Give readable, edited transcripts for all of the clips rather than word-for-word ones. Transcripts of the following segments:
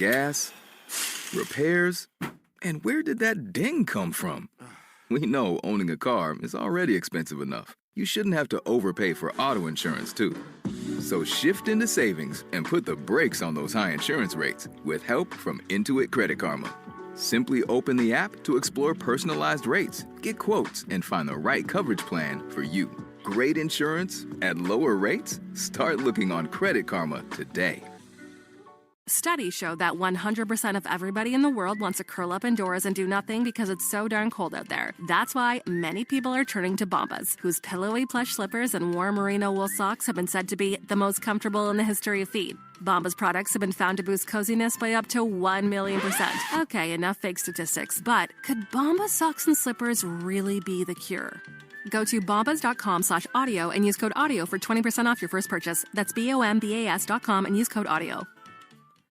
gas, repairs, and where did that ding come from? We know owning a car is already expensive enough. You shouldn't have to overpay for auto insurance, too. So shift into savings and put the brakes on those high insurance rates with help from Intuit Credit Karma. Simply open the app to explore personalized rates, get quotes, and find the right coverage plan for you. Great insurance at lower rates? Start looking on Credit Karma today. Studies show that 100% of everybody in the world wants to curl up indoors and do nothing because it's so darn cold out there. That's why many people are turning to Bombas, whose pillowy plush slippers and warm merino wool socks have been said to be the most comfortable in the history of feet. Bombas products have been found to boost coziness by up to 1,000,000%. Okay, enough fake statistics, but could Bombas socks and slippers really be the cure? Go to bombas.com/audio and use code AUDIO for 20% off your first purchase. That's BOMBAS.com and use code AUDIO.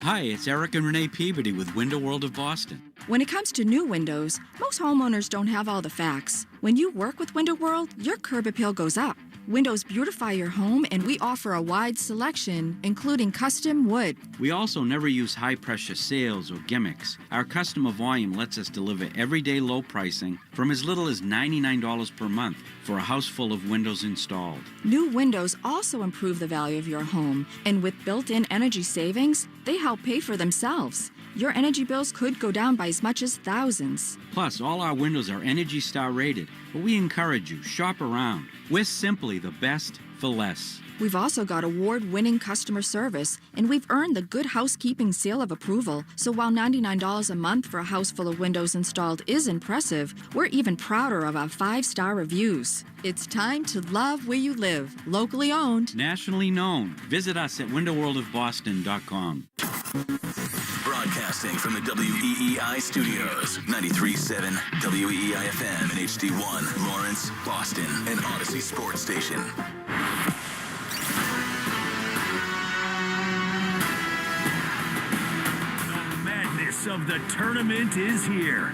Hi, it's Eric and Renee Peabody with Window World of Boston. When it comes to new windows, most homeowners don't have all the facts. When you work with Window World, your curb appeal goes up. Windows beautify your home, and we offer a wide selection, including custom wood. We also never use high-pressure sales or gimmicks. Our customer volume lets us deliver everyday low pricing from as little as $99 per month for a house full of windows installed. New windows also improve the value of your home, and with built-in energy savings, they help pay for themselves. Your energy bills could go down by as much as thousands. Plus, all our windows are Energy Star rated, but we encourage you, shop around. We're simply the best for less. We've also got award-winning customer service, and we've earned the Good Housekeeping seal of approval. So while $99 a month for a house full of windows installed is impressive, we're even prouder of our 5-star reviews. It's time to love where you live. Locally owned. Nationally known. Visit us at windowworldofboston.com. Broadcasting from the WEEI studios, 93.7 WEEI FM and HD1, Lawrence, Boston, and Odyssey Sports Station. The madness of the tournament is here.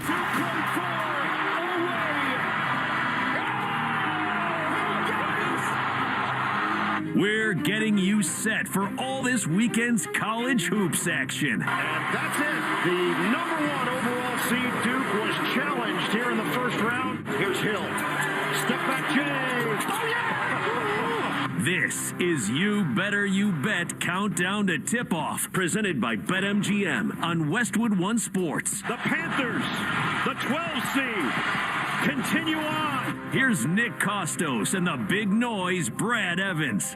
We're getting you set for all this weekend's college hoops action. And that's it. The #1 overall seed Duke was challenged here in the first round. Here's Hill. Step back, James. Oh, yeah! This is You Better You Bet Countdown to Tip-Off, presented by BetMGM on Westwood One Sports. The Panthers, the 12 seed, continue on. Here's Nick Costos and the big noise, Brad Evans.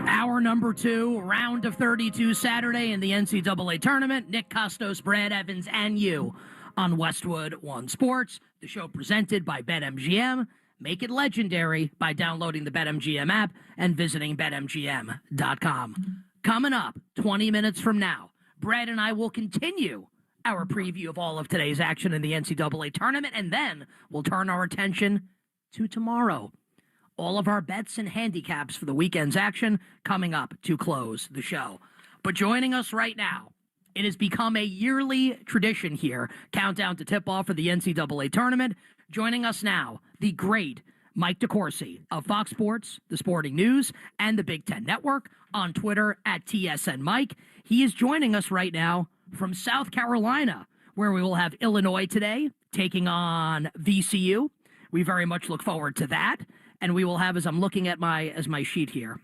Hour number 2, round of 32 Saturday in the NCAA tournament. Nick Costos, Brad Evans, and you on Westwood One Sports. The show presented by BetMGM. Make it legendary by downloading the BetMGM app and visiting BetMGM.com. Coming up 20 minutes from now, Brad and I will continue our preview of all of today's action in the NCAA tournament, and then we'll turn our attention to tomorrow. All of our bets and handicaps for the weekend's action coming up to close the show. But joining us right now, it has become a yearly tradition here, countdown to tip-off for the NCAA tournament. Joining us now, the great Mike DeCourcy of Fox Sports, The Sporting News, and the Big Ten Network, on Twitter at TSN Mike. He is joining us right now from South Carolina, where we will have Illinois today taking on VCU. We very much look forward to that. And we will have, as I'm looking at my sheet here.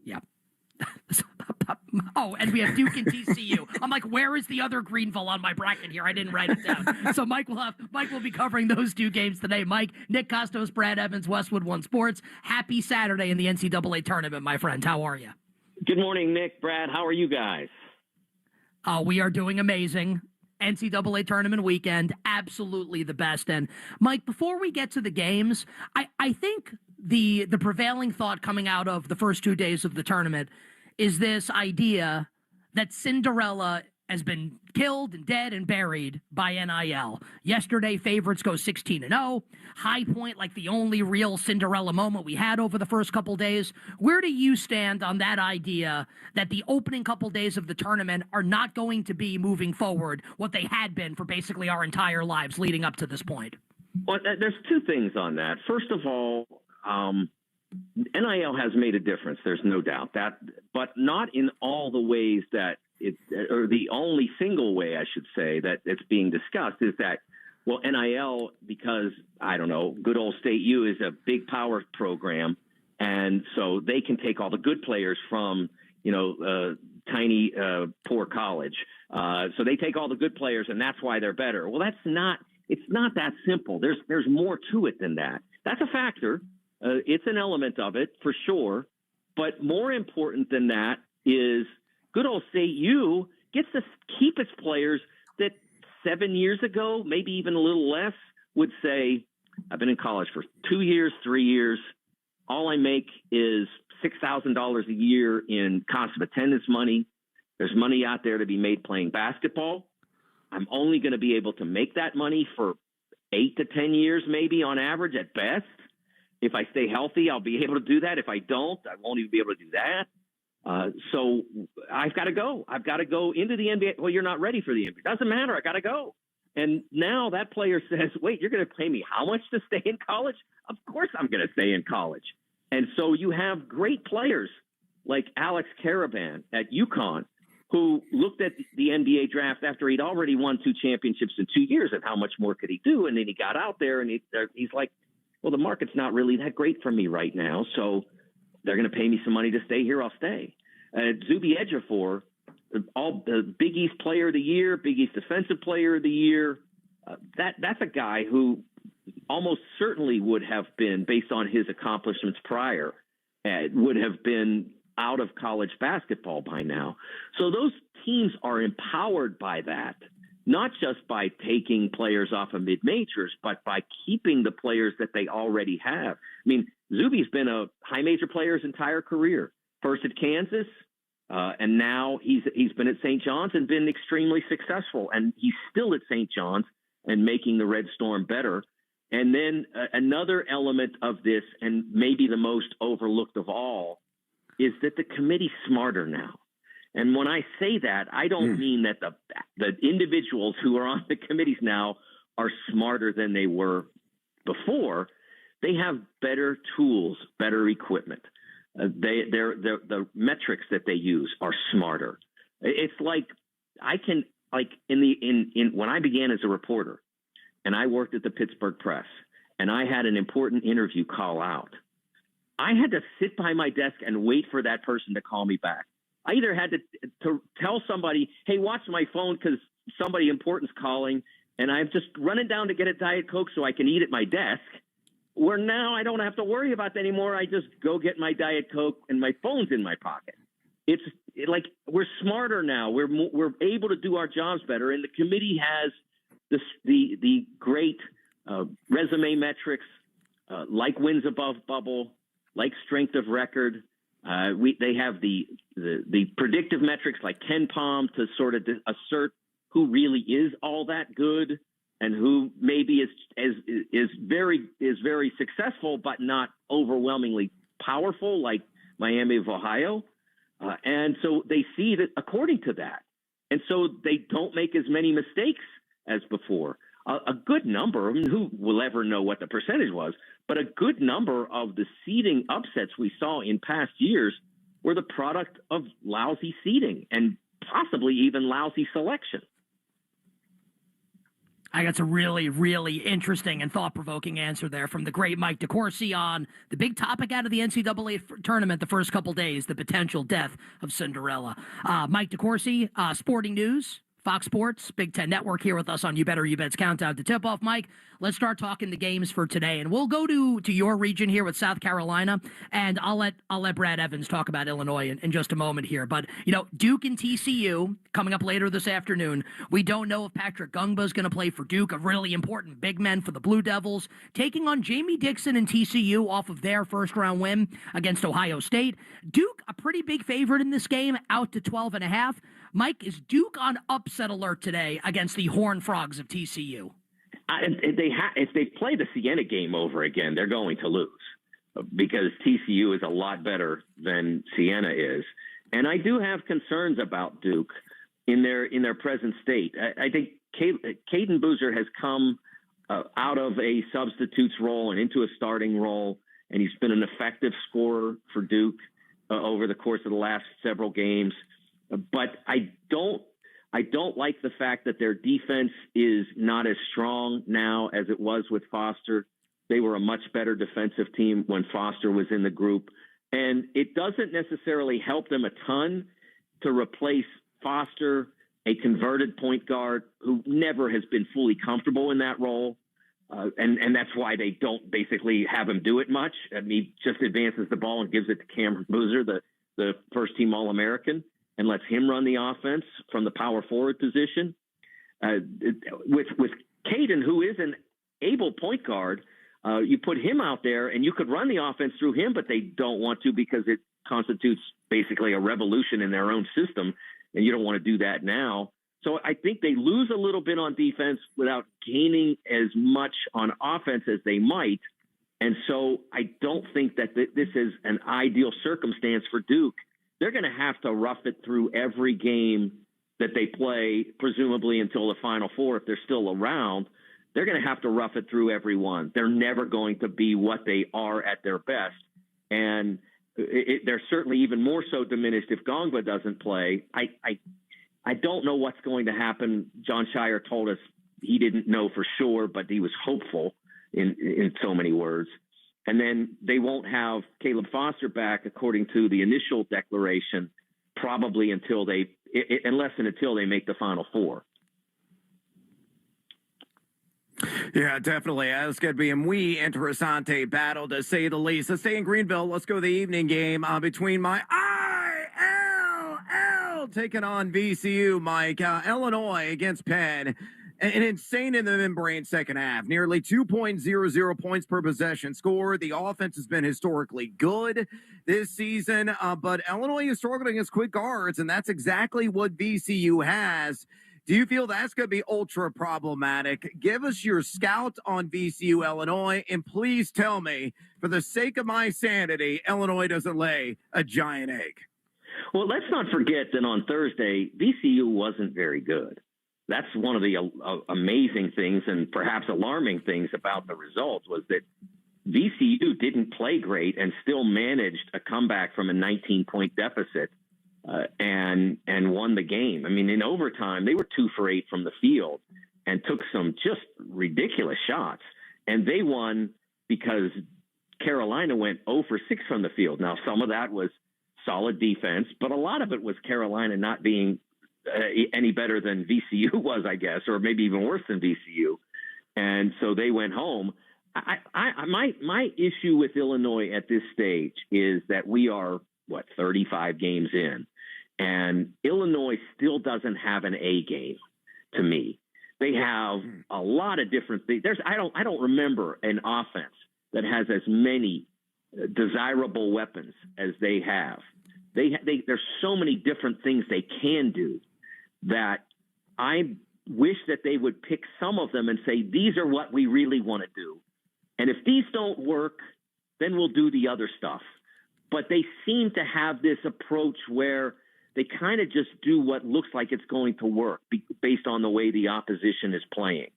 Yeah. Oh, and we have Duke and TCU. I'm like, where is the other Greenville on my bracket here? I didn't write it down. So Mike will be covering those two games today. Mike, Nick Costos, Brad Evans, Westwood One Sports. Happy Saturday in the NCAA tournament, my friend. How are you? Good morning, Nick, Brad. How are you guys? We are doing amazing. NCAA tournament weekend, absolutely the best. And Mike, before we get to the games, I think the prevailing thought coming out of the first 2 days of the tournament is this idea that Cinderella has been killed and dead and buried by NIL. Yesterday, favorites go 16-0. High Point, like the only real Cinderella moment we had over the first couple days. Where do you stand on that idea that the opening couple days of the tournament are not going to be moving forward what they had been for basically our entire lives leading up to this point? Well, there's two things on that. First of all, NIL has made a difference. There's no doubt that, but not in all the ways that or the only single way, I should say, that it's being discussed is that, well, NIL, because, I don't know, good old State U is a big power program, and so they can take all the good players from, tiny, poor college. So they take all the good players, and that's why they're better. Well, it's not that simple. There's more to it than that. That's a factor. It's an element of it, for sure. But more important than that is good old State U gets to keep its players that 7 years ago, maybe even a little less, would say, I've been in college for 2 years, 3 years. All I make is $6,000 a year in cost of attendance money. There's money out there to be made playing basketball. I'm only going to be able to make that money for 8 to 10 years, maybe on average at best. If I stay healthy, I'll be able to do that. If I don't, I won't even be able to do that. So I've got to go. I've got to go into the NBA. Well, you're not ready for the NBA. Doesn't matter. I got to go. And now that player says, wait, you're going to pay me how much to stay in college? Of course I'm going to stay in college. And so you have great players like Alex Caravan at UConn, who looked at the NBA draft after he'd already won 2 championships in 2 years, and how much more could he do? And then he got out there, and he's like, well, the market's not really that great for me right now, so they're going to pay me some money to stay here. I'll stay. Zuby Ejiofor, all the Big East Player of the Year, Big East Defensive Player of the Year. That's a guy who almost certainly would have been, based on his accomplishments prior, would have been out of college basketball by now. So those teams are empowered by that, not just by taking players off of mid-majors, but by keeping the players that they already have. I mean, Zuby's been a high major player his entire career, first at Kansas, and now he's been at St. John's and been extremely successful, and he's still at St. John's and making the Red Storm better. And then another element of this, and maybe the most overlooked of all, is that the committee's smarter now. And when I say that, I don't mean that the individuals who are on the committees now are smarter than they were before. They have better tools, better equipment. The metrics that they use are smarter. It's like when I began as a reporter, and I worked at the Pittsburgh Press, and I had an important interview call out, I had to sit by my desk and wait for that person to call me back. I either had to tell somebody, hey, watch my phone because somebody important's calling, and I'm just running down to get a Diet Coke so I can eat at my desk, where now I don't have to worry about that anymore. I just go get my Diet Coke and my phone's in my pocket. It's like we're smarter now. We're able to do our jobs better, and the committee has the great resume metrics, like wins above bubble, like strength of record. They have the predictive metrics like Ken Palm to sort of assert who really is all that good and who maybe is very successful but not overwhelmingly powerful, like Miami of Ohio. And so they see that according to that, and so they don't make as many mistakes as before. A good number, I mean, who will ever know what the percentage was, but a good number of the seeding upsets we saw in past years were the product of lousy seeding and possibly even lousy selection. I got a really, really interesting and thought-provoking answer there from the great Mike DeCourcy on the big topic out of the NCAA tournament the first couple days, the potential death of Cinderella. Mike DeCourcy, Sporting News, Fox Sports, Big Ten Network, here with us on You Better You Bet's Countdown to Tip-Off. Mike, let's start talking the games for today, and we'll go to your region here with South Carolina, and I'll let Brad Evans talk about Illinois in just a moment here. But Duke and TCU coming up later this afternoon. We don't know if Patrick Gungba is going to play for Duke, a really important big man for the Blue Devils, taking on Jamie Dixon and TCU off of their first-round win against Ohio State. Duke, a pretty big favorite in this game, out to 12.5. Mike, is Duke on upset alert today against the Horned Frogs of TCU? If they play the Siena game over again, they're going to lose because TCU is a lot better than Siena is. And I do have concerns about Duke in their present state. I think Caden Boozer has come out of a substitutes role and into a starting role, and he's been an effective scorer for Duke over the course of the last several games. But I don't like the fact that their defense is not as strong now as it was with Foster. They were a much better defensive team when Foster was in the group. And it doesn't necessarily help them a ton to replace Foster, a converted point guard who never has been fully comfortable in that role. And that's why they don't basically have him do it much. I mean, he just advances the ball and gives it to Cameron Boozer, the first-team All-American, and lets him run the offense from the power forward position. With Caden, who is an able point guard, you put him out there, and you could run the offense through him, but they don't want to because it constitutes basically a revolution in their own system, and you don't want to do that now. So I think they lose a little bit on defense without gaining as much on offense as they might. And so I don't think that this is an ideal circumstance for Duke. They're going to have to rough it through every game that they play, presumably until the Final Four, if they're still around. They're going to have to rough it through every one. They're never going to be what they are at their best. And they're certainly even more so diminished if Gongwa doesn't play. I don't know what's going to happen. John Shire told us he didn't know for sure, but he was hopeful in so many words. And then they won't have Caleb Foster back, according to the initial declaration, probably until they make the Final Four. Yeah, definitely. That's going to be a muy interesante battle, to say the least. Let's stay in Greenville. Let's go to the evening game between my ILL taking on VCU, Mike. Illinois against Penn. An insane in the membrane second half. Nearly 2.00 points per possession scored. The offense has been historically good this season, but Illinois is struggling against quick guards, and that's exactly what VCU has. Do you feel that's going to be ultra problematic? Give us your scout on VCU Illinois, and please tell me, for the sake of my sanity, Illinois doesn't lay a giant egg. Well, let's not forget that on Thursday, VCU wasn't very good. That's one of the amazing things and perhaps alarming things about the results, was that VCU didn't play great and still managed a comeback from a 19-point deficit and won the game. I mean, in overtime, they were 2 for 8 from the field and took some just ridiculous shots. And they won because Carolina went 0 for 6 from the field. Now, some of that was solid defense, but a lot of it was Carolina not being any better than VCU was, I guess, or maybe even worse than VCU. And so they went home. My issue with Illinois at this stage is that we are, 35 games in, and Illinois still doesn't have an A game to me. They have a lot of different things. I don't remember an offense that has as many desirable weapons as they have. There's so many different things they can do that I wish that they would pick some of them and say, these are what we really want to do. And if these don't work, then we'll do the other stuff. But they seem to have this approach where they kind of just do what looks like it's going to work based on the way the opposition is playing.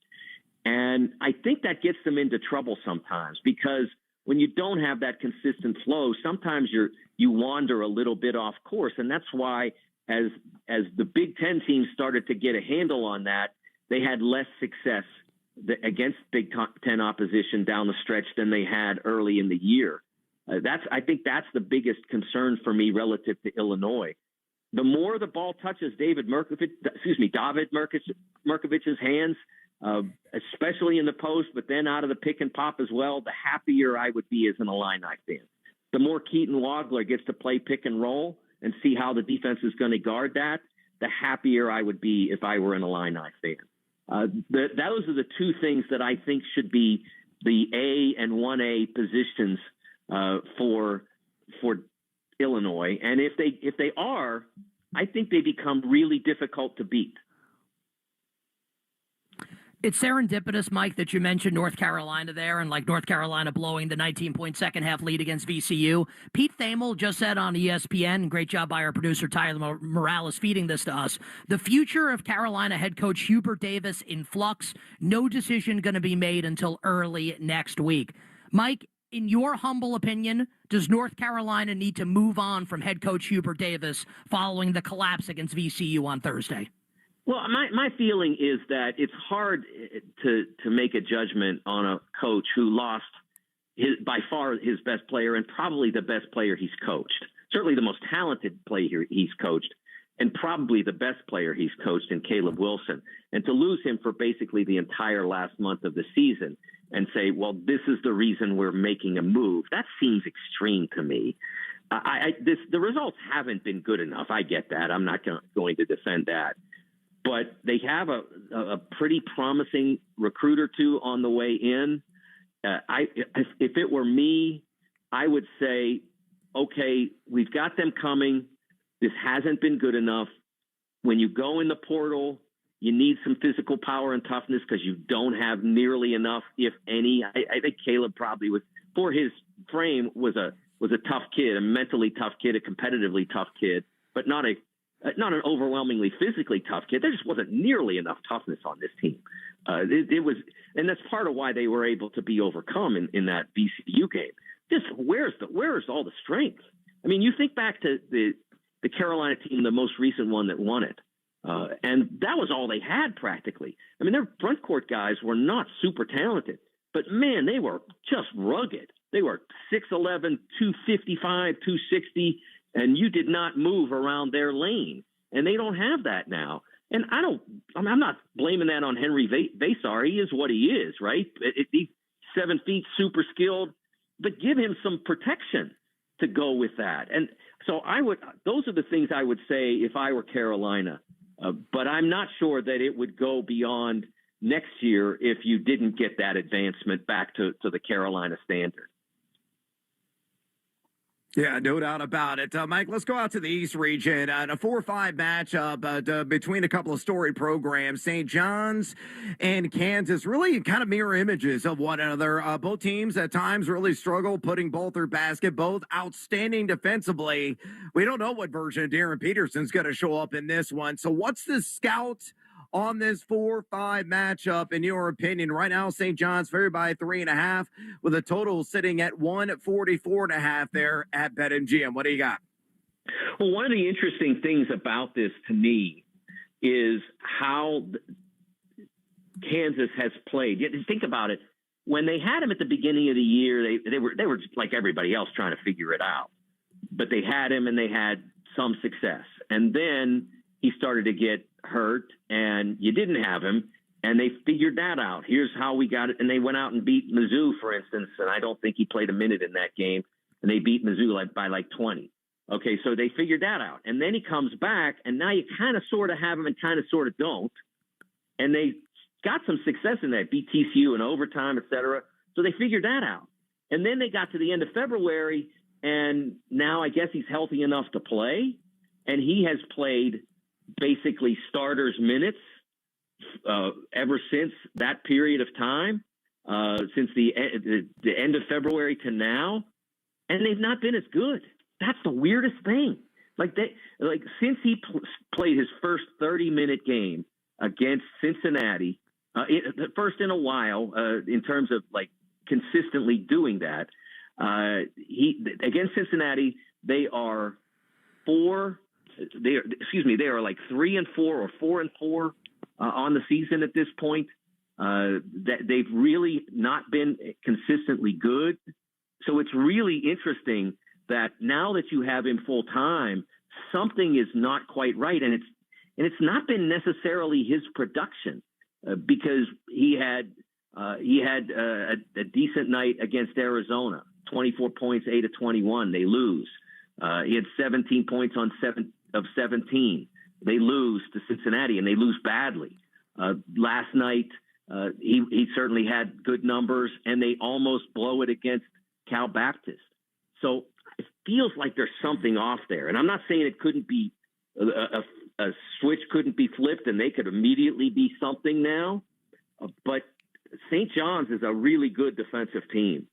And I think that gets them into trouble sometimes, because when you don't have that consistent flow, sometimes you wander a little bit off course. And that's why as the Big Ten teams started to get a handle on that, they had less success against Big Ten opposition down the stretch than they had early in the year. I think that's the biggest concern for me relative to Illinois. The more the ball touches David Merkovic's hands, especially in the post, but then out of the pick and pop as well, the happier I would be as an Illini fan. The more Keaton Wagler gets to play pick and roll and see how the defense is going to guard that, the happier I would be if I were an Illini fan. Those are the two things that I think should be the A and 1A positions for Illinois. And if they are, I think they become really difficult to beat. It's serendipitous, Mike, that you mentioned North Carolina there, and like North Carolina blowing the 19-point second-half lead against VCU. Pete Thamel just said on ESPN, great job by our producer Tyler Morales feeding this to us, the future of Carolina head coach Hubert Davis in flux, no decision going to be made until early next week. Mike, in your humble opinion, does North Carolina need to move on from head coach Hubert Davis following the collapse against VCU on Thursday? Well, my feeling is that it's hard to make a judgment on a coach who lost by far his best player and probably the best player he's coached. Certainly the most talented player he's coached, and probably the best player he's coached in Caleb Wilson. And to lose him for basically the entire last month of the season and say, well, this is the reason we're making a move, that seems extreme to me. The results haven't been good enough. I get that. I'm not going to defend that. But they have a pretty promising recruit or two on the way in. If it were me, I would say, okay, we've got them coming. This hasn't been good enough. When you go in the portal, you need some physical power and toughness because you don't have nearly enough, if any. I think Caleb probably was, for his frame, was a tough kid, a mentally tough kid, a competitively tough kid, but not an overwhelmingly physically tough kid. There just wasn't nearly enough toughness on this team. It was, and that's part of why they were able to be overcome in that VCU game. Just where's all the strength? I mean, you think back to the Carolina team, the most recent one that won it, and that was all they had practically. I mean, their front court guys were not super talented, but man, they were just rugged. They were 6'11", 255, 260, and you did not move around their lane. And they don't have that now. And I'm not blaming that on Henry Vasar. He is what he is, right? He's 7 feet, super skilled, but give him some protection to go with that. And so those are the things I would say if I were Carolina. But I'm not sure that it would go beyond next year if you didn't get that advancement back to the Carolina standard. Yeah, no doubt about it. Mike, let's go out to the East region. A 4-5 matchup between a couple of storied programs, St. John's and Kansas, really kind of mirror images of one another. Both teams at times really struggle putting ball through basket, both outstanding defensively. We don't know what version of Darren Peterson's going to show up in this one. So what's the scout on this 4-5 matchup, in your opinion? Right now, St. John's favored by 3.5, with a total sitting at 144.5 there at BetMGM. What do you got? Well, one of the interesting things about this to me is how Kansas has played. Think about it. When they had him at the beginning of the year, they were like everybody else trying to figure it out. But they had him and they had some success. And then he started to get hurt and you didn't have him, and they figured that out. Here's how we got it. And they went out and beat Mizzou, for instance, and I don't think he played a minute in that game, and they beat Mizzou by 20. Okay, so they figured that out. And then he comes back, and now you kind of sort of have him and kind of sort of don't. And they got some success in that, beat TCU in overtime, et cetera. So they figured that out. And then they got to the end of February, and now I guess he's healthy enough to play, and he has played basically starters minutes ever since that period of time, since the end of February to now, and they've not been as good. That's the weirdest thing. Since he played his first 30-minute game against Cincinnati, the first in a while in terms of consistently doing that, against Cincinnati they are 3-4 or 4-4 on the season at this point. That they've really not been consistently good. So it's really interesting that now that you have him full time, something is not quite right, and it's not been necessarily his production because he had a decent night against Arizona, 24 points, 8 of 21. They lose. He had 17 points on 7 of 17. They lose to Cincinnati, and they lose badly. Last night, he certainly had good numbers, and they almost blow it against Cal Baptist. So it feels like there's something off there. And I'm not saying it couldn't be a switch couldn't be flipped and they could immediately be something now. But St. John's is a really good defensive team.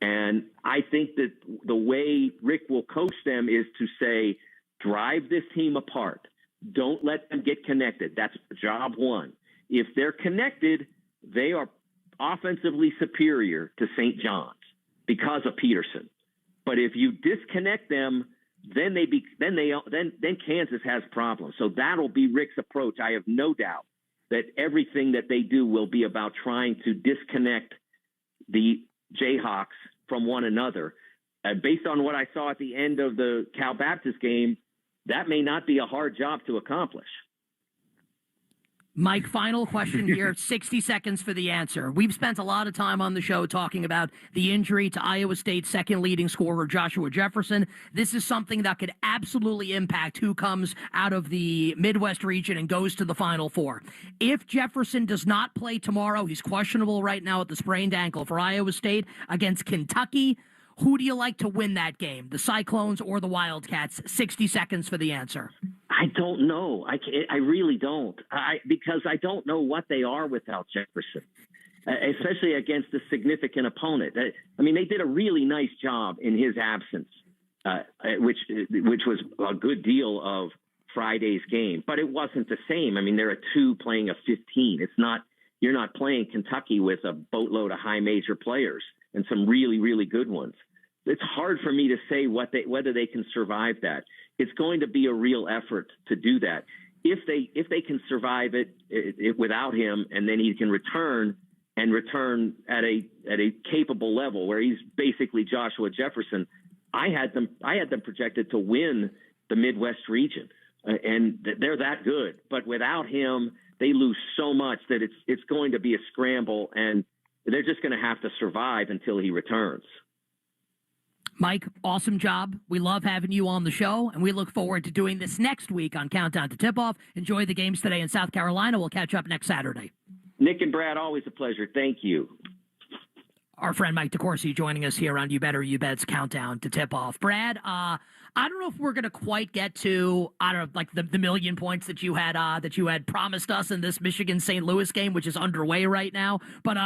And I think that the way Rick will coach them is to say, drive this team apart. Don't let them get connected. That's job one. If they're connected, they are offensively superior to St. John's because of Peterson. But if you disconnect them, then Kansas has problems. So that'll be Rick's approach. I have no doubt that everything that they do will be about trying to disconnect the Jayhawks from one another. Based on what I saw at the end of the Cal Baptist game, that may not be a hard job to accomplish. Mike, final question here, 60 seconds for the answer. We've spent a lot of time on the show talking about the injury to Iowa State's second leading scorer, Joshua Jefferson. This is something that could absolutely impact who comes out of the Midwest region and goes to the Final Four. If Jefferson does not play tomorrow, he's questionable right now with the sprained ankle for Iowa State against Kentucky. Who do you like to win that game, the Cyclones or the Wildcats? 60 seconds for the answer. I don't know. I really don't. Because I don't know what they are without Jefferson, especially against a significant opponent. I mean, they did a really nice job in his absence, which was a good deal of Friday's game. But it wasn't the same. I mean, they're a 2 playing a 15. It's not. You're not playing Kentucky with a boatload of high major players and some really, really good ones. It's hard for me to say whether they can survive that. It's going to be a real effort to do that. If they can survive it without him, and then he can return at a capable level where he's basically Joshua Jefferson. I had them projected to win the Midwest region, and they're that good. But without him, they lose so much that it's going to be a scramble, and they're just going to have to survive until he returns. Mike, awesome job. We love having you on the show, and we look forward to doing this next week on Countdown to Tip-Off. Enjoy the games today in South Carolina. We'll catch up next Saturday. Nick and Brad, always a pleasure. Thank you. Our friend Mike DeCourcy joining us here on You Better You Bet's Countdown to Tip-Off. Brad, I don't know if we're going to quite get to, like the million points that you had promised us in this Michigan-St. Louis game, which is underway right now. But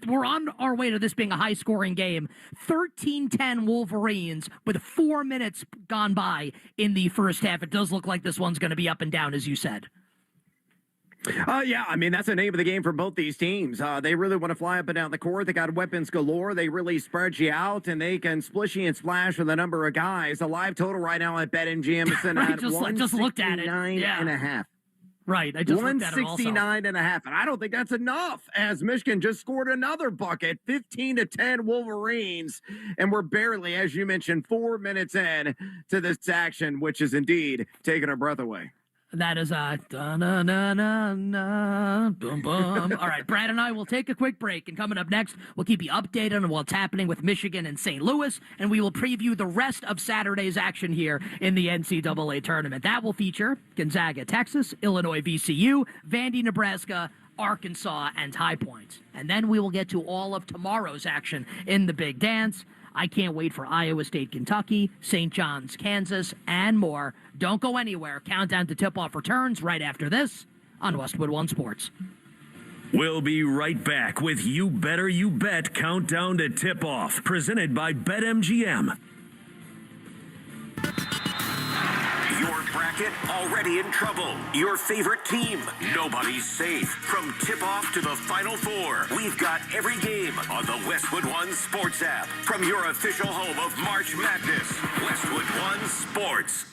we're on our way to this being a high-scoring game. 13-10 Wolverines with 4 minutes gone by in the first half. It does look like this one's going to be up and down, as you said. Yeah, I mean, that's the name of the game for both these teams. They really want to fly up and down the court. They got weapons galore. They really spread you out, and they can splishy and splash with a number of guys. The live total right now at BetMGM is at just looked at it. and a half. Right, I just looked at it also. 169 and a half, and I don't think that's enough, as Michigan just scored another bucket, 15-10 Wolverines, and we're barely, as you mentioned, 4 minutes in to this action, which is indeed taking our breath away. That is a bum bum. All right, Brad and I will take a quick break, and coming up next, we'll keep you updated on what's happening with Michigan and St. Louis, and we will preview the rest of Saturday's action here in the NCAA tournament. That will feature Gonzaga, Texas, Illinois, VCU, Vandy, Nebraska, Arkansas, and High Point. And then we will get to all of tomorrow's action in the Big Dance. I can't wait for Iowa State, Kentucky, St. John's, Kansas, and more. Don't go anywhere. Countdown to Tip-Off returns right after this on Westwood One Sports. We'll be right back with You Better You Bet Countdown to Tip-Off, presented by BetMGM. Your bracket already in trouble. Your favorite team, nobody's safe. From tip-off to the Final Four, we've got every game on the Westwood One Sports app. From your official home of March Madness, Westwood One Sports.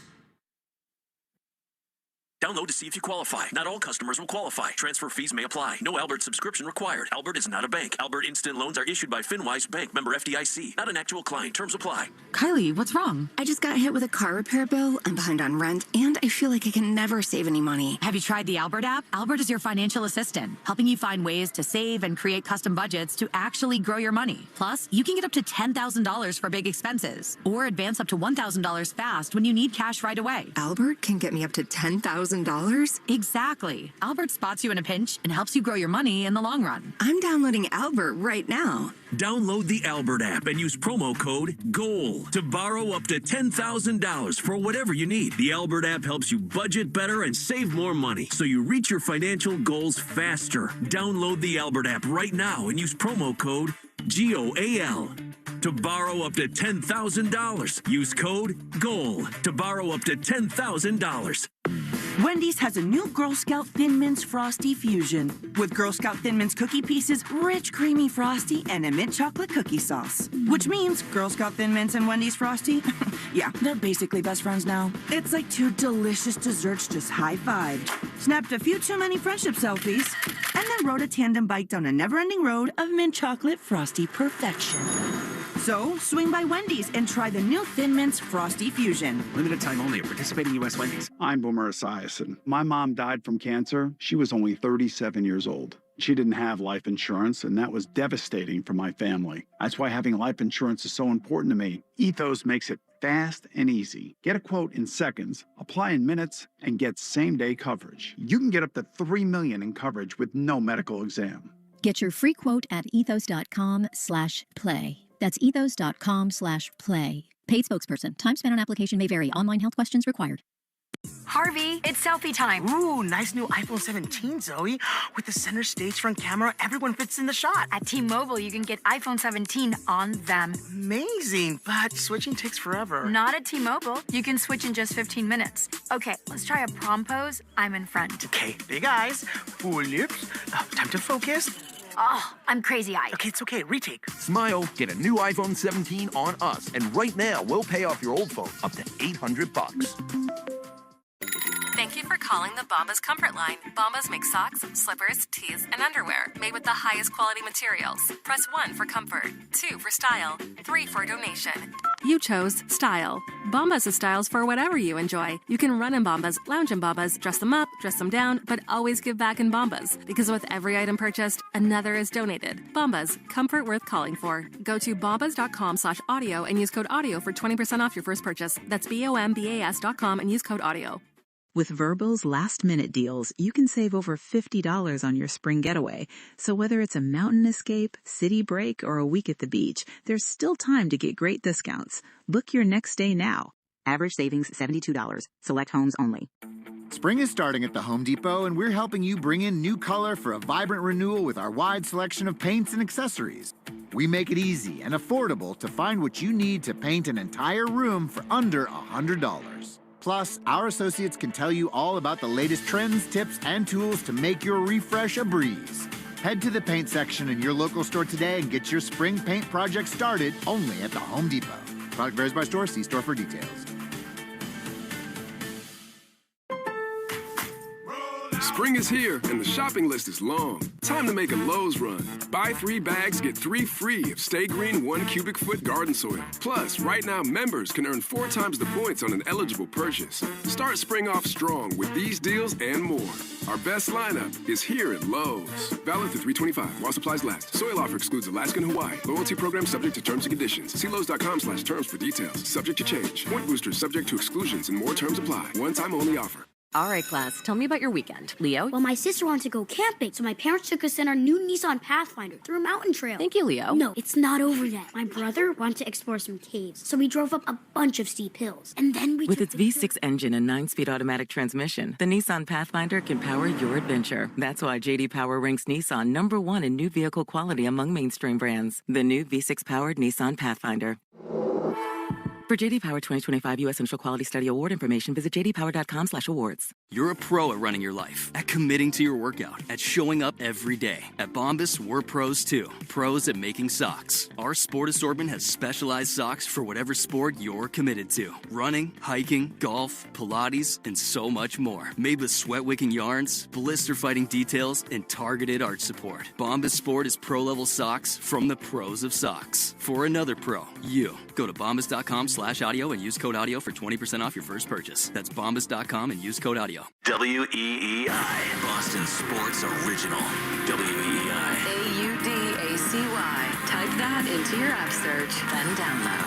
Download to see if you qualify. Not all customers will qualify. Transfer fees may apply. No Albert subscription required. Albert is not a bank. Albert Instant Loans are issued by FinWise Bank, member FDIC. Not an actual client. Terms apply. Kylie, what's wrong? I just got hit with a car repair bill. I'm behind on rent, and I feel like I can never save any money. Have you tried the Albert app? Albert is your financial assistant, helping you find ways to save and create custom budgets to actually grow your money. Plus, you can get up to $10,000 for big expenses, or advance up to $1,000 fast when you need cash right away. Albert can get me up to $10,000? Exactly. Albert spots you in a pinch and helps you grow your money in the long run. I'm downloading Albert right now. Download the Albert app and use promo code GOAL to borrow up to $10,000 for whatever you need. The Albert app helps you budget better and save more money, so you reach your financial goals faster. Download the Albert app right now and use promo code GOAL to borrow up to $10,000. Use code GOAL to borrow up to $10,000. Wendy's has a new Girl Scout Thin Mints Frosty Fusion with Girl Scout Thin Mints cookie pieces, rich creamy frosty, and a mint chocolate cookie sauce. Which means Girl Scout Thin Mints and Wendy's Frosty, yeah, they're basically best friends now. It's like two delicious desserts just high-fived. Snapped a few too many friendship selfies, and then rode a tandem bike down a never-ending road of mint chocolate frosty perfection. So, swing by Wendy's and try the new Thin Mints Frosty Fusion. Limited time only at participating U.S. Wendy's. I'm Boomer Esiason. My mom died from cancer. She was only 37 years old. She didn't have life insurance, and that was devastating for my family. That's why having life insurance is so important to me. Ethos makes it fast and easy. Get a quote in seconds, apply in minutes, and get same-day coverage. You can get up to $3 million in coverage with no medical exam. Get your free quote at ethos.com/play. That's ethos.com/play. Paid spokesperson. Time spent on application may vary. Online health questions required. Harvey, it's selfie time. Ooh, nice new iPhone 17, Zoe. With the center stage front camera, everyone fits in the shot. At T-Mobile, you can get iPhone 17 on them. Amazing, but switching takes forever. Not at T-Mobile. You can switch in just 15 minutes. Okay, let's try a prom pose. I'm in front. Okay, big eyes, full lips. Time to focus. Oh, I'm crazy-eyed. Okay, it's okay. Retake. Smile, get a new iPhone 17 on us, and right now we'll pay off your old phone up to $800. Thank you for calling the Bombas Comfort Line. Bombas make socks, slippers, tees, and underwear made with the highest quality materials. Press 1 for comfort, 2 for style, 3 for donation. You chose style. Bombas has styles for whatever you enjoy. You can run in Bombas, lounge in Bombas, dress them up, dress them down, but always give back in Bombas. Because with every item purchased, another is donated. Bombas, comfort worth calling for. Go to bombas.com/audio and use code audio for 20% off your first purchase. That's BOMBAS.com and use code audio. With Verbo's last-minute deals, you can save over $50 on your spring getaway. So whether it's a mountain escape, city break, or a week at the beach, there's still time to get great discounts. Book your next stay now. Average savings $72. Select homes only. Spring is starting at the Home Depot, and we're helping you bring in new color for a vibrant renewal with our wide selection of paints and accessories. We make it easy and affordable to find what you need to paint an entire room for under $100. Plus, our associates can tell you all about the latest trends, tips, and tools to make your refresh a breeze. Head to the paint section in your local store today and get your spring paint project started only at the Home Depot. Product varies by store. See store for details. Spring is here, and the shopping list is long. Time to make a Lowe's run. Buy 3 bags, get 3 free of Stay Green 1 cubic foot garden soil. Plus, right now, members can earn 4 times the points on an eligible purchase. Start spring off strong with these deals and more. Our best lineup is here at Lowe's. Valid through 3/25 while supplies last. Soil offer excludes Alaska and Hawaii. Loyalty program subject to terms and conditions. See Lowe's.com/terms for details. Subject to change. Point boosters subject to exclusions and more terms apply. One-time only offer. All right, class, tell me about your weekend. Leo? Well, my sister wanted to go camping, so my parents took us in our new Nissan Pathfinder through a mountain trail. Thank you, Leo. No, it's not over yet. My brother wanted to explore some caves, so we drove up a bunch of steep hills. And then we With its V6 engine and 9-speed automatic transmission, the Nissan Pathfinder can power your adventure. That's why J.D. Power ranks Nissan #1 in new vehicle quality among mainstream brands. The new V6-powered Nissan Pathfinder. For J.D. Power 2025 U.S. Central Quality Study Award information, visit jdpower.com/awards. You're a pro at running your life, at committing to your workout, at showing up every day. At Bombas, we're pros too. Pros at making socks. Our sport assortment has specialized socks for whatever sport you're committed to. Running, hiking, golf, Pilates, and so much more. Made with sweat-wicking yarns, blister-fighting details, and targeted arch support. Bombas Sport is pro-level socks from the pros of socks. For another pro, you. Go to bombas.com/audio and use code audio for 20% off your first purchase. That's bombas.com and use code audio. WEEI, Boston Sports Original. WEEI. AUDACY. Type that into your app search, then download.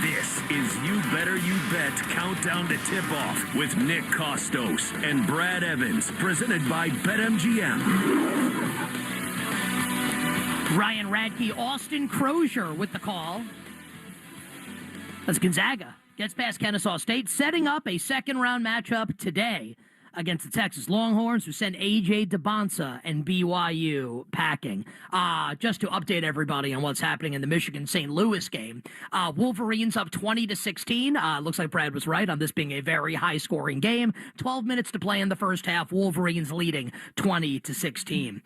This is You Better You Bet Countdown to Tip-Off with Nick Costos and Brad Evans, presented by BetMGM. Ryan Radke, Austin Crozier with the call. That's Gonzaga. Gets past Kennesaw State, setting up a second-round matchup today against the Texas Longhorns, who send A.J. DeBonsa and BYU packing. Just to update everybody on what's happening in the Michigan-St. Louis game, Wolverines up 20-16. Looks like Brad was right on this being a very high-scoring game. 12 minutes to play in the first half. Wolverines leading 20-16.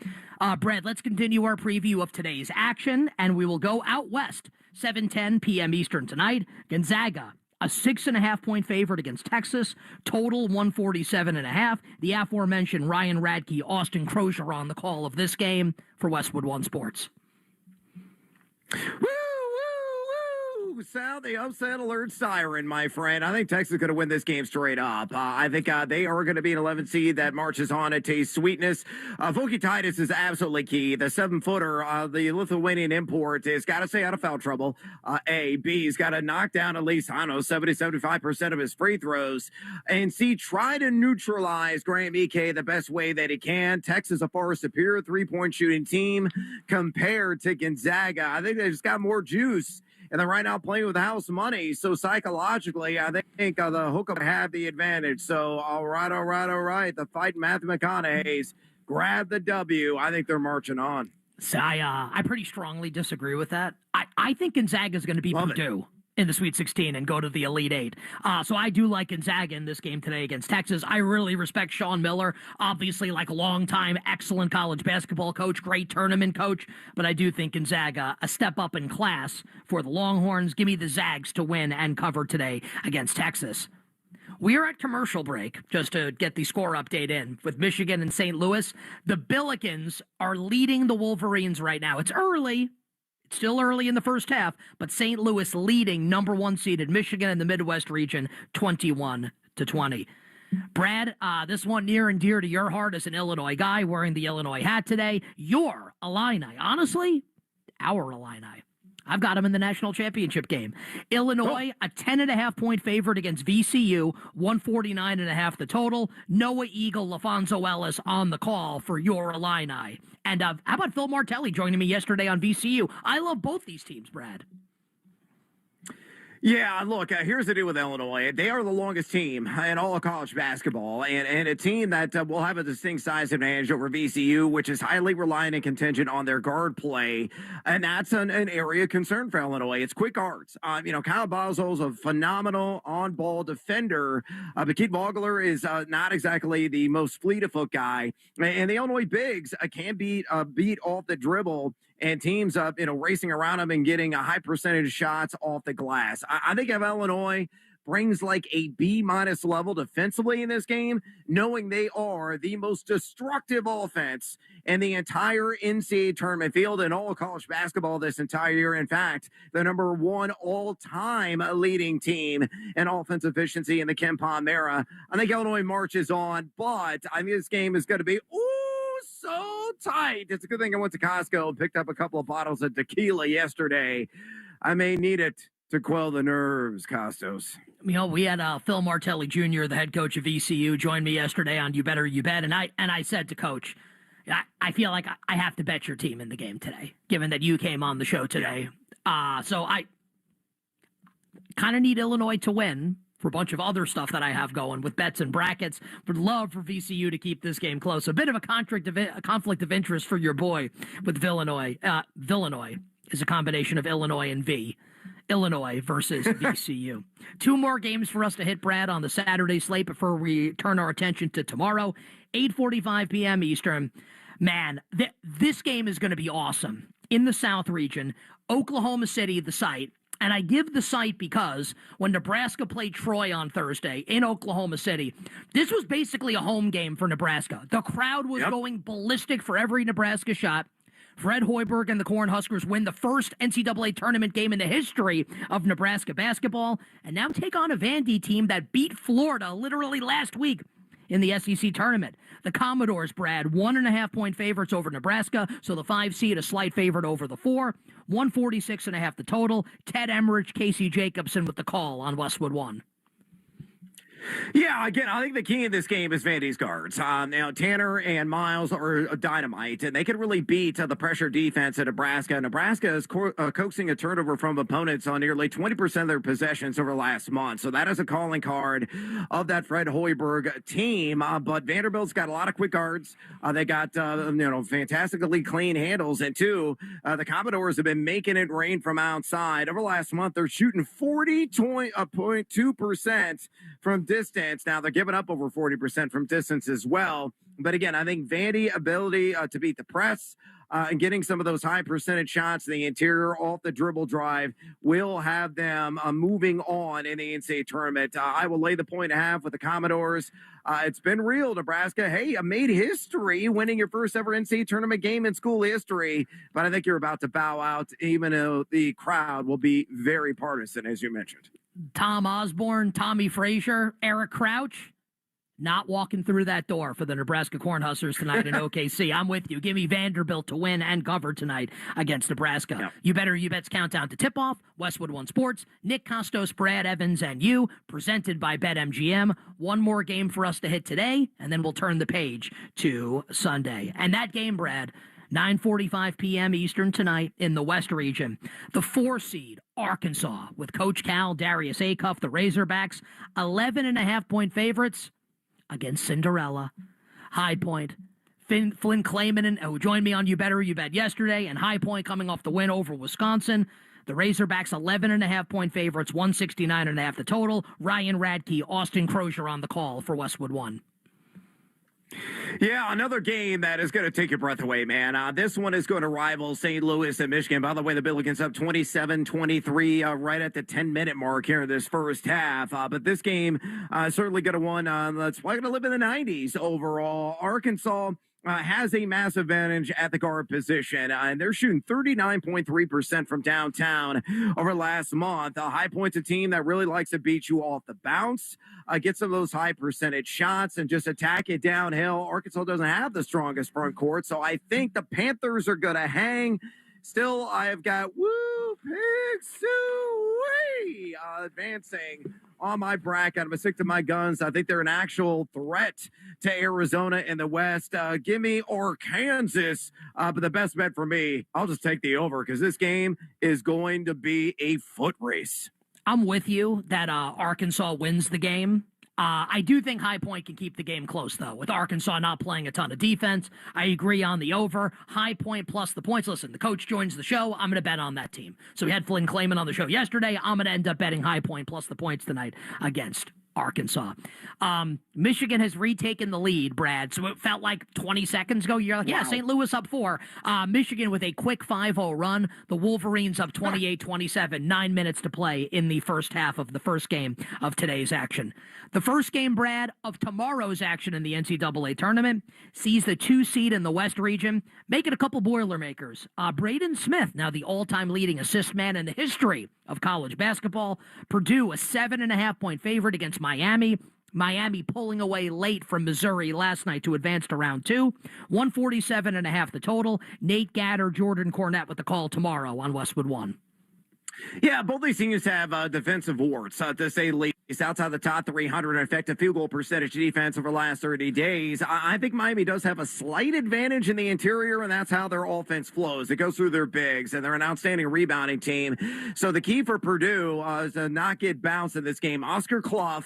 Brad, let's continue our preview of today's action, and we will go out west. 7:10 p.m. Eastern tonight. Gonzaga, a 6.5-point favorite against Texas, total 147.5. The aforementioned Ryan Radke, Austin Crozier on the call of this game for Westwood One Sports. Woo! Sound the upset alert siren, my friend. I think Texas is going to win this game straight up. I think they are going to be an 11 seed that marches on to taste sweetness. Voki Titus is absolutely key. The 7-footer, the Lithuanian import, has got to stay out of foul trouble. A. B. He's got to knock down at least, 70-75% of his free throws. And C. Try to neutralize Graham Ike the best way that he can. Texas a far superior three-point shooting team compared to Gonzaga. I think they just got more juice. And they're right now playing with house money. So psychologically, I think the Hook'em have the advantage. So all right. The fight Matthew McConaughey's grab the W. I think they're marching on. So I pretty strongly disagree with that. I think Gonzaga is going to beat Purdue in the Sweet 16 and go to the Elite Eight. So I do like Gonzaga in this game today against Texas. I really respect Sean Miller, obviously like a long-time excellent college basketball coach, great tournament coach, but I do think Gonzaga a step up in class for the Longhorns. Give me the Zags to win and cover today against Texas. We are at commercial break, just to get the score update in, with Michigan and St. Louis. The Billikens are leading the Wolverines right now. It's early. Still early in the first half, but St. Louis leading number 1 seeded Michigan in the Midwest region 21-20. Brad, this one near and dear to your heart as an Illinois guy wearing the Illinois hat today. Your Illini, honestly, our Illini. I've got them in the national championship game. Illinois, a 10.5-point favorite against VCU, 149.5 the total. Noah Eagle, LaFonso Ellis on the call for your Illini. And how about Phil Martelli joining me yesterday on VCU? I love both these teams, Brad. Yeah, look, here's the deal with Illinois. They are the longest team in all of college basketball, and a team that will have a distinct size advantage over VCU, which is highly reliant and contingent on their guard play, and that's an area of concern for Illinois. It's quick guards. Kyle Boswell's a phenomenal on-ball defender, but Keith Vogler is not exactly the most fleet-of-foot guy, and the Illinois bigs can beat off the dribble, and teams racing around them and getting a high percentage of shots off the glass. I think if Illinois brings like a B- level defensively in this game, knowing they are the most destructive offense in the entire NCAA tournament field and all of college basketball this entire year. In fact, the number 1 all-time leading team in offensive efficiency in the Ken Pom era. I think Illinois marches on, but I think this game is going to be so tight. It's a good thing I went to Costco and picked up a couple of bottles of tequila yesterday. I may need it to quell the nerves, Costos. We had Phil Martelli Jr., the head coach of VCU, join me yesterday on You Better You Bet, and I said to Coach, I feel like I have to bet your team in the game today, given that you came on the show today. So I kind of need Illinois to win for a bunch of other stuff that I have going with bets and brackets. Would love for VCU to keep this game close. A bit of a conflict of interest for your boy with Villanoy. Villanoy is a combination of Illinois and V. Illinois versus VCU. 2 more games for us to hit, Brad, on the Saturday slate before we turn our attention to tomorrow. 8:45 p.m. Eastern. Man, this game is going to be awesome. In the South region, Oklahoma City, the site. And I give the site because when Nebraska played Troy on Thursday in Oklahoma City, this was basically a home game for Nebraska. The crowd was going ballistic for every Nebraska shot. Fred Hoiberg and the Cornhuskers win the first NCAA tournament game in the history of Nebraska basketball, and now take on a Vandy team that beat Florida literally last week in the SEC tournament. The Commodores, Brad, 1.5-point favorites over Nebraska, so the 5 seed a slight favorite over the 4. 146.5 the total. Ted Emmerich, Casey Jacobson with the call on Westwood One. Yeah, again, I think the key in this game is Vandy's guards. Now, Tanner and Miles are dynamite, and they can really beat the pressure defense at Nebraska. Nebraska is coaxing a turnover from opponents on nearly 20% of their possessions over the last month. So that is a calling card of that Fred Hoiberg team. But Vanderbilt's got a lot of quick guards. They got fantastically clean handles, and two, the Commodores have been making it rain from outside. Over the last month, they're shooting 40.2% from distance. Now they're giving up over 40% from distance as well. But again, I think Vandy ability to beat the press and getting some of those high percentage shots in the interior off the dribble drive will have them moving on in the NCAA tournament. I will lay the 1.5 with the Commodores. It's been real, Nebraska. Hey, made history winning your first ever NCAA tournament game in school history. But I think you're about to bow out, even though the crowd will be very partisan, as you mentioned. Tom Osborne, Tommy Frazier, Eric Crouch, not walking through that door for the Nebraska Cornhuskers tonight in OKC. I'm with you. Give me Vanderbilt to win and cover tonight against Nebraska. Yep. You bet's countdown to tip-off. Westwood One Sports, Nick Costos, Brad Evans, and you, presented by BetMGM. One more game for us to hit today, and then we'll turn the page to Sunday. And that game, Brad, 9:45 p.m. Eastern tonight in the West region. The 4 seed, Arkansas, with Coach Cal, Darius Acuff, the Razorbacks, 11.5-point favorites against Cinderella. High Point, Flynn Clayman, who joined me on You Better You Bet yesterday, and High Point coming off the win over Wisconsin. The Razorbacks 11.5-point favorites, 169.5 the total. Ryan Radke, Austin Crozier on the call for Westwood One. Yeah, another game that is going to take your breath away, man. This one is going to rival St. Louis and Michigan. By the way, the Billikens up 27-23 right at the 10-minute mark here in this first half. But this game certainly going to win. That's probably going to live in the 90s overall. Arkansas has a massive advantage at the guard position, and they're shooting 39.3% from downtown over last month. High Point's a team that really likes to beat you off the bounce, get some of those high percentage shots, and just attack it downhill. Arkansas doesn't have the strongest front court, so I think the Panthers are going to hang. Still, I've got Woo Pig Suey advancing on my bracket. I'm going to stick to my guns. I think they're an actual threat to Arizona in the West. Give me Arkansas, but the best bet for me, I'll just take the over because this game is going to be a foot race. I'm with you that Arkansas wins the game. I do think High Point can keep the game close, though, with Arkansas not playing a ton of defense. I agree on the over. High Point plus the points. Listen, the coach joins the show. I'm going to bet on that team. So we had Flynn Clayman on the show yesterday. I'm going to end up betting High Point plus the points tonight against Arkansas. Michigan has retaken the lead, Brad. So it felt like 20 seconds ago. You're like, yeah, St. Louis up 4. Michigan with a quick 5-0 run. The Wolverines up 28-27. 9 minutes to play in the first half of the first game of today's action. The first game, Brad, of tomorrow's action in the NCAA tournament sees the 2 seed in the West region making a couple Boilermakers. Braden Smith, now the all-time leading assist man in the history of college basketball. Purdue, a 7.5-point favorite against Miami. Miami pulling away late from Missouri last night to advance to round 2. 147.5 the total. Nate Gatter, Jordan Cornette with the call tomorrow on Westwood One. Yeah, both these teams have defensive warts, to say the least. Outside the top 300 effective field goal percentage defense over the last 30 days. I think Miami does have a slight advantage in the interior, and that's how their offense flows. It goes through their bigs, and they're an outstanding rebounding team. So the key for Purdue is to not get bounced in this game. Oscar Clough,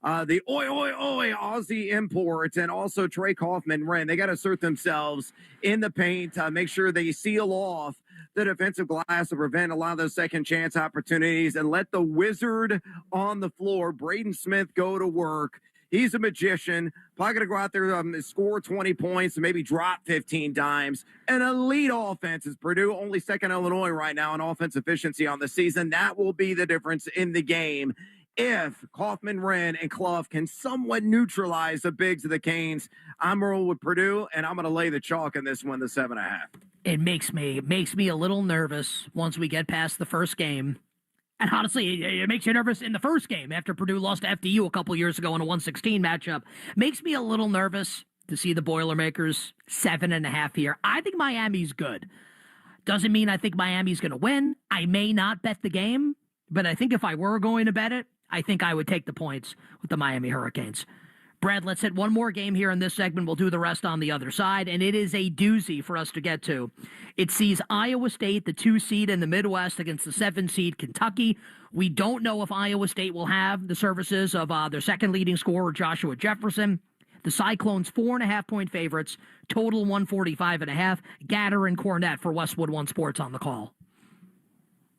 the Aussie imports, and also Trey Kaufman-Wren, they got to assert themselves in the paint, make sure they seal off the defensive glass to prevent a lot of those second chance opportunities, and let the wizard on the floor, Braden Smith, go to work. He's a magician. Probably going to go out there, score 20 points, and maybe drop 15 dimes. An elite offense is Purdue, only second Illinois right now in offense efficiency on the season. That will be the difference in the game. If Kaufman-Wren and Clough can somewhat neutralize the bigs of the Canes, I'm rolling with Purdue, and I'm going to lay the chalk in this one, the 7.5. It makes me a little nervous once we get past the first game. And honestly, it makes you nervous in the first game after Purdue lost to FDU a couple years ago in a 116 matchup. Makes me a little nervous to see the Boilermakers 7.5 here. I think Miami's good. Doesn't mean I think Miami's going to win. I may not bet the game, but I think if I were going to bet it, I think I would take the points with the Miami Hurricanes. Brad, let's hit one more game here in this segment. We'll do the rest on the other side, and it is a doozy for us to get to. It sees Iowa State, the 2 seed in the Midwest, against the 7 seed Kentucky. We don't know if Iowa State will have the services of their second leading scorer, Joshua Jefferson. The Cyclones 4.5-point favorites, total 145.5. Gatter and Cornett for Westwood One Sports on the call.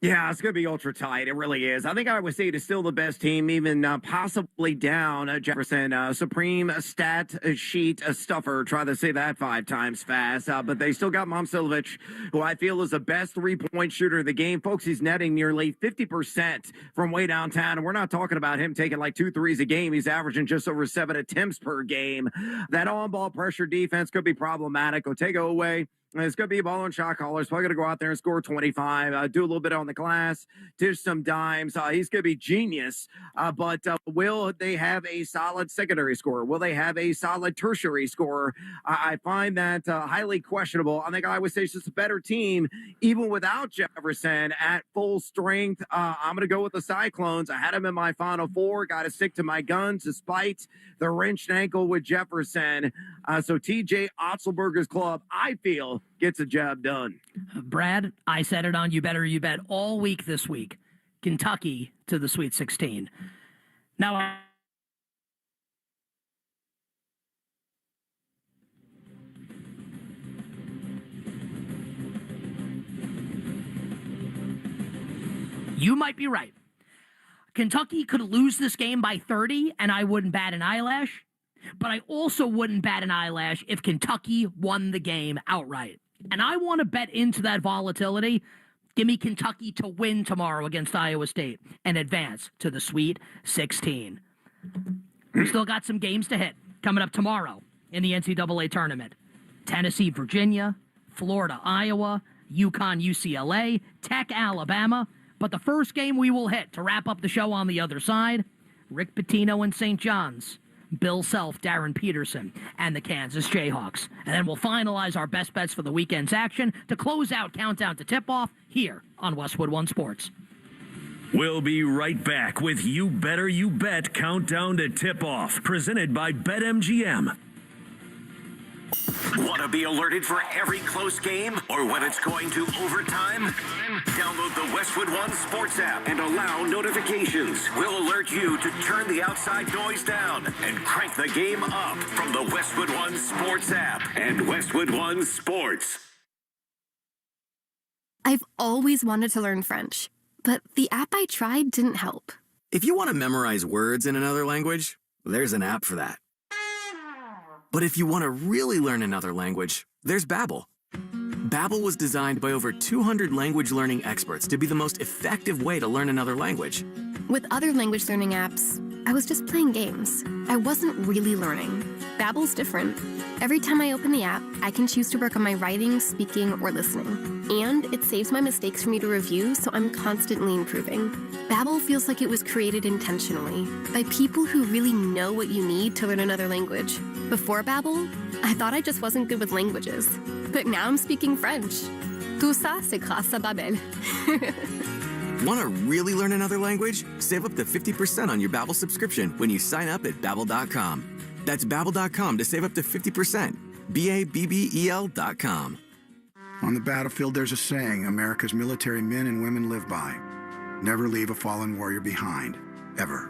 Yeah, it's going to be ultra tight. It really is. I think Iowa State is still the best team, even possibly down Jefferson. Supreme stat sheet stuffer. Try to say that 5 times fast. But they still got Momcilovic, who I feel is the best three-point shooter of the game. Folks, he's netting nearly 50% from way downtown. And we're not talking about him taking like 2 threes a game. He's averaging just over 7 attempts per game. That on-ball pressure defense could be problematic. Otego away. It's going to be a ball and shot caller. He's probably going to go out there and score 25, do a little bit on the glass, dish some dimes. He's going to be genius. But will they have a solid secondary scorer? Will they have a solid tertiary scorer? I find that highly questionable. I think Iowa State's just a better team, even without Jefferson at full strength. I'm going to go with the Cyclones. I had them in my Final Four. Got to stick to my guns despite the wrenched ankle with Jefferson. So TJ Otzelberger's club, I feel, gets a job done. Brad, I said it on You Better You Bet all week this week. Kentucky to the Sweet 16. Now, you might be right. Kentucky could lose this game by 30, and I wouldn't bat an eyelash. But I also wouldn't bat an eyelash if Kentucky won the game outright. And I want to bet into that volatility. Give me Kentucky to win tomorrow against Iowa State and advance to the Sweet 16. We still got some games to hit coming up tomorrow in the NCAA tournament. Tennessee, Virginia, Florida, Iowa, UConn, UCLA, Tech, Alabama. But the first game we will hit to wrap up the show on the other side, Rick Pitino and St. John's. Bill Self, Darren Peterson, and the Kansas Jayhawks. And then we'll finalize our best bets for the weekend's action to close out Countdown to Tip-Off here on Westwood One Sports. We'll be right back with You Better You Bet Countdown to Tip-Off, presented by BetMGM. Want to be alerted for every close game or when it's going to overtime? Download the Westwood One Sports app and allow notifications. We'll alert you to turn the outside noise down and crank the game up from the Westwood One Sports app and Westwood One Sports. I've always wanted to learn French, but the app I tried didn't help. If you want to memorize words in another language, there's an app for that. But if you want to really learn another language, there's Babbel. Babbel was designed by over 200 language learning experts to be the most effective way to learn another language. With other language learning apps, I was just playing games. I wasn't really learning. Babbel's different. Every time I open the app, I can choose to work on my writing, speaking, or listening. And it saves my mistakes for me to review, so I'm constantly improving. Babbel feels like it was created intentionally by people who really know what you need to learn another language. Before Babbel, I thought I just wasn't good with languages. But now I'm speaking French. Tout ça, c'est grâce à Babbel. Want to really learn another language? Save up to 50% on your Babbel subscription when you sign up at Babbel.com. That's Babbel.com to save up to 50%. Babbel.com. On the battlefield, there's a saying America's military men and women live by. Never leave a fallen warrior behind, ever.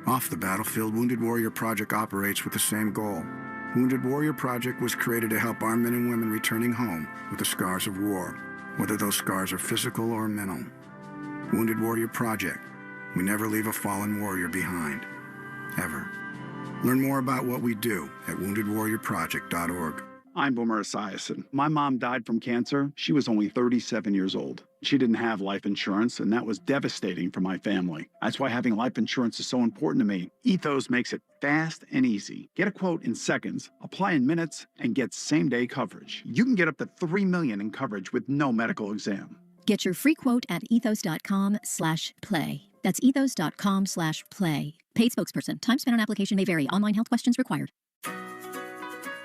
Off the battlefield, Wounded Warrior Project operates with the same goal. Wounded Warrior Project was created to help our men and women returning home with the scars of war, whether those scars are physical or mental. Wounded Warrior Project. We never leave a fallen warrior behind, ever. Learn more about what we do at woundedwarriorproject.org. I'm Boomer Esiason. My mom died from cancer. She was only 37 years old. She didn't have life insurance, and that was devastating for my family. That's why having life insurance is so important to me. Ethos makes it fast and easy. Get a quote in seconds, apply in minutes, and get same-day coverage. You can get up to $3 million in coverage with no medical exam. Get your free quote at ethos.com/play. That's ethos.com/play. Paid spokesperson. Time spent on application may vary. Online health questions required.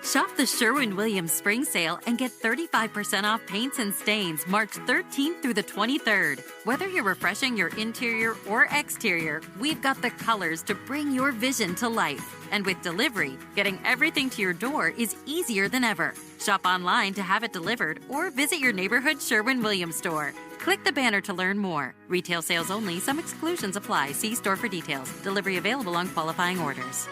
Shop the Sherwin-Williams Spring Sale and get 35% off paints and stains March 13th through the 23rd. Whether you're refreshing your interior or exterior, we've got the colors to bring your vision to life. And with delivery, getting everything to your door is easier than ever. Shop online to have it delivered or visit your neighborhood Sherwin-Williams store. Click the banner to learn more. Retail sales only. Some exclusions apply. See store for details. Delivery available on qualifying orders.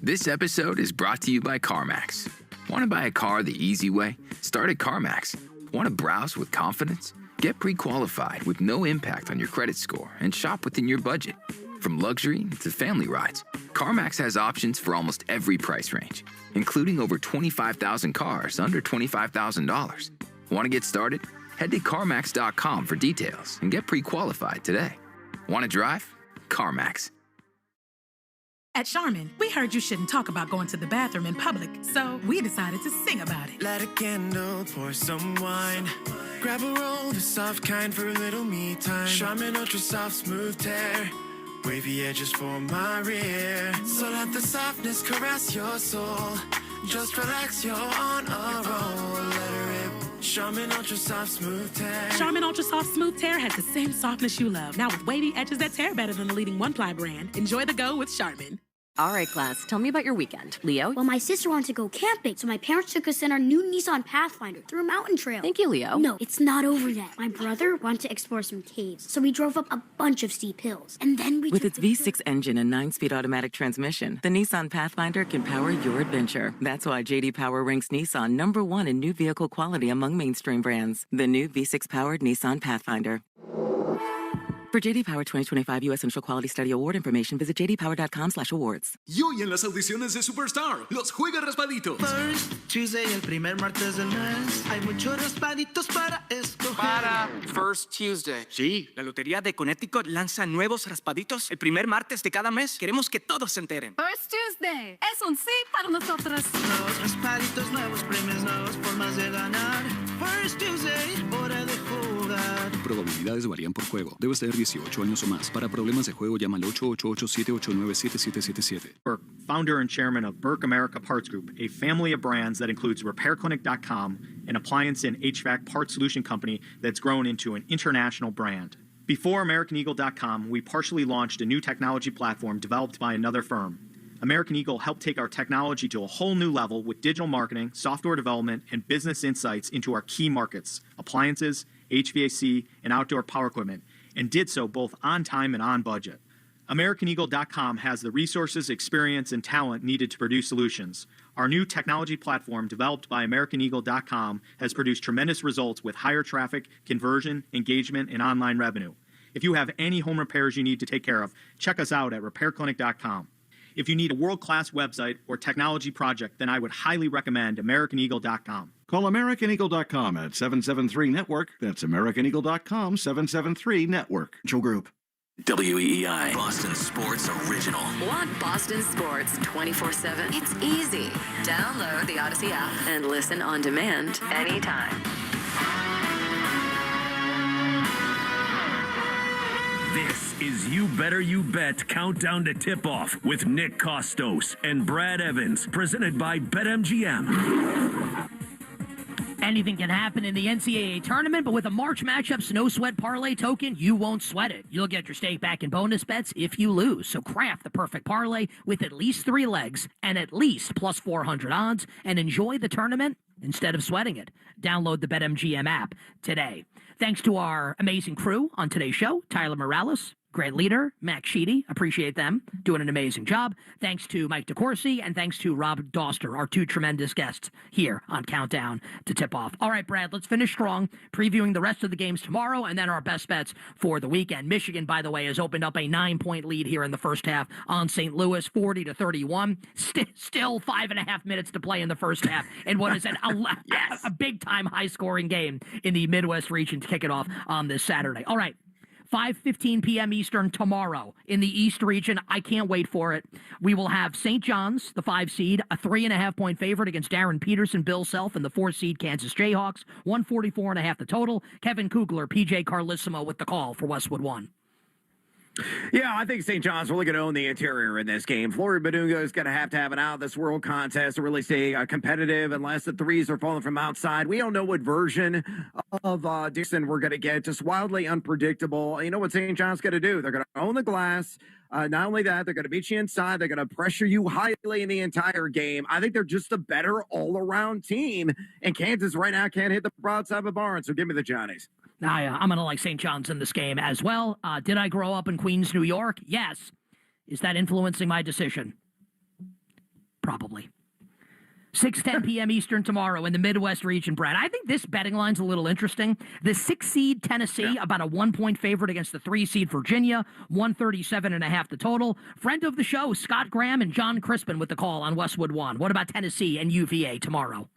This episode is brought to you by CarMax. Want to buy a car the easy way? Start at CarMax. Want to browse with confidence? Get pre-qualified with no impact on your credit score and shop within your budget. From luxury to family rides, CarMax has options for almost every price range, including over 25,000 cars under $25,000. Want to get started? Head to CarMax.com for details and get pre-qualified today. Want to drive? CarMax. At Charmin, we heard you shouldn't talk about going to the bathroom in public, so we decided to sing about it. Light a candle, pour some wine. Grab a roll, the soft kind for a little me time. Charmin Ultra Soft Smooth Tear. Wavy edges for my rear. So let the softness caress your soul. Just relax, you're on a roll. Let her rip. Charmin Ultra Soft Smooth Tear. Charmin Ultra Soft Smooth Tear has the same softness you love, now with wavy edges that tear better than the leading one-ply brand. Enjoy the go with Charmin. All right, class, tell me about your weekend. Leo? Well, my sister wanted to go camping, so my parents took us in our new Nissan Pathfinder through a mountain trail. Thank you, Leo. No, it's not over yet. My brother wanted to explore some caves, so we drove up a bunch of steep hills. And then we With its V6 engine and 9-speed automatic transmission, the Nissan Pathfinder can power your adventure. That's why J.D. Power ranks Nissan #1 in new vehicle quality among mainstream brands. The new V6-powered Nissan Pathfinder. For J.D. Power 2025 U.S. Central Quality Study Award information, visit jdpower.com/awards. Y hoy en las audiciones de Superstar, los Juega Raspaditos. First Tuesday, el primer martes del mes. Hay muchos raspaditos para escoger. Para First Tuesday. Sí, La Lotería de Connecticut lanza nuevos raspaditos el primer martes de cada mes. Queremos que todos se enteren. First Tuesday. Es un sí para nosotros. nuevos raspaditos, nuevos premios, nuevas formas de ganar. First Tuesday, hora de jugar. Probabilidades varían por juego. Debes tener 18 años o más. Para problemas de juego, llama al 888-789-7777. Burke, founder and chairman of Burke America Parts Group, a family of brands that includes RepairClinic.com, an appliance and HVAC part solution company that's grown into an international brand. Before AmericanEagle.com, we partially launched a new technology platform developed by another firm. American Eagle helped take our technology to a whole new level with digital marketing, software development, and business insights into our key markets, appliances, HVAC, and outdoor power equipment, and did so both on time and on budget. AmericanEagle.com has the resources, experience, and talent needed to produce solutions. Our new technology platform, developed by AmericanEagle.com, has produced tremendous results with higher traffic, conversion, engagement, and online revenue. If you have any home repairs you need to take care of, check us out at RepairClinic.com. If you need a world-class website or technology project, then I would highly recommend AmericanEagle.com. Call AmericanEagle.com at 773-NETWORK. That's AmericanEagle.com, 773-NETWORK. Joe Group. WEEI Boston Sports Original. Want Boston Sports 24/7? It's easy. Download the Odyssey app and listen on demand anytime. This is You Better You Bet Countdown to Tip-Off with Nick Costos and Brad Evans, presented by BetMGM. Anything can happen in the NCAA tournament, but with a March Matchups No Sweat Parlay token, you won't sweat it. You'll get your stake back in bonus bets if you lose. So craft the perfect parlay with at least 3 legs and at least plus 400 odds and enjoy the tournament instead of sweating it. Download the BetMGM app today. Thanks to our amazing crew on today's show, Tyler Morales, Grant Leader, Max Sheedy, appreciate them, doing an amazing job. Thanks to Mike DeCourcy, and thanks to Rob Doster, our 2 tremendous guests here on Countdown to Tip-Off. All right, Brad, let's finish strong, previewing the rest of the games tomorrow, and then our best bets for the weekend. Michigan, by the way, has opened up a 9-point lead here in the first half on St. Louis, 40-31. Still 5.5 minutes to play in the first half, in what is a big-time high-scoring game in the Midwest region to kick it off on this Saturday. All right. 5:15 p.m. Eastern tomorrow in the East region. I can't wait for it. We will have St. John's, the 5 seed, a 3.5-point favorite against Darren Peterson, Bill Self, and the 4 seed Kansas Jayhawks. 144.5 the total. Kevin Kugler, PJ Carlissimo with the call for Westwood One. Yeah, I think St. John's really going to own the interior in this game. Flory Badunga is going to have an out of this world contest to really stay competitive unless the threes are falling from outside. We don't know what version of Dixon we're going to get. Just wildly unpredictable. You know what St. John's going to do? They're going to own the glass. Not only that, they're going to beat you inside. They're going to pressure you highly in the entire game. I think they're just a better all-around team. And Kansas right now can't hit the broadside of a barn, so give me the Johnnies. I'm going to like St. John's in this game as well. Did I grow up in Queens, New York? Yes. Is that influencing my decision? Probably. 6:10 p.m. Eastern tomorrow in the Midwest region, Brad. I think this betting line's a little interesting. The 6-seed Tennessee, about a 1-point favorite against the 3-seed Virginia, 137.5 the total. Friend of the show, Scott Graham and John Crispin with the call on Westwood One. What about Tennessee and UVA tomorrow?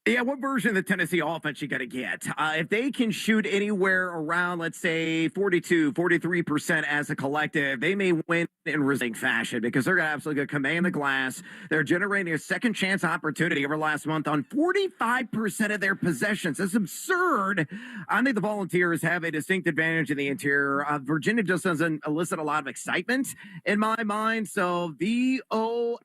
Yeah, what version of the Tennessee offense you got to get? If they can shoot anywhere around, let's say, 42, 43% as a collective, they may win in resounding fashion because they're absolutely going to command the glass. They're generating a second chance opportunity over last month on 45% of their possessions. That's absurd. I think the Volunteers have a distinct advantage in the interior. Virginia just doesn't elicit a lot of excitement in my mind. So VOLS.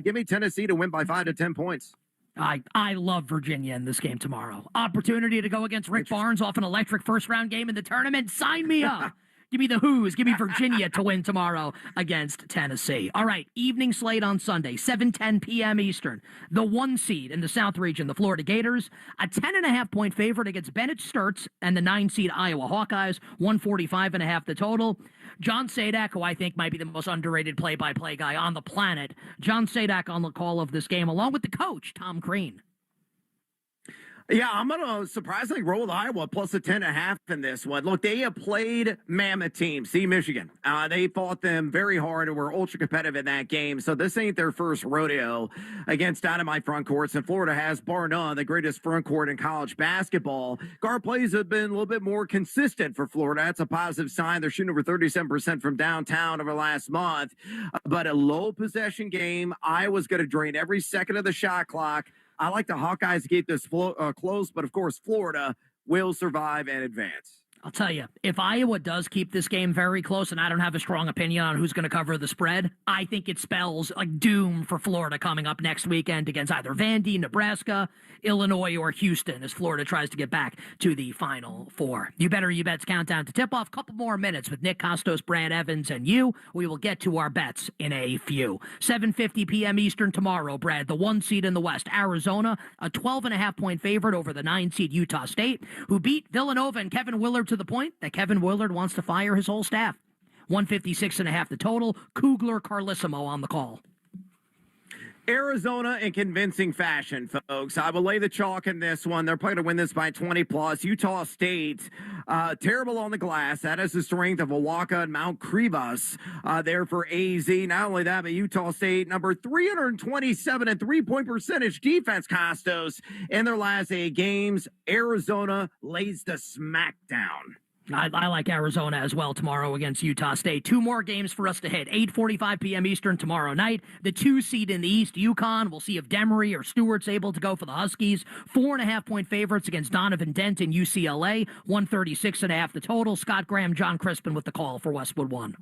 Give me Tennessee to win by 5 to 10 points. I love Virginia in this game tomorrow. Opportunity to go against Rick Barnes off an electric first-round game in the tournament. Sign me up. Give me the Who's. Give me Virginia to win tomorrow against Tennessee. All right, evening slate on Sunday, 7:10 p.m. Eastern. The 1 seed in the South region, the Florida Gators, a 10.5-point favorite against Bennett Sturts and the 9-seed Iowa Hawkeyes, 145.5 the total. John Sadak, who I think might be the most underrated play-by-play guy on the planet. John Sadak on the call of this game, along with the coach, Tom Crean. Yeah, I'm going to surprisingly roll with Iowa plus a 10.5 in this one. Look, they have played mammoth teams. See, Michigan. They fought them very hard and were ultra competitive in that game. So this ain't their first rodeo against dynamite front courts. And Florida has, bar none, the greatest front court in college basketball. Guard plays have been a little bit more consistent for Florida. That's a positive sign. They're shooting over 37% from downtown over last month. But a low possession game. Iowa's going to drain every second of the shot clock. I like the Hawkeyes to keep this close, but of course, Florida will survive and advance. I'll tell you, if Iowa does keep this game very close, and I don't have a strong opinion on who's going to cover the spread, I think it spells like doom for Florida coming up next weekend against either Vandy, Nebraska, Illinois, or Houston as Florida tries to get back to the Final Four. You Better You Bet's countdown to tip-off. Couple more minutes with Nick Costos, Brad Evans, and you. We will get to our bets in a few. 7:50 p.m. Eastern tomorrow, Brad. The 1 seed in the West, Arizona, a 12.5-point favorite over the 9-seed Utah State, who beat Villanova and Kevin Willard to the point that Kevin Willard wants to fire his whole staff. 156.5 the total. Kugler Carlissimo on the call. Arizona in convincing fashion, folks. I will lay the chalk in this one. They're probably going to win this by 20+. Utah State, terrible on the glass. That is the strength of Awaka and Mount Krivas there for AZ. Not only that, but Utah State, number 327 in three-point percentage defense, Costos. In their last 8 games, Arizona lays the smackdown. I like Arizona as well tomorrow against Utah State. 2 more games for us to hit. 8:45 p.m. Eastern tomorrow night. The 2 seed in the East, UConn. We'll see if Demery or Stewart's able to go for the Huskies. 4.5-point favorites against Donovan Dent in UCLA. 136.5 the total. Scott Graham, John Crispin with the call for Westwood One.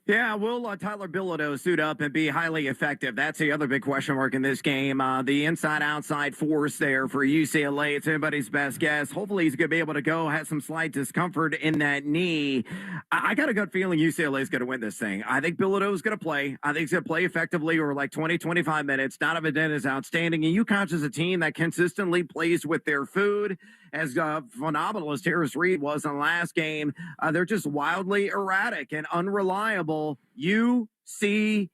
Yeah, will Tyler Bilodeau suit up and be highly effective? That's the other big question mark in this game. The inside-outside force there for UCLA. It's anybody's best guess. Hopefully he's going to be able to go. Has some slight discomfort in that knee. I got a good feeling UCLA is going to win this thing. I think Bilodeau is going to play. I think he's going to play effectively over like 20, 25 minutes. Donovan Dent is outstanding. And UConn's is a team that consistently plays with their food. As phenomenal as Terrace Reed was in the last game, they're just wildly erratic and unreliable. UCLA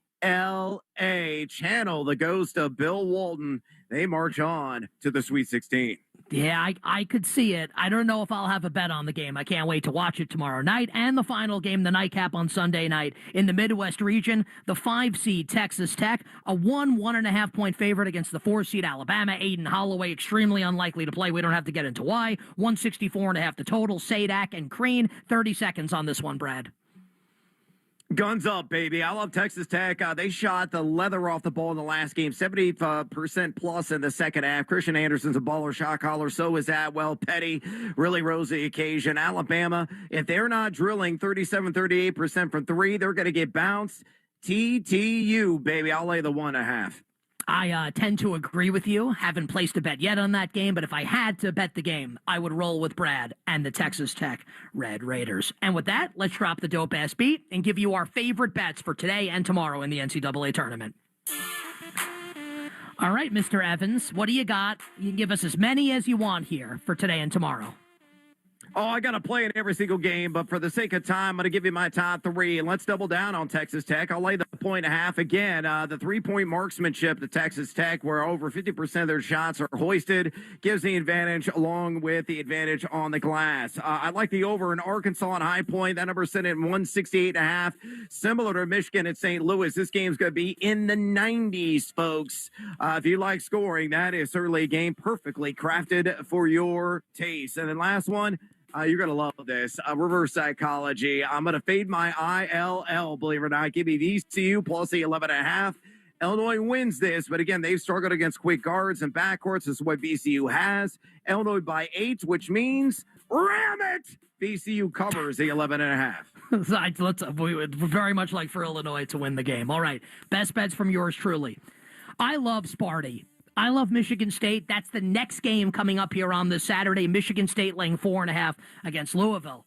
channel the ghost of Bill Walton. They march on to the Sweet 16. Yeah, I could see it. I don't know if I'll have a bet on the game. I can't wait to watch it tomorrow night. And the final game, the nightcap on Sunday night in the Midwest region, the 5 seed Texas Tech, a 1.5-point favorite against the 4 seed Alabama. Aiden Holloway, extremely unlikely to play. We don't have to get into why. 164.5 the total. Sadak and Crean, 30 seconds on this one, Brad. Guns up, baby. I love Texas Tech. They shot the leather off the ball in the last game, 70% plus in the second half. Christian Anderson's a baller, shot caller. So is Atwell. Petty really rose the occasion. Alabama, if they're not drilling 37-38% from three, they're going to get bounced. TTU, baby. I'll lay the 1.5. I tend to agree with you. Haven't placed a bet yet on that game, but if I had to bet the game, I would roll with Brad and the Texas Tech Red Raiders. And with that, let's drop the dope-ass beat and give you our favorite bets for today and tomorrow in the NCAA tournament. All right, Mr. Evans, what do you got? You can give us as many as you want here for today and tomorrow. Oh, I got to play in every single game, but for the sake of time, I'm going to give you my top three. And let's double down on Texas Tech. I'll lay the 1.5 again. The 3-point marksmanship to Texas Tech, where over 50% of their shots are hoisted, gives the advantage along with the advantage on the glass. I like the over in Arkansas and High Point. That number set at 168.5. Similar to Michigan at St. Louis, this game's going to be in the 90s, folks. If you like scoring, that is certainly a game perfectly crafted for your taste. And then last one, you're going to love this. Reverse psychology. I'm going to fade my ILL, believe it or not. Give me VCU plus the 11.5. Illinois wins this, but again, they've struggled against quick guards and backcourts. This is what VCU has. Illinois by 8, which means ram it. VCU covers the 11.5. We would very much like for Illinois to win the game. All right. Best bets from yours truly. I love Sparty. I love Michigan State. That's the next game coming up here on this Saturday. Michigan State laying 4.5 against Louisville.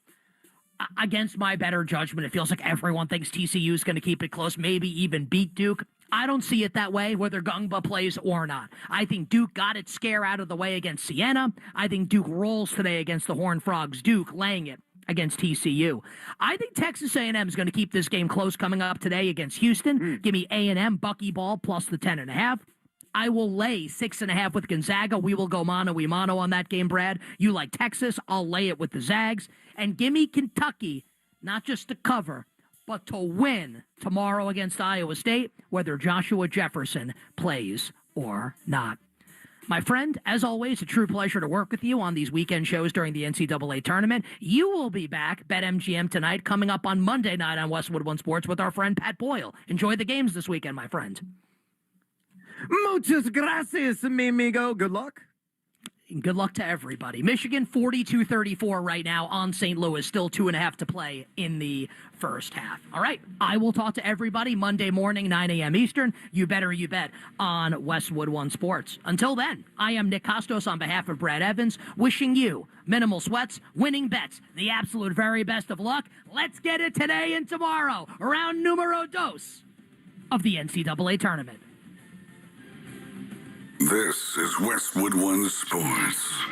Against my better judgment, it feels like everyone thinks TCU is going to keep it close, maybe even beat Duke. I don't see it that way, whether Gungba plays or not. I think Duke got its scare out of the way against Siena. I think Duke rolls today against the Horned Frogs. Duke laying it against TCU. I think Texas A&M is going to keep this game close coming up today against Houston. Give me A&M buckyball plus the 10.5. I will lay 6.5 with Gonzaga. We will go mano-a-mano on that game, Brad. You like Texas. I'll lay it with the Zags. And give me Kentucky, not just to cover, but to win tomorrow against Iowa State, whether Joshua Jefferson plays or not. My friend, as always, a true pleasure to work with you on these weekend shows during the NCAA tournament. You will be back, BetMGM tonight, coming up on Monday night on Westwood One Sports with our friend Pat Boyle. Enjoy the games this weekend, my friend. Muchas gracias, mi amigo. Good luck. Good luck to everybody. Michigan 42-34 right now on St. Louis. Still 2.5 to play in the first half. All right. I will talk to everybody Monday morning, 9 a.m. Eastern. You better you bet on Westwood One Sports. Until then, I am Nick Costos on behalf of Brad Evans, wishing you minimal sweats, winning bets, the absolute very best of luck. Let's get it today and tomorrow. Round numero dos of the NCAA tournament. This is Westwood One Sports.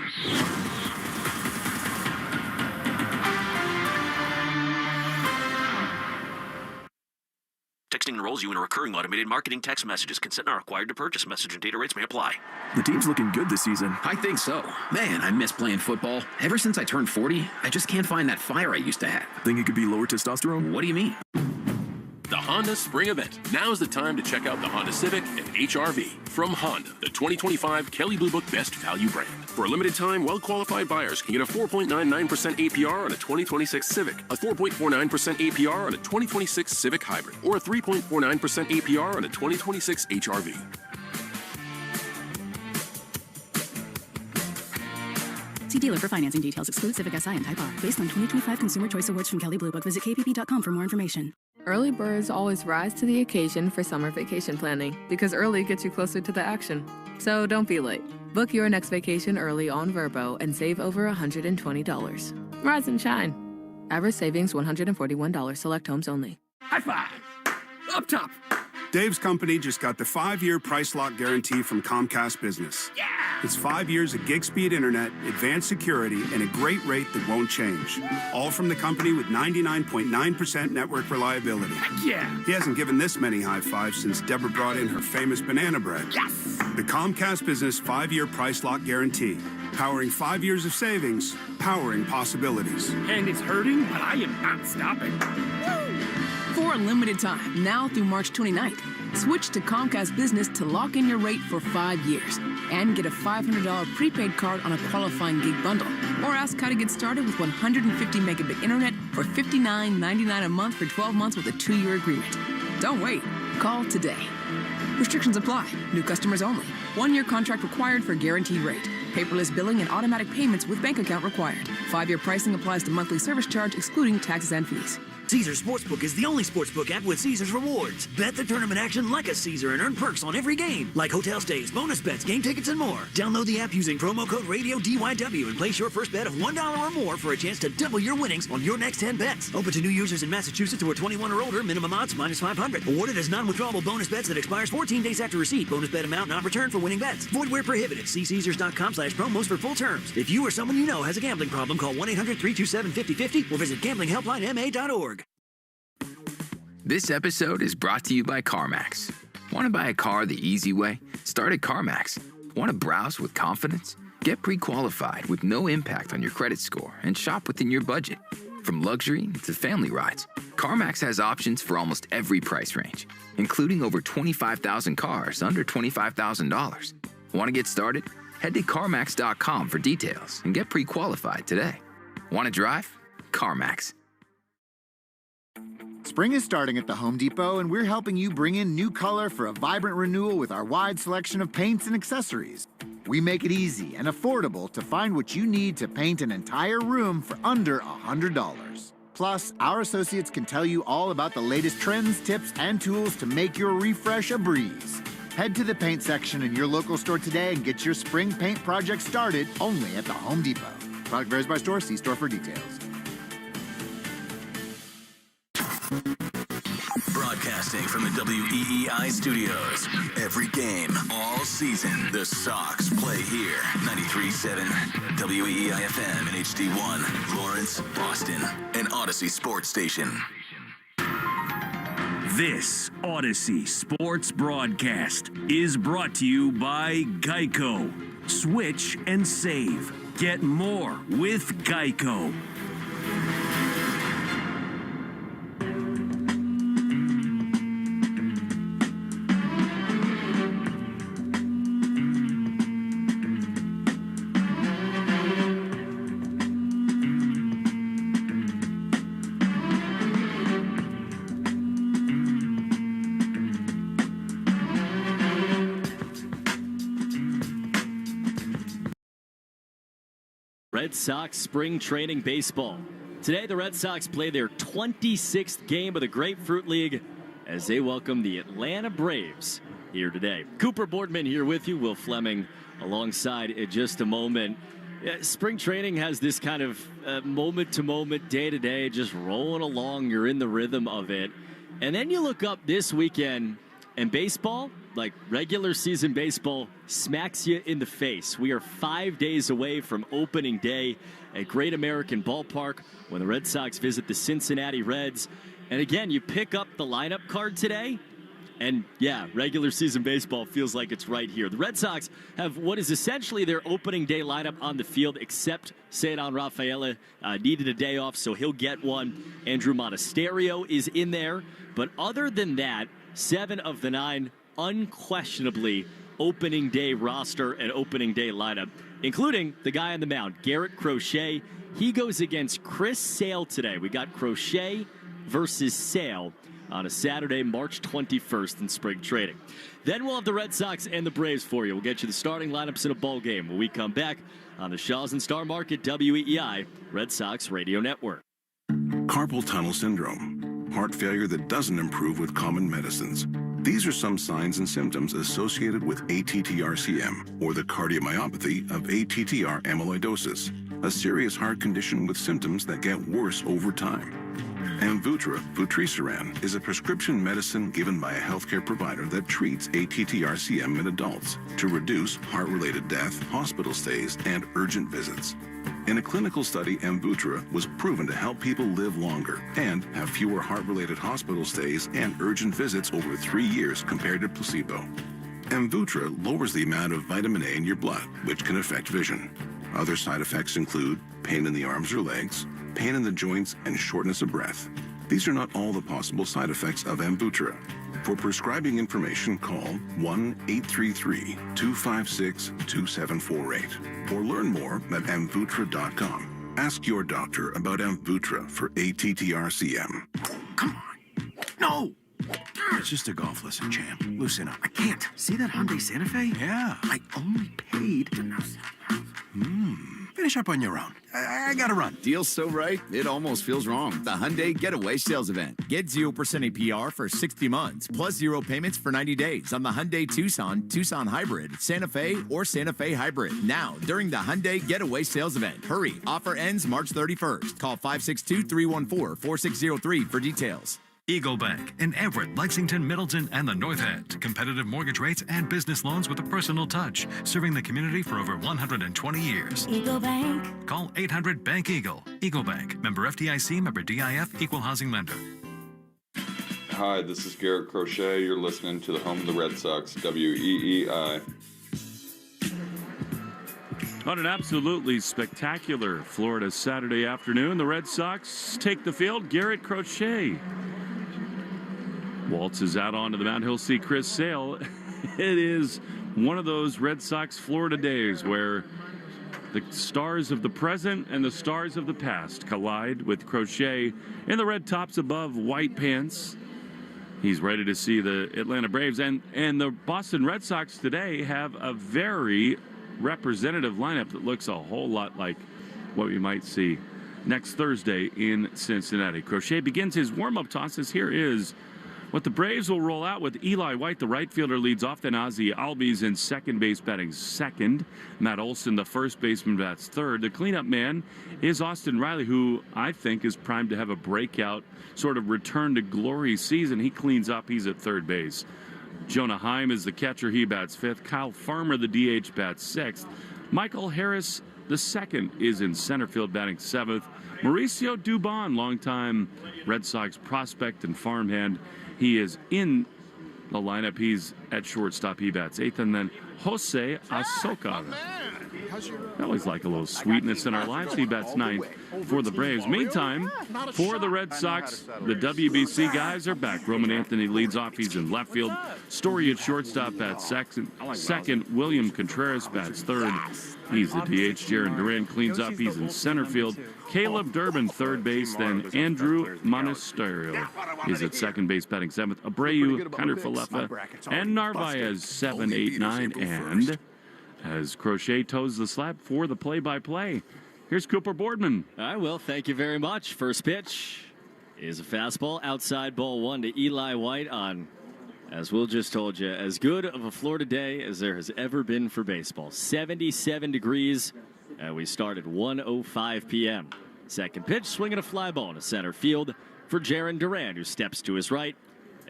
Texting enrolls you in a recurring automated marketing text messages. Consent not required to purchase. Message and data rates may apply. The team's looking good this season. I think so. Man, I miss playing football. Ever since I turned 40, I just can't find that fire I used to have. Think it could be lower testosterone? What do you mean? The Honda Spring Event. Now's the time to check out the Honda Civic and HR-V. From Honda, the 2025 Kelley Blue Book Best Value Brand. For a limited time, well-qualified buyers can get a 4.99% APR on a 2026 Civic, a 4.49% APR on a 2026 Civic Hybrid, or a 3.49% APR on a 2026 HR-V. See dealer for financing details. Exclude Civic Si and Type R. Based on 2025 Consumer Choice Awards from Kelley Blue Book. Visit kpp.com for more information. Early birds always rise to the occasion for summer vacation planning because early gets you closer to the action. So don't be late. Book your next vacation early on Vrbo and save over $120. Rise and shine. Average savings $141. Select homes only. High five! Up top! Dave's company just got the 5-year price lock guarantee from Comcast Business. Yeah! It's 5 years of gig speed internet, advanced security, and a great rate that won't change. All from the company with 99.9% network reliability. Yeah! He hasn't given this many high fives since Deborah brought in her famous banana bread. Yes! The Comcast Business 5-year price lock guarantee. Powering 5 years of savings, powering possibilities. And it's hurting, but I am not stopping. Woo! For a limited time, now through March 29th, switch to Comcast Business to lock in your rate for 5 years and get a $500 prepaid card on a qualifying gig bundle. Or ask how to get started with 150 megabit internet for $59.99 a month for 12 months with a 2-year agreement. Don't wait. Call today. Restrictions apply. New customers only. 1-year contract required for guaranteed rate. Paperless billing and automatic payments with bank account required. 5-year pricing applies to monthly service charge, excluding taxes and fees. Caesars Sportsbook is the only sportsbook app with Caesars rewards. Bet the tournament action like a Caesar and earn perks on every game, like hotel stays, bonus bets, game tickets, and more. Download the app using promo code Radio DYW and place your first bet of $1 or more for a chance to double your winnings on your next 10 bets. Open to new users in Massachusetts who are 21 or older. Minimum odds minus 500. Awarded as non-withdrawable bonus bets that expires 14 days after receipt. Bonus bet amount not returned for winning bets. Void where prohibited. See Caesars.com/promos for full terms. If you or someone you know has a gambling problem, call 1-800-327-5050 or visit gamblinghelplinema.org. This episode is brought to you by CarMax. Want to buy a car the easy way? Start at CarMax. Want to browse with confidence? Get pre-qualified with no impact on your credit score and shop within your budget. From luxury to family rides, CarMax has options for almost every price range, including over 25,000 cars under $25,000. Want to get started? Head to CarMax.com for details and get pre-qualified today. Want to drive? CarMax. Spring is starting at the Home Depot, and we're helping you bring in new color for a vibrant renewal with our wide selection of paints and accessories. We make it easy and affordable to find what you need to paint an entire room for under $100. Plus, our associates can tell you all about the latest trends, tips, and tools to make your refresh a breeze. Head to the paint section in your local store today and get your spring paint project started only at the Home Depot. Product varies by store. See store for details. Broadcasting from the WEEI studios. Every game, all season, the Sox play here. 93.7 WEEI FM and HD1, Lawrence, Boston, an Odyssey sports station. This Odyssey Sports broadcast is brought to you by Geico. Switch and save. Get more with Geico. Red Sox spring training baseball. Today, the Red Sox play their 26th game of the Grapefruit League as they welcome the Atlanta Braves here today. Cooper Boardman here with you. Will Fleming alongside in just a moment. Spring training has this kind of moment-to-moment, day-to-day, just rolling along. You're in the rhythm of it. And then you look up this weekend, and baseball, like regular season baseball, smacks you in the face. We are 5 days away from opening day at Great American Ballpark when the Red Sox visit the Cincinnati Reds. And again, you pick up the lineup card today, and yeah, regular season baseball feels like it's right here. The Red Sox have what is essentially their opening day lineup on the field, except Cedar Rafaela needed a day off, so he'll get one. Andrew Monasterio is in there. But other than that, 7 of the 9 unquestionably opening day roster and opening day lineup, including the guy on the mound, Garrett Crochet. He goes against Chris Sale today. We got Crochet versus Sale on a Saturday, March 21st in spring training. Then we'll have the Red Sox and the Braves for you. We'll get you the starting lineups in a ball game when we come back on the Shaw's and Star Market WEEI Red Sox Radio Network. Carpal tunnel syndrome, heart failure that doesn't improve with common medicines. These are some signs and symptoms associated with ATTR-CM, or the cardiomyopathy of ATTR amyloidosis, a serious heart condition with symptoms that get worse over time. Amvuttra, vutrisiran, is a prescription medicine given by a healthcare provider that treats ATTR-CM in adults to reduce heart-related death, hospital stays, and urgent visits. In a clinical study, Amvuttra was proven to help people live longer and have fewer heart-related hospital stays and urgent visits over 3 years compared to placebo. Amvuttra lowers the amount of vitamin A in your blood, which can affect vision. Other side effects include pain in the arms or legs, pain in the joints, and shortness of breath. These are not all the possible side effects of Amvuttra. For prescribing information, call 1-833-256-2748 or learn more at amvuttra.com. Ask your doctor about Amvuttra for ATTR-CM. No! It's just a golf lesson, champ. Loosen up. I can't. See that Hyundai Santa Fe? Yeah. I only paid to know. Finish up on your own. I gotta run. Deal's so right, it almost feels wrong. The Hyundai Getaway Sales Event. Get 0% APR for 60 months, plus 0 payments for 90 days on the Hyundai Tucson, Tucson Hybrid, Santa Fe, or Santa Fe Hybrid. Now, during the Hyundai Getaway Sales Event. Hurry, offer ends March 31st. Call 562-314-4603 for details. Eagle Bank in Everett, Lexington, Middleton, and the North End. Competitive mortgage rates and business loans with a personal touch. Serving the community for over 120 years. Eagle Bank. Call 800-BANK-EAGLE. Eagle Bank. Member FDIC. Member DIF. Equal housing lender. Hi, this is Garrett Crochet. You're listening to the home of the Red Sox, WEEI. On an absolutely spectacular Florida Saturday afternoon, the Red Sox take the field. Garrett Crochet waltzes out onto the mound. He'll see Chris Sale. It is one of those Red Sox Florida days where the stars of the present and the stars of the past collide, with Crochet in the red tops above white pants. He's ready to see the Atlanta Braves. And the Boston Red Sox today have a very representative lineup that looks a whole lot like what we might see next Thursday in Cincinnati. Crochet begins his warm-up tosses. Here is what the Braves will roll out with Eli White, the right fielder, leads off. Then Ozzie Albies in second base batting second. Matt Olson, the first baseman, bats third. The cleanup man is Austin Riley, who I think is primed to have a breakout sort of return to glory season. He cleans up. He's at third base. Jonah Heim is the catcher. He bats fifth. Kyle Farmer, the DH, bats sixth. Michael Harris, the second, is in center field batting seventh. Mauricio Dubon, longtime Red Sox prospect and farmhand, he is in the lineup. He's at shortstop. He bats eighth. And then Jose Azoka. I always like a little sweetness in our lives. He bats ninth for the Braves. Meantime, for the Red Sox, the WBC guys are back. Roman Anthony leads off. He's in left field. Story at shortstop bats second. William Contreras bats third. He's the DH. Jaron Duran cleans up. He's in center field. Caleb Durbin, third base. Then Andrew Monasterio is at second base batting seventh. Abreu, Connor Falefa, and Narvaez 7, 8, 9. And as Crochet toes the slab for the play-by-play, here's Cooper Boardman. All right, well, thank you very much. First pitch is a fastball, outside ball one to Eli White on, as Will just told you, as good of a Florida day as there has ever been for baseball. 77 degrees, and we start at 1:05 p.m. Second pitch, swinging a fly ball to center field for Jaron Duran, who steps to his right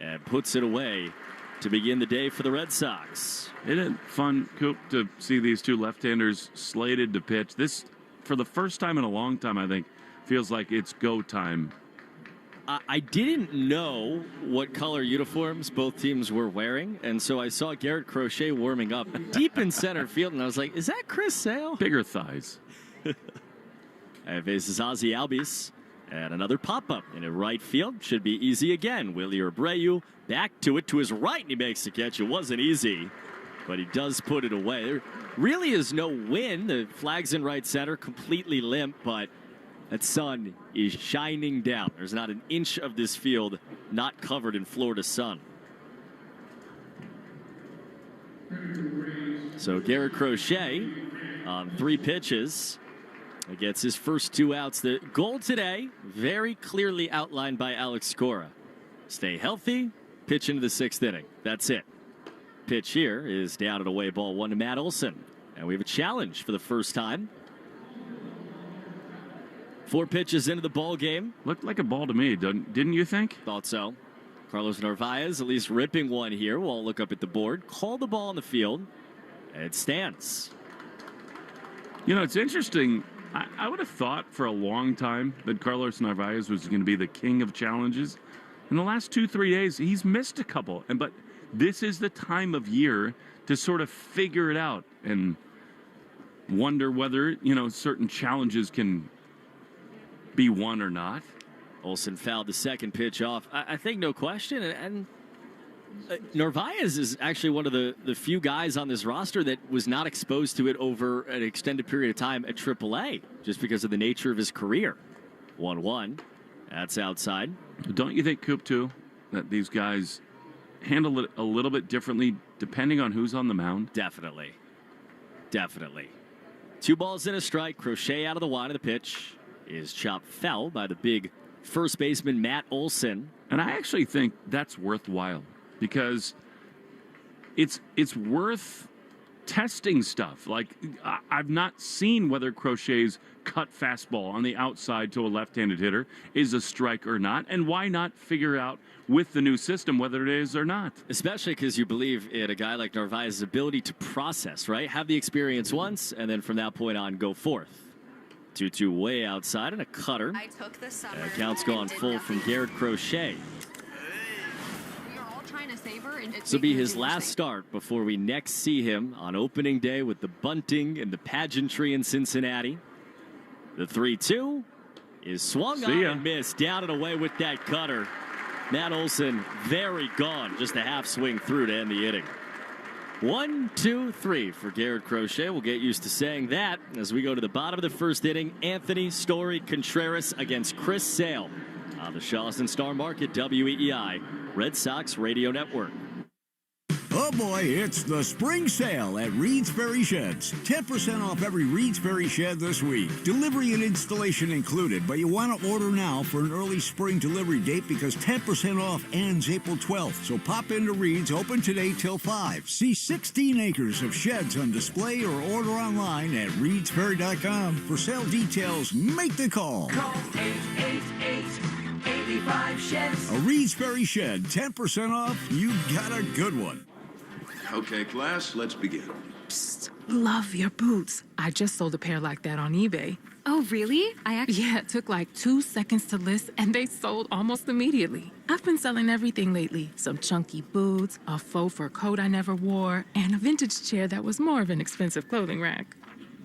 and puts it away to begin the day for the Red Sox. Isn't it fun, Coop, to see these two left-handers slated to pitch? This, for the first time in a long time, I think, feels like it's go time. I didn't know what color uniforms both teams were wearing, and so I saw Garrett Crochet warming up deep in center field, and I was like, is that Chris Sale? Bigger thighs. And faces Ozzie Albies. And another pop-up in a right field. Should be easy again. Willie Abreu back to it to his right, and he makes the catch. It wasn't easy, but he does put it away. There really is no wind. The flag's in right center, completely limp, but that sun is shining down. There's not an inch of this field not covered in Florida sun. So Garrett Crochet on 3 pitches. He gets his first 2 outs. The goal today, very clearly outlined by Alex Cora. Stay healthy, pitch into the 6th inning. That's it. Pitch here is down and away, ball 1 to Matt Olson. And we have a challenge for the first time. 4 pitches into the ball game. Looked like a ball to me, didn't you think? Thought so. Carlos Narvaez at least ripping one here. We'll look up at the board. Call the ball on the field. And it stands. You know, it's interesting. I would have thought for a long time that Carlos Narvaez was going to be the king of challenges. In the last 2-3 days, he's missed a couple. But this is the time of year to sort of figure it out and wonder whether, certain challenges can be won or not. Olson fouled the second pitch off. I think no question. And Narvaez is actually one of the few guys on this roster that was not exposed to it over an extended period of time at AAA, just because of the nature of his career. 1-1. That's outside. Don't you think, Coop, too, that these guys handle it a little bit differently depending on who's on the mound? Definitely. 2 balls and a strike. Crochet out of the wide of the pitch is chopped foul by the big first baseman, Matt Olson. And I actually think that's worthwhile because it's worth testing stuff. Like, I've not seen whether Crochet's cut fastball on the outside to a left-handed hitter is a strike or not, and why not figure out with the new system whether it is or not? Especially because you believe in a guy like Narvaez's ability to process, right? Have the experience once, and then from that point on, go forth. 2-2 way outside and a cutter. I took the summer. Count's gone full from Garrett Crochet. This will be his last start before we next see him on opening day with the bunting and the pageantry in Cincinnati. The 3-2 is swung on and missed. Down and away with that cutter. Matt Olson very gone. Just a half swing through to end the inning. 1, 2, 3 for Garrett Crochet. We'll get used to saying that as we go to the bottom of the first inning. Anthony Story Contreras against Chris Sale on the Shaw's and Star Market, WEEI, Red Sox Radio Network. Oh boy, it's the spring sale at Reed's Ferry Sheds. 10% off every Reed's Ferry Shed this week. Delivery and installation included, but you want to order now for an early spring delivery date because 10% off ends April 12th. So pop into Reed's, open today till 5. See 16 acres of sheds on display or order online at reedsferry.com. For sale details, make the call. Call 888-85-SHEDS. A Reed's Ferry Shed, 10% off. You got a good one. Okay, class, let's begin. Psst, love your boots. I just sold a pair like that on eBay. Oh, really? Yeah, it took like 2 seconds to list, and they sold almost immediately. I've been selling everything lately. Some chunky boots, a faux fur coat I never wore, and a vintage chair that was more of an expensive clothing rack.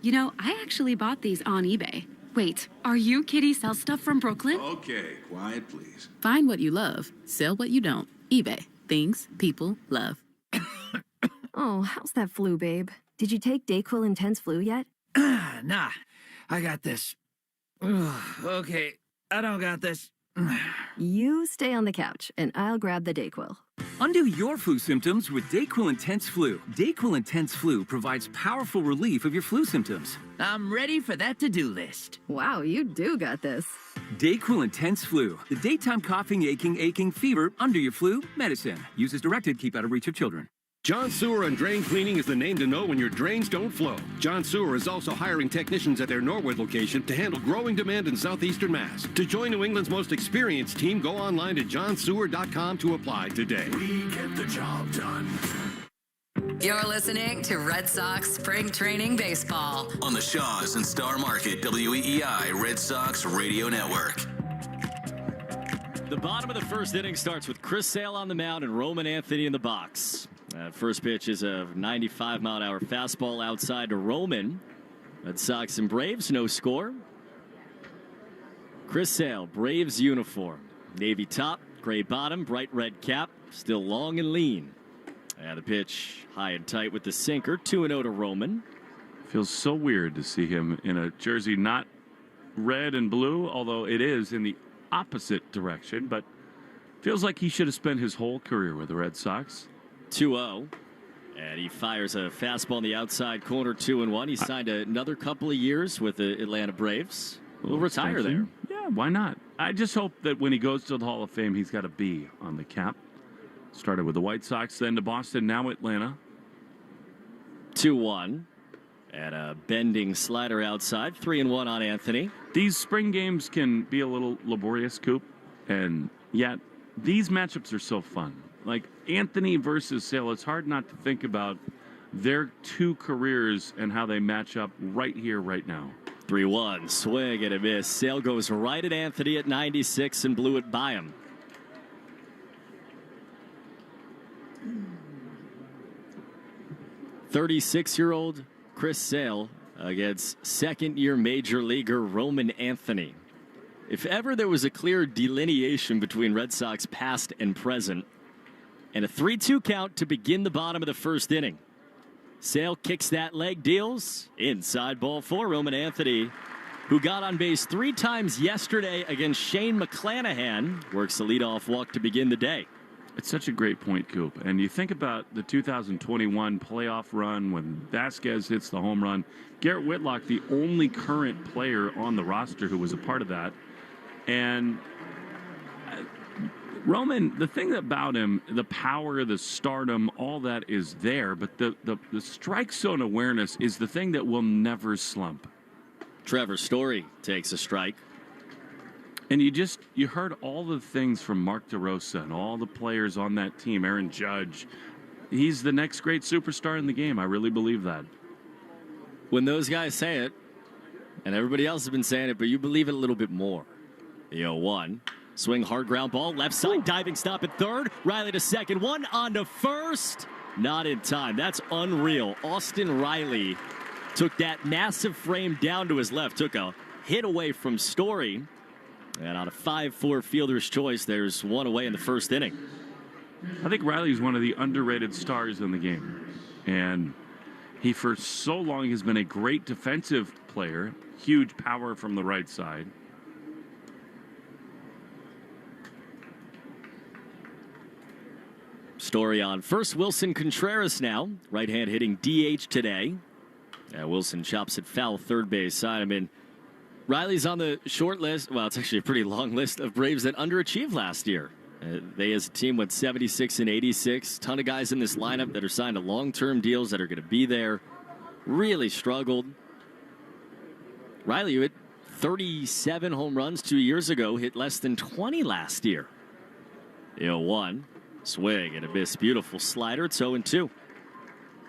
You know, I actually bought these on eBay. Wait, are you Kitty Sell Stuff from Brooklyn? Okay, quiet, please. Find what you love, sell what you don't. eBay. Things people love. Oh, how's that flu, babe? Did you take DayQuil Intense Flu yet? Nah, I got this. Okay, I don't got this. You stay on the couch, and I'll grab the DayQuil. Undo your flu symptoms with DayQuil Intense Flu. DayQuil Intense Flu provides powerful relief of your flu symptoms. I'm ready for that to-do list. Wow, you do got this. DayQuil Intense Flu. The daytime coughing, aching, fever, under your flu, medicine. Use as directed, keep out of reach of children. John Sewer and Drain Cleaning is the name to know when your drains don't flow. John Sewer is also hiring technicians at their Norwood location to handle growing demand in southeastern Mass. To join New England's most experienced team, go online to johnsewer.com to apply today. We get the job done. You're listening to Red Sox Spring Training Baseball on the Shaw's and Star Market, WEEI Red Sox Radio Network. The bottom of the first inning starts with Chris Sale on the mound and Roman Anthony in the box. First pitch is a 95-mile-an-hour fastball outside to Roman. Red Sox and Braves, no score. Chris Sale, Braves uniform. Navy top, gray bottom, bright red cap, still long and lean. And the pitch high and tight with the sinker, 2-0 to Roman. Feels so weird to see him in a jersey not red and blue, although it is in the opposite direction, but feels like he should have spent his whole career with the Red Sox. 2-0, and he fires a fastball in the outside corner, 2-1. He signed another couple of years with the Atlanta Braves. He'll retire there. Yeah, why not? I just hope that when he goes to the Hall of Fame, he's got a B on the cap. Started with the White Sox, then to Boston, now Atlanta. 2-1, and a bending slider outside, 3-1 on Anthony. These spring games can be a little laborious, Coop, and yet these matchups are so fun. Like Anthony versus Sale, it's hard not to think about their two careers and how they match up right here, right now. 3-1, swing and a miss. Sale goes right at Anthony at 96 and blew it by him. "36-year-old Chris Sale against second-year major leaguer Roman Anthony. If ever there was a clear delineation between Red Sox past and present, And a 3-2 count to begin the bottom of the first inning. Sale kicks that leg, deals. Inside ball 4, Roman Anthony, who got on base 3 times yesterday against Shane McClanahan, works the leadoff walk to begin the day. It's such a great point, Coop. And you think about the 2021 playoff run when Vasquez hits the home run. Garrett Whitlock, the only current player on the roster who was a part of that. And Roman, the thing about him, the power, the stardom, all that is there. But the strike zone awareness is the thing that will never slump. Trevor Story takes a strike. And you heard all the things from Mark DeRosa and all the players on that team. Aaron Judge, he's the next great superstar in the game. I really believe that. When those guys say it, and everybody else has been saying it, but you believe it a little bit more. The 0-1. Swing, hard ground ball, left side, diving stop at third. Riley to second, one on to first. Not in time. That's unreal. Austin Riley took that massive frame down to his left, took a hit away from Story. And on a 5-4 fielder's choice, there's one away in the first inning. I think Riley's one of the underrated stars in the game. And he, for so long, has been a great defensive player. Huge power from the right side. Story on first. Wilson Contreras now. Right hand hitting DH today. Wilson chops it foul third base side. I mean, Riley's on the short list. Well, it's actually a pretty long list of Braves that underachieved last year. They as a team went 76 and 86. Ton of guys in this lineup that are signed to long-term deals that are going to be there. Really struggled. Riley, who hit 37 home runs 2 years ago, hit less than 20 last year. 0-1. Swing and a miss. Beautiful slider. It's 0-2.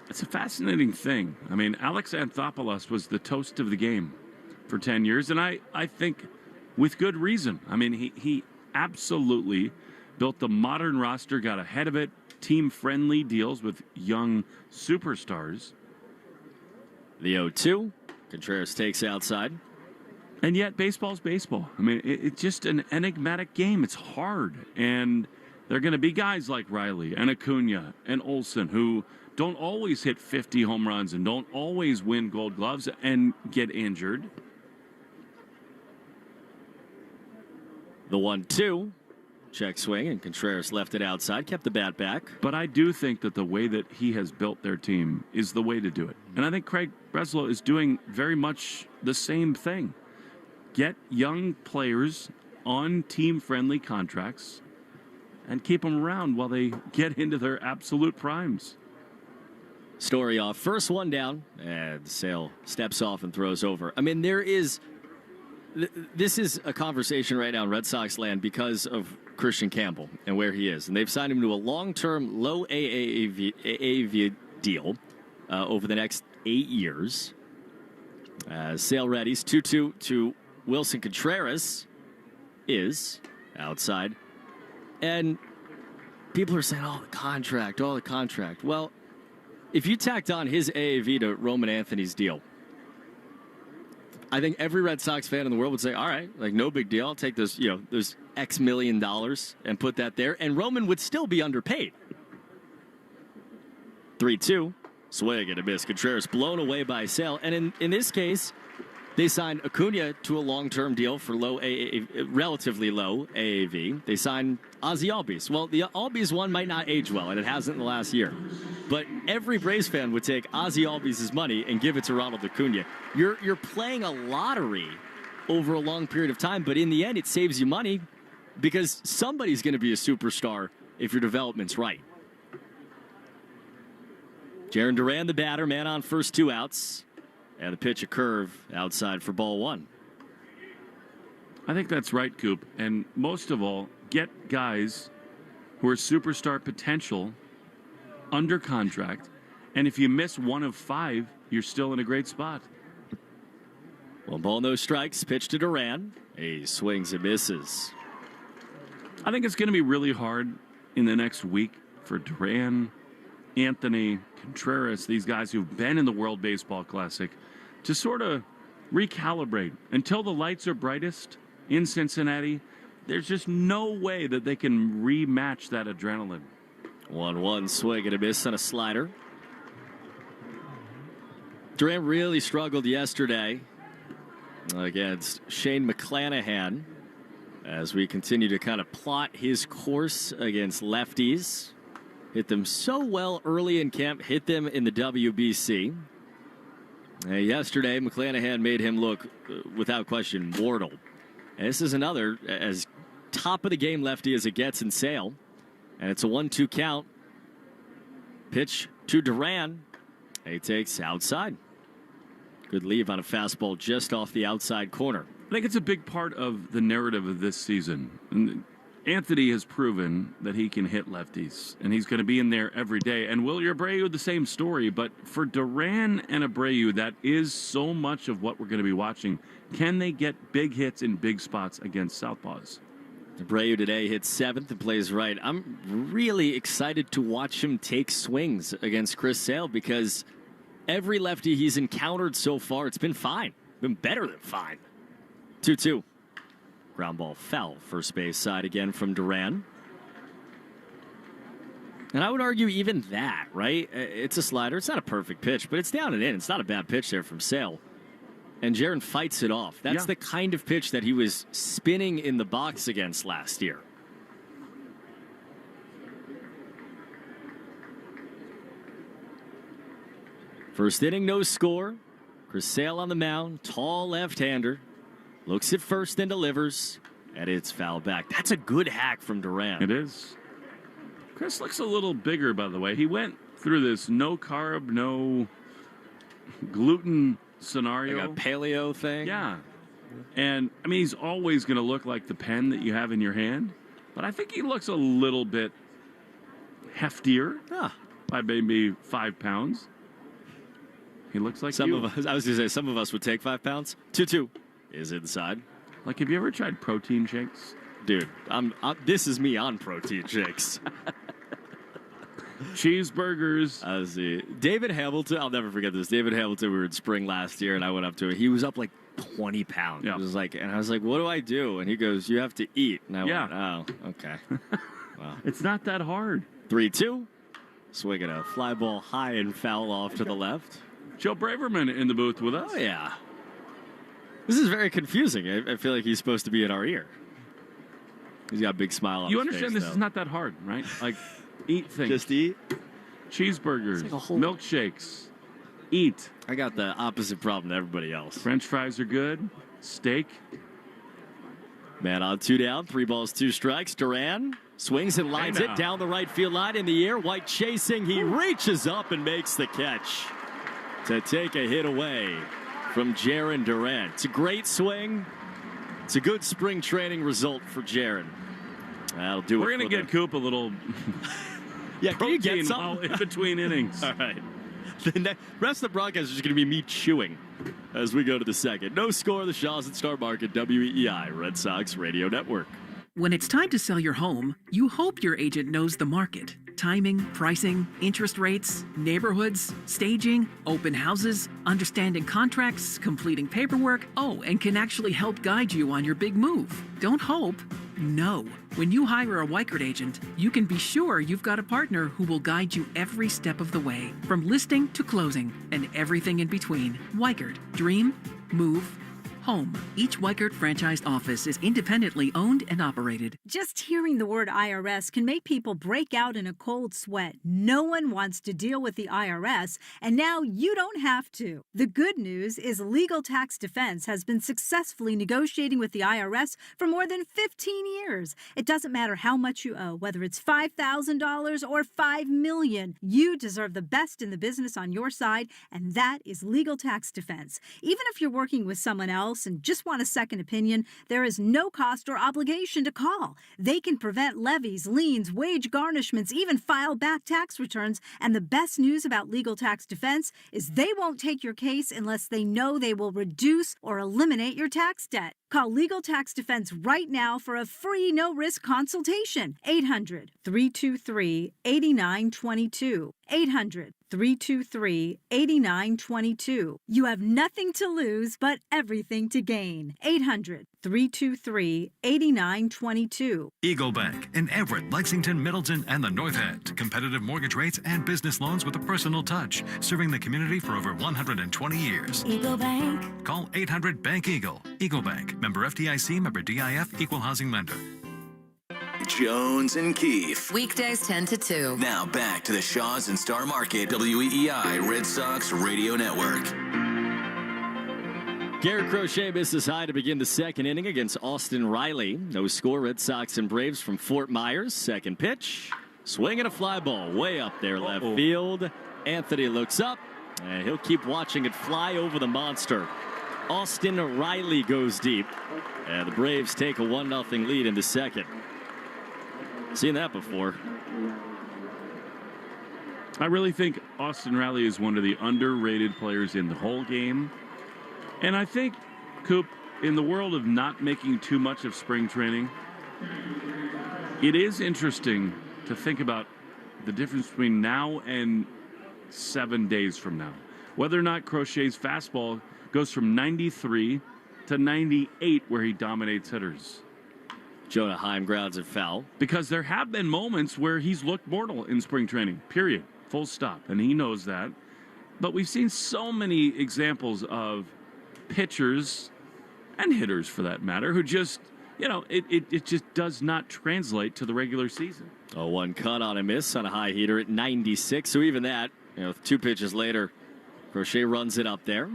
It's a fascinating thing. I mean, Alex Anthopoulos was the toast of the game for 10 years, and I think with good reason. I mean, he absolutely built the modern roster, got ahead of it, team-friendly deals with young superstars. The 0-2. Contreras takes outside. And yet, baseball's baseball. I mean, it's just an enigmatic game. It's hard. And there are going to be guys like Riley and Acuna and Olsen who don't always hit 50 home runs and don't always win Gold Gloves and get injured. The 1-2. Check swing, and Contreras left it outside, kept the bat back. But I do think that the way that he has built their team is the way to do it. And I think Craig Breslow is doing very much the same thing. Get young players on team-friendly contracts and keep them around while they get into their absolute primes. Story off. First one down, and Sale steps off and throws over. I mean, this is a conversation right now in Red Sox land because of Christian Campbell and where he is. And they've signed him to a long-term, low AAV deal over the next 8 years. Sale readies. 2-2 to Wilson Contreras is outside. And people are saying, the contract. Well, if you tacked on his AAV to Roman Anthony's deal, I think every Red Sox fan in the world would say, all right, like, no big deal. I'll take those, those X million dollars and put that there. And Roman would still be underpaid. 3-2. Swing and a miss. Contreras blown away by Sale. And in this case, they signed Acuna to a long-term deal for relatively low AAV. They signed Ozzie Albies. Well, the Albies one might not age well, and it hasn't in the last year. But every Braves fan would take Ozzie Albies' money and give it to Ronald Acuna. You're playing a lottery over a long period of time, but in the end, it saves you money because somebody's going to be a superstar if your development's right. Jarren Duran, the batter, man on first, 2 outs. And the pitch, a curve outside for ball 1. I think that's right, Coop. And most of all, get guys who are superstar potential under contract. And if you miss 1 of 5, you're still in a great spot. 1 ball, no strikes. Pitch to Duran. He swings and misses. I think it's going to be really hard in the next week for Duran, Anthony, Contreras, these guys who've been in the World Baseball Classic, to sort of recalibrate. Until the lights are brightest in Cincinnati, there's just no way that they can rematch that adrenaline. 1-1 swing and a miss on a slider. Durant really struggled yesterday against Shane McClanahan as we continue to kind of plot his course against lefties. Hit them so well early in camp, hit them in the WBC. Yesterday, McClanahan made him look, without question, mortal. And this is another as top of the game lefty as it gets in Sale. And it's a 1-2 count. Pitch to Duran. He takes outside. Good leave on a fastball just off the outside corner. I think it's a big part of the narrative of this season. And Anthony has proven that he can hit lefties, and he's going to be in there every day. And Wilyer Abreu, the same story. But for Duran and Abreu, that is so much of what we're going to be watching. Can they get big hits in big spots against southpaws? Abreu today hits 7th and plays right. I'm really excited to watch him take swings against Chris Sale because every lefty he's encountered so far, it's been fine. Been better than fine. 2-2. Ground ball foul, first base side again from Duran. And I would argue even that, right? It's a slider. It's not a perfect pitch, but it's down and in. It's not a bad pitch there from Sale. And Jaron fights it off. That's the kind of pitch that he was spinning in the box against last year. First inning, no score. Chris Sale on the mound, tall left-hander. Looks at first and delivers, and it's foul back. That's a good hack from Duran. It is. Chris looks a little bigger, by the way. He went through this no carb, no gluten scenario. Like a paleo thing? Yeah. And, I mean, he's always going to look like the pen that you have in your hand, but I think he looks a little bit heftier by maybe 5 pounds. He looks like some of us. I was going to say, some of us would take 5 pounds. 2-2. Is inside. Like, have you ever tried protein shakes? Dude, this is me on protein shakes. Cheeseburgers. I see. David Hamilton, I'll never forget this. David Hamilton, we were in spring last year, and I went up to him. He was up like 20 pounds. Yeah. It was like, and I was like, what do I do? And he goes, you have to eat. And I went, oh, okay. Wow. It's not that hard. 3-2. Swinging a fly ball high and foul off to the left. Joe Braverman in the booth with us. Oh, yeah. This is very confusing. I feel like he's supposed to be in our ear. He's got a big smile on his face. You understand this though. is not that hard, right? Like, eat things. Just eat? Cheeseburgers, like a whole... milkshakes. Eat. I got the opposite problem to everybody else. French fries are good. Steak. Man on 2 down, 3 balls, 2 strikes. Duran swings and lines it down the right field line in the air. White chasing. He reaches up and makes the catch to take a hit away from Jarren Duran. It's a great swing. It's a good spring training result for Jarren. That'll do We're it. We're going to get Coop a little can you get something in between innings. All right. The rest of the broadcast is just going to be me chewing as we go to the second. No score, the Shaws at Star Market, WEEI, Red Sox Radio Network. When it's time to sell your home, you hope your agent knows the market. Timing, pricing, interest rates, neighborhoods, staging, open houses, understanding contracts, completing paperwork, and can actually help guide you on your big move. Don't hope. No. When you hire a Weichert agent, you can be sure you've got a partner who will guide you every step of the way, from listing to closing and everything in between. Weichert. Dream, move, home. Each Weichert franchised office is independently owned and operated. Just hearing the word IRS can make people break out in a cold sweat. No one wants to deal with the IRS, and now you don't have to. The good news is Legal Tax Defense has been successfully negotiating with the IRS for more than 15 years. It doesn't matter how much you owe, whether it's $5,000 or $5 million. You deserve the best in the business on your side, and that is Legal Tax Defense. Even if you're working with someone else and just want a second opinion, there is no cost or obligation to call. They can prevent levies, liens, wage garnishments, even file back tax returns. And the best news about Legal Tax Defense is they won't take your case unless they know they will reduce or eliminate your tax debt. Call Legal Tax Defense right now for a free no-risk consultation. 800-323-8922. 800 800-323-8922. You have nothing to lose but everything to gain. 800-323-8922. Eagle Bank in Everett, Lexington, Middleton, and the North End. Competitive mortgage rates and business loans with a personal touch. Serving the community for over 120 years. Eagle Bank. Call 800-BANK-EAGLE. Eagle Bank. Member FDIC. Member DIF. Equal housing lender. Jones and Keefe. Weekdays 10 to 2. Now back to the Shaws and Star Market WEEI Red Sox Radio Network. Garrett Crochet misses high to begin the second inning against Austin Riley. No score. Red Sox and Braves from Fort Myers. Second pitch. Swing and a fly ball way up there left field. Anthony looks up, and he'll keep watching it fly over the monster. Austin Riley goes deep, and the Braves take a 1-0 lead in the second. Seen that before. I really think Austin Riley is one of the underrated players in the whole game. And I think, Coop, in the world of not making too much of spring training, it is interesting to think about the difference between now and 7 days from now. Whether or not Crochet's fastball goes from 93 to 98 where he dominates hitters. Jonah Heim grounds it foul. Because there have been moments where he's looked mortal in spring training, period, full stop, and he knows that. But we've seen so many examples of pitchers and hitters, for that matter, who just, it just does not translate to the regular season. Oh, one cut on a miss on a high heater at 96. So even that, 2 pitches later, Crochet runs it up there.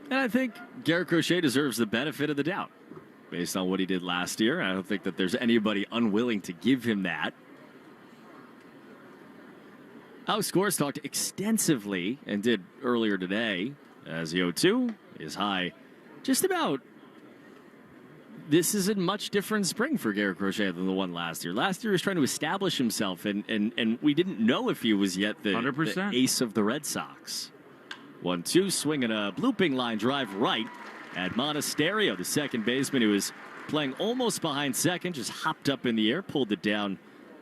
And I think Garrett Crochet deserves the benefit of the doubt based on what he did last year. I don't think that there's anybody unwilling to give him that. Alex Cora talked extensively and did earlier today as the 0-2 is high. Just about this isn't much different spring for Garrett Crochet than the one last year. Last year he was trying to establish himself, and we didn't know if he was yet the ace of the Red Sox. 1-2, swinging a blooping line drive right at Monasterio, the second baseman who was playing almost behind second, just hopped up in the air, pulled it down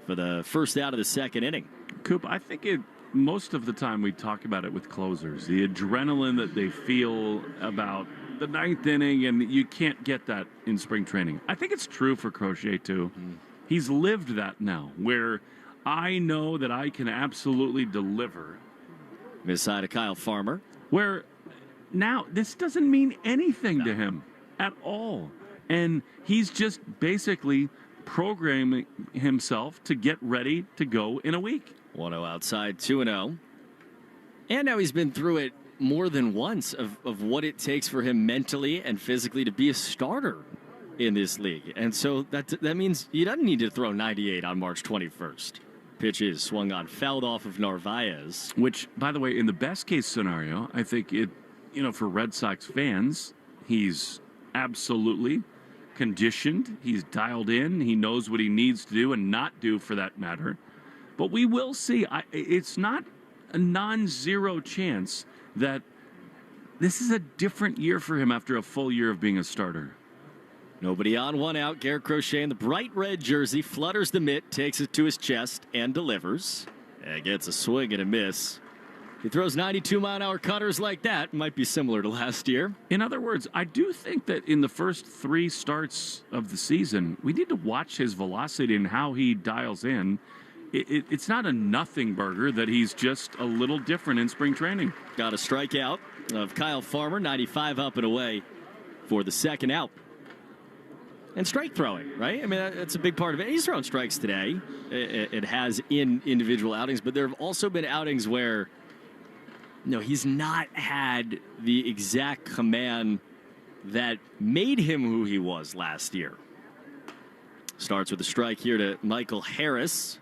for the first out of the second inning. Coop, I think most of the time we talk about it with closers, the adrenaline that they feel about the ninth inning, and you can't get that in spring training. I think it's true for Crochet, too. He's lived that now, where I know that I can absolutely deliver. Miss side of Kyle Farmer. Where now this doesn't mean anything to him at all. And he's just basically programming himself to get ready to go in a week. 1-0 outside, 2-0. And now he's been through it more than once of what it takes for him mentally and physically to be a starter in this league. And so that means he doesn't need to throw 98 on March 21st. Pitch is swung on, fouled off of Narvaez. Which, by the way, in the best case scenario, I think for Red Sox fans, he's absolutely conditioned. He's dialed in. He knows what he needs to do and not do, for that matter. But we will see. It's not a non-zero chance that this is a different year for him after a full year of being a starter. Nobody on, one out. Garrett Crochet in the bright red jersey flutters the mitt, takes it to his chest, and delivers. And gets a swing and a miss. He throws 92-mile-an-hour cutters like that. Might be similar to last year. In other words, I do think that in the first 3 starts of the season, we need to watch his velocity and how he dials in. It's not a nothing burger that he's just a little different in spring training. Got a strikeout of Kyle Farmer, 95 up and away for the second out. And strike throwing, right? I mean, that's a big part of it. He's thrown strikes today. It has in individual outings, but there have also been outings where, he's not had the exact command that made him who he was last year. Starts with a strike here to Michael Harris.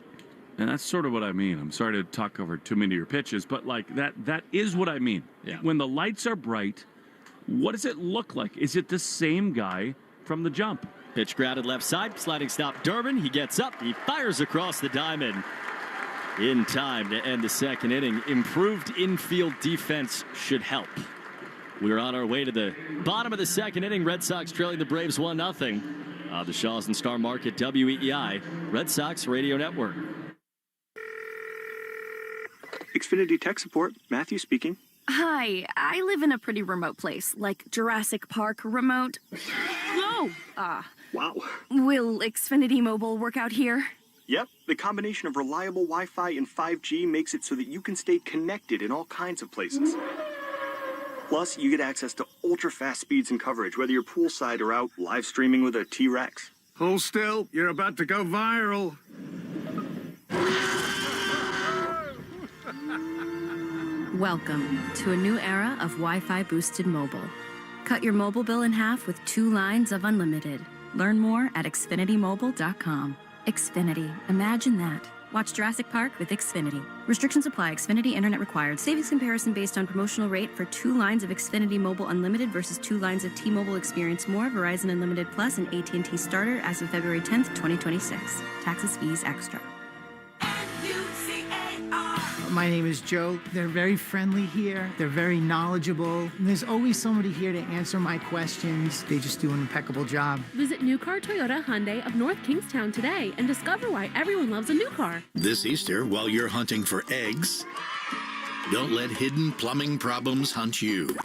And that's sort of what I mean. I'm sorry to talk over too many of your pitches, but like that is what I mean. Yeah. When the lights are bright, what does it look like? Is it the same guy from the jump? Pitch grounded left side, sliding stop Durbin. He gets up, he fires across the diamond in time to end the second inning. Improved infield defense should help. We're on our way to the bottom of the second inning. Red Sox trailing the Braves 1-0. The Shaws and Star Market WEEI Red Sox Radio Network. Xfinity Tech Support, Matthew speaking. Hi, I live in a pretty remote place, like Jurassic Park remote. No! Wow. Will Xfinity Mobile work out here? Yep, the combination of reliable Wi-Fi and 5G makes it so that you can stay connected in all kinds of places. Plus, you get access to ultra-fast speeds and coverage, whether you're poolside or out live streaming with a T-Rex. Hold still, you're about to go viral. Welcome to a new era of Wi-Fi boosted mobile. Cut your mobile bill in half with 2 lines of unlimited. Learn more at xfinitymobile.com. Xfinity. Imagine that. Watch Jurassic Park with Xfinity. Restrictions apply. Xfinity Internet required. Savings comparison based on promotional rate for 2 lines of Xfinity Mobile Unlimited versus 2 lines of T-Mobile Experience More, Verizon Unlimited Plus, and AT&T Starter as of February 10th, 2026. Taxes, fees, extra. My name is Joe. They're very friendly here. They're very knowledgeable. And there's always somebody here to answer my questions. They just do an impeccable job. Visit New Car Toyota Hyundai of North Kingstown today and discover why everyone loves a new car. This Easter, while you're hunting for eggs, don't let hidden plumbing problems hunt you.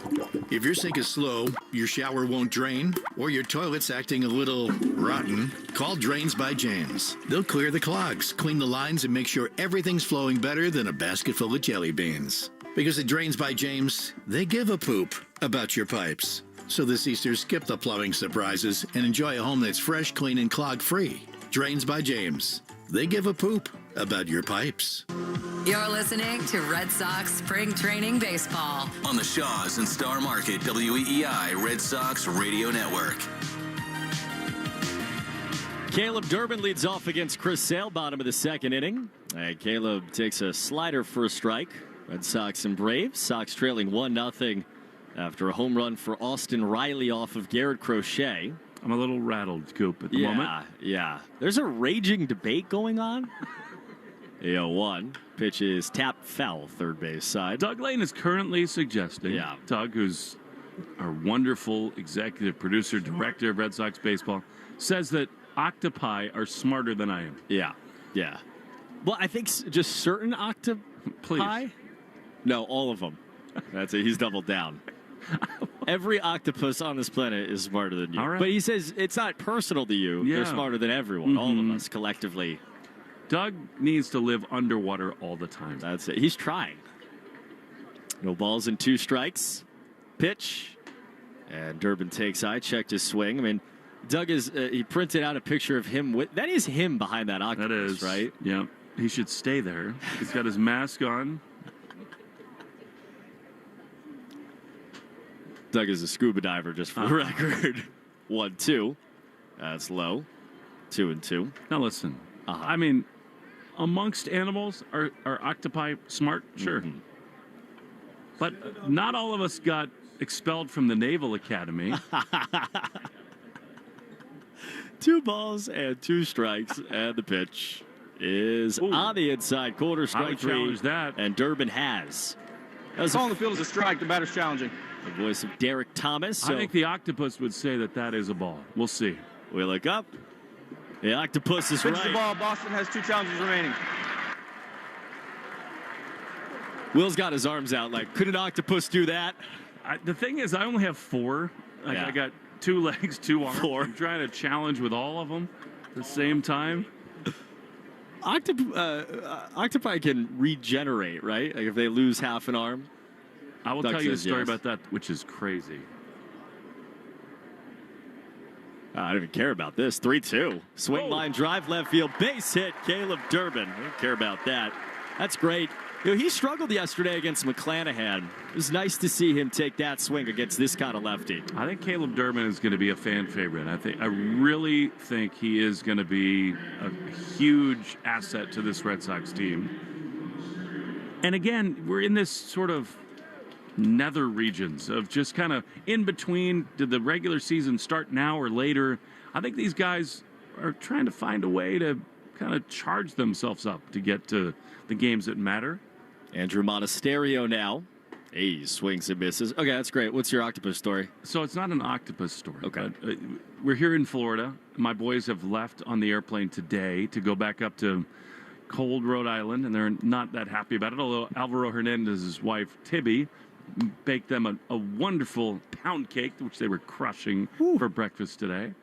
If your sink is slow, your shower won't drain, or your toilet's acting a little rotten, call Drains by James. They'll clear the clogs, clean the lines, and make sure everything's flowing better than a basket full of jelly beans. Because at Drains by James, they give a poop about your pipes. So this Easter, skip the plumbing surprises and enjoy a home that's fresh, clean, and clog-free. Drains by James. They give a poop about your pipes. You're listening to Red Sox Spring Training Baseball on the Shaws and Star Market WEEI Red Sox Radio Network. Caleb Durbin leads off against Chris Sale, bottom of the second inning. And Caleb takes a slider for a strike. Red Sox and Braves. Sox trailing 1-0 after a home run for Austin Riley off of Garrett Crochet. I'm a little rattled, Coop, at the moment. Yeah. There's a raging debate going on. 0-1. Pitch is tapped foul, third base side. Doug Lane is currently suggesting, Doug, who's our wonderful executive producer, director of Red Sox baseball, says that octopi are smarter than I am. Yeah. Well, I think just certain octopi. Please. No, all of them. That's it. He's doubled down. Every octopus on this planet is smarter than you. All right. But he says it's not personal to you. Yeah. They're smarter than everyone, all of us collectively. Doug needs to live underwater all the time. That's it. He's trying. No balls and 2 strikes. Pitch. And Durbin takes eye, checked his swing. I mean, Doug he printed out a picture of him. That is him behind that octopus, that is, right? Yeah. He should stay there. He's got his mask on. Doug is a scuba diver, just for the record. 1-2. That's low. 2-2. Now listen. I mean, amongst animals, are octopi smart? Sure. Mm-hmm. But not all of us got expelled from the Naval Academy. 2 balls and 2 strikes, and the pitch is on the inside corner. Strike 3. Challenge that. And Durbin has. Calling the field is a strike. The batter's challenging. The voice of Derek Thomas. I think the octopus would say that is a ball. We'll see. We look up. The octopus is right. Pitch the ball. Boston has 2 challenges remaining. Will's got his arms out like, could an octopus do that? The thing is, I only have 4. I got 2 legs, 2 arms. 4. I'm trying to challenge with all of them at the same time. Octopi can regenerate, right? Like if they lose half an arm. I will tell you a story about that, which is crazy. I don't even care about this. 3-2. Swing line drive left field. Base hit. Caleb Durbin. I don't care about that. That's great. He struggled yesterday against McClanahan. It was nice to see him take that swing against this kind of lefty. I think Caleb Durbin is going to be a fan favorite. I really think he is going to be a huge asset to this Red Sox team. And again, we're in this sort of nether regions of just kind of in between. Did the regular season start now or later? I think these guys are trying to find a way to kind of charge themselves up to get to the games that matter. Andrew Monasterio now. He swings and misses. Okay, that's great. What's your octopus story? So it's not an octopus story. Okay. But, we're here in Florida. My boys have left on the airplane today to go back up to cold Rhode Island, and they're not that happy about it, although Alvaro Hernandez's wife, Tibby, baked them a wonderful pound cake, which they were crushing for breakfast today.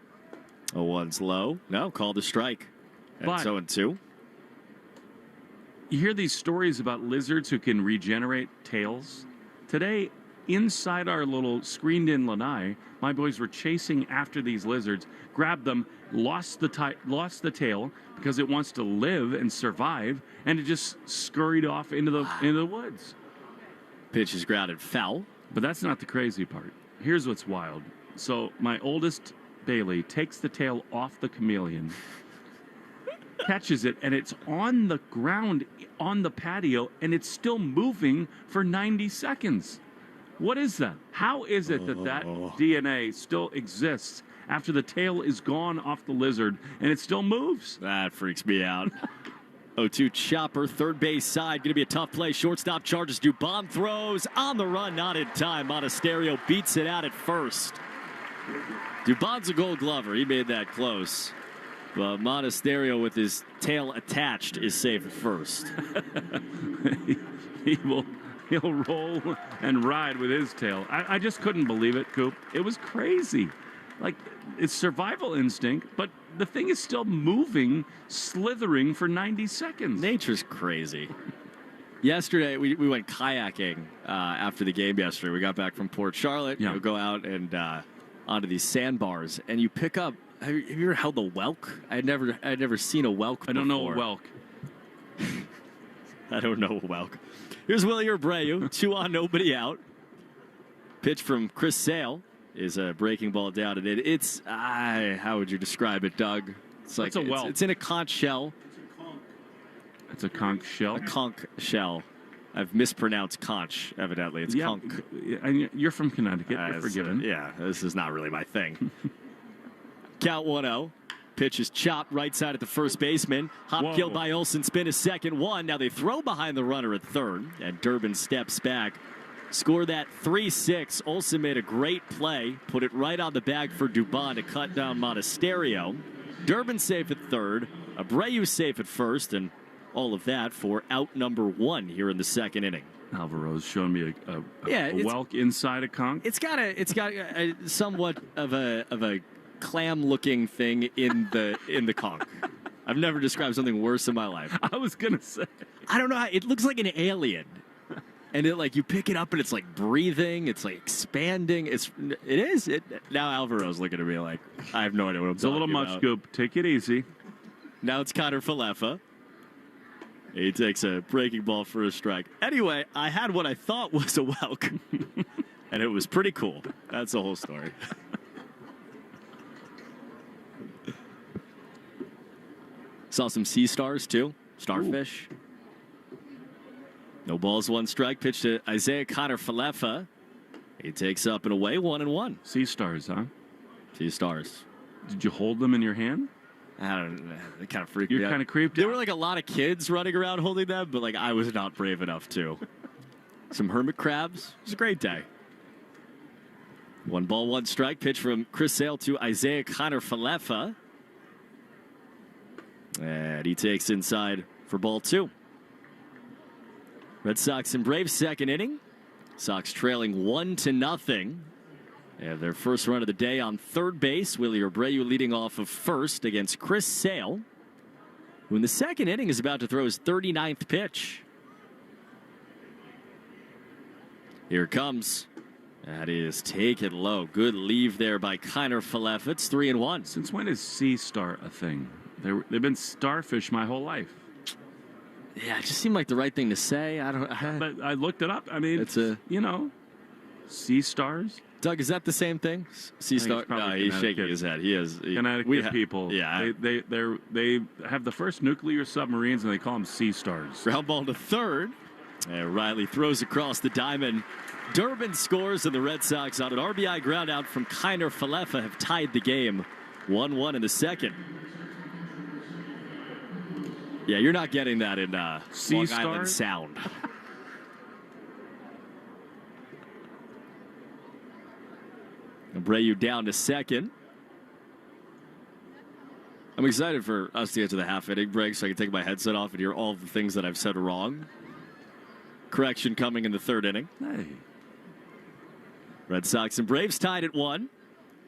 0-1's low. No, called a strike. And But- 0-2. You hear these stories about lizards who can regenerate tails. Today, inside our little screened-in lanai, my boys were chasing after these lizards, grabbed them, lost the tail because it wants to live and survive, and it just scurried off into the woods. Pitch is grounded foul. But that's not the crazy part. Here's what's wild. So my oldest, Bailey, takes the tail off the chameleon, catches it, and it's on the ground on the patio, and it's still moving for 90 seconds. What is that? How is it that DNA still exists after the tail is gone off the lizard and it still moves? That freaks me out. 0-2 chopper, third base side. Going to be a tough play. Shortstop charges. Dubon throws on the run. Not in time. Monasterio beats it out at first. Dubon's a Gold Glover. He made that close. But Monasterio with his tail attached is safe at first. He'll roll and ride with his tail. I just couldn't believe it, Coop. It was crazy. Like, it's survival instinct, but the thing is still moving, slithering for 90 seconds. Nature's crazy. Yesterday, we went kayaking after the game yesterday. We got back from Port Charlotte. Yeah. You go out and onto these sandbars, and you pick up. Have you ever held a whelk? I'd never seen a whelk before. I don't know a whelk. I don't know a whelk. Here's Willie Abreu, 2 on, nobody out. Pitch from Chris Sale is a breaking ball down, and it's how would you describe it, Doug? It's like It's a whelk. It's in a conch shell. It's a conch shell. A conch shell. I've mispronounced conch, evidently. It's conch. You're from Connecticut. You're forgiven. Yeah, this is not really my thing. Count 1-0. Pitch is chopped right side at the first baseman. Hop killed by Olsen. Spin a second one. Now they throw behind the runner at third, and Durbin steps back. Score that 3-6. Olsen made a great play. Put it right on the bag for Dubon to cut down Monasterio. Durbin safe at third. Abreu safe at first, and all of that for out number 1 here in the second inning. Alvaro's showing me a it's- whelk inside a conch. It's got a somewhat of a clam-looking thing in the conch. I've never described something worse in my life. I was gonna say, I don't know how it looks like an alien, and it like you pick it up and it's like breathing, it's like expanding. It is. Now Alvaro's looking at me like I have no idea what I'm it's a little talking much, about. Scoop. Take it easy. Now it's Connor Falefa. He takes a breaking ball for a strike. Anyway, I had what I thought was a whelk, and it was pretty cool. That's the whole story. Saw some sea stars, too. Starfish. Ooh. No balls, 1 strike. Pitch to Isaiah Connor Falefa. He takes up and away, 1-1. Sea stars, huh? Sea stars. Did you hold them in your hand? I don't know. They kind of freaked me out. You're kind of creeped out. There were like a lot of kids running around holding them, but like I was not brave enough to. Some hermit crabs. It was a great day. 1 ball, 1 strike. Pitch from Chris Sale to Isaiah Connor Falefa. And he takes inside for ball 2. Red Sox and Braves second inning. Sox trailing 1-0. They have their first run of the day on third base. Willie Abreu leading off of first against Chris Sale, who in the second inning is about to throw his 39th pitch. Here it comes. That is taken low. Good leave there by Connor Falefa. It's 3-1. Since when is sea star a thing? They've been starfish my whole life. Yeah, it just seemed like the right thing to say. But I looked it up. I mean, it's a sea stars. Doug, is that the same thing? Sea star? No, he's shaking his head. He is. Connecticut people. Yeah, they have the first nuclear submarines, and they call them sea stars. Ground ball to third. And Riley throws across the diamond. Durbin scores, and the Red Sox on an RBI ground out from Kiner Falefa have tied the game 1-1 in the second. Yeah, you're not getting that in Long Island Sound. Abreu down to second. I'm excited for us to get to the half-inning break so I can take my headset off and hear all of the things that I've said wrong. Correction coming in the third inning. Hey. Red Sox and Braves tied at 1.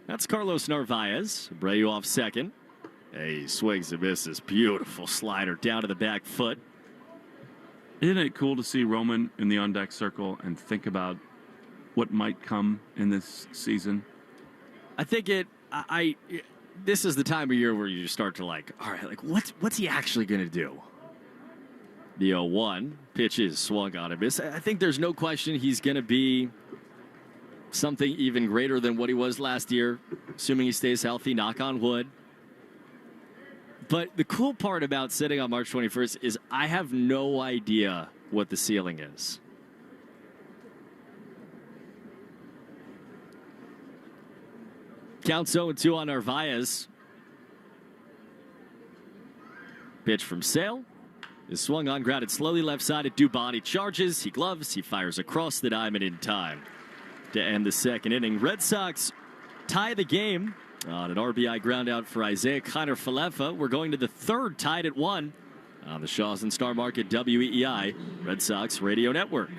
That's Carlos Narvaez. Abreu off second. He swings and misses. Beautiful slider down to the back foot. Isn't it cool to see Roman in the on-deck circle and think about what might come in this season? I think this is the time of year where you start to all right, what's he actually going to do? The 0-1 pitch is swung on him. I think there's no question he's going to be something even greater than what he was last year, assuming he stays healthy, knock on wood. But the cool part about sitting on March 21st is I have no idea what the ceiling is. Counts 0-2 on Narvaez. Pitch from Sale is swung on, grounded slowly left side at Dubon. He charges, he gloves, he fires across the diamond in time to end the second inning. Red Sox tie the game on an RBI ground out for Isaiah Kiner-Falefa. We're going to the third, tied at 1 on the Shaws and Star Market WEEI Red Sox Radio Network.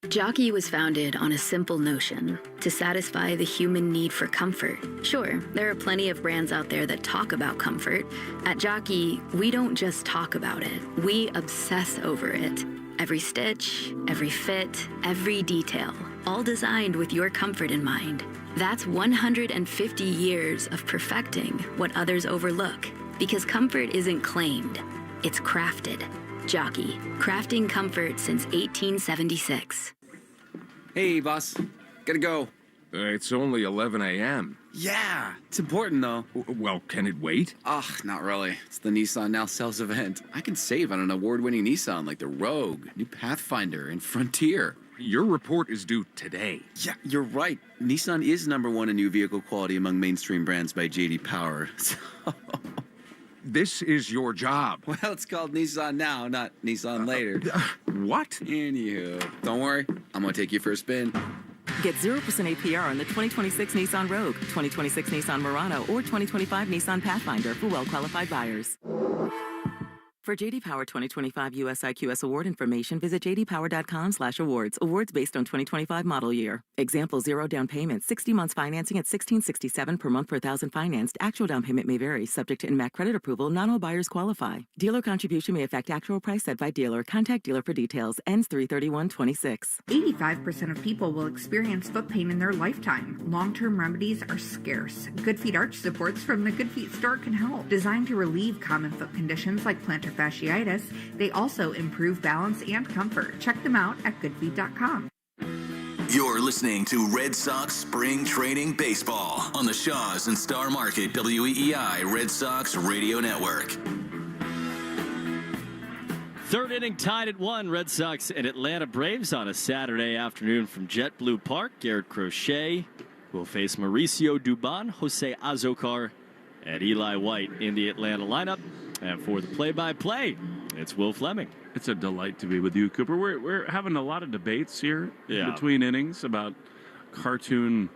Jockey was founded on a simple notion: to satisfy the human need for comfort. Sure, there are plenty of brands out there that talk about comfort. At Jockey, we don't just talk about it, we obsess over it. Every stitch, every fit, every detail, all designed with your comfort in mind. That's 150 years of perfecting what others overlook. Because comfort isn't claimed, it's crafted. Jockey, crafting comfort since 1876. Hey, boss. Gotta go. It's only 11 a.m. Yeah, it's important, though. Well, can it wait? Ugh, not really. It's the Nissan Now Sales event. I can save on an award-winning Nissan like the Rogue, new Pathfinder, and Frontier. Your report is due today. Yeah, you're right. Nissan is #1 in new vehicle quality among mainstream brands by J.D. Power. This is your job. Well, it's called Nissan Now, not Nissan Later. What? Anywho, don't worry. I'm gonna take you for a spin. Get 0% APR on the 2026 Nissan Rogue, 2026 Nissan Murano, or 2025 Nissan Pathfinder for well-qualified buyers. For JD Power 2025 US IQS award information, visit jdpower.com/awards. Awards based on 2025 model year. Example: 0 down payment, 60 months financing at $1,667 per month per thousand financed. Actual down payment may vary, subject to INMAC credit approval. Not all buyers qualify. Dealer contribution may affect actual price set by dealer. Contact dealer for details. Ends 3/31/26. 85% of people will experience foot pain in their lifetime. Long-term remedies are scarce. Good Feet arch supports from the Good Feet store can help. Designed to relieve common foot conditions like plantar fasciitis, they also improve balance and comfort. Check them out at goodfeet.com. You're listening to Red Sox Spring Training Baseball on the Shaws and Star Market WEEI Red Sox Radio Network. Third inning tied at 1. Red Sox and Atlanta Braves on a Saturday afternoon from JetBlue Park. Garrett Crochet will face Mauricio Dubon, Jose Azocar, and Eli White in the Atlanta lineup. And for the play-by-play, it's Will Fleming. It's a delight to be with you, Cooper. We're having a lot of debates here between innings about cartoon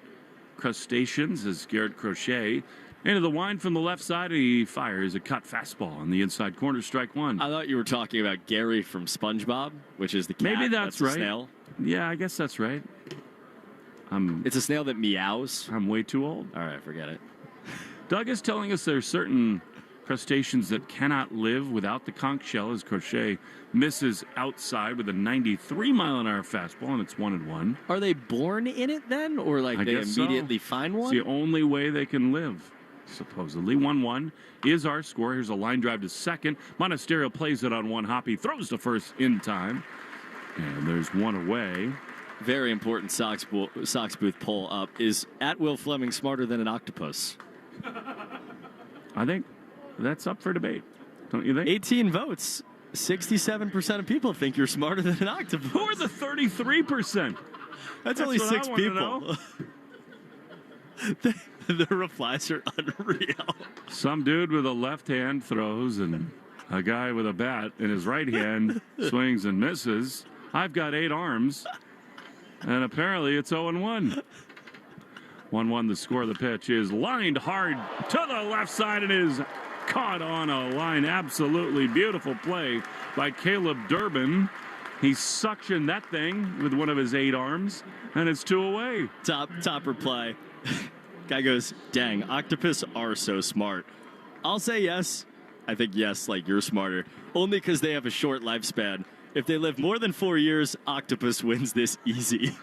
crustaceans as Garrett Crochet. Into the wind from the left side, he fires a cut fastball on the inside corner, strike one. I thought you were talking about Gary from SpongeBob, which is the cat. Maybe that's right. A snail. Yeah, I guess that's right. It's a snail that meows. I'm way too old. All right, forget it. Doug is telling us there's certain crustaceans that cannot live without the conch shell, as Crochet misses outside with a 93-mile-an-hour fastball, and it's 1-1. Are they born in it then, or they immediately find one? It's the only way they can live, supposedly. 1-1 is our score. Here's a line drive to second. Monasterio plays it on one hop. He throws to first in time, and there's one away. Very important Sox booth poll up. Is at Will Fleming smarter than an octopus? I think that's up for debate, don't you think? 18 votes. 67% of people think you're smarter than an octopus. Who are the 33%? That's only 6 people. The replies are unreal. Some dude with a left hand throws, and a guy with a bat in his right hand swings and misses. I've got 8 arms, and apparently it's 0-1. 1-1, the score of the pitch is lined hard to the left side and is caught on a line. Absolutely beautiful play by Caleb Durbin. He suctioned that thing with one of his 8 arms, and it's 2 away. Top reply. Guy goes, dang, octopus are so smart. I'll say yes. I think yes, like you're smarter. Only because they have a short lifespan. If they live more than 4 years, octopus wins this easy.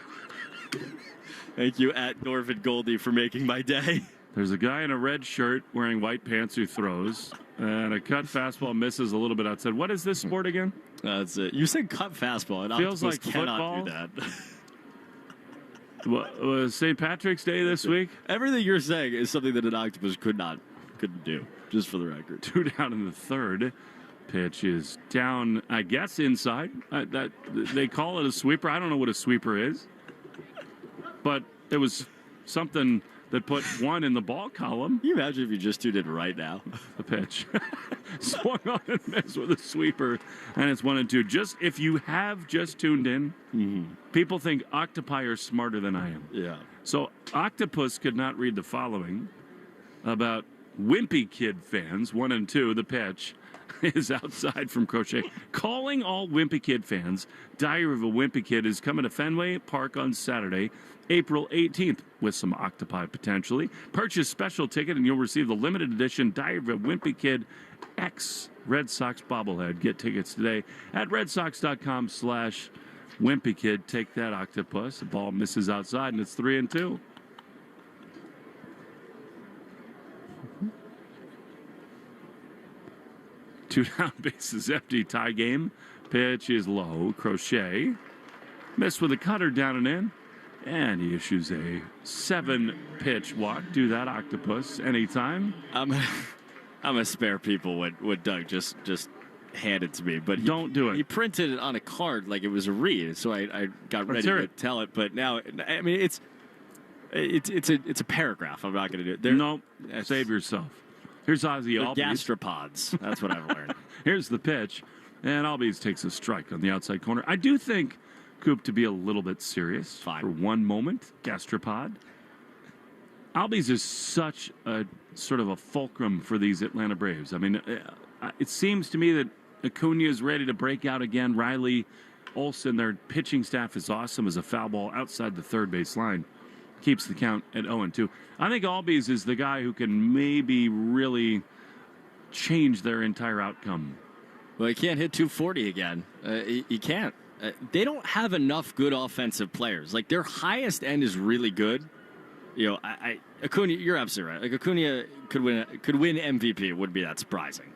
Thank you, at Norvid Goldie, for making my day. There's a guy in a red shirt wearing white pants who throws, and a cut fastball misses a little bit outside. What is this sport again? That's it. You said cut fastball. And feels like cannot football. Do that. What, was St. Patrick's Day this week? Everything you're saying is something that an octopus couldn't do, just for the record. 2 down in the third. Pitch is down, I guess, inside. That they call it a sweeper. I don't know what a sweeper is. But it was something that put 1 in the ball column. Can you imagine if you just tuned in right now? The pitch. Swung on and missed with a sweeper. And it's 1-2. Just if you have just tuned in, people think octopi are smarter than I am. Yeah. So Octopus could not read the following about Wimpy Kid fans. 1-2. The pitch is outside from Crochet. Calling all Wimpy Kid fans. Diary of a Wimpy Kid is coming to Fenway Park on Saturday, April 18th, with some octopi potentially. Purchase special ticket and you'll receive the limited edition Diary of a Wimpy Kid X Red Sox bobblehead. Get tickets today at redsox.com/Wimpy Kid. Take that, octopus. The ball misses outside and it's 3-2. Two down, bases empty, tie game. Pitch is low. Crochet missed with a cutter down and in. And he issues a 7-pitch walk. Do that, octopus, anytime. I'm a spare people what Doug just handed to me, but don't do it. He printed it on a card like it was a read, so I got ready to tell it. But now, I mean, it's a paragraph. I'm not going to do it. Nope. Save yourself. Here's Ozzy Albies. Gastropods. That's what I've learned. Here's the pitch, and Albies takes a strike on the outside corner. I do think Coop to be a little bit serious for one moment. Gastropod. Albies is such a sort of a fulcrum for these Atlanta Braves. I mean, it seems to me that Acuna is ready to break out again. Riley, Olsen, their pitching staff is awesome as a foul ball outside the third base line. Keeps the count at 0-2. I think Albies is the guy who can maybe really change their entire outcome. Well, he can't hit 240 again. He can't. They don't have enough good offensive players. Like, their highest end is really good. You know, Acuna, you're absolutely right. Like, Acuna could win MVP. It wouldn't be that surprising.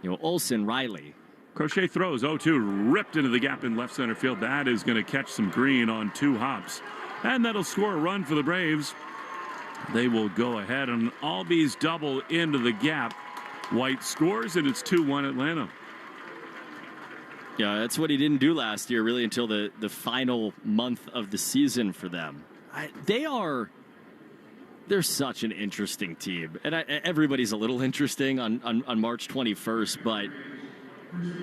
You know, Olsen, Riley. Crochet throws 0-2, ripped into the gap in left center field. That is going to catch some green on 2 hops. And that'll score a run for the Braves. They will go ahead and Albies double into the gap. White scores, and it's 2-1 Atlanta. Yeah, that's what he didn't do last year, really, until the final month of the season for them. They're such an interesting team. And everybody's a little interesting on March 21st, but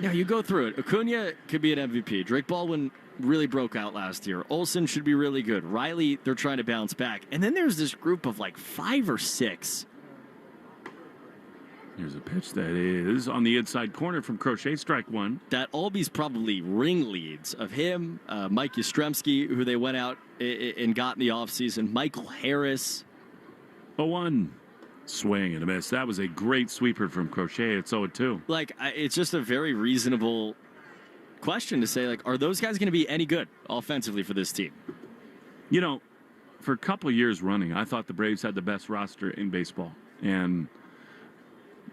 yeah, you go through it. Acuna could be an MVP. Drake Baldwin really broke out last year. Olsen should be really good. Riley, they're trying to bounce back. And then there's this group of like 5 or 6. Here's a pitch that is on the inside corner from Crochet, strike 1. That Albies probably ringleads of him, Mike Yastrzemski, who they went out and got in the offseason, Michael Harris. 0-1. Swing and a miss. That was a great sweeper from Crochet. It's 0-2. Like, it's just a very reasonable question to say, like, are those guys going to be any good offensively for this team? You know, for a couple years running, I thought the Braves had the best roster in baseball. And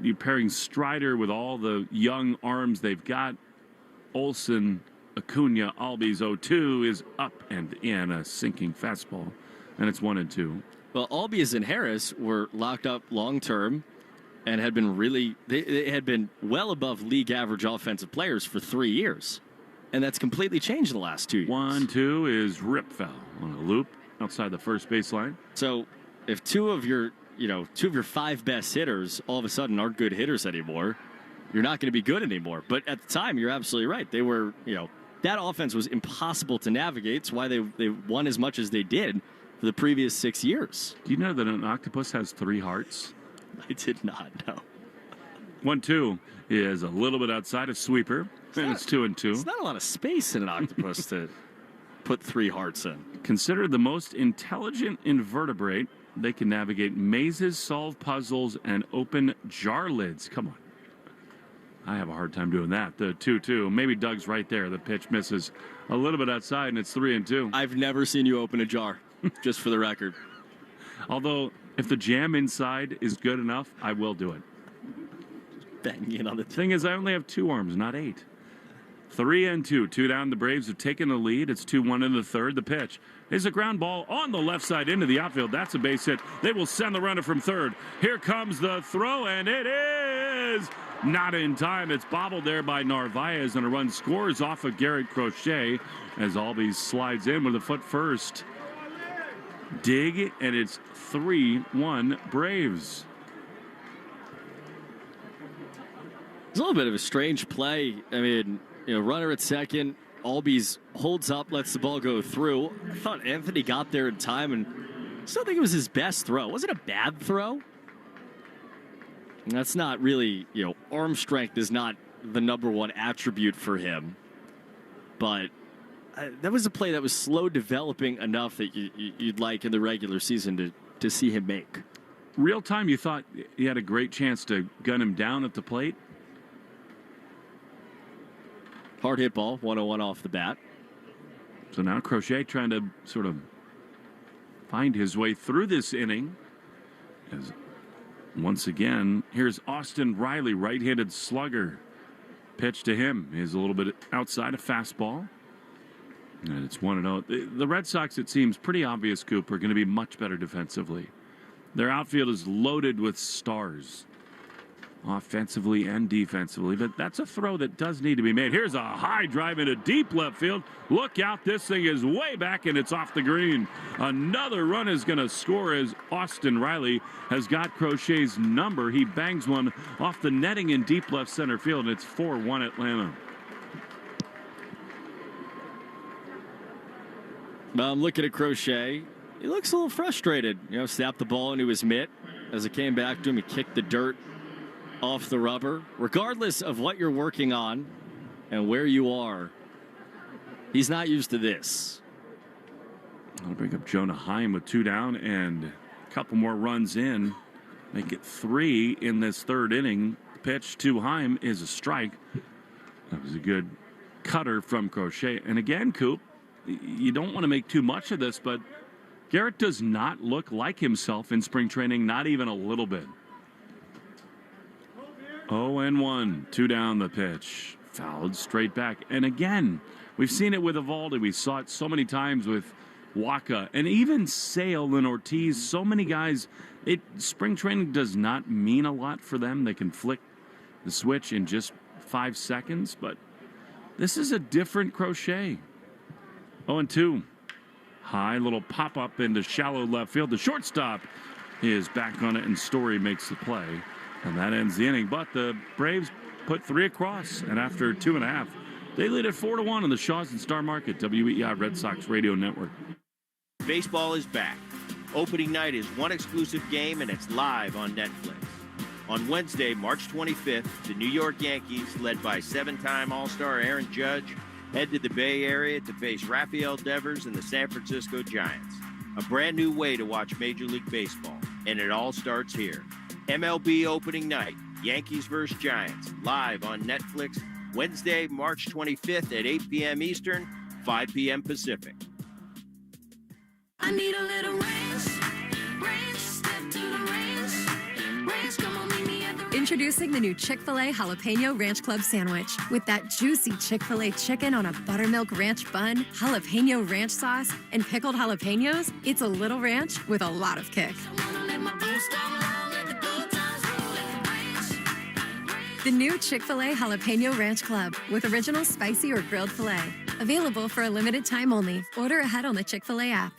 you're pairing Strider with all the young arms they've got. Olsen, Acuna, Albies, 0-2 is up and in, a sinking fastball. And it's 1-2. Well, Albies and Harris were locked up long-term and had been they had been well above league average offensive players for 3 years. And that's completely changed in the last 2 years. 1-2 is rip foul on a loop outside the first baseline. So if two of your 5 best hitters all of a sudden aren't good hitters anymore, you're not going to be good anymore. But at the time, you're absolutely right. They were, that offense was impossible to navigate. It's why they won as much as they did for the previous 6 years. Do you know that an octopus has 3 hearts? I did not know. 1-2 is a little bit outside of sweeper, and it's 2-2. There's not a lot of space in an octopus to put 3 hearts in. Considered the most intelligent invertebrate, they can navigate mazes, solve puzzles, and open jar lids. Come on. I have a hard time doing that. The 2-2. Maybe Doug's right there. The pitch misses a little bit outside, and it's 3-2. I've never seen you open a jar, just for the record. Although, if the jam inside is good enough, I will do it. Banging on the thing is, I only have 2 arms, not 8. 3-2. 2 down. The Braves have taken the lead. It's 2-1 in the third. The pitch is a ground ball on the left side into the outfield. That's a base hit. They will send the runner from third. Here comes the throw, and it is not in time. It's bobbled there by Narvaez, and a run scores off of Garrett Crochet as Albies slides in with a foot first. Dig, and it's 3-1 Braves. It's a little bit of a strange play. I mean, runner at second. Albies holds up, lets the ball go through. I thought Anthony got there in time, and I still think it was his best throw. It wasn't a bad throw. And that's not really, arm strength is not the number one attribute for him. But that was a play that was slow developing enough that you'd like in the regular season to see him make. Real time, you thought he had a great chance to gun him down at the plate? Hard hit ball, 1-0 off the bat. So now Crochet trying to sort of find his way through this inning. As once again, here's Austin Riley, right-handed slugger. Pitch to him is a little bit outside of fastball. And it's 1-0. The Red Sox, it seems pretty obvious, Coop, are going to be much better defensively. Their outfield is loaded with stars, offensively and defensively, but that's a throw that does need to be made. Here's a high drive into deep left field. Look out, this thing is way back and it's off the green. Another run is going to score as Austin Riley has got Crochet's number. He bangs one off the netting in deep left center field, and it's 4-1 Atlanta. I'm looking at Crochet. He looks a little frustrated. Snapped the ball into his mitt. As it came back to him, he kicked the dirt off the rubber. Regardless of what you're working on and where you are, he's not used to this. I'll bring up Jonah Heim with 2 down and a couple more runs in. Make it 3 in this third inning. Pitch to Heim is a strike. That was a good cutter from Crochet. And again, Coop, you don't want to make too much of this, but Garrett does not look like himself in spring training, not even a little bit. 0-1, 2 down the pitch. Fouled straight back. And again, we've seen it with Evaldi. We saw it so many times with Waka and even Sale and Ortiz. So many guys, spring training does not mean a lot for them. They can flick the switch in just 5 seconds, but this is a different Crochet. 0-2. High little pop-up into shallow left field. The shortstop is back on it, and Story makes the play. And that ends the inning. But the Braves put 3 across, and after 2.5, they lead at 4-1 in the Shaws and Star Market, WEI Red Sox Radio Network. Baseball is back. Opening night is one exclusive game, and it's live on Netflix. On Wednesday, March 25th, the New York Yankees, led by 7-time All-Star Aaron Judge, head to the Bay Area to face Rafael Devers and the San Francisco Giants. A brand new way to watch Major League Baseball, and it all starts here. MLB opening night, Yankees vs. Giants, live on Netflix, Wednesday, March 25th at 8 p.m. Eastern, 5 p.m. Pacific. I need a little ranch, step to the ranch, come on, meet me at the Introducing the new Chick-fil-A Jalapeno Ranch Club Sandwich. With that juicy Chick-fil-A chicken on a buttermilk ranch bun, jalapeno ranch sauce, and pickled jalapenos, it's a little ranch with a lot of kick. The new Chick-fil-A Jalapeno Ranch Club with original spicy or grilled filet. Available for a limited time only. Order ahead on the Chick-fil-A app.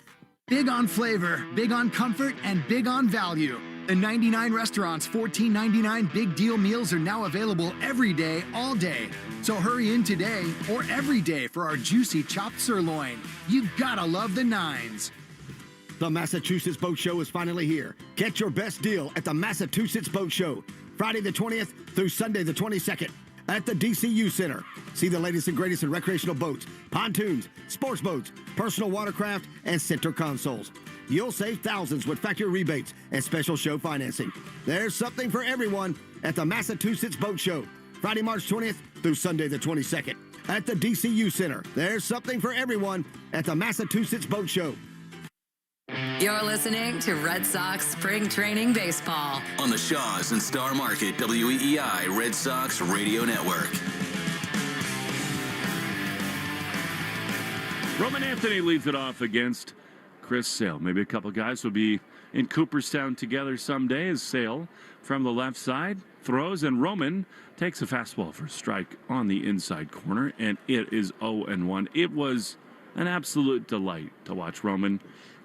Big on flavor, big on comfort, and big on value. The 99 Restaurant's $14.99 Big Deal Meals are now available every day, all day. So hurry in today or every day for our juicy chopped sirloin. You gotta love the nines. The Massachusetts Boat Show is finally here. Get your best deal at the Massachusetts Boat Show. Friday the 20th through Sunday the 22nd at the DCU Center. See the latest and greatest in recreational boats, pontoons, sports boats, personal watercraft, and center consoles. You'll save thousands with factory rebates and special show financing. There's something for everyone at the Massachusetts Boat Show, Friday, March 20th through Sunday the 22nd at the DCU Center. There's something for everyone at the Massachusetts Boat Show. You're listening to Red Sox Spring Training Baseball on the Shaws and Star Market WEEI Red Sox Radio Network. Roman Anthony leads it off against Chris Sale. Maybe a couple guys will be in Cooperstown together someday as Sale from the left side throws, and Roman takes a fastball for a strike on the inside corner, and it is 0-1. It was an absolute delight to watch Roman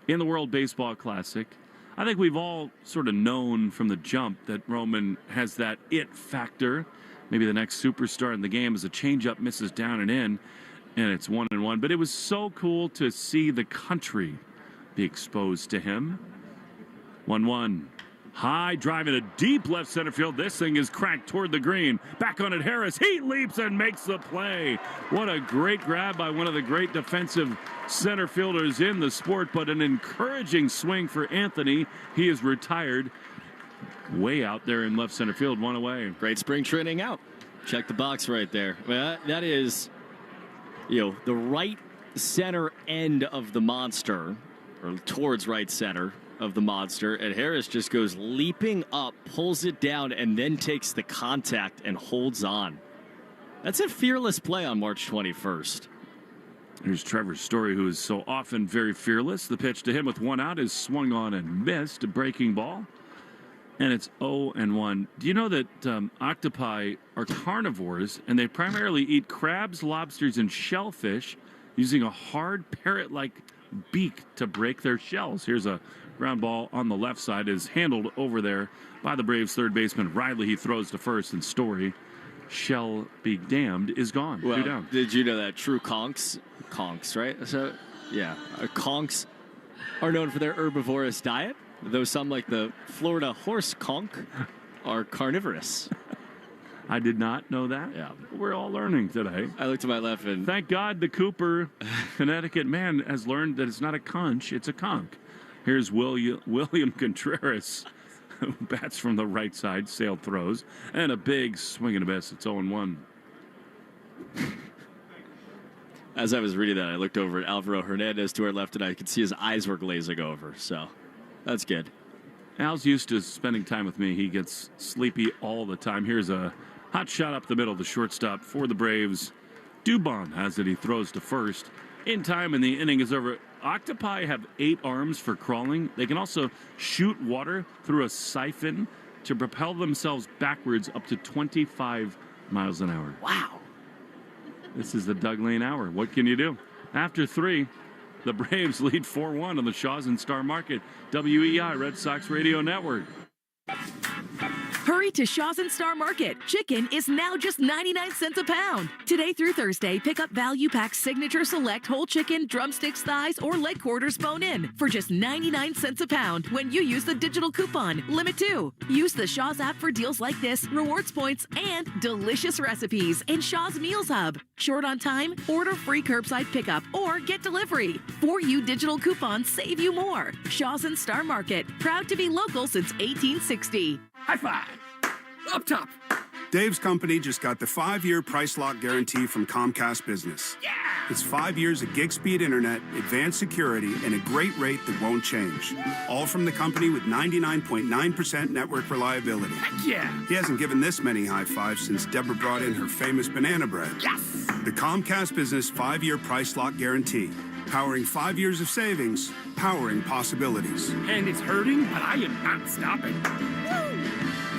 in the World Baseball Classic. I think we've all sort of known from the jump that Roman has that it factor. Maybe the next superstar in the game is a changeup misses down and in, and it's 1-1. But it was so cool to see the country be exposed to him. 1-1. High drive in a deep left center field. This thing is cracked toward the green. Back on it, Harris. He leaps and makes the play. What a great grab by one of the great defensive center fielders in the sport, but an encouraging swing for Anthony. He is retired way out there in left center field, one away. Great spring training out. Check the box right there. Well, that is, the right center end of the monster, or towards right center of the monster, and Harris just goes leaping up, pulls it down, and then takes the contact and holds on. That's a fearless play on March 21st. Here's Trevor Story, who is so often very fearless. The pitch to him with one out is swung on and missed, a breaking ball, and it's 0-1. Do you know that octopi are carnivores, and they primarily eat crabs, lobsters, and shellfish using a hard parrot-like beak to break their shells? Here's a ground ball on the left side, is handled over there by the Braves third baseman Riley. He throws to first, and Story, shall be damned, is gone. Well, Two down. Did you know that true conchs, right? So, yeah, conchs are known for their herbivorous diet, though some, like the Florida horse conch, are carnivorous. I did not know that. Yeah. We're all learning today. I looked to my left and... Thank God the Cooper, Connecticut man has learned that it's not a conch, it's a conch. Here's William Contreras, who bats from the right side. Sale throws, and a big swing and a miss. It's 0-1. As I was reading that, I looked over at Alvaro Hernandez to our left, and I could see his eyes were glazing over. So that's good. Al's used to spending time with me. He gets sleepy all the time. Here's a hot shot up the middle. The shortstop for the Braves, Dubon, has it. He throws to first in time, and the inning is over. Octopi have 8 arms for crawling. They can also shoot water through a siphon to propel themselves backwards up to 25 miles an hour. Wow. This is the Doug Lane Hour. What can you do? After 3, the Braves lead 4-1 on the Shaws and Star Market WEEI Red Sox Radio Network. Hurry to Shaw's and Star Market. Chicken is now just 99 cents a pound. Today through Thursday, pick up Value Pack Signature Select whole chicken, drumsticks, thighs, or leg quarters bone-in for just 99 cents a pound when you use the digital coupon Limit 2. Use the Shaw's app for deals like this, rewards points, and delicious recipes in Shaw's Meals Hub. Short on time? Order free curbside pickup or get delivery. For You digital coupons save you more. Shaw's and Star Market, proud to be local since 1860. High five. Up top. Dave's company just got the 5-year price lock guarantee from Comcast Business. Yeah! It's 5 years of gig speed internet, advanced security, and a great rate that won't change. All from the company with 99.9% network reliability. Heck yeah! He hasn't given this many high fives since Deborah brought in her famous banana bread. Yes! The Comcast Business 5-year price lock guarantee. Powering 5 years of savings, powering possibilities. And it's hurting, but I am not stopping.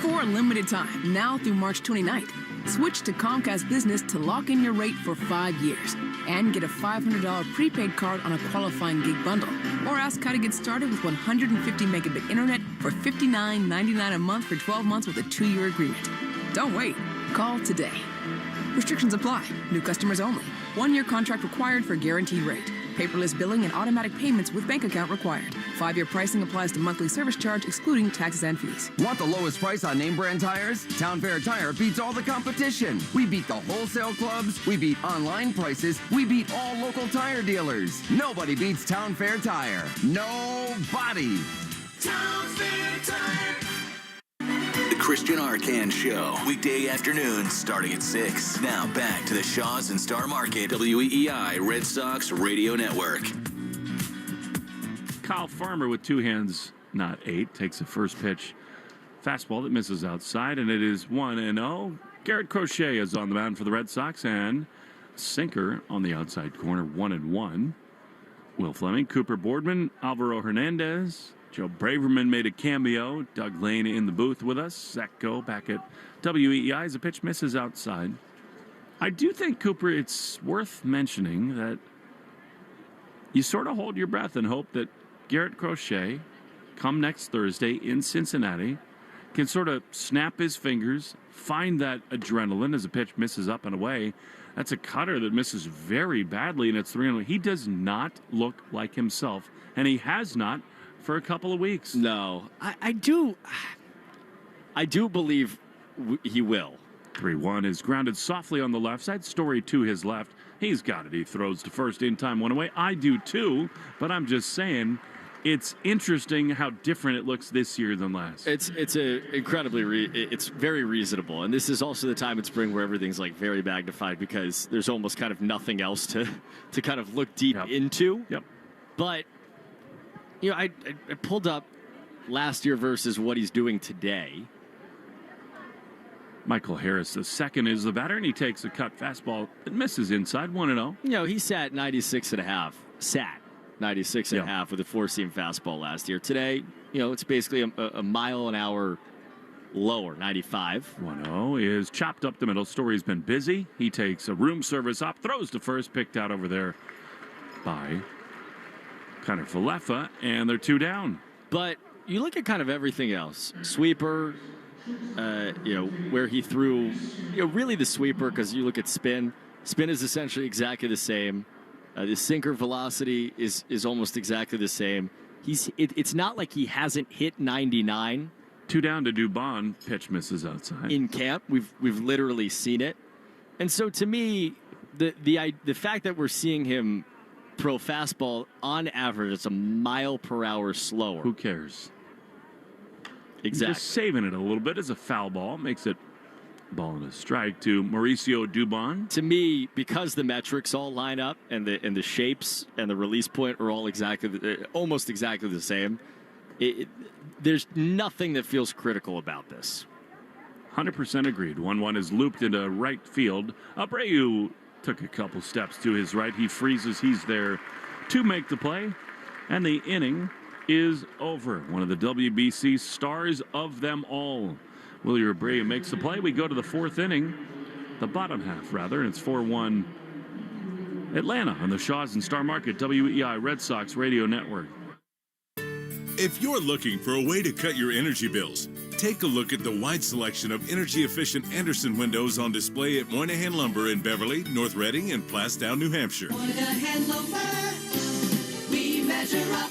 For a limited time, now through March 29th, switch to Comcast Business to lock in your rate for 5 years and get a $500 prepaid card on a qualifying gig bundle. Or ask how to get started with 150 megabit internet for $59.99 a month for 12 months with a 2-year agreement. Don't wait. Call today. Restrictions apply. New customers only. 1-year contract required for guaranteed rate. Paperless billing and automatic payments with bank account required. 5-year pricing applies to monthly service charge, excluding taxes and fees. Want the lowest price on name brand tires? Town Fair Tire beats all the competition. We beat the wholesale clubs. We beat online prices. We beat all local tire dealers. Nobody beats Town Fair Tire. Nobody. Town Fair Tire. The Christian Arcan Show, weekday afternoons starting at 6. Now back to the Shaws and Star Market, WEEI Red Sox Radio Network. Kyle Farmer with 2 hands, not 8, takes the first pitch. Fastball that misses outside, and it is 1-0. Garrett Crochet is on the mound for the Red Sox, and sinker on the outside corner, 1-1. Will Fleming, Cooper Boardman, Alvaro Hernandez, Joe Braverman made a cameo. Doug Lane in the booth with us. Zachko back at WEEI as a pitch misses outside. I do think, Cooper, it's worth mentioning that you sort of hold your breath and hope that Garrett Crochet, come next Thursday in Cincinnati, can sort of snap his fingers, find that adrenaline as a pitch misses up and away. That's a cutter that misses very badly, and it's 3-0. He does not look like himself, and he has not for a couple of weeks. No, I do believe he will. 3-1 is grounded softly on the left side. Story to his left. He's got it. He throws to first in time, 1 away. I do too, but I'm just saying it's interesting how different it looks this year than last. It's it's very reasonable, and this is also the time in spring where everything's like very magnified because there's almost kind of nothing else to kind of look deep into. Yep. But you know, I pulled up last year versus what he's doing today. Michael Harris, the second, is the batter, and he takes a cut fastball. It misses inside, 1-0. You know, he sat 96.5. Sat 96.5 with a 4-seam fastball last year. Today, you know, it's basically a mile an hour lower, 95. 1-0 is chopped up the middle. Story's been busy. He takes a room service up, throws to first, picked out over there by Connor Falefa, and they're 2 down. But you look at kind of everything else. Sweeper, you know, where he threw, you know, really the sweeper, because you look at spin. Spin is essentially exactly the same. The sinker velocity is almost exactly the same. It's not like he hasn't hit 99. 2 down to Dubon. Pitch misses outside. In camp, we've literally seen it. And so to me, the fact that we're seeing him throw fastball on average, it's a mile per hour slower. Who cares? Exactly. Just saving it a little bit as a foul ball. Makes it ball and a strike to Mauricio Dubon. To me, because the metrics all line up and the shapes and the release point are all almost exactly the same, there's nothing that feels critical about this. 100% agreed. 1-1 is looped into right field. Abreu took a couple steps to his right. He freezes. He's there to make the play. And the inning is over. One of the WBC stars of them all. William Abreu makes the play. We go to the 4th inning, the bottom half, rather, and it's 4-1 Atlanta on the Shaws and Star Market, WEEI Red Sox Radio Network. If you're looking for a way to cut your energy bills, take a look at the wide selection of energy-efficient Anderson windows on display at Moynihan Lumber in Beverly, North Reading, and Plastown, New Hampshire. Moynihan Lumber, we measure up.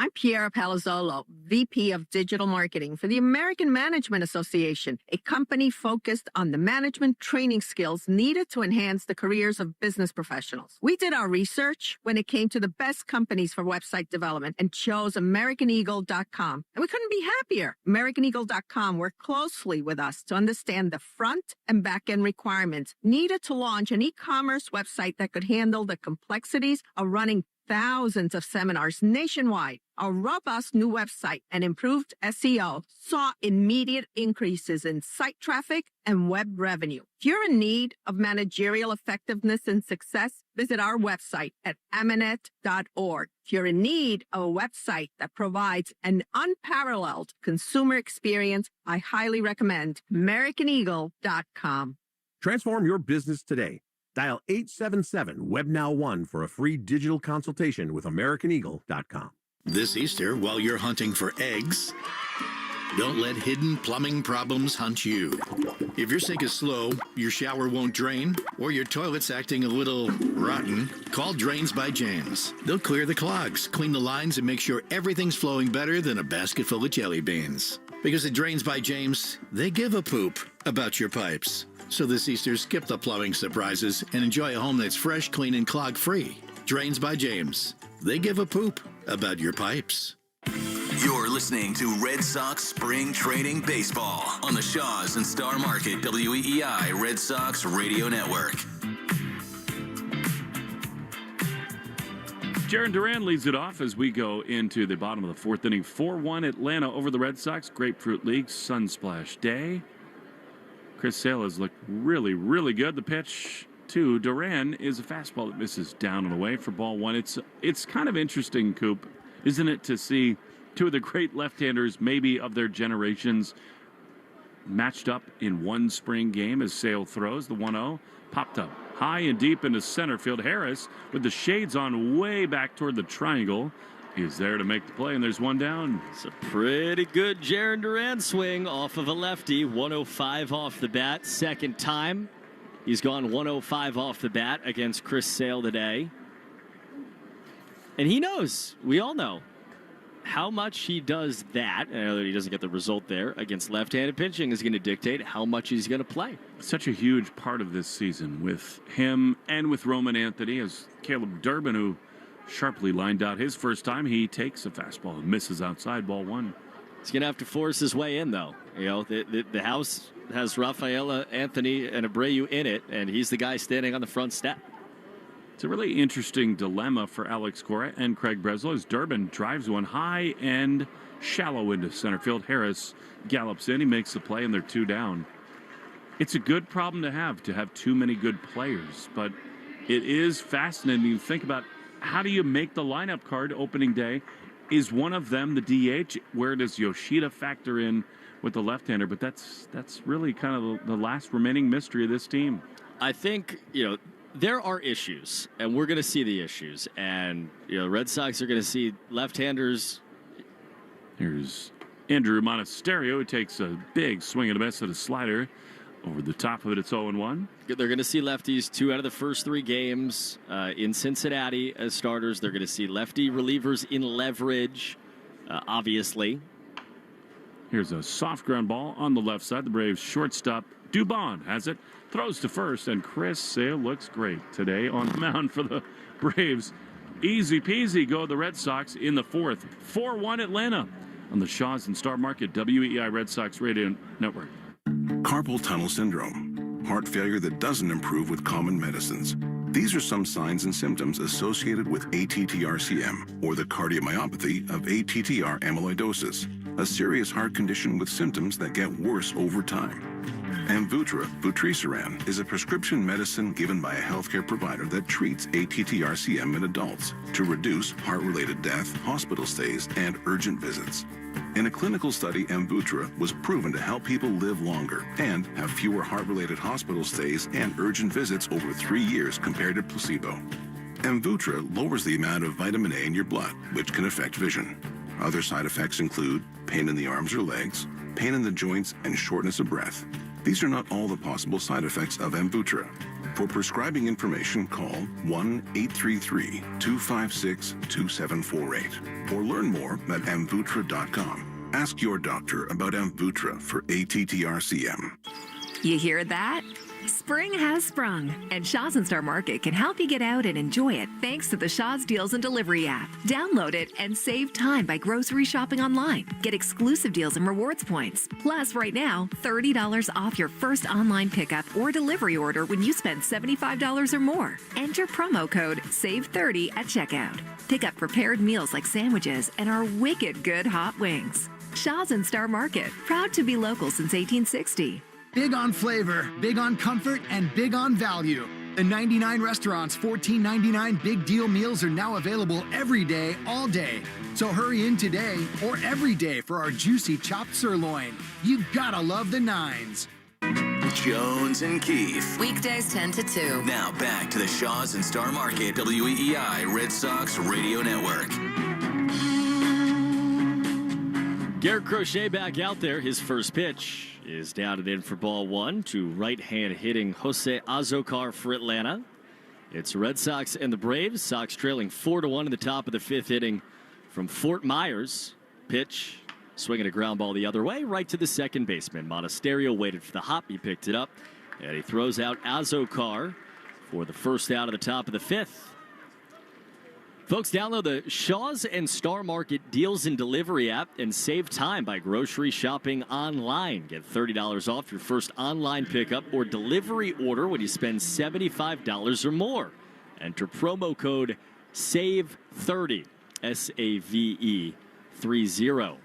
I'm Piera Palazzolo, VP of Digital Marketing for the American Management Association, a company focused on the management training skills needed to enhance the careers of business professionals. We did our research when it came to the best companies for website development and chose AmericanEagle.com. And we couldn't be happier. AmericanEagle.com worked closely with us to understand the front and back end requirements needed to launch an e-commerce website that could handle the complexities of running thousands of seminars nationwide. Our robust new website and improved SEO saw immediate increases in site traffic and web revenue. If you're in need of managerial effectiveness and success, visit our website at amanet.org. If you're in need of a website that provides an unparalleled consumer experience, I highly recommend AmericanEagle.com. Transform your business today. Dial 877-WebNow1 for a free digital consultation with AmericanEagle.com. This Easter, while you're hunting for eggs, don't let hidden plumbing problems hunt you. If your sink is slow, your shower won't drain, or your toilet's acting a little rotten, call Drains by James. They'll clear the clogs, clean the lines, and make sure everything's flowing better than a basket full of jelly beans. Because at Drains by James, they give a poop about your pipes. So this Easter, skip the plumbing surprises and enjoy a home that's fresh, clean, and clog-free. Drains by James. They give a poop about your pipes. You're listening to Red Sox Spring Training Baseball on the Shaws and Star Market WEEI Red Sox Radio Network. Jaron Duran leads it off as we go into the bottom of the fourth inning. 4-1 Atlanta over the Red Sox. Grapefruit League Sunsplash Day. Chris Sale has looked really, really good. The pitch to Duran is a fastball that misses down and away for ball one. It's kind of interesting, Coop, isn't it, to see two of the great left-handers, maybe of their generations, matched up in one spring game as Sale throws. The 1-0 popped up high and deep into center field. Harris, with the shades on way back toward the triangle, is there to make the play, and there's one down. It's a pretty good Jaron Duran swing off of a lefty. 105 off the bat. Second time he's gone 105 off the bat against Chris Sale today. And he knows, we all know, how much he does that, and I know that he doesn't get the result there, against left-handed pitching is going to dictate how much he's going to play. Such a huge part of this season with him and with Roman Anthony, as Caleb Durbin, who sharply lined out his first time, he takes a fastball and misses outside, ball one. He's going to have to force his way in, though. You know, the house has Rafaela, Anthony, and Abreu in it, and he's the guy standing on the front step. It's a really interesting dilemma for Alex Cora and Craig Breslow as Durbin drives one high and shallow into center field. Harris gallops in, he makes the play, and they're two down. It's a good problem to have too many good players, but it is fascinating to think about how do you make the lineup card opening day. Is one of them the DH? Where does Yoshida factor in with the left-hander? But that's really kind of the last remaining mystery of this team. I think, there are issues, and we're going to see the issues. And, Red Sox are going to see left-handers. Here's Andrew Monasterio, who takes a big swing and a miss at a slider. Over the top of it, it's 0-1. They're going to see lefties 2 out of the first 3 games in Cincinnati as starters. They're going to see lefty relievers in leverage, obviously. Here's a soft ground ball on the left side. The Braves shortstop Dubon has it, throws to first, and Chris Sale looks great today on the mound for the Braves. Easy peasy go the Red Sox in the fourth. 4-1 Atlanta on the Shaws and Star Market WEEI Red Sox Radio Network. Carpal tunnel syndrome, heart failure that doesn't improve with common medicines. These are some signs and symptoms associated with ATTR-CM, or the cardiomyopathy of ATTR amyloidosis, a serious heart condition with symptoms that get worse over time. Amvuttra, vutrisiran, is a prescription medicine given by a healthcare provider that treats ATTR-CM in adults to reduce heart-related death, hospital stays, and urgent visits. In a clinical study, Amvuttra was proven to help people live longer and have fewer heart-related hospital stays and urgent visits over 3 years compared to placebo. Amvuttra lowers the amount of vitamin A in your blood, which can affect vision. Other side effects include pain in the arms or legs, pain in the joints, and shortness of breath. These are not all the possible side effects of Amvuttra. For prescribing information, call 1-833-256-2748 or learn more at amvuttra.com. Ask your doctor about Amvuttra for ATTR-CM. You hear that? Spring has sprung, and Shaws and Star Market can help you get out and enjoy it thanks to the Shaws Deals and Delivery app. Download it and save time by grocery shopping online. Get exclusive deals and rewards points. Plus, right now, $30 off your first online pickup or delivery order when you spend $75 or more. Enter promo code SAVE30 at checkout. Pick up prepared meals like sandwiches and our wicked good hot wings. Shaws and Star Market, proud to be local since 1860. Big on flavor, big on comfort, and big on value. The 99 Restaurant's $14.99 Big Deal Meals are now available every day, all day. So hurry in today or every day for our juicy chopped sirloin. You gotta love the nines. Jones and Keefe. Weekdays 10 to 2. Now back to the Shaws and Star Market WEEI Red Sox Radio Network. Garrett Crochet back out there. His first pitch is down and in for ball one to right-hand hitting Jose Azocar for Atlanta. It's Red Sox and the Braves. Sox trailing 4-1 in the top of the fifth inning from Fort Myers. Pitch, swinging a ground ball the other way, right to the second baseman. Monasterio waited for the hop. He picked it up, and he throws out Azocar for the first out of the top of the fifth. Folks, download the Shaw's and Star Market Deals and Delivery app and save time by grocery shopping online. Get $30 off your first online pickup or delivery order when you spend $75 or more. Enter promo code SAVE30, SAVE 30.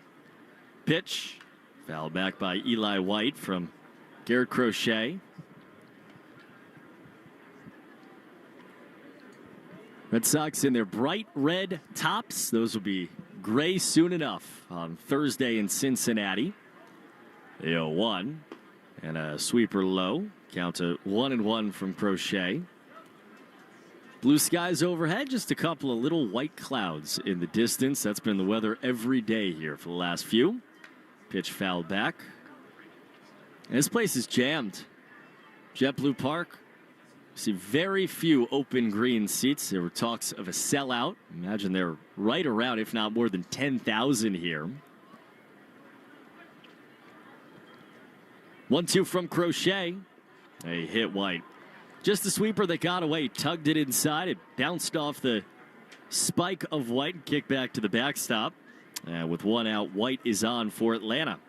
Pitch, fouled back by Eli White from Garrett Crochet. Red Sox in their bright red tops. Those will be gray soon enough on Thursday in Cincinnati. The 0-1 and a sweeper low. Count to 1-1 from Crochet. Blue skies overhead, just a couple of little white clouds in the distance. That's been the weather every day here for the last few. Pitch fouled back. And this place is jammed. JetBlue Park. See very few open green seats. There were talks of a sellout. Imagine they're right around, if not more than 10,000 here. 1-2 from Crochet. A hit White. Just a sweeper that got away, tugged it inside. It bounced off the spike of White and kicked back to the backstop. With one out, White is on for Atlanta.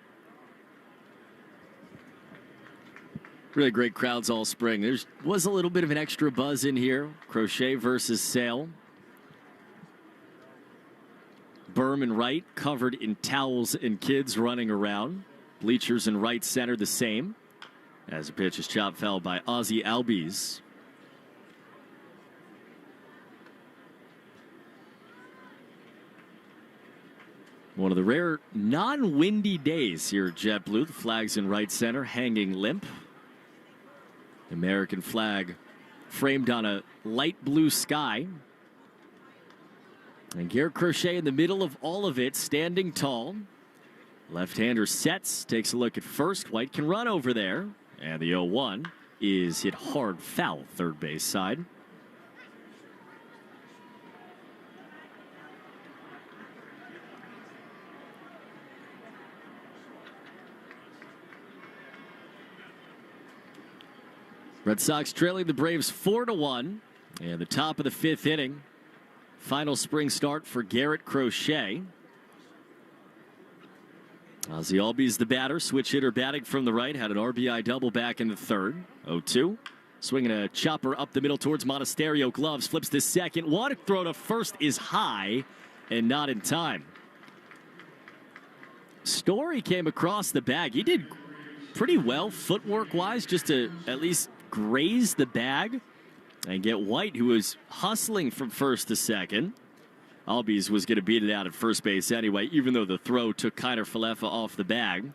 Really great crowds all spring. There was a little bit of an extra buzz in here. Crochet versus Sale. Berm and right covered in towels and kids running around. Bleachers in right center the same. As the pitch is chopped foul by Ozzie Albies. One of the rare non-windy days here at JetBlue. The flag's in right center, hanging limp. American flag framed on a light blue sky. And Garrett Crochet in the middle of all of it, standing tall. Left-hander sets, takes a look at first. White can run over there. And the 0-1 is hit hard foul, third base side. Red Sox trailing the Braves 4-1. And the top of the fifth inning. Final spring start for Garrett Crochet. Ozzie Albies the batter. Switch hitter batting from the right. Had an RBI double back in the third. 0-2. Swinging a chopper up the middle towards Monasterio. Gloves. Flips to second. One throw to first is high and not in time. Story came across the bag. He did pretty well footwork-wise just to at least graze the bag and get White, who was hustling from first to second. Albies was going to beat it out at first base anyway, even though the throw took Kiner Falefa off the bag.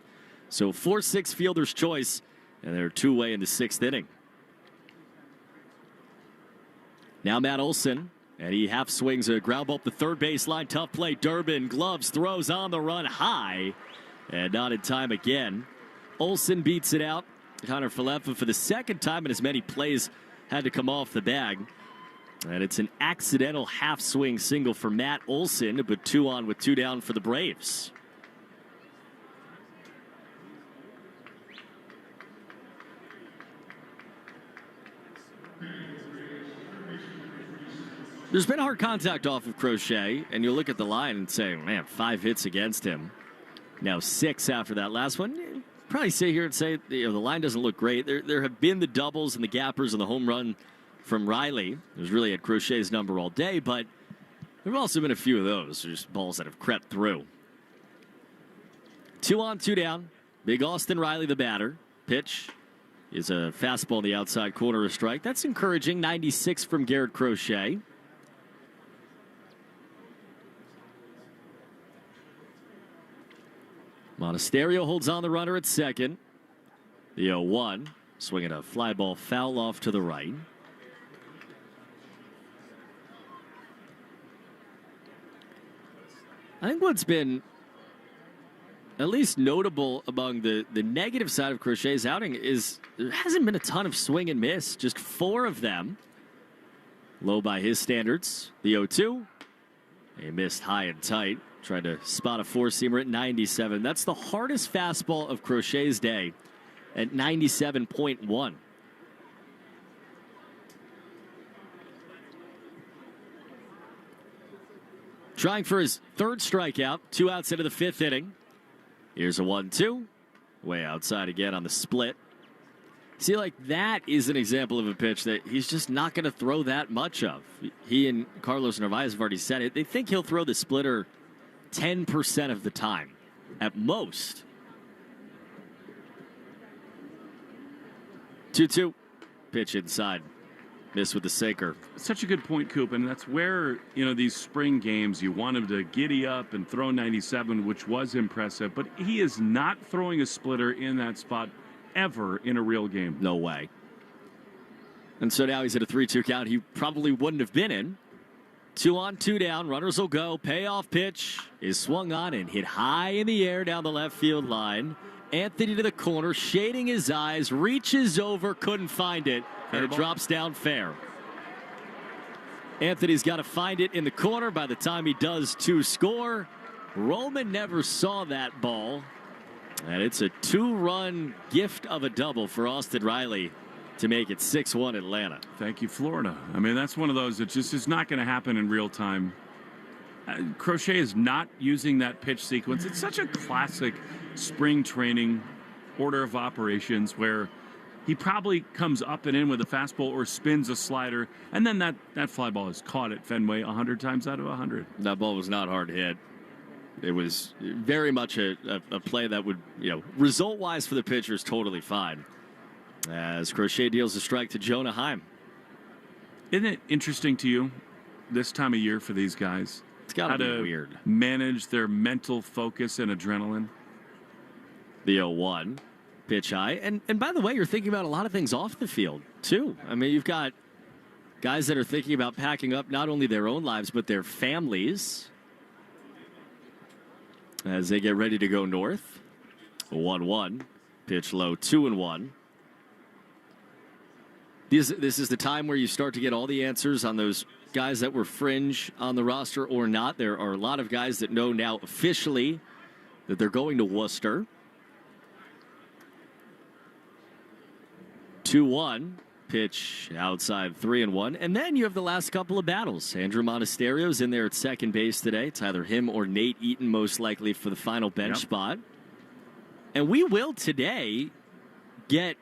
So 4-6 fielder's choice, and they're two-way in the sixth inning. Now Matt Olson, and he half swings a ground ball up the third baseline. Tough play. Durbin, gloves, throws on the run high, and not in time again. Olson beats it out. Kiner Falefa for the second time in as many plays had to come off the bag. And it's an accidental half swing single for Matt Olson, but 2 on with 2 down for the Braves. There's been hard contact off of Crochet, and you look at the line and say, man, 5 hits against him. Now 6 after that last one. Probably sit here and say the line doesn't look great. There have been the doubles and the gappers and the home run from Riley. It was really at Crochet's number all day, but there have also been a few of those. There's balls that have crept through. 2 on, 2 down. Big Austin Riley, the batter. Pitch is a fastball in the outside corner, a strike. That's encouraging. 96 from Garrett Crochet. Monasterio holds on the runner at second. The 0-1. Swinging a fly ball foul off to the right. I think what's been at least notable among the negative side of Crochet's outing is there hasn't been a ton of swing and miss, just 4 of them. Low by his standards. The 0-2. He missed high and tight. Tried to spot a 4-seamer at 97. That's the hardest fastball of Crochet's day at 97.1. Trying for his 3rd strikeout. 2 outs into the 5th inning. Here's a 1-2. Way outside again on the split. See, like, that is an example of a pitch that he's just not going to throw that much of. He and Carlos Narvaez have already said it. They think he'll throw the splitter 10% of the time, at most. 2-2. Pitch inside. Miss with the sinker. Such a good point, Coop, and that's where, these spring games, you want him to giddy up and throw 97, which was impressive, but he is not throwing a splitter in that spot ever in a real game. No way. And so now he's at a 3-2 count he probably wouldn't have been in. 2 on, 2 down. Runners will go. Payoff pitch is swung on and hit high in the air down the left field line. Anthony to the corner, shading his eyes, reaches over, couldn't find it, and it drops down fair. Anthony's got to find it in the corner by the time he does to score. Roman never saw that ball. And it's a 2-run gift of a double for Austin Riley to make it 6-1 Atlanta. Thank you, Florida. I mean, that's one of those that just is not going to happen in real time. Crochet is not using that pitch sequence. It's such a classic spring training order of operations where he probably comes up and in with a fastball or spins a slider, and then that fly ball is caught at Fenway 100 times out of 100. That ball was not hard to hit. It was very much a play that would, result-wise for the pitcher is totally fine. As Crochet deals a strike to Jonah Heim. Isn't it interesting to you this time of year for these guys? It's got to be weird. Manage their mental focus and adrenaline. The 0-1. Pitch high. And by the way, you're thinking about a lot of things off the field, too. I mean, you've got guys that are thinking about packing up not only their own lives, but their families as they get ready to go north. 1-1. Pitch low, 2-1. This is the time where you start to get all the answers on those guys that were fringe on the roster or not. There are a lot of guys that know now officially that they're going to Worcester. 2-1. Pitch outside, 3-1. And then you have the last couple of battles. Andrew Monasterio's in there at second base today. It's either him or Nate Eaton most likely for the final bench spot. And we will today get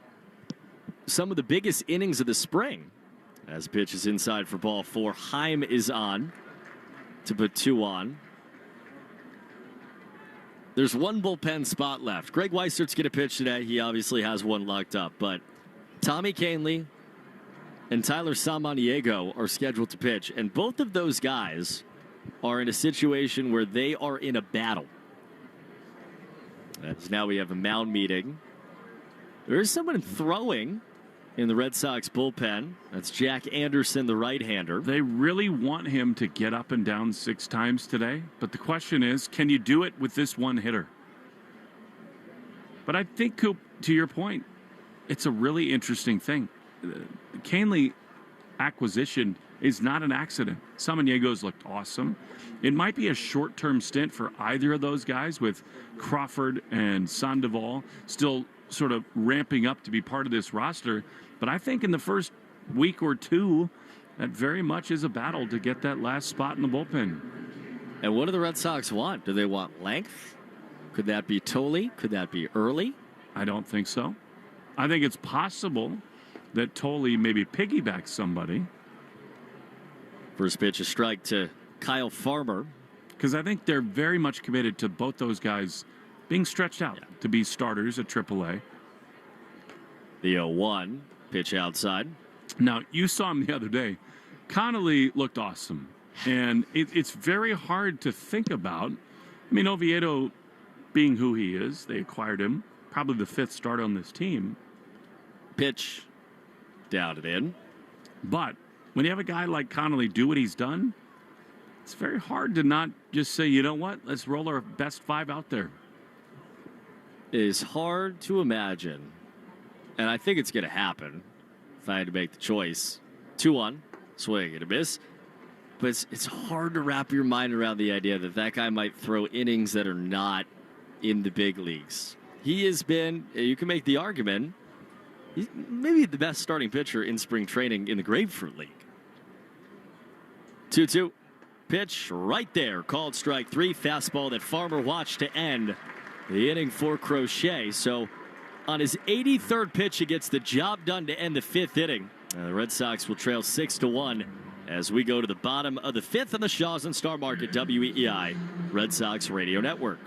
some of the biggest innings of the spring. As pitch is inside for ball 4. Heim is on to put 2 on. There's one bullpen spot left. Greg Weisert's going to pitch today. He obviously has one locked up. But Tommy Kahnle and Tyler Samaniego are scheduled to pitch. And both of those guys are in a situation where they are in a battle. As now we have a mound meeting. There is someone throwing in the Red Sox bullpen. That's Jack Anderson, the right-hander. They really want him to get up and down 6 times today. But the question is, can you do it with this one hitter? But I think, Coop, to your point, it's a really interesting thing. The Kahnle acquisition is not an accident. Samaniego's looked awesome. It might be a short-term stint for either of those guys, with Crawford and Sandoval still sort of ramping up to be part of this roster. But I think in the first week or two, that very much is a battle to get that last spot in the bullpen. And what do the Red Sox want? Do they want length? Could that be Tolley? Could that be early? I don't think so. I think it's possible that Tolley maybe piggybacks somebody. First pitch, a strike to Kyle Farmer. Because I think they're very much committed to both those guys being stretched out to be starters at AAA. The 0-1, pitch outside. Now, you saw him the other day. Connolly looked awesome. And it's very hard to think about. I mean, Oviedo being who he is, they acquired him. Probably the 5th start on this team. Pitch down and in. But when you have a guy like Connolly do what he's done, it's very hard to not just say, you know what, let's roll our best 5 out there. is hard to imagine, and I think it's going to happen if I had to make the choice. 2-1, swing and a miss. But it's hard to wrap your mind around the idea that that guy might throw innings that are not in the big leagues. He has been, you can make the argument, he's maybe the best starting pitcher in spring training in the Grapefruit League. 2-2. Pitch right there. Called strike 3. Fastball that Farmer watched to end the inning for Crochet. So on his 83rd pitch, he gets the job done to end the 5th inning. The Red Sox will trail 6-1 as we go to the bottom of the 5th on the Shaws and Star Market WEEI Red Sox Radio Network.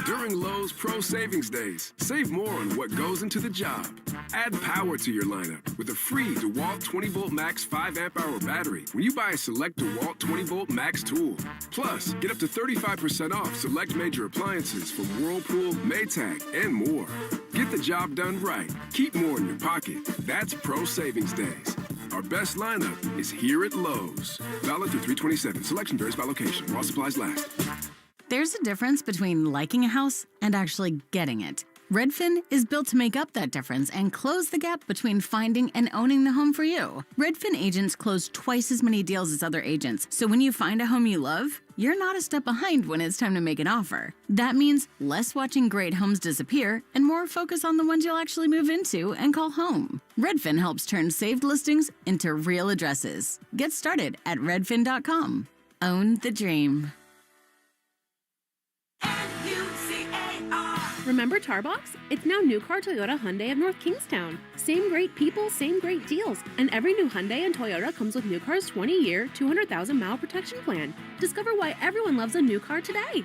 During Lowe's Pro Savings Days, save more on what goes into the job. Add power to your lineup with a free DeWalt 20-volt max 5-amp-hour battery when you buy a select DeWalt 20-volt max tool. Plus, get up to 35% off select major appliances from Whirlpool, Maytag, and more. Get the job done right. Keep more in your pocket. That's Pro Savings Days. Our best lineup is here at Lowe's. Valid through 3/27. Selection varies by location. While supplies last. There's a difference between liking a house and actually getting it. Redfin is built to make up that difference and close the gap between finding and owning the home for you. Redfin agents close twice as many deals as other agents, so when you find a home you love, you're not a step behind when it's time to make an offer. That means less watching great homes disappear and more focus on the ones you'll actually move into and call home. Redfin helps turn saved listings into real addresses. Get started at redfin.com. Own the dream. Remember Tarbox? It's now New Car Toyota Hyundai of North Kingstown. Same great people, same great deals. And every new Hyundai and Toyota comes with New Car's 20-year, 200,000-mile protection plan. Discover why everyone loves a new car today.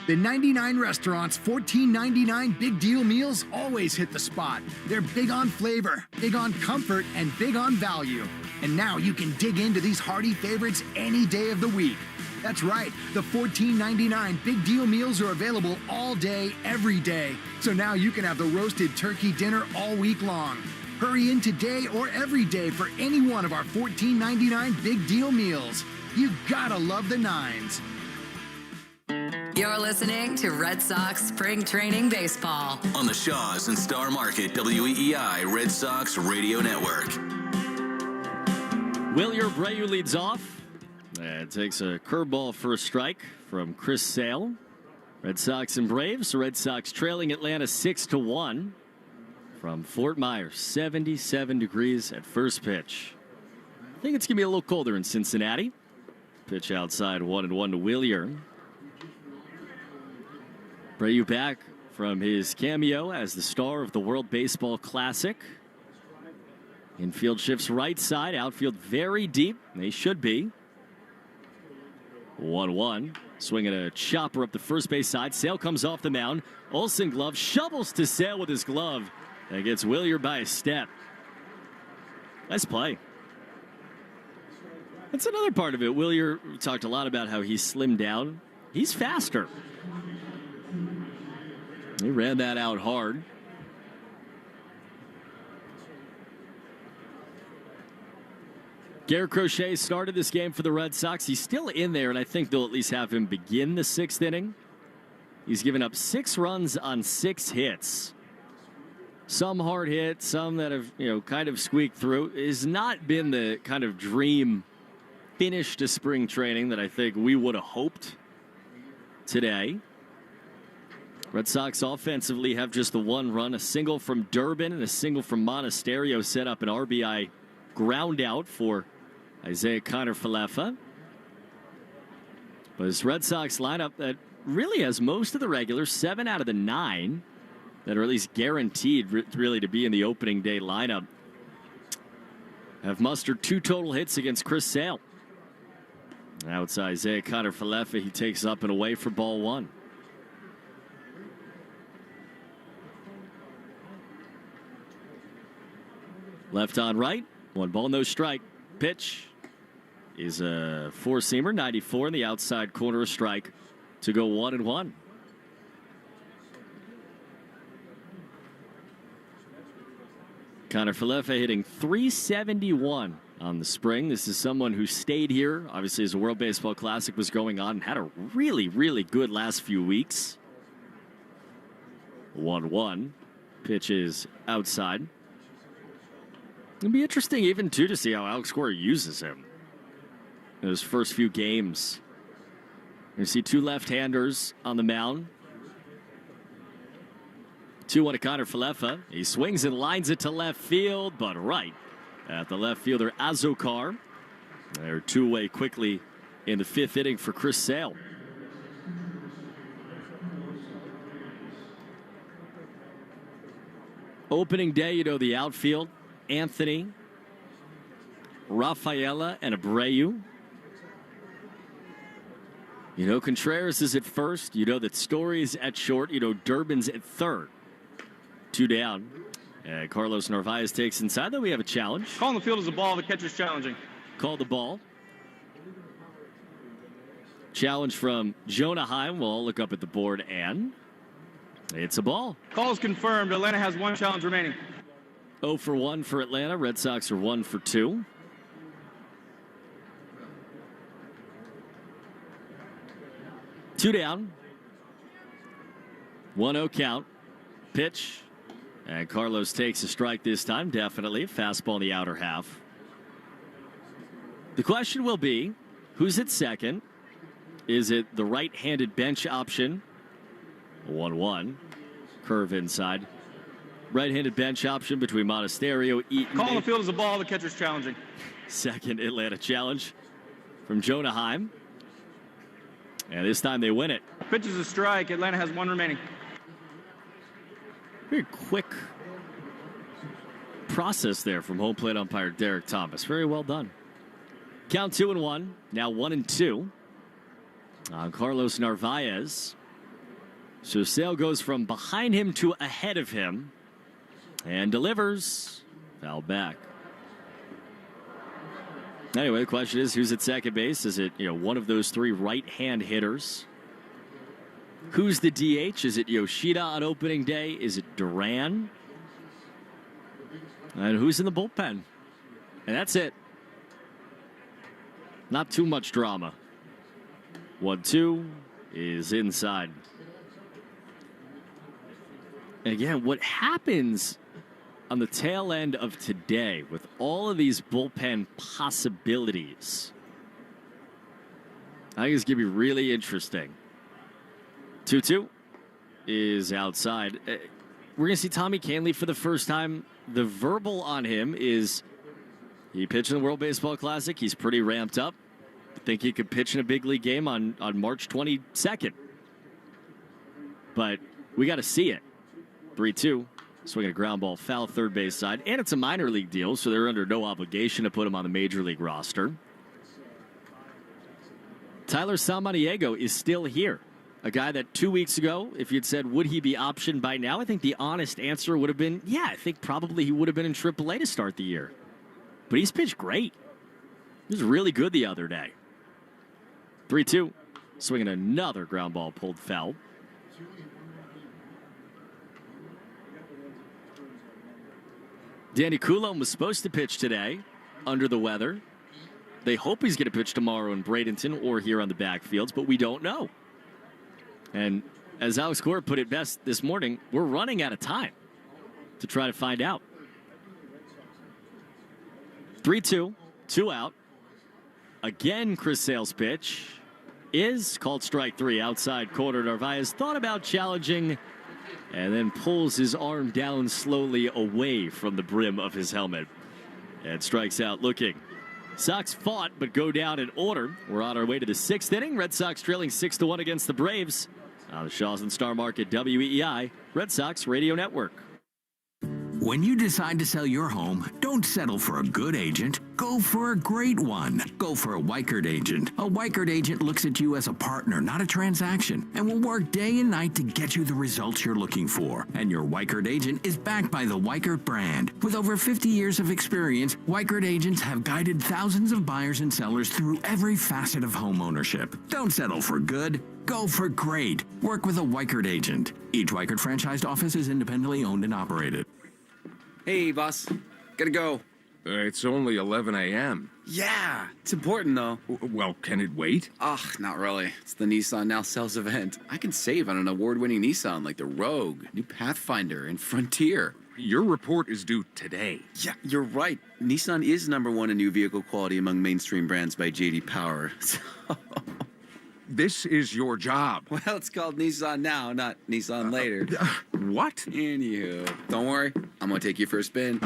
The 99 Restaurants $14.99 big deal meals always hit the spot. They're big on flavor, big on comfort, and big on value. And now you can dig into these hearty favorites any day of the week. That's right, the $14.99 big deal meals are available all day, every day. So now you can have the roasted turkey dinner all week long. Hurry in today or every day for any one of our $14.99 big deal meals. You gotta love the nines. You're listening to Red Sox Spring Training Baseball on the Shaws and Star Market WEEI Red Sox Radio Network. Wilyer Abreu leads off. And takes a curveball for a strike from Chris Sale. Red Sox and Braves. The Red Sox trailing Atlanta 6-1 from Fort Myers. 77 degrees at first pitch. I think it's going to be a little colder in Cincinnati. Pitch outside 1-1 to Wilyer. Abreu back from his cameo as the star of the World Baseball Classic. Infield shifts right side. Outfield very deep. They should be. 1-1. Swinging a chopper up the first base side. Sale comes off the mound. Olsen glove shovels to Sale with his glove and gets Wilyer by a step. Nice play. That's another part of it. Wilyer talked a lot about how he slimmed down. He's faster. He ran that out hard. Garrett Crochet started this game for the Red Sox. He's still in there, and I think they'll at least have him begin the 6th inning. He's given up 6 runs on 6 hits. Some hard hit, some that have, kind of squeaked through. It has not been the kind of dream finish to spring training that I think we would have hoped today. Red Sox offensively have just the 1 run, a single from Durbin and a single from Monasterio set up an RBI ground out for Isaiah Connor-Falefa. But this Red Sox lineup that really has most of the regulars, 7 out of the 9 that are at least guaranteed really to be in the opening day lineup, have mustered 2 total hits against Chris Sale. Now it's Isaiah Connor-Falefa. He takes up and away for ball 1. Left on right. 1 ball, no strike. Pitch is a 4-seamer, 94 in the outside corner, a strike to go 1-1. Connor-Falefa hitting .371 on the spring. This is someone who stayed here, obviously, as the World Baseball Classic was going on, and had a really, really good last few weeks. 1-1. Pitch is outside. It'll be interesting even, too, to see how Alex Cora uses him in his first few games. You see two left-handers on the mound. 2-1 to Connor Falefa. He swings and lines it to left field, but right at the left fielder, Azokar. They're two-way quickly in the fifth inning for Chris Sale. Opening day, you know, the outfield, Anthony, Rafaela, and Abreu. You know, Contreras is at first. You know that Story's at short. You know, Durbin's at third. 2 down. And Carlos Narvaez takes inside, though we have a challenge. Calling the field is a ball. The catcher's challenging. Call the ball. Challenge from Jonah Heim. We'll all look up at the board, and it's a ball. Call is confirmed. Atlanta has one challenge remaining. 0 for 1 for Atlanta. Red Sox are 1 for 2. Two down. 1-0 count. Pitch. And Carlos takes a strike this time, definitely. Fastball in the outer half. The question will be, who's at second? Is it the right-handed bench option? 1-1. Curve inside. Right-handed bench option between Monasterio, Eaton. Calling the field is a ball. The catcher's challenging. Second Atlanta challenge from Jonah Heim. And this time they win it. Pitch is a strike. Atlanta has one remaining. Very quick process there from home plate umpire Derek Thomas. Very well done. Count 2-1. Now 1-2 on Carlos Narvaez. So Sale goes from behind him to ahead of him and delivers. Foul back. Anyway, the question is, who's at second base? Is it, one of those three right-hand hitters? Who's the DH? Is it Yoshida on opening day? Is it Duran? And who's in the bullpen? And that's it. Not too much drama. 1-2 is inside. And again, what happens on the tail end of today with all of these bullpen possibilities, I think it's going to be really interesting. 2-2 is outside. We're going to see Tommy Kahnle for the first time. The verbal on him is he pitched in the World Baseball Classic. He's pretty ramped up. I think he could pitch in a big league game on March 22nd. But we got to see it. 3-2. Swinging a ground ball, foul third base side. And it's a minor league deal, so they're under no obligation to put him on the major league roster. Tyler Samaniego is still here. A guy that 2 weeks ago, if you'd said, would he be optioned by now? I think the honest answer would have been, yeah, I think probably he would have been in AAA to start the year. But he's pitched great. He was really good the other day. 3-2. Swinging another ground ball pulled foul. Danny Coulombe was supposed to pitch today under the weather. They hope he's going to pitch tomorrow in Bradenton or here on the backfields, but we don't know. And as Alex Cora put it best this morning, we're running out of time to try to find out. 3-2, 2 out. Again, Chris Sale's pitch is called strike 3 outside corner. Narvaez thought about challenging and then pulls his arm down slowly away from the brim of his helmet and strikes out looking. Sox fought but go down in order. We're on our way to the 6th inning. Red Sox trailing 6-1 against the Braves on the Shaws and Star Market WEEI Red Sox Radio Network. When you decide to sell your home, don't settle for a good agent. Go for a great one. Go for a Weichert agent. A Weichert agent looks at you as a partner, not a transaction, and will work day and night to get you the results you're looking for. And your Weichert agent is backed by the Weichert brand. With over 50 years of experience, Weichert agents have guided thousands of buyers and sellers through every facet of home ownership. Don't settle for good. Go for great. Work with a Weichert agent. Each Weichert franchised office is independently owned and operated. Hey, boss. Gotta go. It's only 11 a.m. Yeah, it's important though. Well, can it wait? Ugh, not really. It's the Nissan Now Sales event. I can save on an award-winning Nissan like the Rogue, new Pathfinder, and Frontier. Your report is due today. Yeah, you're right. Nissan is #1 in new vehicle quality among mainstream brands by J.D. Power. This is your job. Well, it's called Nissan Now, not Nissan Later. What? Anywho, don't worry. I'm going to take you for a spin.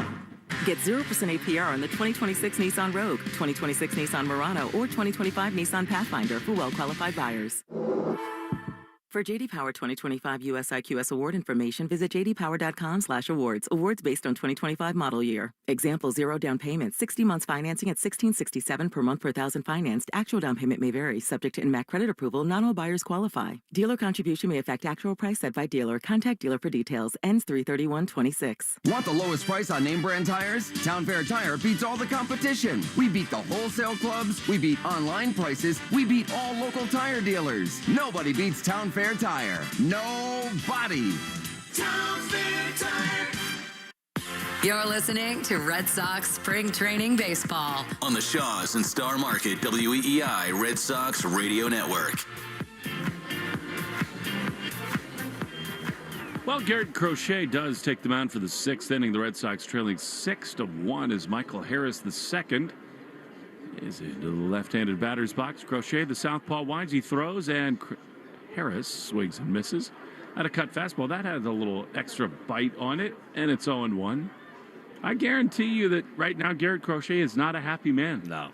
Get 0% APR on the 2026 Nissan Rogue, 2026 Nissan Murano, or 2025 Nissan Pathfinder for well-qualified buyers. For JD Power 2025 US IQS award information, visit jdpower.com/awards. Awards based on 2025 model year. Example: 0 down payment, 60 months financing at $1,667 per month per thousand financed. Actual down payment may vary, subject to INMAC credit approval. Not all buyers qualify. Dealer contribution may affect actual price set by dealer. Contact dealer for details. Ends 3/31/26. Want the lowest price on name brand tires? Town Fair Tire beats all the competition. We beat the wholesale clubs. We beat online prices. We beat all local tire dealers. Nobody beats Town Fair Tire. Nobody. Town Fair Tire. You're listening to Red Sox Spring Training Baseball on the Shaws and Star Market WEEI Red Sox Radio Network. Well, Garrett Crochet does take the mound for the 6th inning. The Red Sox trailing 6-1 as Michael Harris II is into the left-handed batter's box. Crochet, the southpaw, winds, he throws, and Harris swings and misses at a cut fastball. That had a little extra bite on it, and it's 0-1. I guarantee you that right now Garrett Crochet is not a happy man. No.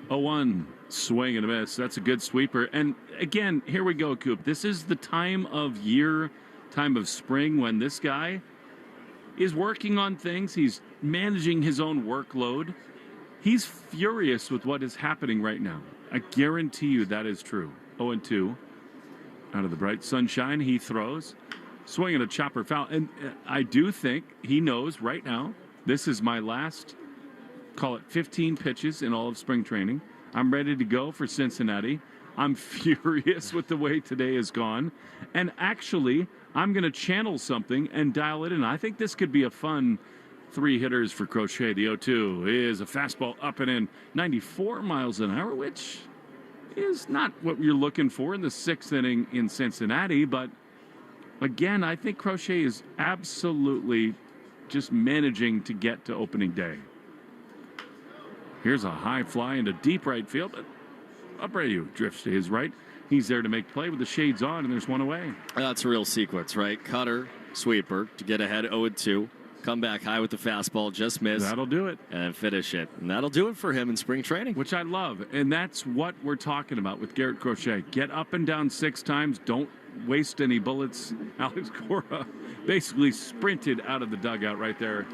0-1, swing and a miss. That's a good sweeper. And again, here we go, Coop. This is the time of year, time of spring when this guy is working on things. He's managing his own workload. He's furious with what is happening right now. I guarantee you that is true. 0-2. Out of the bright sunshine, he throws. Swinging a chopper foul. And I do think he knows right now, this is my last, call it 15 pitches in all of spring training. I'm ready to go for Cincinnati. I'm furious with the way today has gone. And actually, I'm going to channel something and dial it in. I think this could be a fun 3 hitters for Crochet. The 0-2 is a fastball up and in, 94 miles an hour, which is not what you're looking for in the 6th inning in Cincinnati. But again, I think Crochet is absolutely just managing to get to opening day. Here's a high fly into deep right field. Abreu drifts to his right. He's there to make play with the shades on, and there's one away. That's a real sequence, right? Cutter, sweeper to get ahead 0-2. Come back high with the fastball, just miss. That'll do it. And finish it. And that'll do it for him in spring training. Which I love. And that's what we're talking about with Garrett Crochet. Get up and down 6 times. Don't waste any bullets. Alex Cora basically sprinted out of the dugout right there.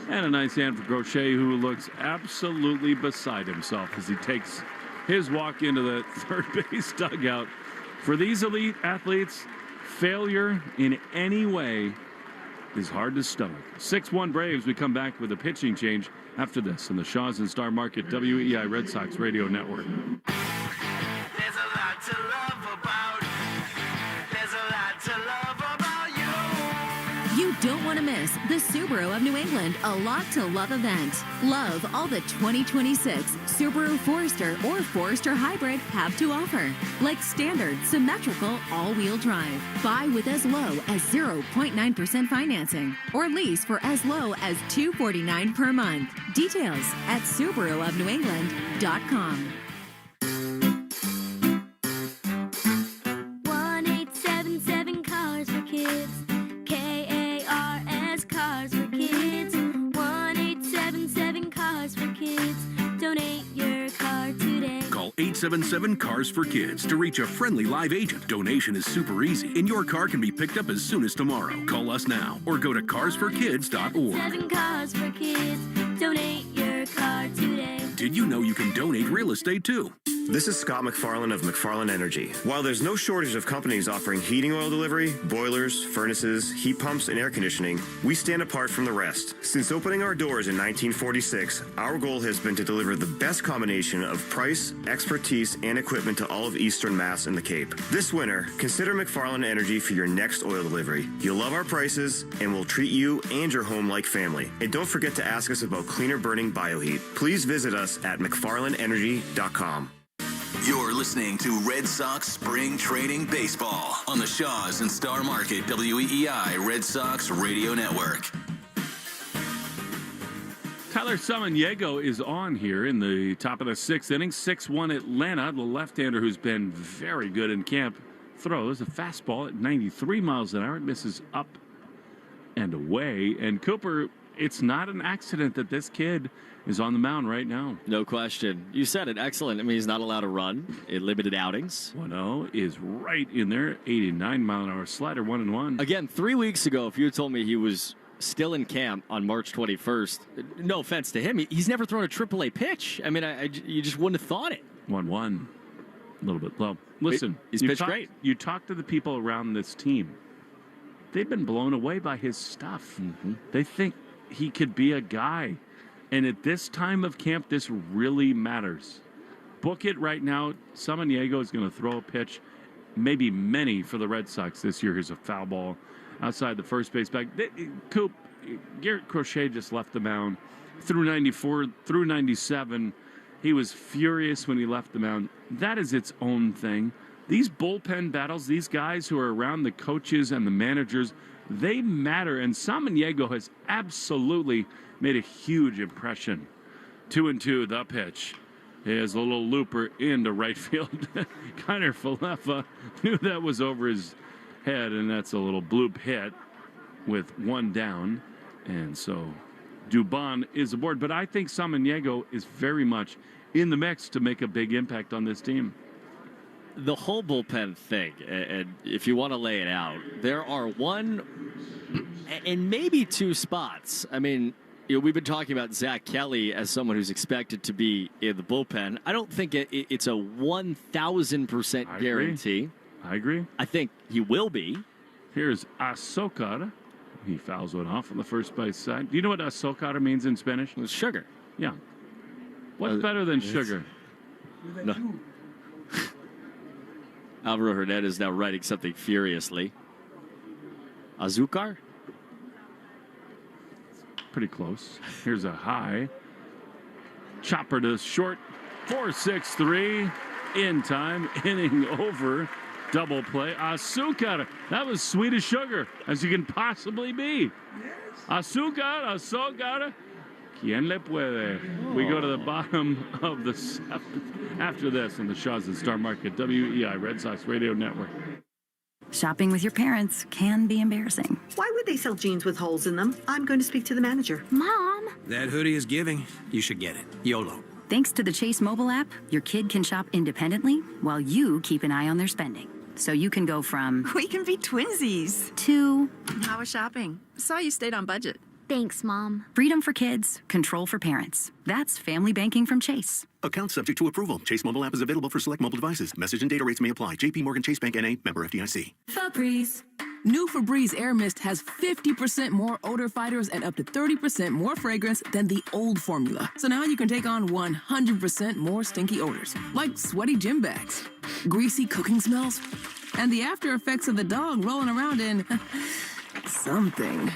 And a nice hand for Crochet, who looks absolutely beside himself as he takes his walk into the third base dugout. For these elite athletes, failure in any way is hard to stomach. 6-1 Braves. We come back with a pitching change after this on the Shaws and Star Market WEEI Red Sox Radio Network. There's a lot to love about. There's a lot to love about you. You don't want to miss the Subaru of New England A Lot to Love event. Love all the 2026 Subaru Forester or Forester Hybrid have to offer. Like standard, symmetrical, all-wheel drive. Buy with as low as 0.9% financing or lease for as low as $249 per month. Details at SubaruofNewEngland.com. 1877 Cars for Kids. KARS Cars for Kids. 1877 Cars for Kids. Donate your car today. Call 877 Cars for Kids to reach a friendly live agent. Donation is super easy, and your car can be picked up as soon as tomorrow. Call us now or go to carsforkids.org. 7 Cars for Kids. Donate your car today. Did you know you can donate real estate too? This is Scott McFarlane of McFarlane Energy. While there's no shortage of companies offering heating oil delivery, boilers, furnaces, heat pumps, and air conditioning, we stand apart from the rest. Since opening our doors in 1946, our goal has been to deliver the best combination of price, expertise, and equipment to all of Eastern Mass and the Cape. This winter, consider McFarlane Energy for your next oil delivery. You'll love our prices, and we'll treat you and your home like family. And don't forget to ask us about cleaner burning bioheat. Please visit us at McFarlaneEnergy.com. You're listening to Red Sox Spring Training Baseball on the Shaws and Star Market WEEI Red Sox Radio Network. Tyler Samaniego is on here in the top of the sixth inning. 6-1 Atlanta. The left-hander who's been very good in camp throws a fastball at 93 miles an hour. It misses up and away. And Cooper, it's not an accident that this kid is on the mound right now. No question. You said it. Excellent. I mean, he's not allowed to run in limited outings. 1-0 is right in there. 89-mile-an-hour slider, 1-1. Again, 3 weeks ago, if you had told me he was still in camp on March 21st, no offense to him, he's never thrown a AAA pitch. I mean, you just wouldn't have thought it. 1-1. A little bit low. Listen, he's pitched great. You talk to the people around this team. They've been blown away by his stuff. Mm-hmm. They think he could be a guy. And at this time of camp, this really matters. Book it right now. Samaniego is going to throw a pitch, maybe many for the Red Sox this year. Here's a foul ball outside the first base bag. Coop, Garrett Crochet just left the mound through 94, through 97. He was furious when he left the mound. That is its own thing. These bullpen battles, these guys who are around the coaches and the managers, they matter. And Samaniego has absolutely made a huge impression. 2-2, the pitch. Is a little looper into right field. Kiner Falefa knew that was over his head, and that's a little bloop hit with one down. And so Dubon is aboard. But I think Samaniego is very much in the mix to make a big impact on this team. The whole bullpen thing, and if you want to lay it out, there are one and maybe two spots. I mean, we've been talking about Zach Kelly as someone who's expected to be in the bullpen. I don't think it's a 1,000% guarantee. I agree. I think he will be. Here's Azócar. He fouls one off on the first base side. Do you know what Azócar means in Spanish? It's sugar. Yeah. What's better than sugar? No. Alvaro Hernandez is now writing something furiously. Azúcar? Pretty close. Here's a high. Chopper to short. 4-6-3. In time. Inning over. Double play. Azúcar. That was sweet as sugar as you can possibly be. Azúcar. ¿Quién le puede? We go to the bottom of the seventh after this on the Shaws and Star Market WEEI Red Sox Radio Network. Shopping with your parents can be embarrassing. Why would they sell jeans with holes in them? I'm going to speak to the manager. Mom! That hoodie is giving. You should get it. YOLO. Thanks to the Chase mobile app, your kid can shop independently while you keep an eye on their spending. So you can go from... We can be twinsies. ...to... How was shopping? Saw you stayed on budget. Thanks, Mom. Freedom for kids, control for parents. That's family banking from Chase. Account subject to approval. Chase mobile app is available for select mobile devices. Message and data rates may apply. JP Morgan Chase Bank N.A. Member FDIC. Febreze. New Febreze Air Mist has 50% more odor fighters and up to 30% more fragrance than the old formula. So now you can take on 100% more stinky odors, like sweaty gym bags, greasy cooking smells, and the after effects of the dog rolling around in something.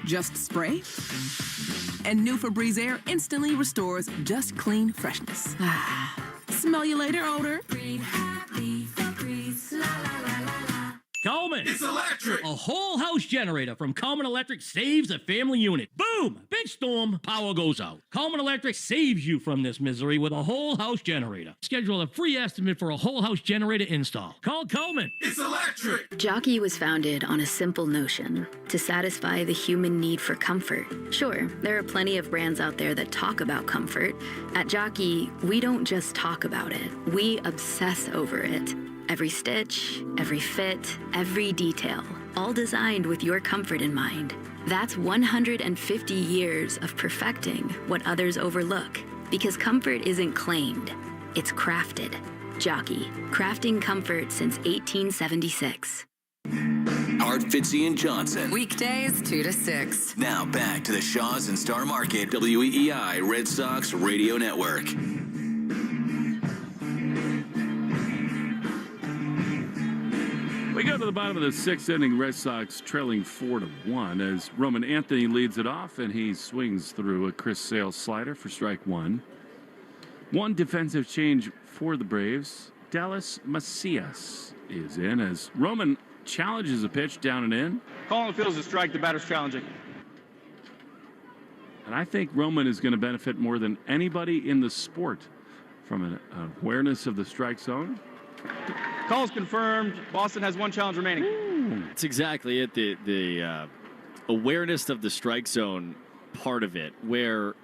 Just spray, and new Febreze Air instantly restores just clean freshness. Smell you later, odor. Breathe happy, Febreze, la la la la la. Coleman. It's electric. A whole house generator from Coleman Electric saves a family unit. Boom! Big storm, power goes out. Coleman Electric saves you from this misery with a whole house generator. Schedule a free estimate for a whole house generator install. Call Coleman. It's electric. Jockey was founded on a simple notion: to satisfy the human need for comfort. Sure, there are plenty of brands out there that talk about comfort. At Jockey, we don't just talk about it, we obsess over it. Every stitch, every fit, every detail, all designed with your comfort in mind. That's 150 years of perfecting what others overlook. Because comfort isn't claimed, it's crafted. Jockey, crafting comfort since 1876. Hart, Fitzy, and Johnson. Weekdays 2 to 6. Now back to the Shaws and Star Market WEEI Red Sox Radio Network. We go to the bottom of the sixth inning. Red Sox trailing 4-1 as Roman Anthony leads it off, and he swings through a Chris Sale slider for strike one. One defensive change for the Braves. Dallas Macias is in as Roman challenges a pitch down and in. Calling the field is a strike. The batter's challenging. And I think Roman is going to benefit more than anybody in the sport from an awareness of the strike zone. Call's confirmed. Boston has one challenge remaining. That's exactly it. The awareness of the strike zone part of it, where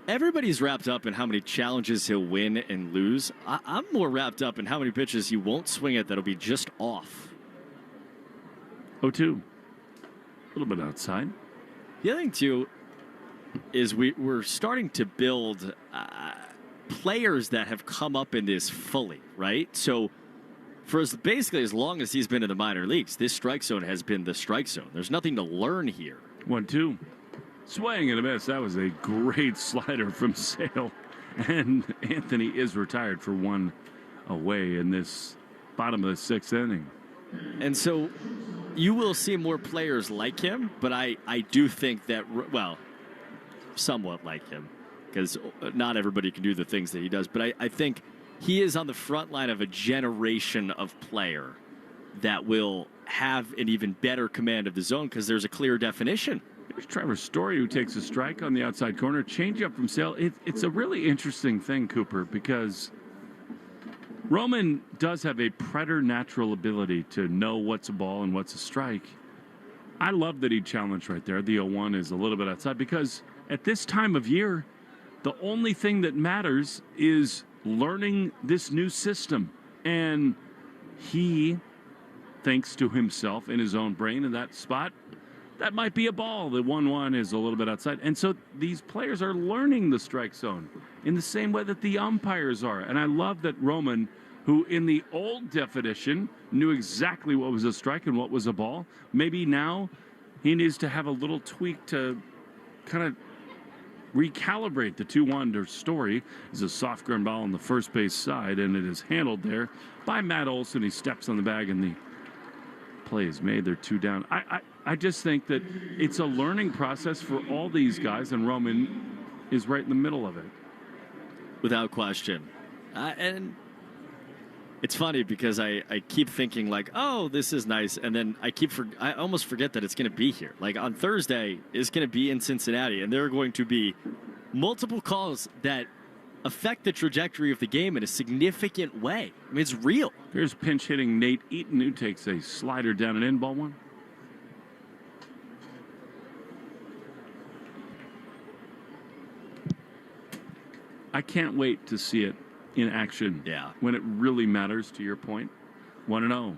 everybody's wrapped up in how many challenges he'll win and lose. I'm more wrapped up in how many pitches he won't swing at that'll be just off. 0-2. A little bit outside. The other thing, too, is we're starting to build players that have come up in this fully, right? So for basically as long as he's been in the minor leagues, this strike zone has been the strike zone. There's nothing to learn here. 1-2. Swing and a miss. That was a great slider from Sale. And Anthony is retired for one away in this bottom of the sixth inning. And so you will see more players like him, but I do think that, well, somewhat like him, because not everybody can do the things that he does. But I think he is on the front line of a generation of player that will have an even better command of the zone because there's a clear definition. There's Trevor Story, who takes a strike on the outside corner. Change up from Sale. It's a really interesting thing, Cooper, because Roman does have a preternatural ability to know what's a ball and what's a strike. I love that he challenged right there. The 0-1 is a little bit outside because at this time of year, the only thing that matters is learning this new system. And he thinks to himself in his own brain in that spot, that might be a ball. The 1-1 is a little bit outside. And so these players are learning the strike zone in the same way that the umpires are. And I love that Roman, who in the old definition knew exactly what was a strike and what was a ball, maybe now he needs to have a little tweak to kind of recalibrate the 2-1 to Story. Is a soft ground ball on the first base side, and it is handled there by Matt Olson. He steps on the bag, and the play is made. They're 2 down. I just think that it's a learning process for all these guys, and Roman is right in the middle of it. Without question. And it's funny because I keep thinking like, oh, this is nice. And then I almost forget that it's going to be here. Like on Thursday, it's going to be in Cincinnati, and there are going to be multiple calls that affect the trajectory of the game in a significant way. I mean, it's real. Here's pinch hitting Nate Eaton, who takes a slider down and in, ball one. I can't wait to see it in action. Yeah. When it really matters, to your point. 1-0.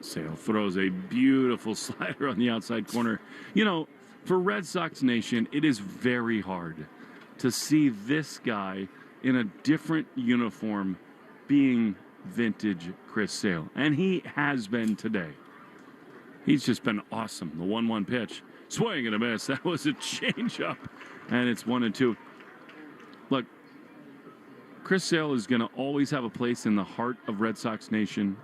Sale throws a beautiful slider on the outside corner. You know, for Red Sox Nation, it is very hard to see this guy in a different uniform being vintage Chris Sale. And he has been today. He's just been awesome. The 1-1 pitch. Swing and a miss. That was a changeup. And it's 1-2. Look, Chris Sale is going to always have a place in the heart of Red Sox Nation.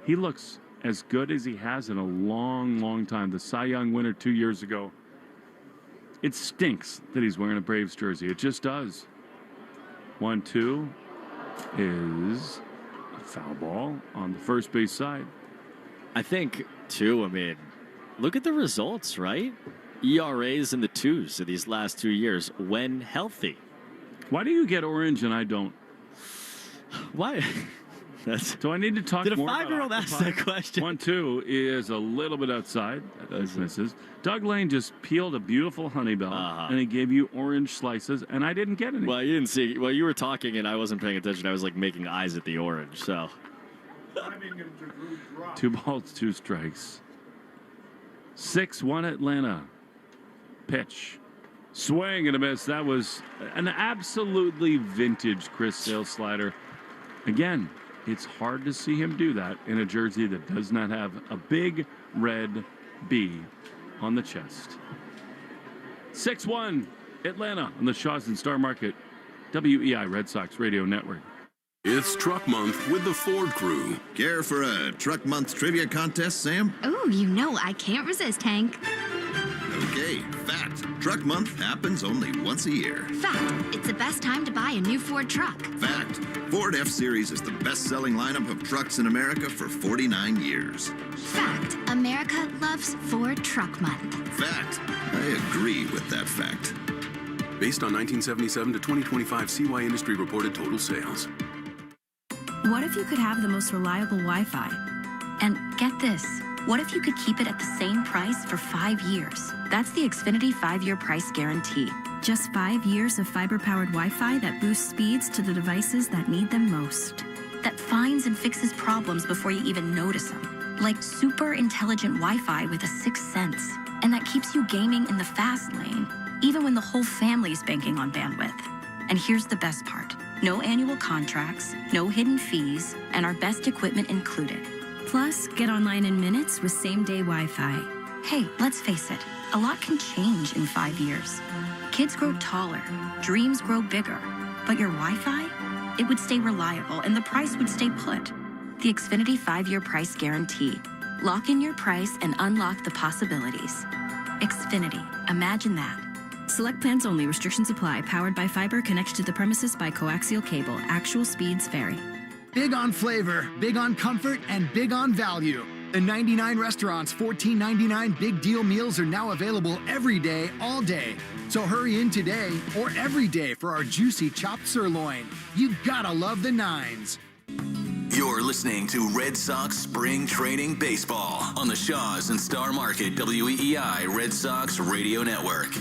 He looks as good as he has in a long, long time. The Cy Young winner 2 years ago. It stinks that he's wearing a Braves jersey. It just does. 1-2 is a foul ball on the first base side. I think, too, I mean, look at the results, right? ERAs in the 2s of these last 2 years when healthy. Why do you get orange and I don't? Why? Do I need to talk more? Did a more 5-year-old ask that question? 1-2 is a little bit outside. That misses. Doug Lane just peeled a beautiful honey bell, and he gave you orange slices, and I didn't get any. Well, you didn't see. Well, you were talking, and I wasn't paying attention. I was like making eyes at the orange. So 2 balls, 2 strikes. 6-1 Atlanta. Pitch. Swing and a miss. That was an absolutely vintage Chris Sale slider. Again, it's hard to see him do that in a jersey that does not have a big red B on the chest. 6-1, Atlanta on the Shawson Star Market, WEI Red Sox Radio Network. It's Truck Month with the Ford Crew. Care for a Truck Month trivia contest, Sam? Ooh, you know I can't resist, Hank. Okay, fact. Truck Month happens only once a year. Fact, it's the best time to buy a new Ford truck. Fact, Ford F-Series is the best-selling lineup of trucks in America for 49 years. Fact, America loves Ford Truck Month. Fact, I agree with that fact. Based on 1977 to 2025 CY industry reported total sales. What if you could have the most reliable Wi-Fi? And get this, what if you could keep it at the same price for 5 years? That's the Xfinity 5-year price guarantee. Just 5 years of fiber-powered Wi-Fi that boosts speeds to the devices that need them most. That finds and fixes problems before you even notice them. Like super intelligent Wi-Fi with a sixth sense. And that keeps you gaming in the fast lane, even when the whole family's banking on bandwidth. And here's the best part. No annual contracts, no hidden fees, and our best equipment included. Plus, get online in minutes with same-day Wi-Fi. Hey, let's face it, a lot can change in 5 years. Kids grow taller, dreams grow bigger, but your Wi-Fi, it would stay reliable and the price would stay put. The Xfinity 5-year price guarantee. Lock in your price and unlock the possibilities. Xfinity, imagine that. Select plans only. Restrictions apply. Powered by fiber. Connects to the premises by coaxial cable. Actual speeds vary. Big on flavor, big on comfort, and big on value. The 99 Restaurants $14.99 Big Deal Meals are now available every day, all day. So hurry in today or every day for our juicy chopped sirloin. You gotta love the nines. You're listening to Red Sox Spring Training Baseball on the Shaws and Star Market WEEI Red Sox Radio Network.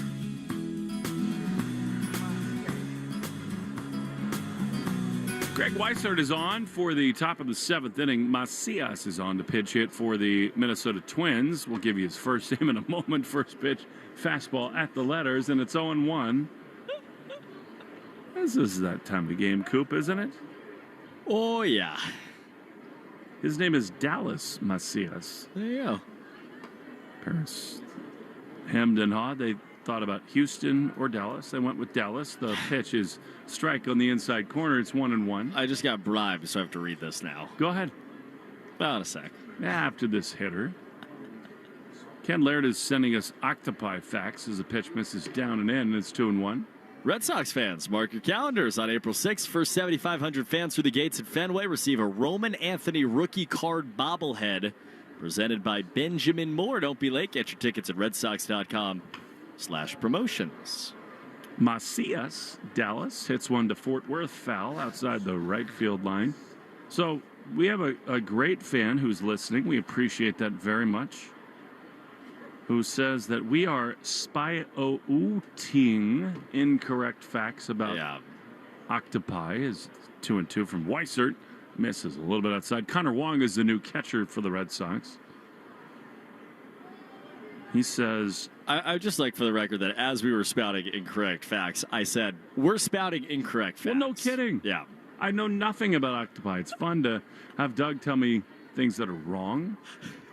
Greg Weissert is on for the top of the 7th inning. Macias is on to pitch hit for the Minnesota Twins. We'll give you his first name in a moment. First pitch, fastball at the letters, and it's 0-1. This is that time of game, Coop, isn't it? Oh, yeah. His name is Dallas Macias. There you go. Parents hemmed and hawed. They thought about Houston or Dallas. They went with Dallas. The pitch is strike on the inside corner. It's 1-1. I just got bribed, so I have to read this now. Go ahead. About a sec. After this hitter. Ken Laird is sending us octopi facts as the pitch misses down and in, and it's 2-1. Red Sox fans, mark your calendars. On April 6th, first 7,500 fans through the gates at Fenway receive a Roman Anthony rookie card bobblehead presented by Benjamin Moore. Don't be late. Get your tickets at redsox.com/promotions. Macias, Dallas, hits one to Fort Worth, foul outside the right field line. So we have a great fan who's listening. We appreciate that very much. Who says that we are spy-o-ooting incorrect facts about octopi. Is 2-2 from Weissert. Misses a little bit outside. Connor Wong is the new catcher for the Red Sox. He says... I would just like for the record that as we were spouting incorrect facts, I said, we're spouting incorrect facts. Well, no kidding. Yeah. I know nothing about octopi. It's fun to have Doug tell me things that are wrong.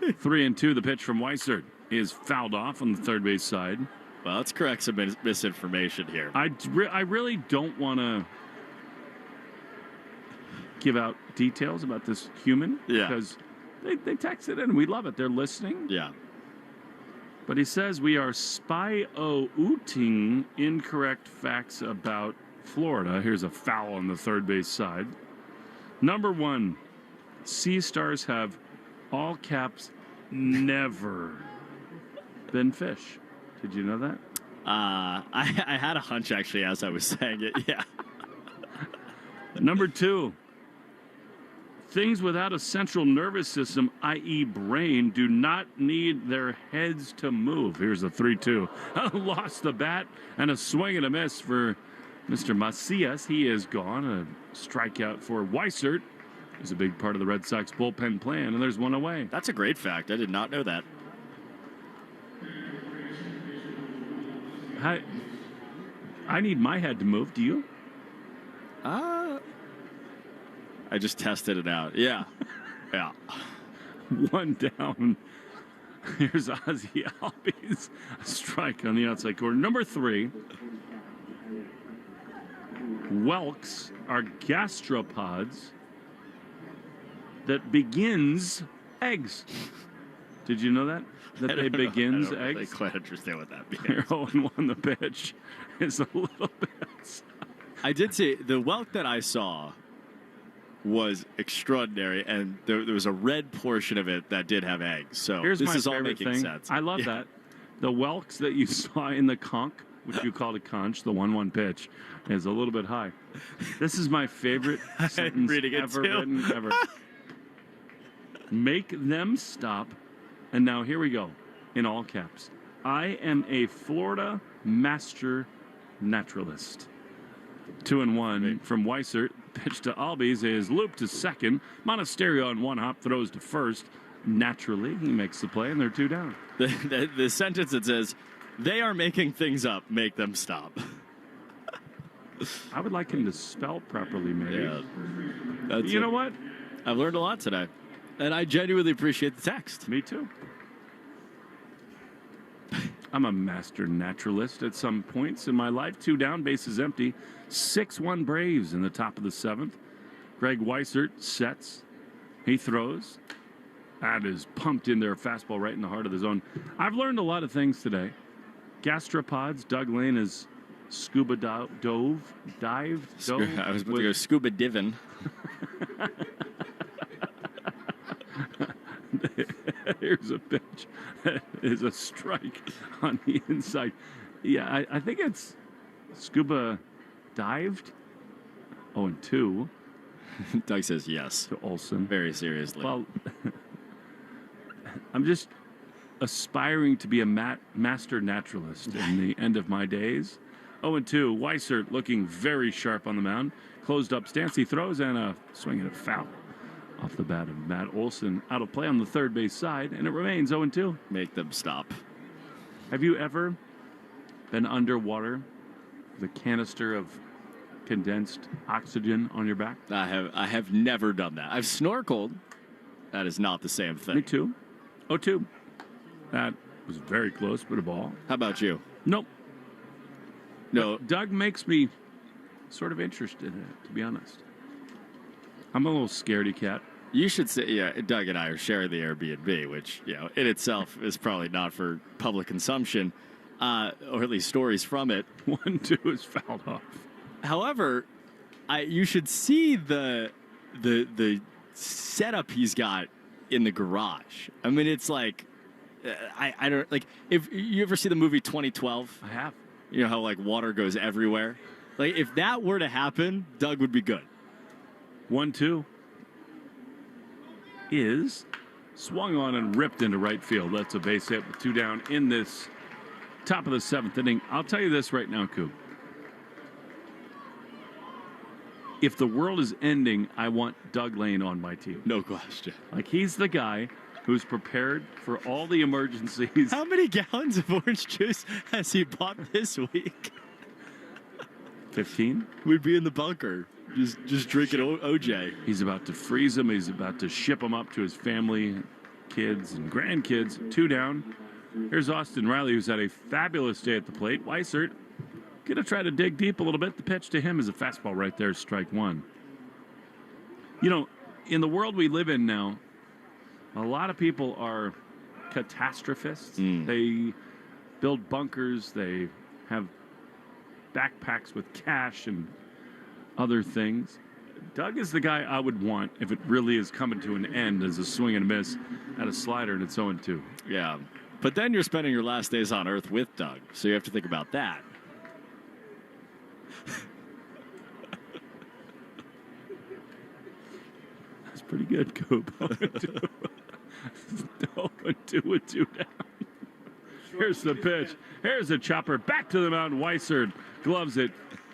3-2, the pitch from Weissert is fouled off on the third base side. Well, let's correct some misinformation here. I really don't want to give out details about this human. Yeah. Because they texted in. We love it. They're listening. Yeah. But he says we are spy-o-ooting incorrect facts about Florida. Here's a foul on the third base side. Number 1, Sea Stars have all caps never been fish. Did you know that? I had a hunch actually as I was saying it. Yeah. Number 2, things without a central nervous system, i.e. brain, do not need their heads to move. Here's a 3-2. Lost the bat and a swing and a miss for Mr. Macias. He is gone. A strikeout for Weissert is a big part of the Red Sox bullpen plan, and there's one away. That's a great fact. I did not know that. I need my head to move. Do you? I just tested it out. Yeah. Yeah. One down. Here's Ozzie Albies. A strike on the outside corner. Number 3. Whelks are gastropods that begins eggs. Did you know that? That they begins eggs? I don't quite understand what that means. They're 0-1 the pitch. It's a little bit. I did see the whelk that I saw was extraordinary, and there was a red portion of it that did have eggs. So Here's this my is all favorite making thing. sense. I love that. The whelks that you saw in the conch, which you called a conch, the 1-1 pitch, is a little bit high. This is my favorite sentence ever written ever. Make them stop. And now here we go, in all caps. I am a Florida master naturalist. 2-1 from Weissert. Pitch to Albies is looped to second. Monasterio on one hop throws to first. Naturally, he makes the play, and they're 2 down. The sentence that says, they are making things up, make them stop. I would like him to spell properly, maybe. Yeah, you know what? I've learned a lot today, and I genuinely appreciate the text. Me too. I'm a master naturalist at some points in my life. 2 down, bases empty. 6-1 Braves in the top of the 7th. Greg Weissert sets. He throws. That is pumped in there. Fastball right in the heart of the zone. I've learned a lot of things today. Gastropods. Doug Lane is scuba dived. I was about to go scuba divin. Here's a pitch. Is a strike on the inside. Yeah, I think it's scuba dived. 0-2. Doug says yes. To Olsen. Very seriously. Well, I'm just aspiring to be a master naturalist in the end of my days. 0-2. Weissert looking very sharp on the mound. Closed up stance. He throws and a swing and a foul off the bat of Matt Olson. Out of play on the third base side, and it remains 0-2. Make them stop. Have you ever been underwater with a canister of condensed oxygen on your back? I have never done that. I've snorkeled. That is not the same thing. Me too. 0-2. That was very close, but a ball. How about you? Nope. No. But Doug makes me sort of interested in it, to be honest. I'm a little scaredy cat. You should say, yeah, Doug and I are sharing the Airbnb, which, in itself is probably not for public consumption, or at least stories from it. 1-2 is fouled off. However, you should see the setup he's got in the garage. I mean, it's like, I don't, like, if you ever see the movie 2012? I have. You know how, like, water goes everywhere? Like, if that were to happen, Doug would be good. 1-2 is swung on and ripped into right field. That's a base hit with 2 down in this top of the 7th inning. I'll tell you this right now, Coop. If the world is ending, I want Doug Lane on my team. No question. Like, he's the guy who's prepared for all the emergencies. How many gallons of orange juice has he bought this week? 15? We'd be in the bunker. Just drinking OJ. He's about to freeze him. He's about to ship him up to his family, kids, and grandkids. 2 down. Here's Austin Riley, who's had a fabulous day at the plate. Weissert going to try to dig deep a little bit. The pitch to him is a fastball right there, strike 1. You know, in the world we live in now, a lot of people are catastrophists. They build bunkers. They have backpacks with cash and other things. Doug is the guy I would want if it really is coming to an end as a swing and a miss at a slider and it's 0-2. Yeah. But then you're spending your last days on Earth with Doug, so you have to think about that. That's pretty good, Coop. 0-2 with 2 down. Here's the pitch. Here's a chopper. Back to the mound. Weissert gloves it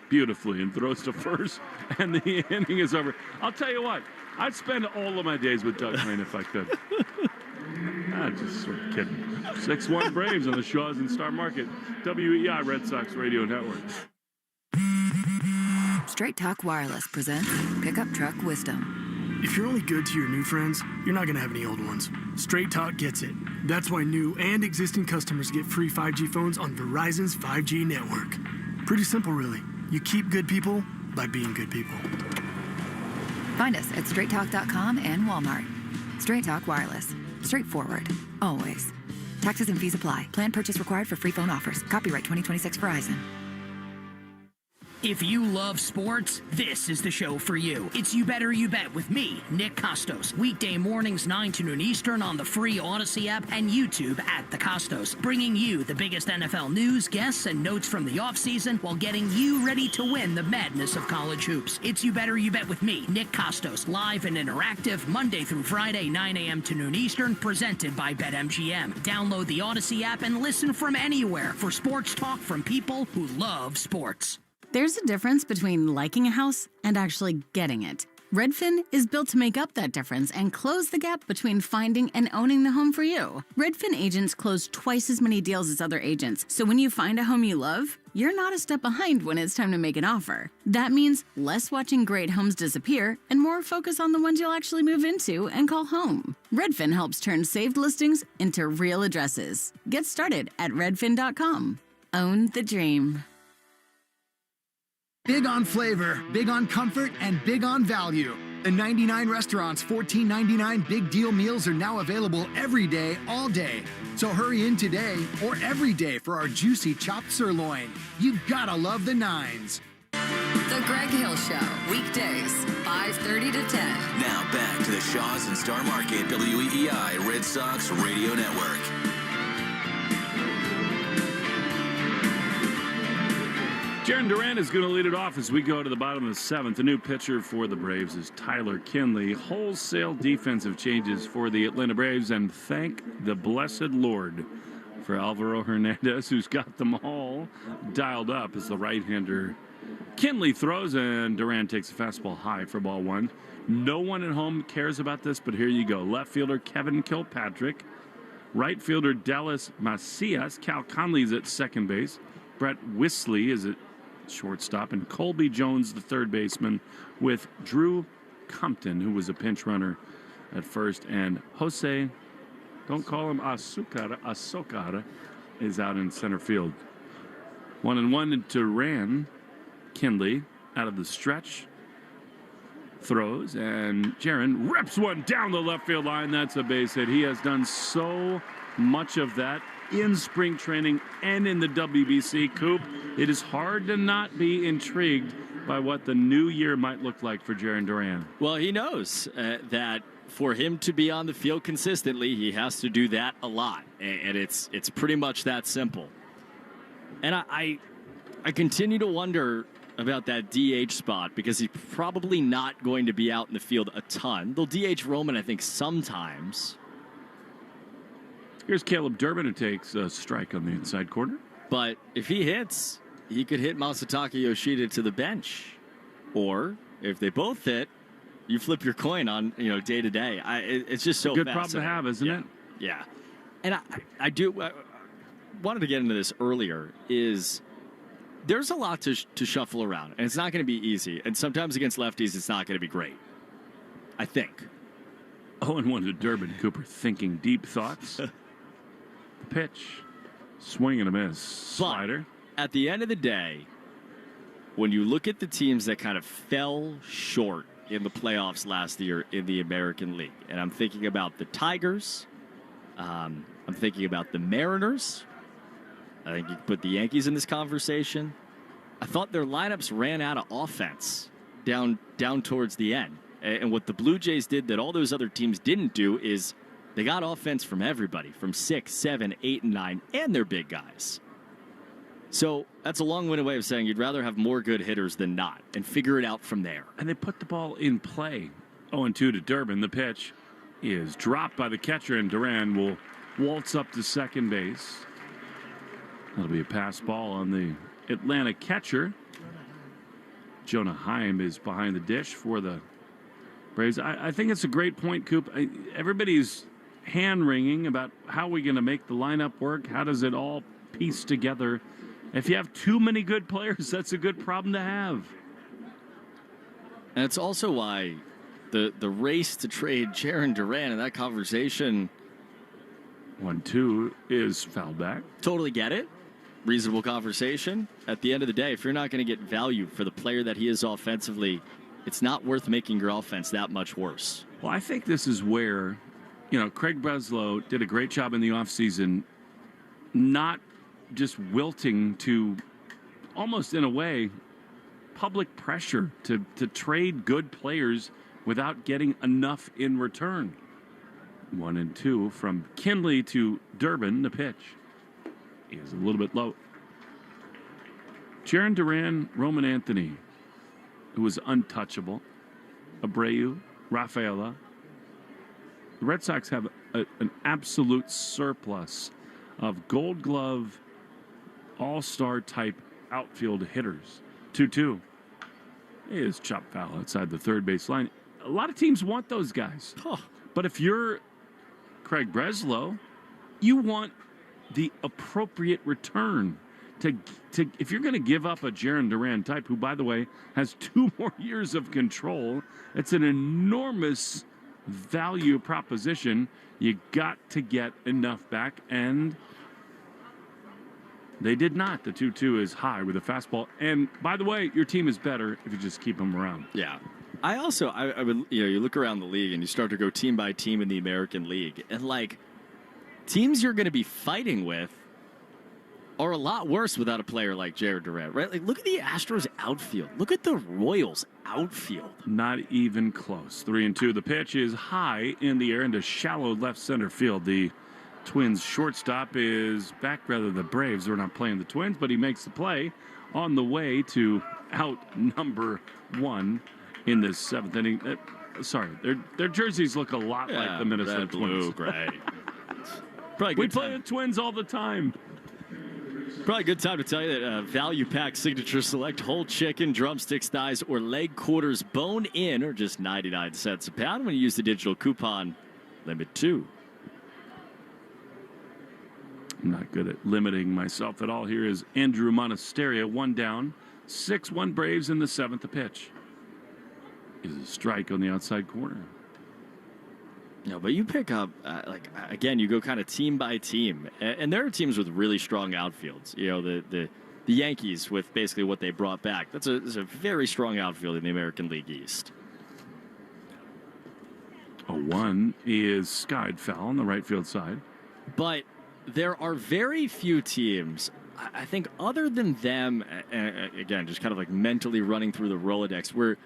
beautifully and throws to first, and the inning is over. I'll tell you what, I'd spend all of my days with Doug Lane if I could. Just sort of kidding. 6-1 Braves on the Shaws and Star Market. WEI Red Sox Radio Network. Straight Talk Wireless presents Pickup Truck Wisdom. If you're only good to your new friends, you're not going to have any old ones. Straight Talk gets it. That's why new and existing customers get free 5G phones on Verizon's 5G network. Pretty simple, really. You keep good people by being good people. Find us at straighttalk.com and Walmart. Straight Talk Wireless. Straightforward. Always. Taxes and fees apply. Plan purchase required for free phone offers. Copyright 2026 Verizon. If you love sports, this is the show for you. It's You Better You Bet with me, Nick Costos. Weekday mornings 9 to noon Eastern on the free Odyssey app and YouTube at The Costos. Bringing you the biggest NFL news, guests, and notes from the offseason while getting you ready to win the madness of college hoops. It's You Better You Bet with me, Nick Costos. Live and interactive, Monday through Friday, 9 a.m. to noon Eastern, presented by BetMGM. Download the Odyssey app and listen from anywhere for sports talk from people who love sports. There's a difference between liking a house and actually getting it. Redfin is built to make up that difference and close the gap between finding and owning the home for you. Redfin agents close twice as many deals as other agents, so when you find a home you love, you're not a step behind when it's time to make an offer. That means less watching great homes disappear and more focus on the ones you'll actually move into and call home. Redfin helps turn saved listings into real addresses. Get started at redfin.com. Own the dream. Big on flavor, big on comfort, and big on value. The 99 Restaurant's $14.99 big deal meals are now available every day, all day. So hurry in today or every day for our juicy chopped sirloin. You gotta love the nines. The Greg Hill Show, weekdays, 5:30 to 10. Now back to the Shaws and Star Market WEEI Red Sox Radio Network. Jarren Duran is going to lead it off as we go to the bottom of the seventh. The new pitcher for the Braves is Tyler Kinley. Wholesale defensive changes for the Atlanta Braves, and thank the blessed Lord for Alvaro Hernandez, who's got them all dialed up as the right-hander. Kinley throws, and Duran takes a fastball high for ball one. No one at home cares about this, but here you go. Left fielder Kevin Kilpatrick. Right fielder Dallas Macias. Cal Conley's at second base. Brett Whisley is at shortstop, and Colby Jones, the third baseman, with Drew Compton, who was a pinch runner at first, and Jose, don't call him Azocar, is out in center field. 1-1 to Duran. Kinley out of the stretch, throws, and Jarren rips one down the left field line. That's a base hit. He has done so much of that in spring training and in the WBC. Coop, it is hard to not be intrigued by what the new year might look like for Jarren Duran. Well, he knows that for him to be on the field consistently, he has to do that a lot, and it's pretty much that simple. And I continue to wonder about that DH spot, because he's probably not going to be out in the field a ton. They'll DH Roman, I think, sometimes. Here's Caleb Durbin, who takes a strike on the inside corner. But if he hits, he could hit Masataka Yoshida to the bench. Or if they both hit, you flip your coin on, day to day. It's just so good problem to have, isn't it? Yeah. And I wanted to get into this earlier, is there's a lot to shuffle around, and it's not going to be easy. And sometimes against lefties, it's not going to be great, I think. 0-1 to Durbin. Cooper thinking deep thoughts. Pitch, swing and a miss, slider. But at the end of the day, when you look at the teams that kind of fell short in the playoffs last year in the American League, and I'm thinking about the Tigers, I'm thinking about the Mariners, I think you could put the Yankees in this conversation. I thought their lineups ran out of offense down towards the end. And what the Blue Jays did that all those other teams didn't do is they got offense from everybody, from 6, 7, 8, and 9, and their big guys. So that's a long-winded way of saying you'd rather have more good hitters than not, and figure it out from there. And they put the ball in play. 0-2 to Durbin. The pitch is dropped by the catcher, and Duran will waltz up to second base. That'll be a pass ball on the Atlanta catcher. Jonah Heim is behind the dish for the Braves. I think it's a great point, Coop. Everybody's hand-wringing about how we're going to make the lineup work. How does it all piece together? If you have too many good players, that's a good problem to have. And it's also why the race to trade Jarren Duran in that conversation. 1-2 is fouled back. Totally get it. Reasonable conversation. At the end of the day, if you're not going to get value for the player that he is offensively, it's not worth making your offense that much worse. Well, I think this is where, Craig Breslow did a great job in the offseason, not just wilting to, almost in a way, public pressure to trade good players without getting enough in return. 1-2 from Kinley to Durbin, the pitch is a little bit low. Jarren Duran, Roman Anthony, who was untouchable, Abreu, Rafaela. The Red Sox have an absolute surplus of Gold Glove, all-star type outfield hitters. 2-2 is chopped foul outside the third base line. A lot of teams want those guys. But if you're Craig Breslow, you want the appropriate return. If you're going to give up a Jarren Duran type, who, by the way, has 2 more years of control, it's an enormous value proposition. You got to get enough back, and they did not. The 2-2 is high with a fastball. And, by the way, your team is better if you just keep them around. Yeah. I would, you look around the league and you start to go team by team in the American League, and teams you're going to be fighting with are a lot worse without a player like Jarren Duran, right? Look at the Astros outfield. Look at the Royals outfield. Not even close. 3-2. The pitch is high in the air into shallow left center field. The Twins shortstop is back, rather the Braves. We're not playing the Twins, but he makes the play on the way to out number 1 in this 7th inning. Their jerseys look a lot like the Minnesota red, Twins. Blue, gray. We play the Twins all the time. Probably a good time to tell you that Value Pack Signature Select whole chicken, drumsticks, thighs, or leg quarters bone in are just 99 cents a pound when you use the digital coupon Limit 2. I'm not good at limiting myself at all. Here is Andrew Monasterio, 1 down, 6-1 Braves in the 7th. The pitch is a strike on the outside corner. No, but you pick up, again, you go kind of team by team. And there are teams with really strong outfields. The Yankees with basically what they brought back. That's a very strong outfield in the American League East. 1 is skied foul on the right field side. But there are very few teams, I think, other than them, again, just kind of mentally running through the Rolodex, where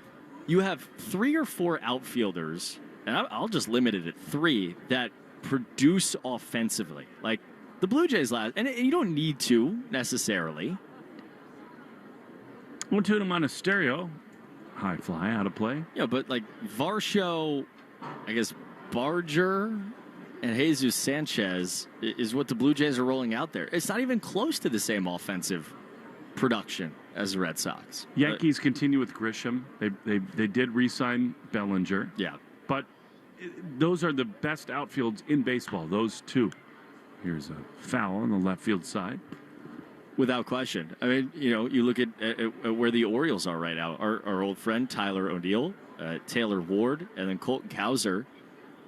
you have 3 or 4 outfielders, and I'll just limit it at 3, that produce offensively. Like the Blue Jays last, and you don't need to necessarily. 1-2 to Monasterio. High fly, out of play. Yeah, but Varsho, I guess Barger, and Jesus Sanchez is what the Blue Jays are rolling out there. It's not even close to the same offensive production as the Red Sox. Yankees continue with Grisham. They did re-sign Bellinger. Yeah. But those are the best outfields in baseball, those 2. Here's a foul on the left field side. Without question. I mean, you look at where the Orioles are right now. Our old friend Tyler O'Neill, Taylor Ward, and then Colton Cowser.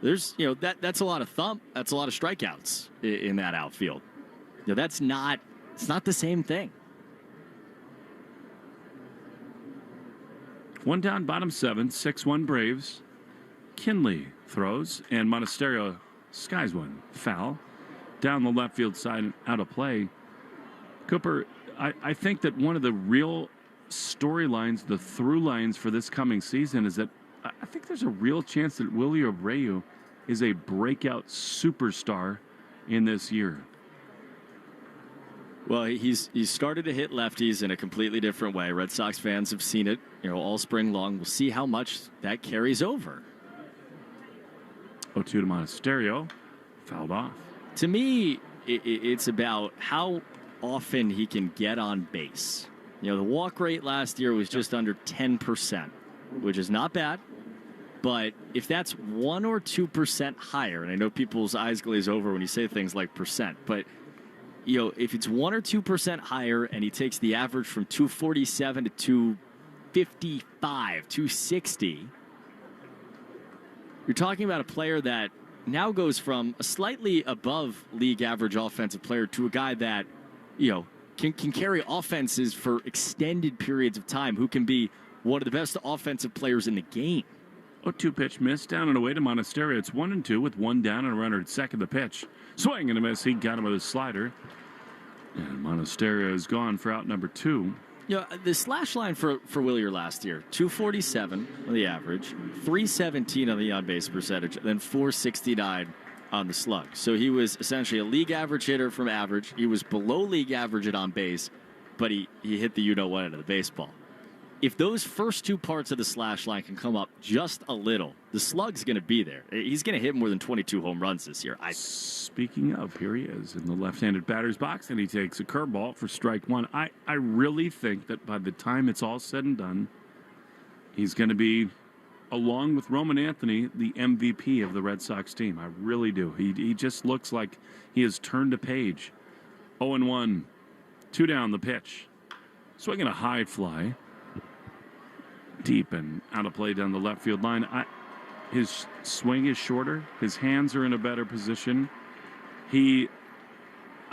There's, that's a lot of thump. That's a lot of strikeouts in that outfield. It's not the same thing. 1 down, bottom 7, 6-1 Braves. Kinley throws, and Monasterio skies one. Foul. Down the left field side, out of play. Cooper, I think that one of the real storylines, the through lines for this coming season is that I think there's a real chance that Willie Abreu is a breakout superstar in this year. Well, he's started to hit lefties in a completely different way. Red Sox fans have seen it, all spring long. We'll see how much that carries over. 0-2 to Monasterio, fouled off. To me, it's about how often he can get on base. The walk rate last year was just under 10%, which is not bad. But if that's 1 or 2% higher, and I know people's eyes glaze over when you say things like percent, but if it's 1 or 2% higher and he takes the average from 247 to 255, 260. You're talking about a player that now goes from a slightly above league average offensive player to a guy that, can carry offenses for extended periods of time, who can be one of the best offensive players in the game. 0-2 pitch missed, down and away to Monasterio. It's 1-2 with one down and a runner at second. The pitch. Swing and a miss. He got him with a slider. And Monasterio is gone for out number 2. The slash line for Willier last year, 247 on the average, 317 on the on-base percentage, then 469 on the slug. So he was essentially a league average hitter from average. He was below league average at on base, but he hit the you-know-what end of the baseball. If those first 2 parts of the slash line can come up just a little, the slug's going to be there. He's going to hit more than 22 home runs this year. Speaking of, here he is in the left-handed batter's box, and he takes a curveball for strike 1. I really think that by the time it's all said and done, he's going to be, along with Roman Anthony, the MVP of the Red Sox team. I really do. He just looks like he has turned a page. 0-1, 2 down the pitch. Swinging a high fly. Deep and out of play down the left field line. His swing is shorter. His hands are in a better position. I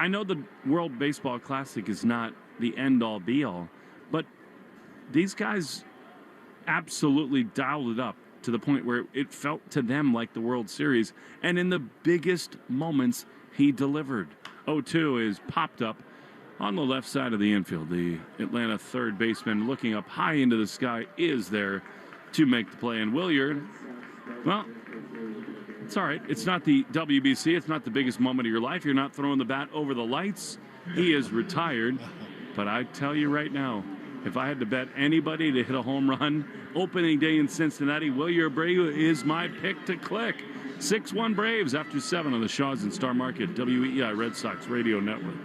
know the World Baseball Classic is not the end-all, be-all, but these guys absolutely dialed it up to the point where it felt to them like the World Series. And in the biggest moments, he delivered. 0-2 is popped up on the left side of the infield. The Atlanta third baseman looking up high into the sky is there to make the play. And Williard, well, it's all right. It's not the WBC. It's not the biggest moment of your life. You're not throwing the bat over the lights. He is retired. But I tell you right now, if I had to bet anybody to hit a home run opening day in Cincinnati, Williard Abreu is my pick to click. 6-1 Braves after 7 on the Shaws and Star Market, WEEI Red Sox Radio Network.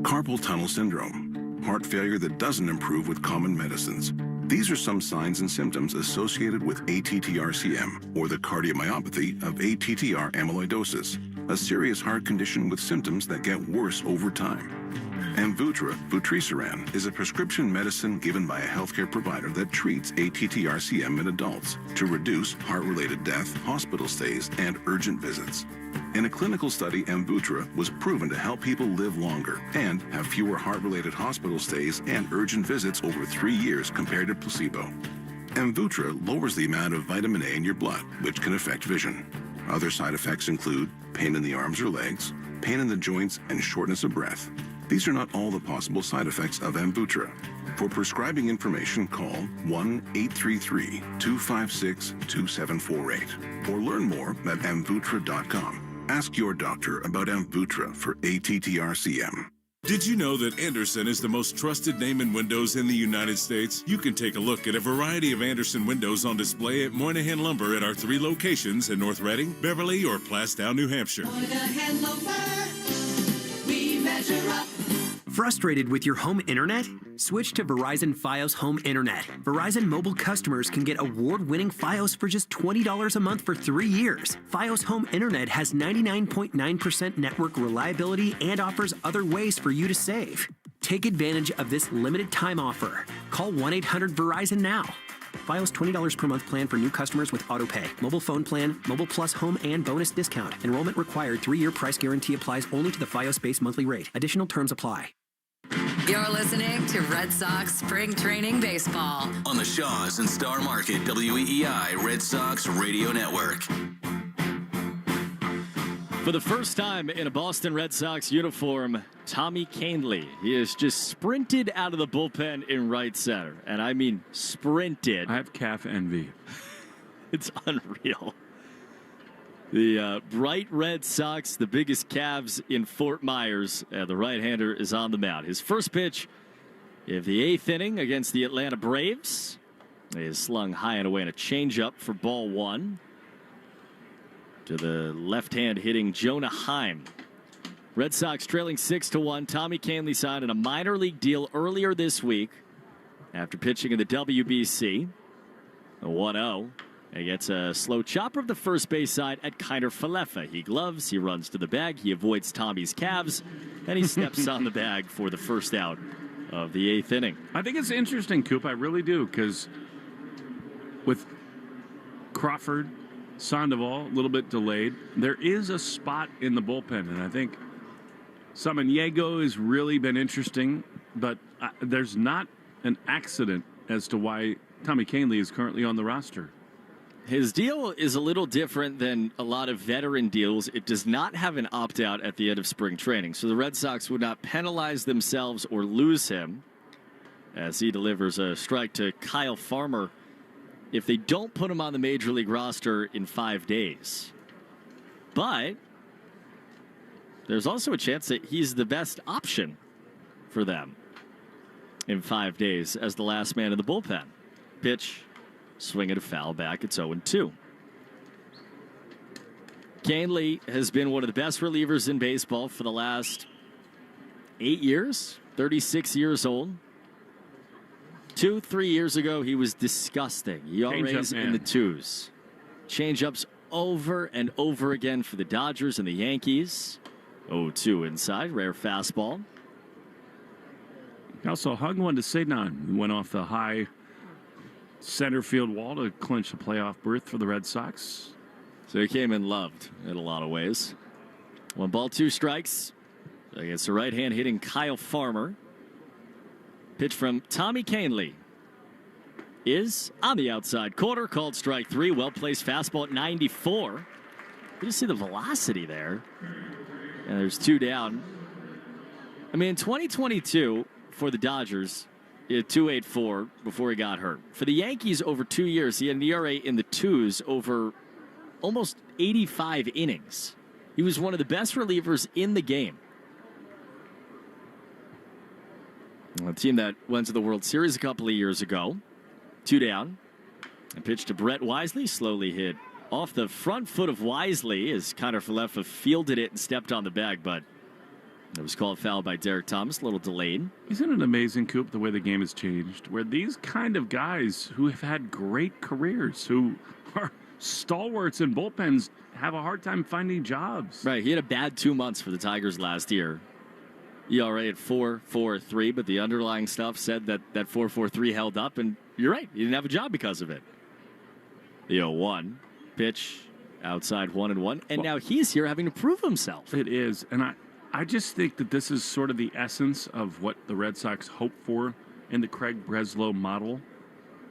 Carpal tunnel syndrome, heart failure that doesn't improve with common medicines. These are some signs and symptoms associated with ATTR-CM, or the cardiomyopathy of ATTR amyloidosis, a serious heart condition with symptoms that get worse over time. Amvuttra, vutrisiran, is a prescription medicine given by a healthcare provider that treats ATTR-CM in adults to reduce heart-related death, hospital stays, and urgent visits. In a clinical study, Amvuttra was proven to help people live longer and have fewer heart-related hospital stays and urgent visits over 3 years compared to placebo. Amvuttra lowers the amount of vitamin A in your blood, which can affect vision. Other side effects include pain in the arms or legs, pain in the joints, and shortness of breath. These are not all the possible side effects of Amvuttra. For prescribing information, call 1-833-256-2748 or learn more at amvuttra.com. Ask your doctor about Amvuttra for ATTR-CM. Did you know that Andersen is the most trusted name in windows in the United States? You can take a look at a variety of Andersen windows on display at Moynihan Lumber at our 3 locations in North Reading, Beverly, or Plastow, New Hampshire. Moynihan Lumber, we measure up. Frustrated with your home internet? Switch to Verizon Fios Home Internet. Verizon mobile customers can get award-winning Fios for just $20 a month for 3 years. Fios Home Internet has 99.9% network reliability and offers other ways for you to save. Take advantage of this limited time offer. Call 1-800-VERIZON now. Fios $20 per month plan for new customers with autopay. Mobile phone plan, Mobile Plus home and bonus discount. Enrollment required. 3-year price guarantee applies only to the Fios base monthly rate. Additional terms apply. You're listening to Red Sox Spring Training Baseball on the Shaws and Star Market WEEI Red Sox Radio Network. For the first time in a Boston Red Sox uniform, Tommy Kahnle. He has just sprinted out of the bullpen in right center. And I mean sprinted. I have calf envy. It's unreal. The bright Red Sox, the biggest Cavs in Fort Myers. The right-hander is on the mound. His first pitch of the 8th inning against the Atlanta Braves is slung high and away in a changeup for ball 1 to the left-hand hitting Jonah Heim. Red Sox trailing 6-1. Tommy Kahnle signed in a minor league deal earlier this week after pitching in the WBC. A 1-0. He gets a slow chopper of the first base side at Kiner Falefa. He gloves, he runs to the bag, he avoids Tommy's calves, and he steps on the bag for the first out of the 8th inning. I think it's interesting, Coop. I really do, because with Crawford, Sandoval, a little bit delayed, there is a spot in the bullpen, and I think Samaniego has really been interesting, but there's not an accident as to why Tommy Kahnle is currently on the roster. His deal is a little different than a lot of veteran deals. It does not have an opt-out at the end of spring training, so the Red Sox would not penalize themselves or lose him as he delivers a strike to Kyle Farmer if they don't put him on the Major League roster in 5 days. But there's also a chance that he's the best option for them in 5 days as the last man in the bullpen. Pitch, swing at a foul back. It's 0-2. Kahnle has been one of the best relievers in baseball for the last 8 years, 36 years old. 2-3 years ago, he was disgusting. ERAs in the 2s. Changeups over and over again for the Dodgers and the Yankees. 0-2 inside, rare fastball. He also hung one to Cednon. Went off the high center field wall to clinch a playoff berth for the Red Sox. So he came in loved in a lot of ways. 1 ball, 2 strikes against the right-hand hitting Kyle Farmer. Pitch from Tommy Kahnle is on the outside corner, called strike 3. Well-placed fastball at 94. You just see the velocity there. And there's 2 down. I mean, in 2022 for the Dodgers, he had 2.84 before he got hurt. For the Yankees, over 2 years, he had an ERA in the 2s over almost 85 innings. He was one of the best relievers in the game. A team that went to the World Series a couple of years ago. 2 down. A pitch to Brett Wisely, slowly hit off the front foot of Wisely as Connor Falefa fielded it and stepped on the bag, but it was called foul by Derek Thomas, a little delayed. Isn't it amazing, Coop, the way the game has changed, where these kind of guys who have had great careers, who are stalwarts in bullpens, have a hard time finding jobs. Right, he had a bad 2 months for the Tigers last year. ERA at 4.43, but the underlying stuff said that 4.43 held up, and you're right, he didn't have a job because of it. The 0-1 pitch outside 1-1, and now he's here having to prove himself. It is, and I just think that this is sort of the essence of what the Red Sox hope for in the Craig Breslow model.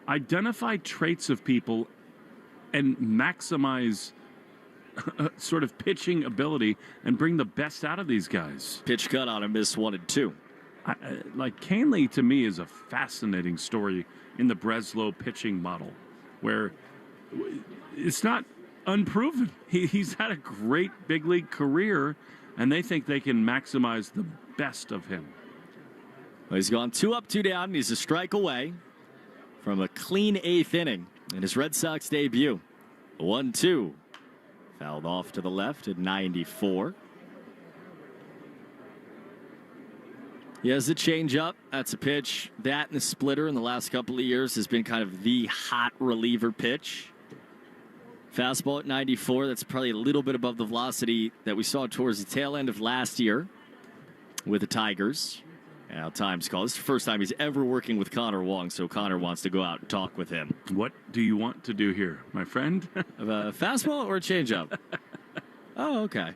Identify traits of people and maximize sort of pitching ability and bring the best out of these guys. Pitch cut on him, miss 1-2. Like Kahnle, to me, is a fascinating story in the Breslow pitching model, where it's not unproven. He's had a great big league career, and they think they can maximize the best of him. Well, he's gone 2 up, 2 down, and he's a strike away from a clean 8th inning in his Red Sox debut. 1-2. Fouled off to the left at 94. He has the changeup. That's a pitch. That and the splitter in the last couple of years has been kind of the hot reliever pitch. Fastball at 94. That's probably a little bit above the velocity that we saw towards the tail end of last year with the Tigers. Now time's called. This is the first time he's ever working with Connor Wong, so Connor wants to go out and talk with him. What do you want to do here, my friend? A fastball or a changeup? Oh, okay.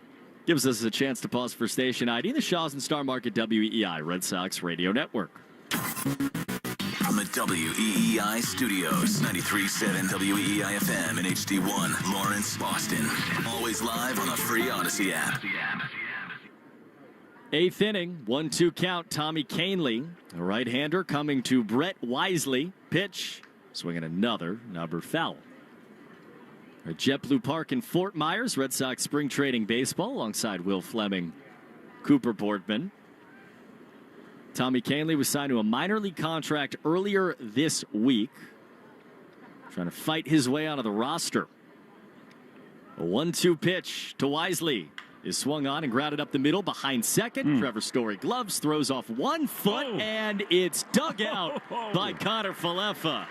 Gives us a chance to pause for station ID, the Shaws and Star Market WEEI Red Sox Radio Network. From the WEEI studios, 93.7 WEEI FM and HD1, Lawrence, Boston. Always live on the free Odyssey app. 8th inning, 1-2 count. Tommy Kahnle, a right-hander, coming to Brett Wisely. Pitch, swinging another number foul. At JetBlue Park in Fort Myers, Red Sox spring training baseball alongside Will Fleming, Cooper Boardman. Tommy Kahnle was signed to a minor league contract earlier this week, trying to fight his way onto the roster. A 1-2 pitch to Wisely is swung on and grounded up the middle behind second. Trevor Story gloves, throws off 1 foot, and it's dug out by Connor Falefa.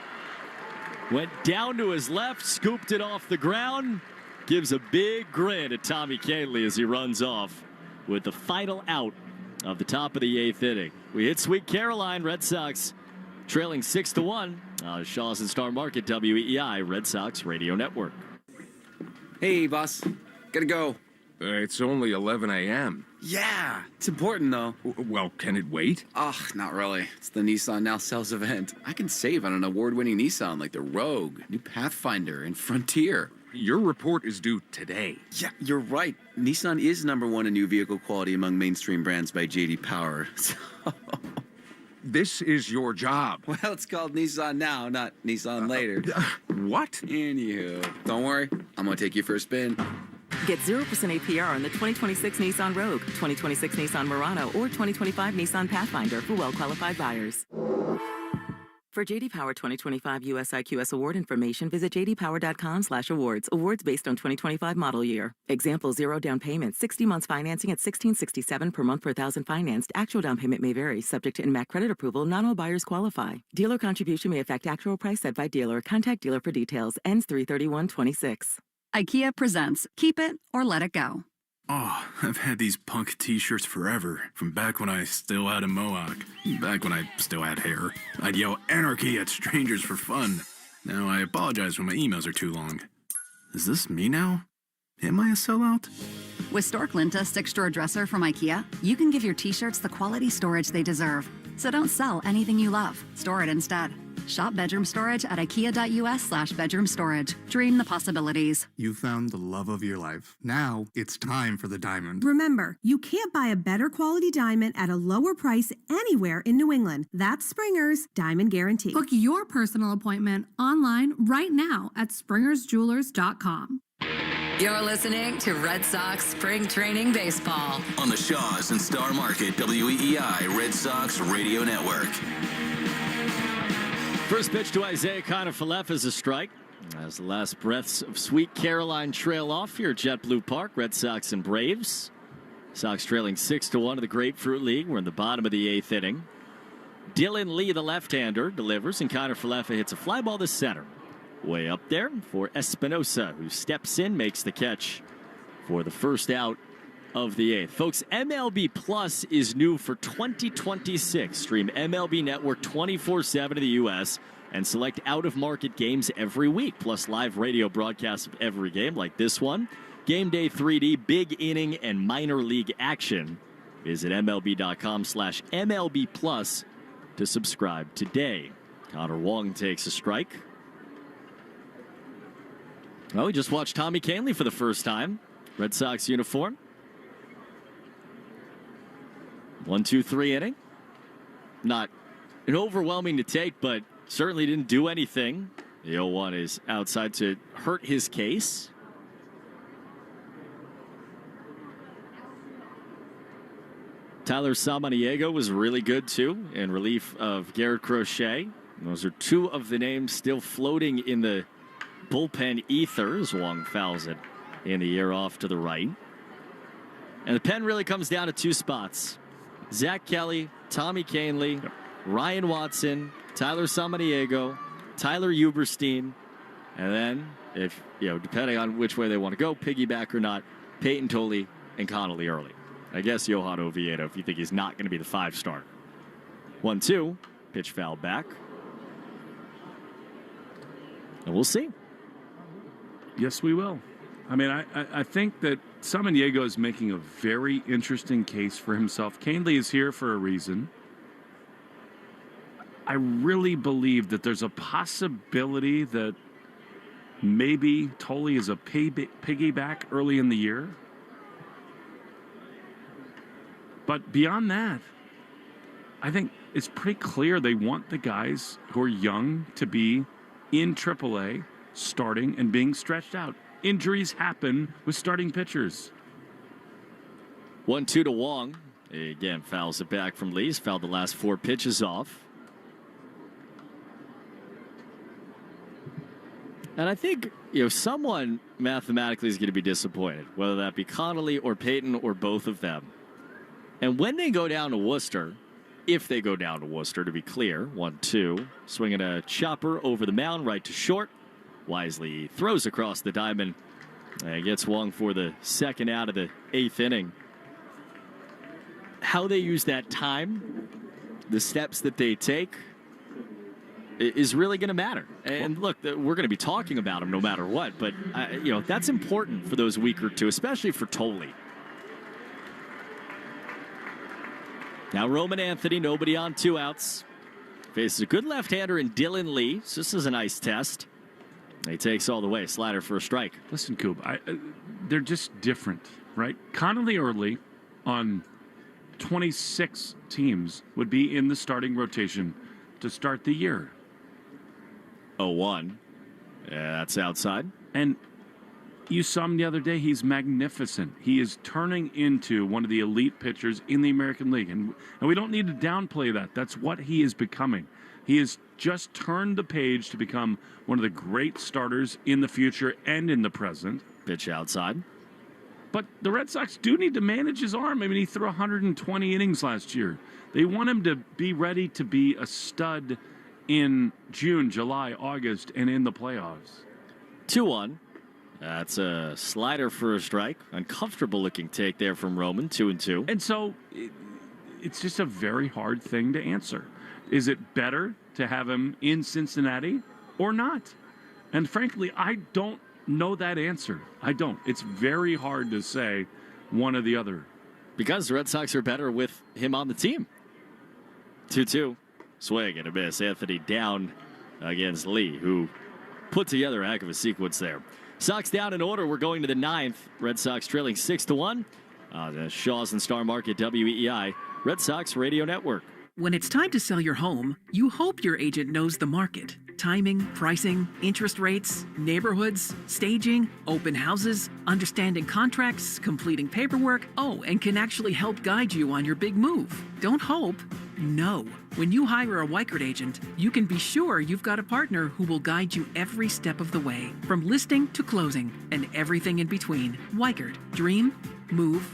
Went down to his left, scooped it off the ground, gives a big grin at Tommy Kahnle as he runs off with the final out of the top of the 8th inning. We hit Sweet Caroline. Red Sox trailing 6-1. Shaw's and Star Market, WEEI, Red Sox Radio Network. Hey, boss. Gotta go. It's only 11 a.m. Yeah, it's important, though. Well, can it wait? Not really. It's the Nissan Now Sales event. I can save on an award-winning Nissan like the Rogue, new Pathfinder, and Frontier. Your report is due today. Yeah, you're right. Nissan is #1 in new vehicle quality among mainstream brands by J.D. Power. This is your job. Well, it's called Nissan Now, not Nissan Later. What? Anywho, don't worry. I'm gonna take you for a spin. Get 0% APR on the 2026 Nissan Rogue, 2026 Nissan Murano, or 2025 Nissan Pathfinder for well-qualified buyers. For JD Power 2025 US IQS award information, visit jdpower.com/awards. Awards based on 2025 model year. Example, 0 down payment, 60 months financing at $1,667 per month per thousand financed. Actual down payment may vary, subject to INMAC credit approval. Not all buyers qualify. Dealer contribution may affect actual price set by dealer. Contact dealer for details. Ends 3/31/26. IKEA presents Keep It or Let It Go. Oh, I've had these punk t-shirts forever, from back when I still had a mohawk, back when I still had hair. I'd yell anarchy at strangers for fun. Now I apologize when my emails are too long. Is this me now? Am I a sellout? With Storklinta 6-drawer dresser from IKEA, you can give your t-shirts the quality storage they deserve. So don't sell anything you love. Store it instead. Shop bedroom storage at ikea.us/bedroom storage. Dream the possibilities. You found the love of your life. Now it's time for the diamond. Remember, you can't buy a better quality diamond at a lower price anywhere in New England. That's Springer's Diamond Guarantee. Book your personal appointment online right now at springersjewelers.com. You're listening to Red Sox Spring Training Baseball on the Shaw's and Star Market WEEI Red Sox Radio Network. First pitch to Isaiah Kiner-Falefa is a strike. As the last breaths of Sweet Caroline trail off here at JetBlue Park, Red Sox and Braves. Sox trailing 6-1 to the Grapefruit League. We're in the bottom of the 8th inning. Dylan Lee, the left-hander, delivers, and Kiner-Falefa hits a fly ball to center. Way up there for Espinosa, who steps in, makes the catch for the first out of the 8th. Folks, MLB Plus is new for 2026. Stream MLB Network 24/7 in the U.S. and select out-of-market games every week, plus live radio broadcasts of every game like this one. Game Day 3D, big inning, and minor league action. Visit MLB.com/MLB Plus to subscribe today. Connor Wong takes a strike. Well, we just watched Tommy Kahnle for the first time. Red Sox uniform. 1-2-3 inning. Not an overwhelming to take, but certainly didn't do anything. The 0-1 is outside to hurt his case. Tyler Samaniego was really good, too, in relief of Garrett Crochet. Those are two of the names still floating in the bullpen ether as Wong fouls it in the air off to the right. And the pen really comes down to two spots. Zach Kelly, Tommy Kahnle, Ryan Watson, Tyler Samaniego, Tyler Huberstein, and then, if depending on which way they want to go, piggyback or not, Peyton Tolley and Connolly early. I guess Johan Oviedo, if you think he's not going to be the 5-star. 1-2, pitch foul back. And we'll see. Yes, we will. I mean, I think that Samaniego is making a very interesting case for himself. Kahnle is here for a reason. I really believe that there's a possibility that maybe Tolley is a piggyback early in the year. But beyond that, I think it's pretty clear they want the guys who are young to be in AAA, starting and being stretched out. Injuries happen with starting pitchers. 1-2 to Wong. Again, fouls it back from Lee. He's fouled the last 4 pitches off. And I think, someone mathematically is going to be disappointed, whether that be Connolly or Peyton or both of them. And when they go down to Worcester, if they go down to Worcester, to be clear, 1-2, swinging a chopper over the mound, right to short. Wisely throws across the diamond and gets Wong for the second out of the 8th inning. how they use that time, the steps that they take, is really going to matter. And look, we're going to be talking about him no matter what, but that's important for those week or two, especially for Tolle. Now Roman Anthony, nobody on 2 outs. Faces a good left-hander in Dylan Lee. So this is a nice test. He takes all the way. Slider for a strike. Listen, Coop, they're just different, right? Connolly early on 26 teams would be in the starting rotation to start the year. 0-1. Yeah, that's outside. And you saw him the other day. He's magnificent. He is turning into one of the elite pitchers in the American League. And we don't need to downplay that. That's what he is becoming. He has just turned the page to become one of the great starters in the future and in the present. Pitch outside. But the Red Sox do need to manage his arm. I mean, he threw 120 innings last year. They want him to be ready to be a stud in June, July, August, and in the playoffs. 2-1. That's a slider for a strike. Uncomfortable looking take there from Roman. 2-2. And so it's just a very hard thing to answer. Is it better to have him in Cincinnati or not? And frankly, I don't know that answer. I don't. It's very hard to say one or the other. Because the Red Sox are better with him on the team. 2-2. Swing and a miss. Anthony down against Lee, who put together a heck of a sequence there. Sox down in order. We're going to the 9th. Red Sox trailing 6-1. The Shaw's and Star Market WEEI Red Sox Radio Network. When it's time to sell your home, you hope your agent knows the market. Timing, pricing, interest rates, neighborhoods, staging, open houses, understanding contracts, completing paperwork, and can actually help guide you on your big move. Don't hope. No. When you hire a Weichert agent, you can be sure you've got a partner who will guide you every step of the way, from listing to closing, and everything in between. Weichert. Dream. Move.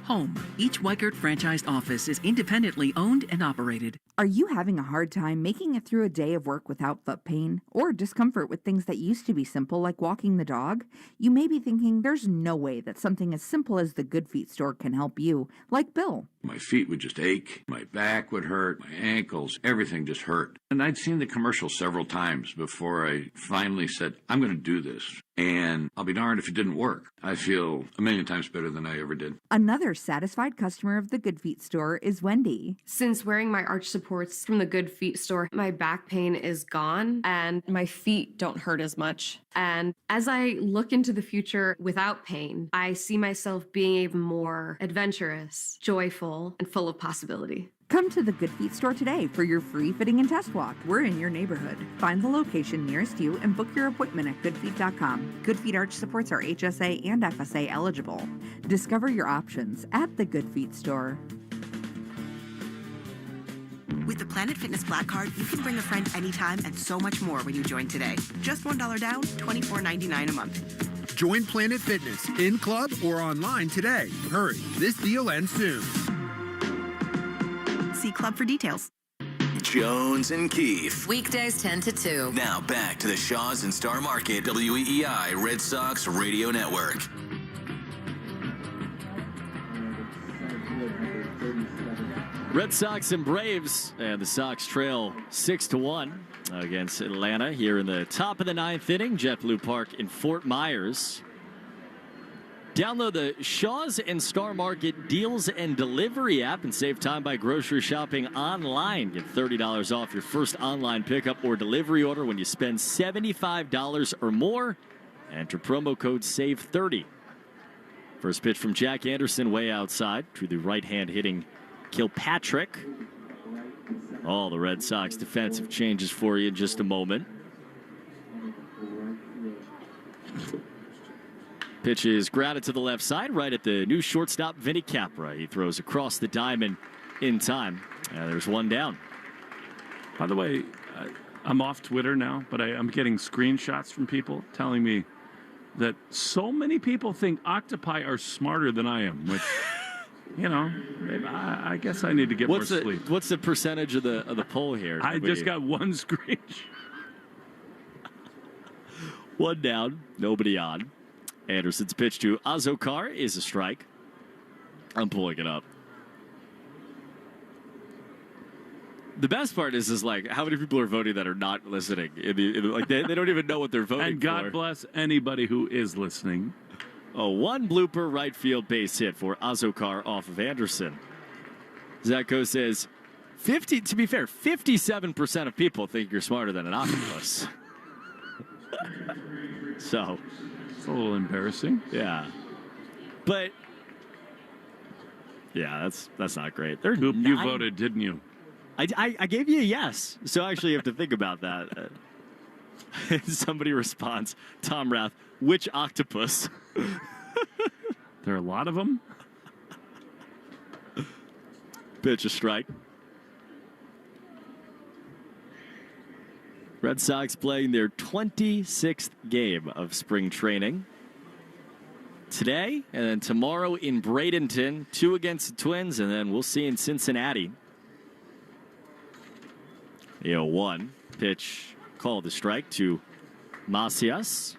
Home. Each Weichert franchised office is independently owned and operated. Are you having a hard time making it through a day of work without foot pain or discomfort with things that used to be simple like walking the dog? You may be thinking there's no way that something as simple as the Good Feet store can help you, like Bill. My feet would just ache, my back would hurt, my ankles, everything just hurt. And I'd seen the commercial several times before I finally said, I'm going to do this. And I'll be darned if it didn't work. I feel a million times better than I ever did. Another satisfied customer of the Good Feet store is Wendy. Since wearing my arch supports from the Good Feet store, my back pain is gone and my feet don't hurt as much. And as I look into the future without pain, I see myself being even more adventurous, joyful, and full of possibility. Come to the Good Feet store today for your free fitting and test walk. We're in your neighborhood. Find the location nearest you and book your appointment at goodfeet.com. Good Feet arch supports are HSA and FSA eligible. Discover your options at the Good Feet store. With the Planet Fitness Black Card, you can bring a friend anytime and so much more when you join today. Just $1 down, $24.99 a month. Join Planet Fitness in club or online today. Hurry, this deal ends soon. See club for details. Jones and Keefe. Weekdays 10 to 2. Now back to the Shaw's and Star Market WEEI Red Sox Radio Network. Red Sox and Braves, and the Sox trail 6-1 against Atlanta here in the top of the 9th inning. JetBlue Park in Fort Myers. Download the Shaw's and Star Market deals and delivery app and save time by grocery shopping online. Get $30 off your first online pickup or delivery order when you spend $75 or more. Enter promo code SAVE30. First pitch from Jack Anderson way outside to the right-hand hitting Kilpatrick. All the Red Sox defensive changes for you in just a moment. Pitch is grounded to the left side, right at the new shortstop, Vinny Capra. He throws across the diamond in time. There's one down. By the way, I'm off Twitter now, but I'm getting screenshots from people telling me that so many people think octopi are smarter than I am, which, I guess I need to get more sleep. What's the percentage of the poll here? I just got one screenshot. One down, nobody on. Anderson's pitch to Azokar is a strike. I'm pulling it up. The best part is like how many people are voting that are not listening. Like they don't even know what they're voting for. And God bless anybody who is listening. A one blooper right field base hit for Azokar off of Anderson. Zacko says, 57% of people think you're smarter than an octopus. So. It's a little embarrassing. Yeah. But, yeah, that's not great. Coop, you voted, didn't you? I gave you a yes. So actually you have to think about that. Somebody responds, Tom Rath, which octopus? There are a lot of them. Pitch a strike. Red Sox playing their 26th game of spring training today, and then tomorrow in Bradenton, 2 against the Twins, and then we'll see in Cincinnati. 1 pitch called the strike to Macias.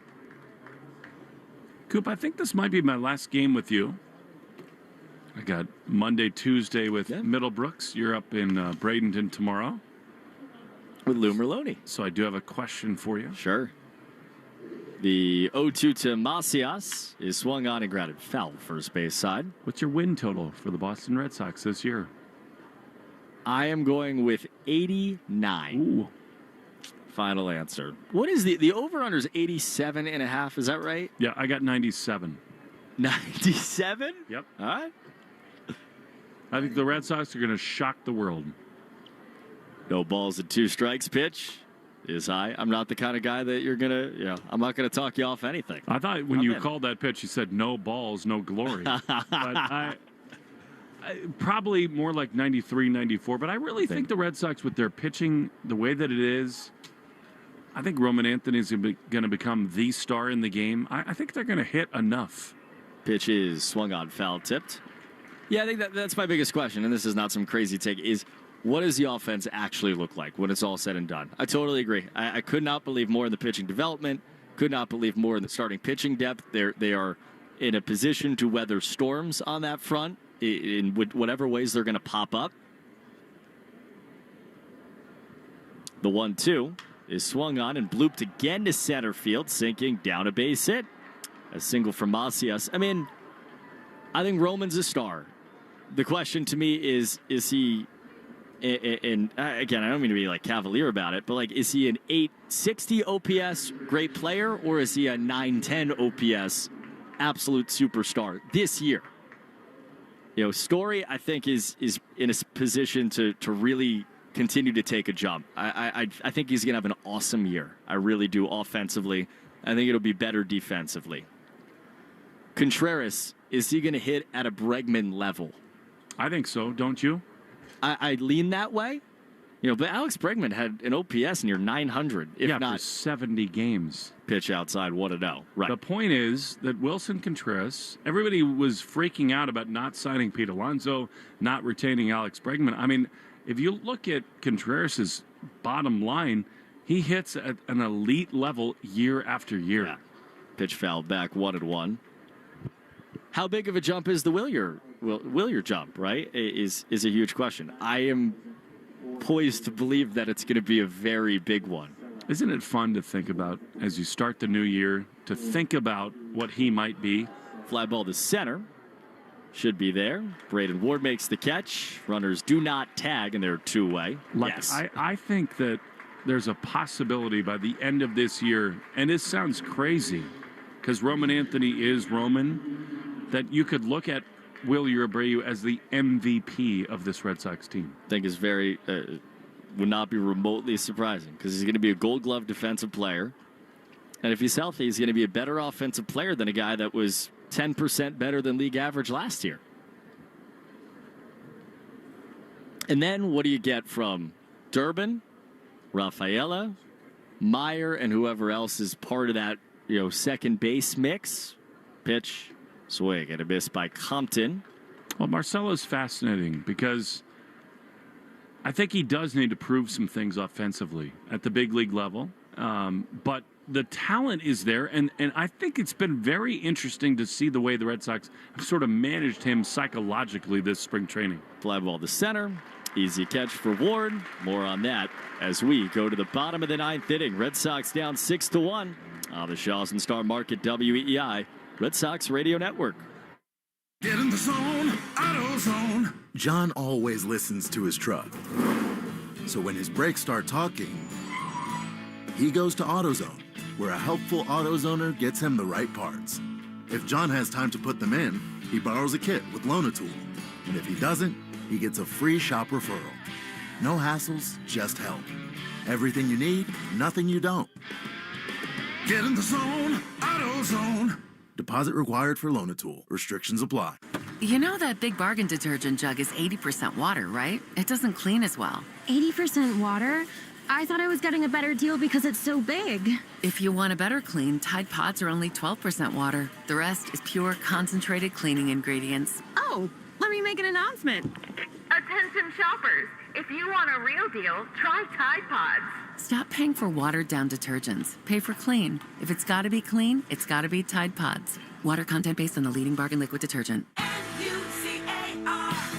Coop, I think this might be my last game with you. I got Monday, Tuesday with Middlebrooks. You're up in Bradenton tomorrow. With Lou Merloni. So I do have a question for you. Sure. The 0-2 to Macias is swung on and grounded foul first base side. What's your win total for the Boston Red Sox this year? I am going with 89. Ooh. Final answer. What is the over-under is 87.5, is that right? Yeah, I got 97. 97? Yep. All right. I think the Red Sox are going to shock the world. No balls and 2 strikes pitch is high. I'm not the kind of guy that you're going to, I'm not going to talk you off anything. I thought when you called that pitch, you said no balls, no glory. But I probably more like 93, 94. But I really think the Red Sox, with their pitching the way that it is, I think Roman Anthony is going to become the star in the game. I think they're going to hit enough. Pitch is swung on, foul tipped. Yeah, I think that's my biggest question, and this is not some crazy take, is what does the offense actually look like when it's all said and done? I totally agree. I could not believe more in the pitching development, could not believe more in the starting pitching depth. They are in a position to weather storms on that front in whatever ways they're going to pop up. The 1-2 is swung on and blooped again to center field, sinking down a base hit. A single from Macias. I mean, I think Roman's a star. The question to me is he, and again, I don't mean to be like cavalier about it, but like, is he an 860 OPS great player, or is he a 910 OPS absolute superstar this year? Story, I think, is in a position to really continue to take a jump. I think he's going to have an awesome year. I really do, offensively. I think it'll be better defensively. Contreras, is he going to hit at a Bregman level? I think so, don't you? I lean that way. But Alex Bregman had an OPS near 900, if not for 70 games. Pitch outside 1-0. Right. The point is that Wilson Contreras, everybody was freaking out about not signing Pete Alonso, not retaining Alex Bregman. I mean, if you look at Contreras' bottom line, he hits at an elite level year after year. Yeah. Pitch fouled back 1-1. How big of a jump is the Willier jump, right? Is a huge question. I am poised to believe that it's going to be a very big one. Isn't it fun to think about as you start the new year, to think about what he might be? Fly ball to center. Should be there. Braden Ward makes the catch. Runners do not tag, and they're two-way. Yes. I think that there's a possibility by the end of this year, and this sounds crazy because Roman Anthony is Roman, that you could look at Wilyer Abreu as the MVP of this Red Sox team. I think is very, would not be remotely surprising because he's going to be a Gold Glove defensive player. And if he's healthy, he's going to be a better offensive player than a guy that was 10% better than league average last year. And then what do you get from Durbin, Rafaela, Meyer, and whoever else is part of that, second base mix? Pitch, swing, and a miss by Compton. Well, Marcelo's fascinating because I think he does need to prove some things offensively at the big league level. But the talent is there, and I think it's been very interesting to see the way the Red Sox have sort of managed him psychologically this spring training. Fly ball to center. Easy catch for Ward. More on that as we go to the bottom of the ninth inning. Red Sox down 6-1 on the Shaws and Star Market WEEI Red Sox Radio Network. Get in the zone, AutoZone. John always listens to his truck. So when his brakes start talking, he goes to AutoZone, where a helpful AutoZoner gets him the right parts. If John has time to put them in, he borrows a kit with Loan-A-Tool. And if he doesn't, he gets a free shop referral. No hassles, just help. Everything you need, nothing you don't. Get in the zone, AutoZone. Deposit required for Loan-A-Tool. Restrictions apply. You know that Big Bargain detergent jug is 80% water, right? It doesn't clean as well. 80% water? I thought I was getting a better deal because it's so big. If you want a better clean, Tide Pods are only 12% water. The rest is pure, concentrated cleaning ingredients. Oh, let me make an announcement. Attention shoppers, if you want a real deal, try Tide Pods. Stop paying for watered-down detergents. Pay for clean. If it's got to be clean, it's got to be Tide Pods. Water content based on the leading bargain liquid detergent.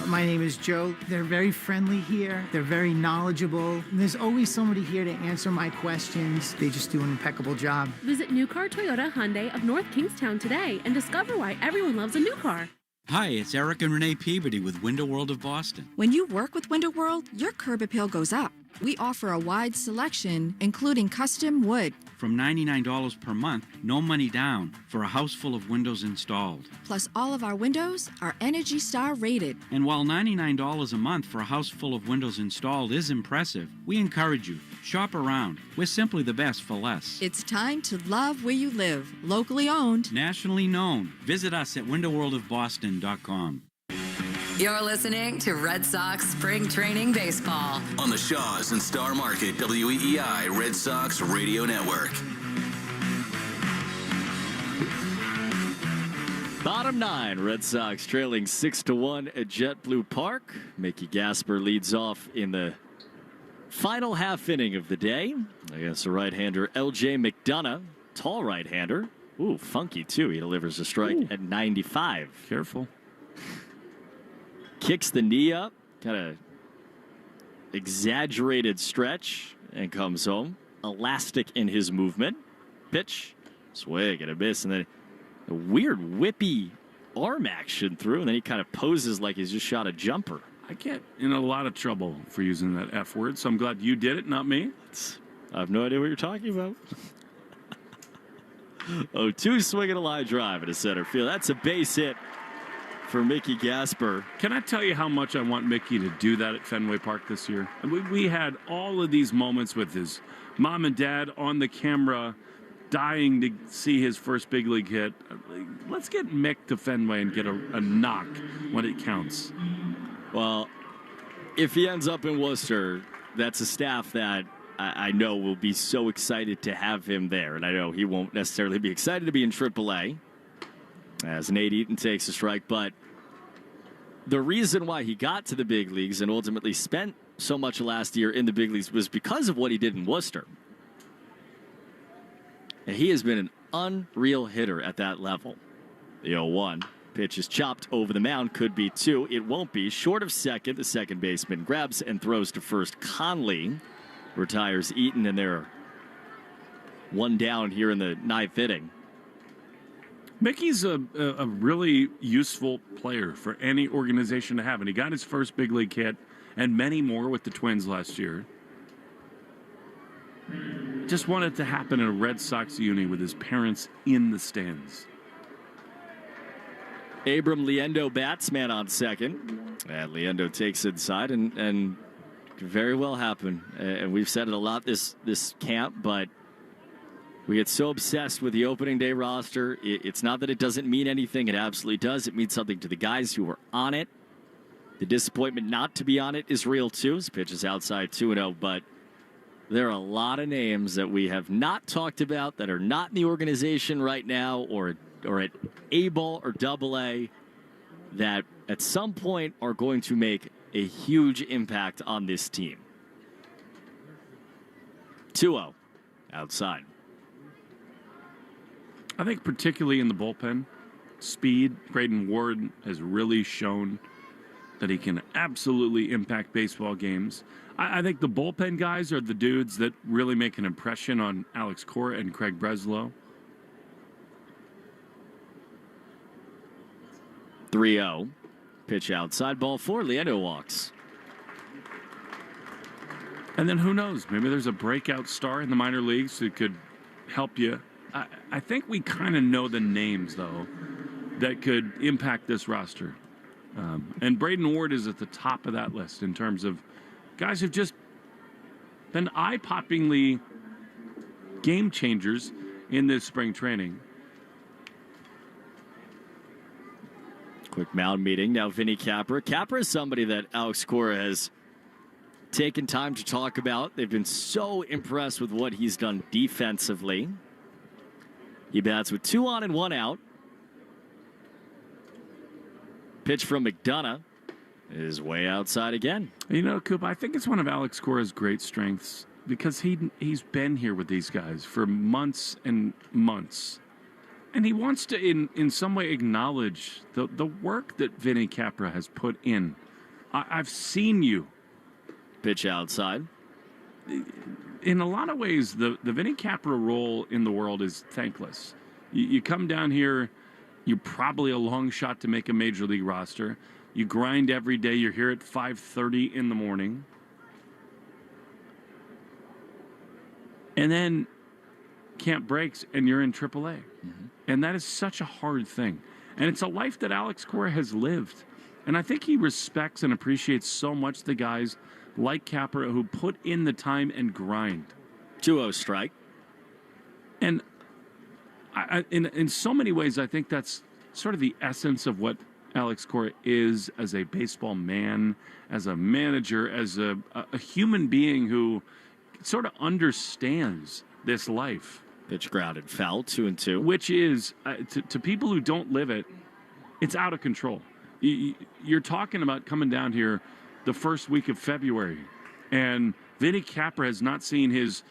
My name is Joe. They're very friendly here. They're very knowledgeable. There's always somebody here to answer my questions. They just do an impeccable job. Visit New Car Toyota Hyundai of North Kingstown today and discover why everyone loves a new car. Hi, it's Eric and Renee Peabody with Window World of Boston. When you work with Window World, your curb appeal goes up. We offer a wide selection, including custom wood. From $99 per month, no money down, for a house full of windows installed. Plus, all of our windows are Energy Star rated. And while $99 a month for a house full of windows installed is impressive, we encourage you, shop around. We're simply the best for less. It's time to love where you live. Locally owned. Nationally known. Visit us at windowworldofboston.com. You're listening to Red Sox Spring Training Baseball on the Shaws and Star Market WEEI Red Sox Radio Network. Bottom nine, Red Sox trailing 6-1 at JetBlue Park. Mickey Gasper leads off in the final half inning of the day against the right-hander L.J. McDonough, tall right-hander. Ooh, funky too. He delivers a strike at 95. Careful. Kicks the knee up, kind of exaggerated stretch, and comes home. Elastic in his movement. Pitch, swing, and a miss, and then a weird whippy arm action through, and then he kind of poses like he's just shot a jumper. I get in a lot of trouble for using that F word, so I'm glad you did it, not me. I have no idea what you're talking about. 0-2 swing and a line drive into center field. That's a base hit for Mickey Gasper. Can I tell you how much I want Mickey to do that at Fenway Park this year? We had all of these moments with his mom and dad on the camera dying to see his first big league hit. Let's get Mick to Fenway and get a knock when it counts. Well, if he ends up in Worcester, that's a staff that I know will be so excited to have him there. And I know he won't necessarily be excited to be in AAA as Nate Eaton takes a strike, but the reason why he got to the big leagues and ultimately spent so much last year in the big leagues was because of what he did in Worcester. And he has been an unreal hitter at that level. The 0-1 pitch is chopped over the mound, could be 2. It won't be. Short of second, the second baseman grabs and throws to first. Conley retires Eaton, and they're one down here in the ninth inning. Mickey's a really useful player for any organization to have, and he got his first big league hit and many more with the Twins last year. Just wanted to happen in a Red Sox uni with his parents in the stands. Abram Liendo bats, man on second. And Liendo takes inside, and could very well happen. And we've said it a lot this camp, but we get so obsessed with the opening day roster. It's not that it doesn't mean anything. It absolutely does. It means something to the guys who were on it. The disappointment not to be on it is real, too. His pitch is outside 2-0, but there are a lot of names that we have not talked about that are not in the organization right now or at A-ball or AA that at some point are going to make a huge impact on this team. 2-0 outside. I think particularly in the bullpen, speed, Braden Ward has really shown that he can absolutely impact baseball games. I think the bullpen guys are the dudes that really make an impression on Alex Cora and Craig Breslow. 3-0. Pitch outside, ball 4. Leandro walks. And then who knows? Maybe there's a breakout star in the minor leagues who could help you. I think we kind of know the names, though, that could impact this roster. And Braden Ward is at the top of that list in terms of guys who've just been eye-poppingly game changers in this spring training. Quick mound meeting. Now Vinny Capra. Capra is somebody that Alex Cora has taken time to talk about. They've been so impressed with what he's done defensively. He bats with 2 on and 1 out. Pitch from McDonough is way outside again. You know, Coop, I think it's one of Alex Cora's great strengths because he's been here with these guys for months and months. And he wants to, in some way, acknowledge the work that Vinny Capra has put in. I've seen you. Pitch outside. In a lot of ways, the Vinny Capra role in the world is thankless. You come down here, you're probably a long shot to make a major league roster. You grind every day. You're here at 5:30 in the morning. And then camp breaks and you're in AAA. Mm-hmm. And that is such a hard thing. And it's a life that Alex Cora has lived. And I think he respects and appreciates so much the guys like Capra who put in the time and grind. 2-0 strike. And in so many ways, I think that's sort of the essence of what Alex Cora is as a baseball man, as a manager, as a human being who sort of understands this life. Pitch grounded foul, 2-2. Which is, to people who don't live it, it's out of control. You're talking about coming down here the first week of February, and Vinny Capra has not seen his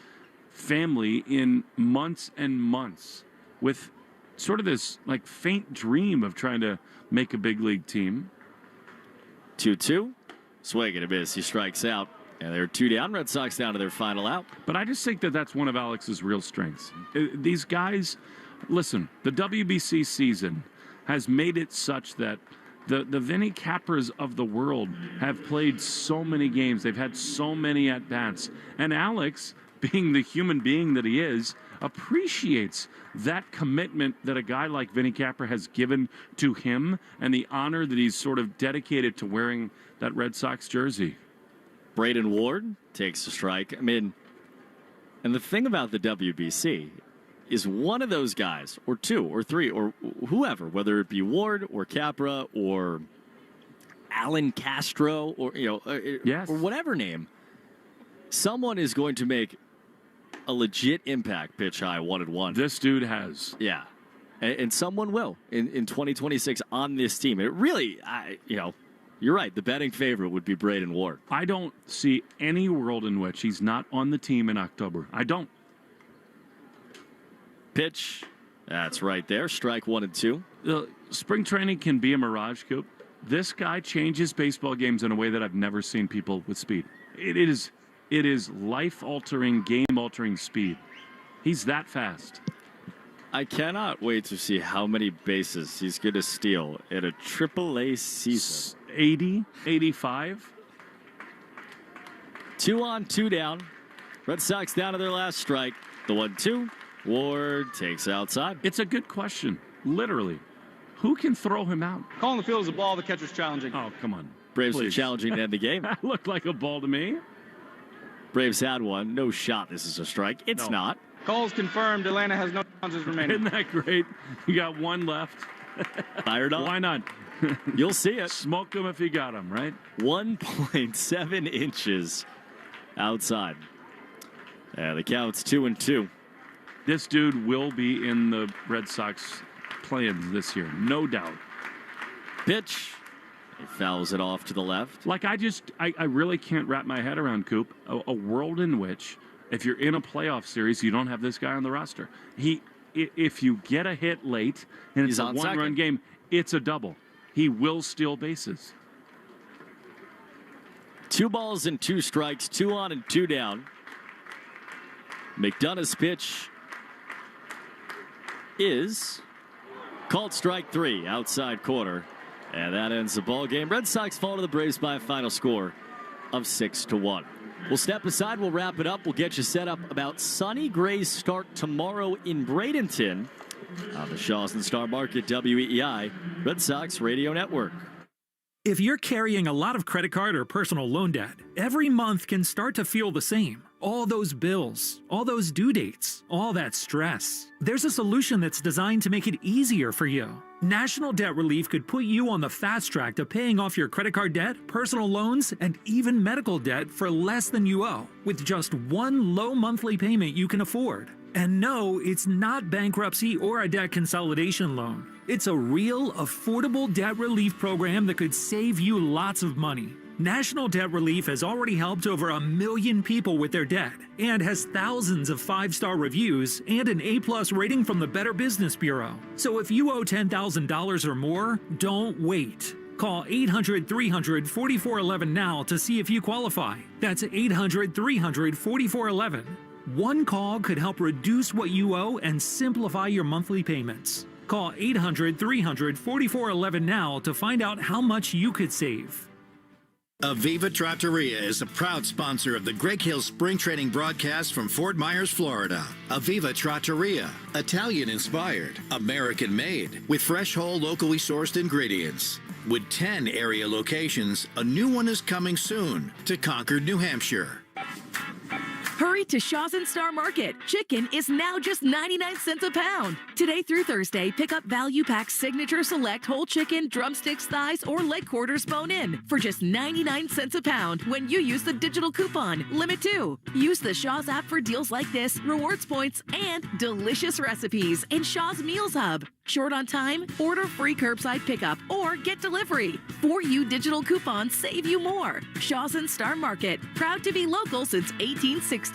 family in months and months, with sort of this like faint dream of trying to make a big league team. 2-2. Swing and a miss. He strikes out. And they're 2 down. Red Sox down to their final out. But I just think that that's one of Alex's real strengths. These guys, listen, the WBC season has made it such that the Vinny Capras of the world have played so many games. They've had so many at-bats. And Alex, being the human being that he is, appreciates that commitment that a guy like Vinny Capra has given to him and the honor that he's sort of dedicated to wearing that Red Sox jersey. Braden Ward takes a strike. I mean, and the thing about the WBC is one of those guys, or 2 or 3, or whoever, whether it be Ward or Capra or Alan Castro or, yes, or whatever name, someone is going to make a legit impact pitch high 1-1. This dude has. Yeah. And someone will in 2026 on this team. It really, you're right. The betting favorite would be Braden Ward. I don't see any world in which he's not on the team in October. I don't. Pitch. That's right there. Strike 1 and 2. Spring training can be a mirage, Coop. This guy changes baseball games in a way that I've never seen people with speed. It is life-altering, game-altering speed. He's that fast. I cannot wait to see how many bases he's going to steal in a AAA season. 80, 85. 2 on, 2 down. Red Sox down to their last strike. The 1-2. Ward takes outside. It's a good question. Literally. Who can throw him out? Calling the field is a ball. The catcher's challenging. Oh, come on. Braves are challenging to end the game. That looked like a ball to me. Braves had one. No shot. This is a strike. It's not. Calls confirmed. Atlanta has no chances remaining. Isn't that great? You got one left. Fired up. Why not? You'll see it. Smoke him if you got him, right? 1.7 inches outside. The count's 2-2. This dude will be in the Red Sox plans this year, no doubt. Pitch. He fouls it off to the left. Like, I really can't wrap my head around, Coop, a world in which if you're in a playoff series, you don't have this guy on the roster. If you get a hit late and it's a one-run game, it's a double. He will steal bases. 2 balls and 2 strikes, 2 on and 2 down. McDonough's pitch is called strike 3, outside corner. And that ends the ball game. Red Sox fall to the Braves by a final score of 6-1. We'll step aside. We'll wrap it up. We'll get you set up about Sonny Gray's start tomorrow in Bradenton on the Shaws and Star Market WEEI Red Sox Radio Network. If you're carrying a lot of credit card or personal loan debt, every month can start to feel the same. All those bills, all those due dates, all that stress. There's a solution that's designed to make it easier for you. National Debt Relief could put you on the fast track to paying off your credit card debt, personal loans, and even medical debt for less than you owe, with just one low monthly payment you can afford. And no, it's not bankruptcy or a debt consolidation loan. It's a real, affordable debt relief program that could save you lots of money. National Debt Relief has already helped over 1 million people with their debt and has thousands of 5-star reviews and an A+ rating from the Better Business Bureau. So if you owe $10,000 or more, don't wait. Call 800-300-4411 now to see if you qualify. That's 800-300-4411. One call could help reduce what you owe and simplify your monthly payments. Call 800-300-4411 now to find out how much you could save. Aviva Trattoria is a proud sponsor of the Greg Hill Spring Training broadcast from Fort Myers, Florida. Aviva Trattoria, Italian-inspired, American-made, with fresh, whole, locally sourced ingredients. With 10 area locations, a new one is coming soon to Concord, New Hampshire. Hurry to Shaw's and Star Market. Chicken is now just 99 cents a pound. Today through Thursday, pick up Value Pack's Signature Select whole chicken, drumsticks, thighs, or leg quarters bone-in for just 99 cents a pound when you use the digital coupon. Limit 2. Use the Shaw's app for deals like this, rewards points, and delicious recipes in Shaw's Meals Hub. Short on time? Order free curbside pickup or get delivery. For You digital coupons save you more. Shaw's and Star Market, proud to be local since 1860.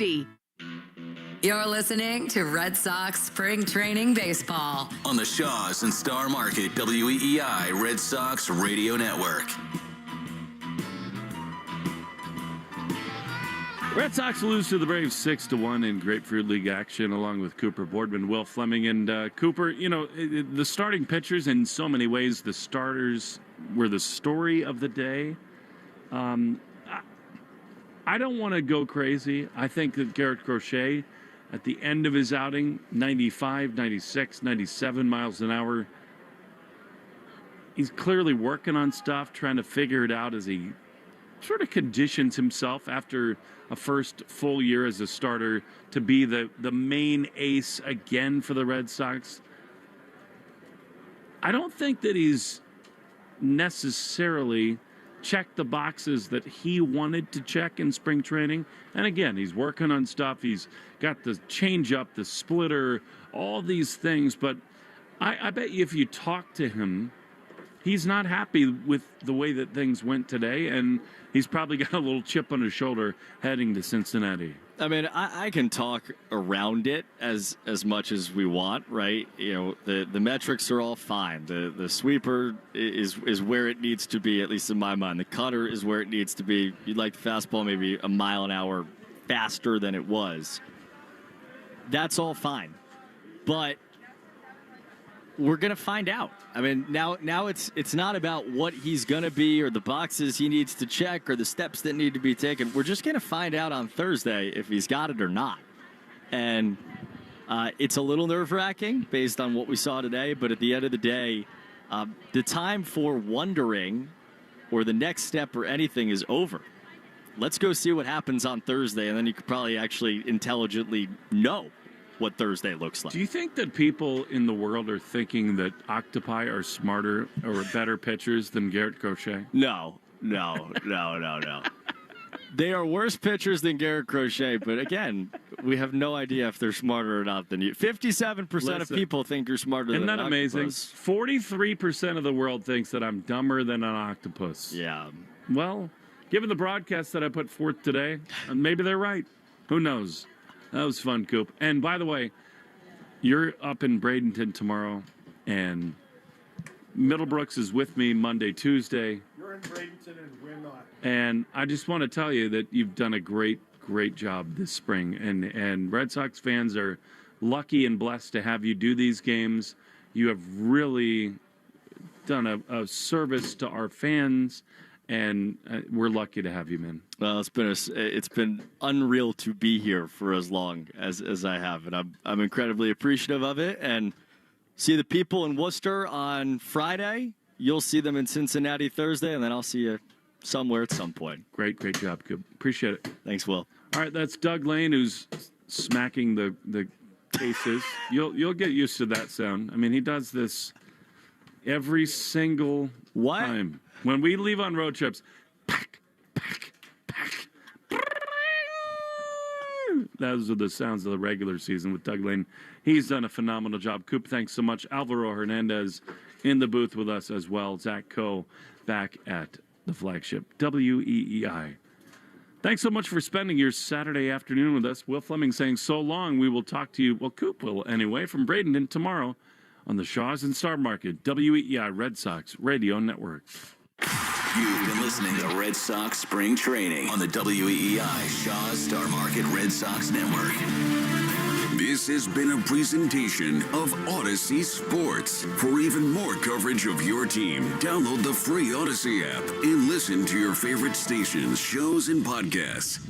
You're listening to Red Sox Spring Training Baseball on the Shaws and Star Market WEEI Red Sox Radio Network. Red Sox lose to the Braves 6-1 in Grapefruit League action, along with Cooper Boardman, Will Fleming, and Cooper. You know, the starting pitchers, in so many ways, the starters were the story of the day. I don't want to go crazy. I think that Garrett Crochet, at the end of his outing, 95, 96, 97 miles an hour, he's clearly working on stuff, trying to figure it out as he sort of conditions himself after a first full year as a starter to be the main ace again for the Red Sox. I don't think that he's necessarily checked the boxes that he wanted to check in spring training. And again, he's working on stuff. He's got the changeup, the splitter, all these things. But I bet you if you talk to him, he's not happy with the way that things went today, and he's probably got a little chip on his shoulder heading to Cincinnati. I mean, I can talk around it as much as we want, right? You know, the metrics are all fine. The sweeper is where it needs to be, at least in my mind. The cutter is where it needs to be. You'd like the fastball maybe a mile an hour faster than it was. That's all fine. But we're going to find out. I mean, now it's not about what he's going to be or the boxes he needs to check or the steps that need to be taken. We're just going to find out on Thursday if he's got it or not. And it's a little nerve-wracking based on what we saw today, but at the end of the day, the time for wondering or the next step or anything is over. Let's go see what happens on Thursday, and then you could probably actually intelligently know what Thursday looks like. Do you think that people in the world are thinking that octopi are smarter or better pitchers than Garrett Crochet? No. They are worse pitchers than Garrett Crochet, but again, we have no idea if they're smarter or not than you. 57% of people think you're smarter than an octopus. Isn't that amazing? 43% of the world thinks that I'm dumber than an octopus. Yeah. Well, given the broadcast that I put forth today, maybe they're right. Who knows? That was fun, Coop. And by the way, you're up in Bradenton tomorrow, and Middlebrooks is with me Monday, Tuesday. in Bradenton, and we're not. And I just want to tell you that you've done a great job this spring. And Red Sox fans are lucky and blessed to have you do these games. You have really done a service to our fans, and we're lucky to have you, man. Well, it's been unreal to be here for as long as I have, and I'm incredibly appreciative of it. And see the people in Worcester on Friday. You'll see them in Cincinnati Thursday, and then I'll see you somewhere at some point. Great job, Coop. Appreciate it. Thanks, Will. All right, that's Doug Lane, who's smacking the cases. You'll get used to that sound. I mean, he does this every single time. When we leave on road trips, pack. Those are the sounds of the regular season with Doug Lane. He's done a phenomenal job. Coop, thanks so much. Alvaro Hernandez in the booth with us as well. Zach Coe back at the flagship WEEI. Thanks so much for spending your Saturday afternoon with us. Will Fleming saying so long. We will talk to you, well, Coop will anyway, from Bradenton tomorrow on the Shaws and Star Market, WEEI Red Sox Radio Network. You've been listening to Red Sox Spring Training on the WEEI Shaws Star Market Red Sox Network. This has been a presentation of Odyssey Sports. For even more coverage of your team, download the free Odyssey app and listen to your favorite stations, shows, and podcasts.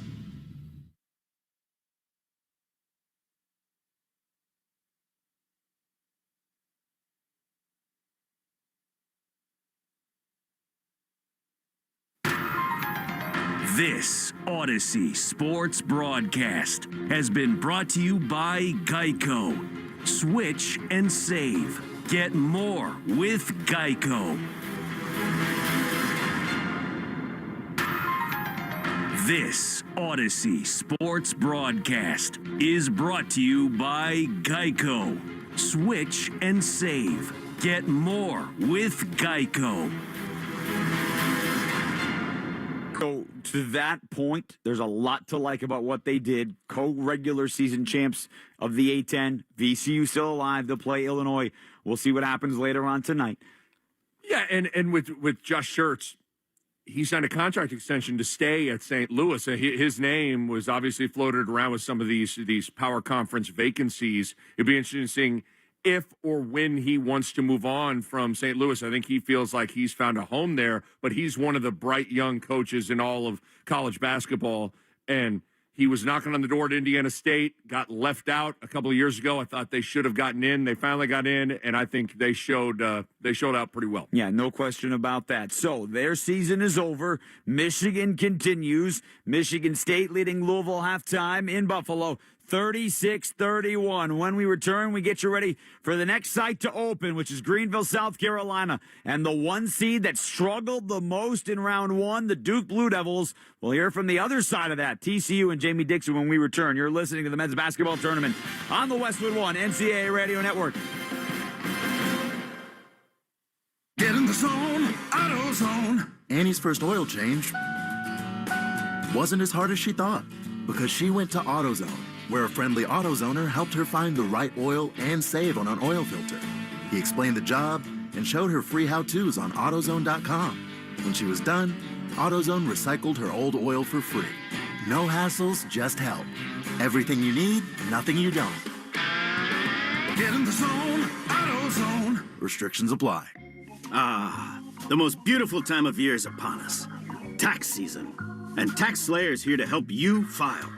This Odyssey Sports broadcast has been brought to you by Geico. Switch and save. Get more with Geico. This Odyssey Sports broadcast is brought to you by Geico. Switch and save. Get more with Geico. So to that point, there's a lot to like about what they did. Co-regular season champs of the A-10. VCU still alive. They'll play Illinois. We'll see what happens later on tonight. Yeah, and with Josh Schertz, he signed a contract extension to stay at St. Louis. His name was obviously floated around with some of these power conference vacancies. It'd be interesting if or when he wants to move on from St. Louis. I think he feels like he's found a home there, but he's one of the bright young coaches in all of college basketball, and he was knocking on the door at Indiana State, got left out a couple of years ago. I thought they should have gotten in. They finally got in, and I think they showed out pretty well. Yeah, no question about that. So their season is over. Michigan continues. Michigan State leading Louisville halftime in Buffalo, 36-31. When we return, we get you ready for the next site to open, which is Greenville, South Carolina. And the one seed that struggled the most in round one, the Duke Blue Devils. We'll hear from the other side of that, TCU and Jamie Dixon, when we return. You're listening to the men's basketball tournament on the Westwood One NCAA Radio Network. Get in the zone, AutoZone. Annie's first oil change wasn't as hard as she thought because she went to AutoZone, where a friendly AutoZoner helped her find the right oil and save on an oil filter. He explained the job and showed her free how-tos on AutoZone.com. When she was done, AutoZone recycled her old oil for free. No hassles, just help. Everything you need, nothing you don't. Get in the zone, AutoZone. Restrictions apply. Ah, the most beautiful time of year is upon us. Tax season. And Tax Slayer is here to help you file.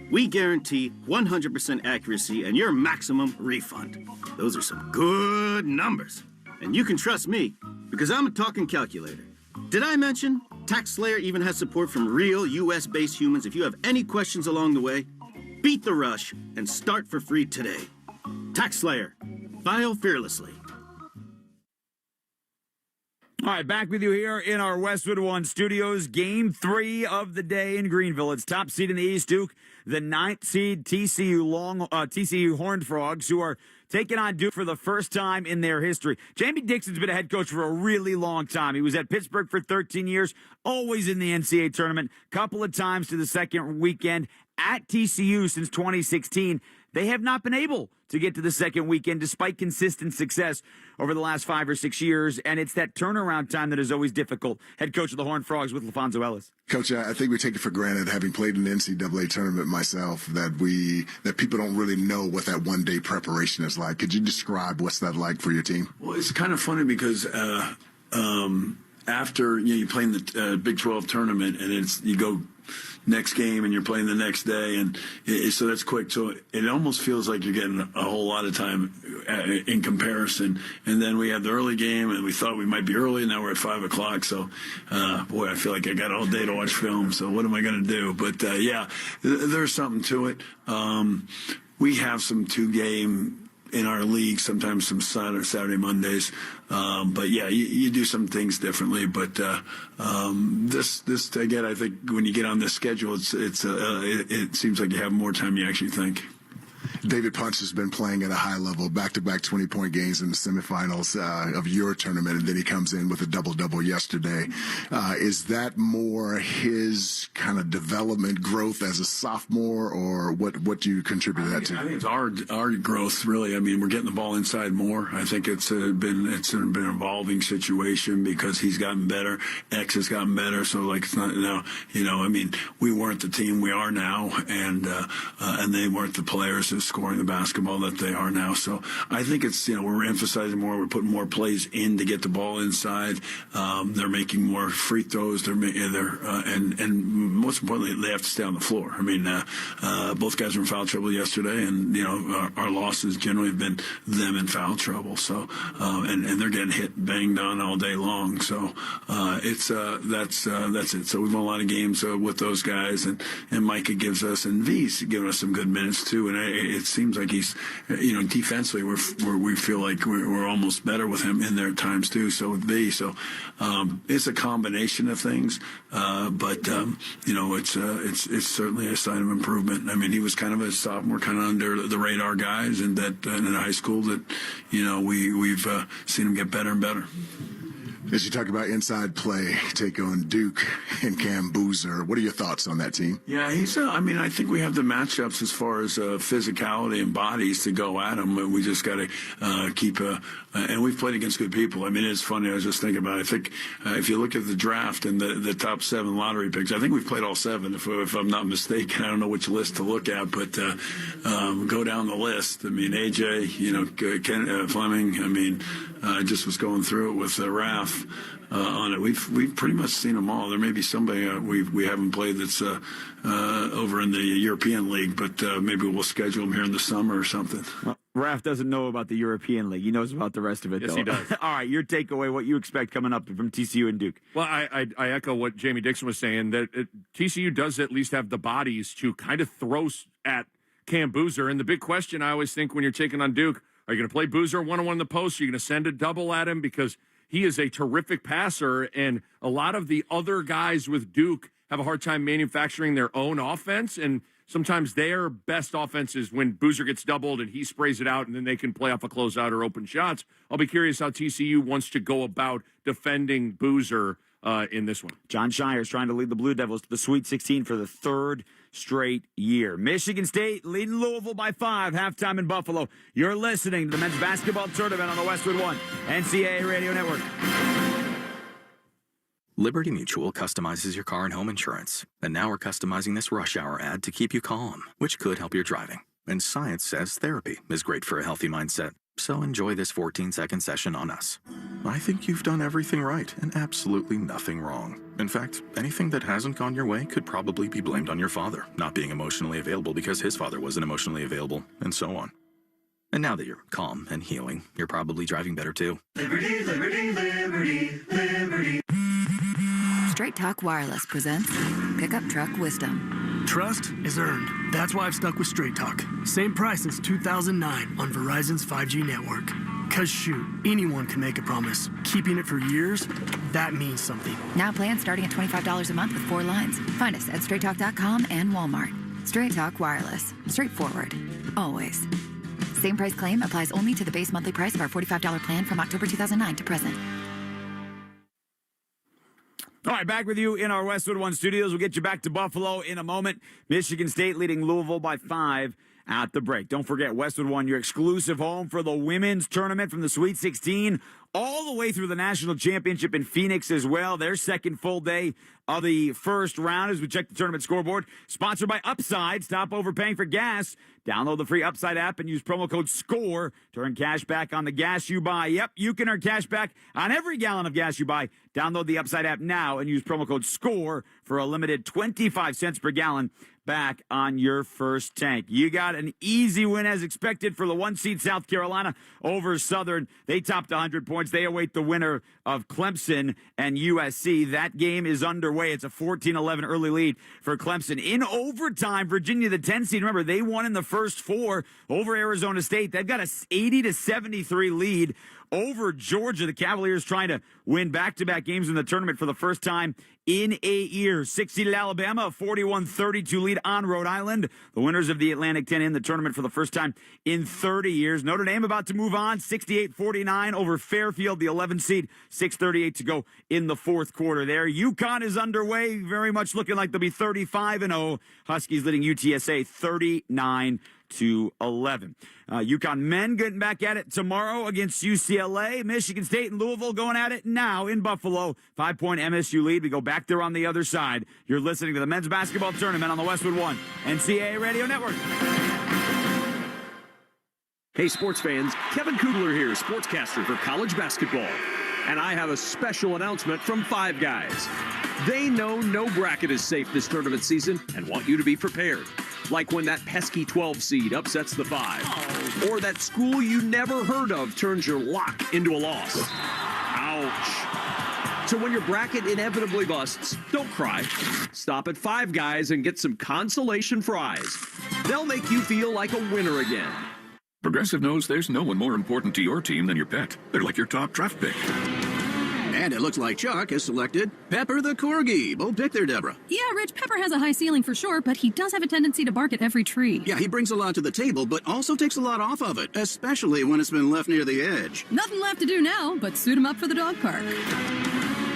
We guarantee 100% accuracy and your maximum refund. Those are some good numbers. And you can trust me, because I'm a talking calculator. Did I mention Tax Slayer even has support from real US-based humans? If you have any questions along the way, beat the rush and start for free today. Tax Slayer. File fearlessly. All right, back with you here in our Westwood One studios. Game 3 of the day in Greenville. It's top seed in the East, Duke. The 9th seed TCU Horned Frogs, who are taking on Duke for the first time in their history. Jamie Dixon's been a head coach for a really long time. He was at Pittsburgh for 13 years, always in the NCAA tournament, couple of times to the second weekend. At TCU since 2016, they have not been able to get to the second weekend despite consistent success over the last 5 or 6 years, and it's that turnaround time that is always difficult. Head coach of the Horned Frogs with LaFonso Ellis. Coach, I think we take it for granted, having played in the NCAA tournament myself, that people don't really know what that one-day preparation is like. Could you describe what's that like for your team? Well, it's kind of funny because after you play in the Big 12 tournament, and you go next game and you're playing the next day, and so that's quick. So it almost feels like you're getting a whole lot of time in comparison. And then we had the early game, and we thought we might be early, and now we're at 5 o'clock. So, boy, I feel like I got all day to watch film. So what am I going to do? But yeah, there's something to it. We have some 2-game in our league, sometimes some Saturday, Mondays. But yeah, you do some things differently. But this again, I think when you get on this schedule, it seems like you have more time than you actually think. David Punch has been playing at a high level, back-to-back 20-point games in the semifinals of your tournament, and then he comes in with a double-double yesterday. Is that more his kind of development growth as a sophomore, or what do you contribute that to? I think it's our growth, really. I mean, we're getting the ball inside more. I think it's been an evolving situation because he's gotten better. X has gotten better, so like it's not now. I mean, we weren't the team we are now, and they weren't the players scoring the basketball that they are now. So I think it's, we're emphasizing more. We're putting more plays in to get the ball inside. They're making more free throws. And most importantly, they have to stay on the floor. I mean, both guys were in foul trouble yesterday, and our losses generally have been them in foul trouble. So and they're getting hit, banged on all day long. So that's it. So we've won a lot of games with those guys, and Micah gives us, and V's giving us some good minutes too. And it seems like he's, defensively, we feel like we're almost better with him in there at times too. So with V, it's a combination of things, but it's certainly a sign of improvement. I mean, he was kind of a sophomore, kind of under the radar guys, and that in high school that we've seen him get better and better. As you talk about inside play, take on Duke and Cam Boozer, what are your thoughts on that team? Yeah, I think we have the matchups as far as physicality and bodies to go at him. We just got to keep and we've played against good people. I mean, it's funny. I was just thinking about it. I think if you look at the draft and the top 7 lottery picks, I think we've played all 7, if I'm not mistaken. I don't know which list to look at, but go down the list. I mean, AJ, Ken Fleming. I mean, I just was going through it with Raph. On it, we've pretty much seen them all. There may be somebody we haven't played that's over in the European League, but maybe we'll schedule them here in the summer or something. Well, Raph doesn't know about the European League. He knows about the rest of it. Yes, though. he does. All right, your takeaway, what you expect coming up from TCU and Duke? Well, I echo what Jamie Dixon was saying, that TCU does at least have the bodies to kind of throw at Cam Boozer. And the big question I always think when you're taking on Duke, are you going to play Boozer one-on-one in the post? Are you going to send a double at him? Because he is a terrific passer, and a lot of the other guys with Duke have a hard time manufacturing their own offense, and sometimes their best offense is when Boozer gets doubled and he sprays it out, and then they can play off a closeout or open shots. I'll be curious how TCU wants to go about defending Boozer in this one. John Shire's trying to lead the Blue Devils to the Sweet 16 for the 3rd straight year. Michigan State leading Louisville by 5, halftime in Buffalo. You're listening to the men's basketball tournament on the Westwood One NCAA Radio Network. Liberty Mutual customizes your car and home insurance. And now we're customizing this rush hour ad to keep you calm, which could help your driving. And science says therapy is great for a healthy mindset. So enjoy this 14-second session on us. I think you've done everything right and absolutely nothing wrong. In fact, anything that hasn't gone your way could probably be blamed on your father not being emotionally available because his father wasn't emotionally available, and so on. And now that you're calm and healing, you're probably driving better too. Liberty, liberty, liberty, liberty. Straight Talk Wireless presents Pickup Truck Wisdom. Trust is earned. That's why I've stuck with Straight Talk. Same price since 2009 on Verizon's 5G network. Cause shoot, anyone can make a promise. Keeping it for years, that means something. Now plans starting at $25 a month with 4 lines. Find us at straighttalk.com and Walmart. Straight Talk Wireless. Straightforward. Always. Same price claim applies only to the base monthly price of our $45 plan from October 2009 to present. All right, back with you in our Westwood One studios. We'll get you back to Buffalo in a moment. Michigan State leading Louisville by 5 at the break. Don't forget, Westwood One, your exclusive home for the women's tournament from the Sweet 16 all the way through the national championship in Phoenix as well. Their second full day of the first round as we check the tournament scoreboard. Sponsored by Upside. Stop overpaying for gas. Download the free Upside app and use promo code SCORE to earn cash back on the gas you buy. Yep, you can earn cash back on every gallon of gas you buy. Download the Upside app now and use promo code SCORE for a limited 25 cents per gallon back on your first tank. You got an easy win as expected for the 1-seed South Carolina over Southern. They topped 100 points. They await the winner of Clemson and USC. That game is underway. It's a 14-11 early lead for Clemson. In overtime, Virginia, the 10-seed, remember, they won in the first four over Arizona State. They've got a 80-73 lead over Georgia. The Cavaliers trying to win back-to-back games in the tournament for the first time in 8 years. 6-seeded Alabama, a 41-32 lead on Rhode Island. The winners of the Atlantic 10 in the tournament for the first time in 30 years. Notre Dame about to move on, 68-49 over Fairfield, the 11 seed. 6:38 to go in the fourth quarter there. UConn is underway, very much looking like they'll be 35-0. Huskies leading UTSA 39-11. UConn men getting back at it tomorrow against UCLA. Michigan State and Louisville going at it now in Buffalo. 5-point MSU lead. We go back there on the other side. You're listening to the men's basketball tournament on the Westwood One NCAA Radio Network. Hey, sports fans. Kevin Kugler here, sportscaster for college basketball. And I have a special announcement from Five Guys. They know no bracket is safe this tournament season and want you to be prepared. Like when that pesky 12 seed upsets the 5. Or that school you never heard of turns your lock into a loss. Ouch. So when your bracket inevitably busts, don't cry. Stop at Five Guys and get some consolation fries. They'll make you feel like a winner again. Progressive knows there's no one more important to your team than your pet. They're like your top draft pick. And it looks like Chuck has selected Pepper the Corgi. Bold pick there, Deborah. Yeah, Rich, Pepper has a high ceiling for sure, but he does have a tendency to bark at every tree. Yeah, he brings a lot to the table, but also takes a lot off of it, especially when it's been left near the edge. Nothing left to do now but suit him up for the dog park.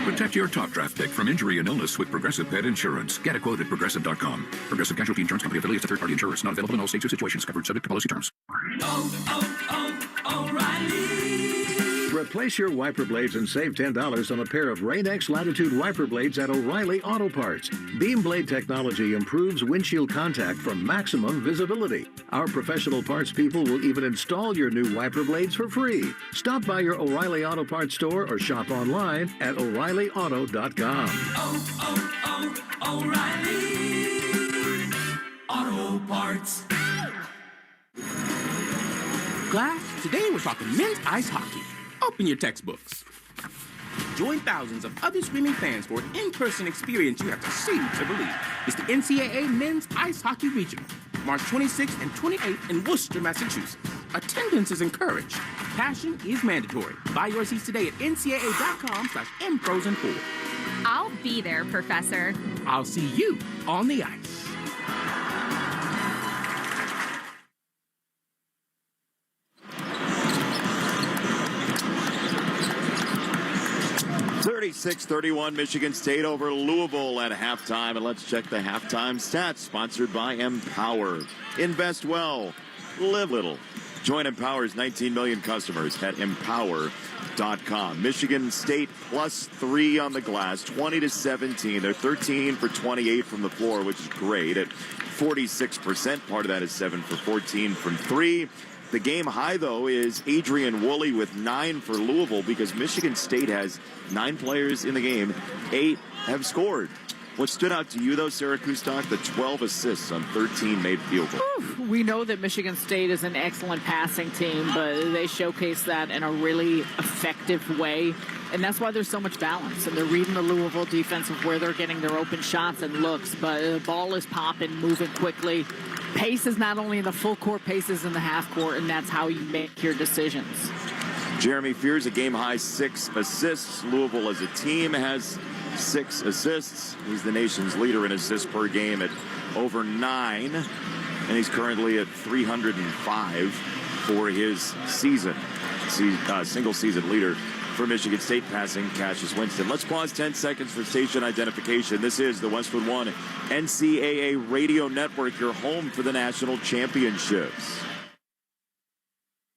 Protect your top draft pick from injury and illness with Progressive Pet Insurance. Get a quote at Progressive.com. Progressive Casualty Insurance Company affiliates to third-party insurers. Not available in all states or situations. Covered subject to policy terms. Replace your wiper blades and save $10 on a pair of Rain-X Latitude wiper blades at O'Reilly Auto Parts. Beam blade technology improves windshield contact for maximum visibility. Our professional parts people will even install your new wiper blades for free. Stop by your O'Reilly Auto Parts store or shop online at O'ReillyAuto.com. O'Reilly Auto Parts. Class, today we're talking men's ice hockey. Open your textbooks. Join thousands of other screaming fans for an in-person experience you have to see to believe. It's the NCAA Men's Ice Hockey Regional, March 26th and 28th in Worcester, Massachusetts. Attendance is encouraged. Passion is mandatory. Buy your seats today at ncaa.com/mfrozen4. I'll be there, Professor. I'll see you on the ice. (36-31) Michigan State over Louisville at halftime. And let's check the halftime stats, sponsored by Empower. Invest well, live little. Join Empower's 19 million customers at empower.com. Michigan State +3 on the glass, 20-17. They're 13 for 28 from the floor, which is great at 46%. Part of that is 7 for 14 from 3. The game high, though, is Adrian Woolley with 9 for Louisville, because Michigan State has 9 players in the game. 8 have scored. What stood out to you, though, Sarah Kustok? The 12 assists on 13 made field goals. We know that Michigan State is an excellent passing team, but they showcase that in a really effective way. And that's why there's so much balance. And they're reading the Louisville defense of where they're getting their open shots and looks. But the ball is popping, moving quickly. Pace is not only in the full court, pace is in the half court, and that's how you make your decisions. Jeremy Fears, a game-high 6 assists. Louisville as a team has 6 assists. He's the nation's leader in assists per game at over 9. And he's currently at 305 for his season. Single-season leader for Michigan State passing Cassius Winston. Let's pause 10 seconds for station identification. This is the Westwood One NCAA Radio Network, your home for the national championships.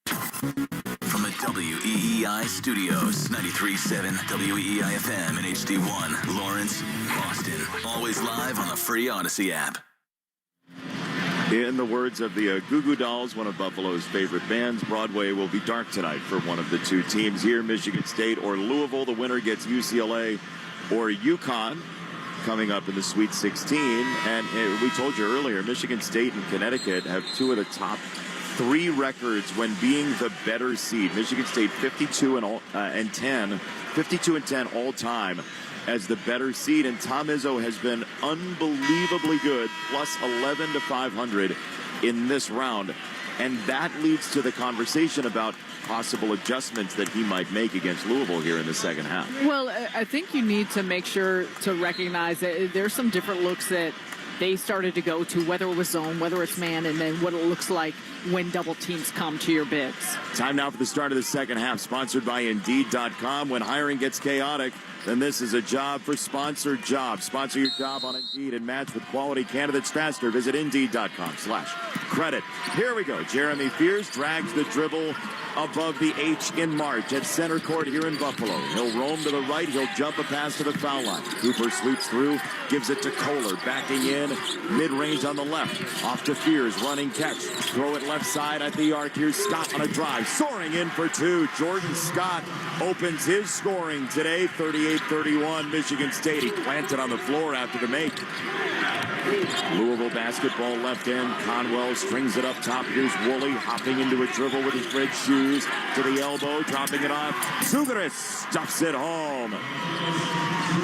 From the WEEI studios, 93.7 WEEI FM and HD1, Lawrence, Boston. Always live on the free Odyssey app. In the words of the Goo Goo Dolls, one of Buffalo's favorite bands, Broadway will be dark tonight for one of the two teams here, Michigan State or Louisville. The winner gets UCLA or UConn coming up in the Sweet 16. And we told you earlier, Michigan State and Connecticut have two of the top three records when being the better seed. Michigan State 52 and 10 all time as the better seed, and Tom Izzo has been unbelievably good, plus 11 to 500 in this round, and that leads to the conversation about possible adjustments that he might make against Louisville here in the second half. Well, I think you need to make sure to recognize that there's some different looks that they started to go to, whether it was zone, whether it's man, and then what it looks like when double teams come to your bigs. Time now for the start of the second half, sponsored by Indeed.com. When hiring gets chaotic, then this is a job for Sponsored Jobs. Sponsor your job on Indeed and match with quality candidates faster. Visit Indeed.com/credit. Here we go. Jeremy Fears drags the dribble above the H in March at center court here in Buffalo. He'll roam to the right. He'll jump a pass to the foul line. Cooper sweeps through, gives it to Kohler, backing in, mid-range on the left. Off to Fears, running catch. Throw it left side at the arc. Here's Scott on a drive, soaring in for two. Jordan Scott opens his scoring today, 38-31, Michigan State. He planted on the floor after the make. Louisville basketball left end. Conwell strings it up top. Here's Woolley hopping into a dribble with his red shoes to the elbow, dropping it off. Tsugaris stuffs it home.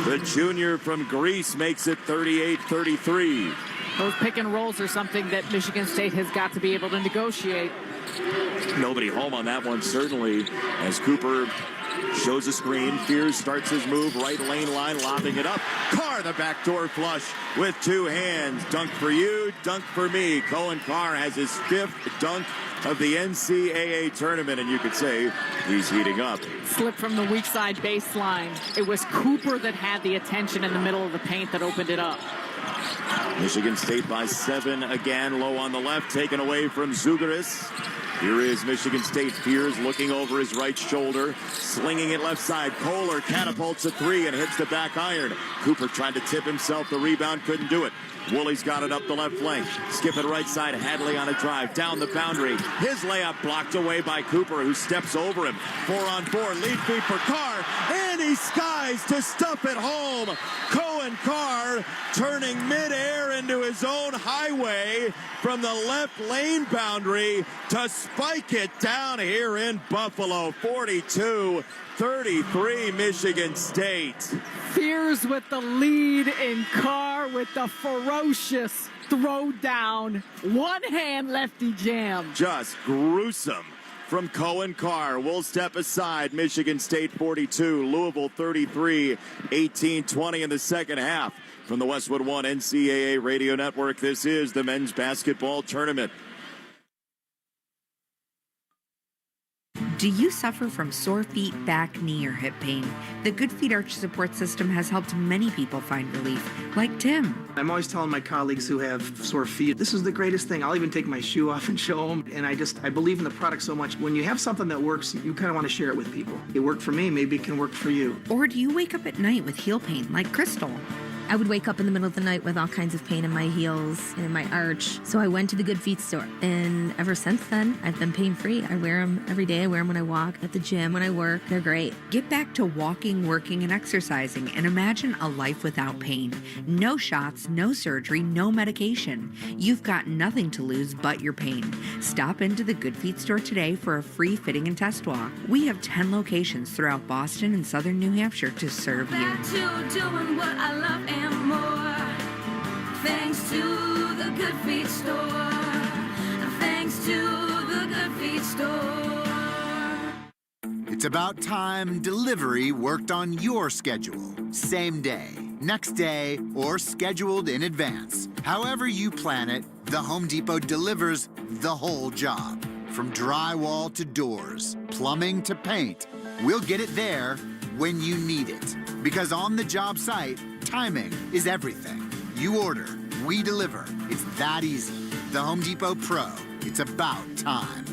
The junior from Greece makes it 38-33. Those pick and rolls are something that Michigan State has got to be able to negotiate. Nobody home on that one, certainly, as Cooper shows a screen. Fears starts his move, right lane line, lobbing it up. Carr, the backdoor flush with two hands. Dunk for you, dunk for me. Cohen Carr has his fifth dunk of the NCAA tournament, and you could say he's heating up. Slip from the weak side baseline. It was Cooper that had the attention in the middle of the paint that opened it up. Michigan State by 7 again, low on the left, taken away from Tsugaris. Here is Michigan State. Fears looking over his right shoulder, slinging it left side. Kohler catapults a three and hits the back iron. Cooper tried to tip himself. The rebound couldn't do it. Woolley's got it up the left flank. Skip it right side. Hadley on a drive. Down the boundary. His layup blocked away by Cooper, who steps over him. 4-on-4. Lead feed for Carr. And he skies to stuff it home. Cohen Carr turning midair into his own highway from the left lane boundary to spike it down here in Buffalo. 42-33 Michigan State. Fears with the lead in Carr with the ferocious throw down. One hand lefty jam. Just gruesome from Cohen Carr. We'll step aside. Michigan State 42, Louisville 33, 18-20 in the second half. From the Westwood One NCAA Radio Network, this is the men's basketball tournament. Do you suffer from sore feet, back, knee, or hip pain? The Good Feet Arch Support System has helped many people find relief, like Tim. I'm always telling my colleagues who have sore feet, this is the greatest thing. I'll even take my shoe off and show them. And I believe in the product so much. When you have something that works, you kind of want to share it with people. It worked for me, maybe it can work for you. Or do you wake up at night with heel pain, like Crystal? I would wake up in the middle of the night with all kinds of pain in my heels and in my arch. So I went to the Good Feet store. And ever since then, I've been pain-free. I wear them every day. I wear them when I walk, at the gym, when I work. They're great. Get back to walking, working, and exercising, and imagine a life without pain. No shots, no surgery, no medication. You've got nothing to lose but your pain. Stop into the Good Feet store today for a free fitting and test walk. We have 10 locations throughout Boston and southern New Hampshire to serve you. Back to doing what I love and more. Thanks to the Good Feet store. Thanks to the Good Feet store. It's about time delivery worked on your schedule. Same day, next day, or scheduled in advance. However you plan it, the Home Depot delivers the whole job. From drywall to doors, plumbing to paint, We'll get it there when you need it. Because on the job site, timing is everything. You order, we deliver. It's that easy. The Home Depot Pro. It's about time.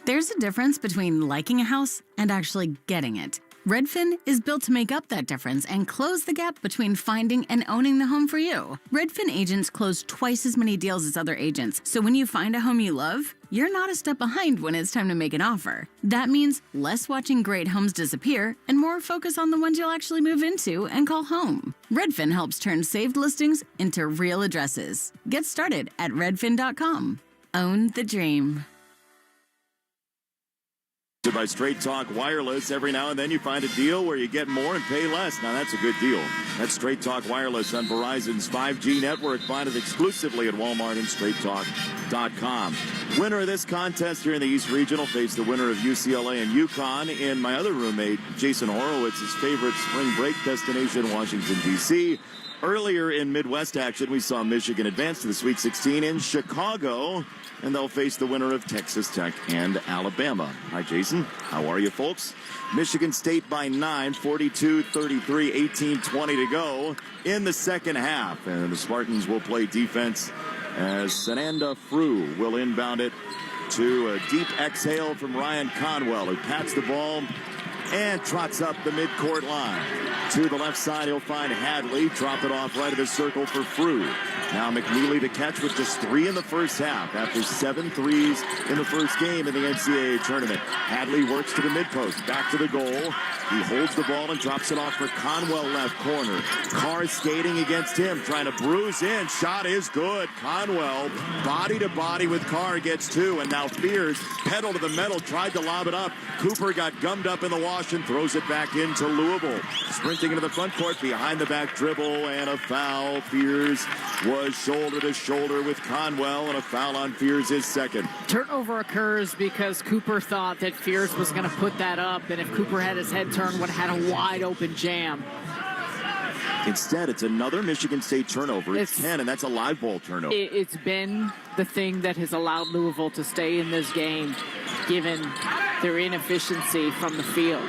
There's a difference between liking a house and actually getting it. Redfin is built to make up that difference and close the gap between finding and owning the home for you. Redfin agents close twice as many deals as other agents, so when you find a home you love, you're not a step behind when it's time to make an offer. That means less watching great homes disappear and more focus on the ones you'll actually move into and call home. Redfin helps turn saved listings into real addresses. Get started at redfin.com. Own the dream. By Straight Talk Wireless. Every now and then you find a deal where you get more and pay less. Now that's a good deal. That's Straight Talk Wireless on Verizon's 5G network. Find it exclusively at Walmart and straighttalk.com. Winner of this contest here in the East Region will face the winner of UCLA and UConn in my other roommate, Jason Horowitz's favorite spring break destination, Washington, D.C. Earlier in Midwest action, we saw Michigan advance to the Sweet 16 in Chicago, and they'll face the winner of Texas Tech and Alabama. Hi, Jason. How are you, folks? Michigan State by 9, 42-33, 18-20 to go in the second half. And the Spartans will play defense as Sananda Frew will inbound it to a deep exhale from Ryan Conwell, who pats the ball and trots up the midcourt line. To the left side, he'll find Hadley. Drop it off right of the circle for Frew. Now McNeely to catch with just 3 in the first half after 7 threes in the first game in the NCAA tournament. Hadley works to the mid-post, back to the goal. He holds the ball and drops it off for Conwell left corner. Carr skating against him, trying to bruise in. Shot is good. Conwell, body to body with Carr, gets 2. And now Fears, pedal to the metal, tried to lob it up. Cooper got gummed up in the wash and throws it back into Louisville. Sprinting into the front court, behind the back dribble, and a foul. Fears was shoulder to shoulder with Conwell, and a foul on Fears is second. Turnover occurs because Cooper thought that Fears was going to put that up, and if Cooper had his head turned, would have had a wide open jam. Instead, it's another Michigan State turnover. It's 10, and that's a live ball turnover. It's been the thing that has allowed Louisville to stay in this game, given their inefficiency from the field.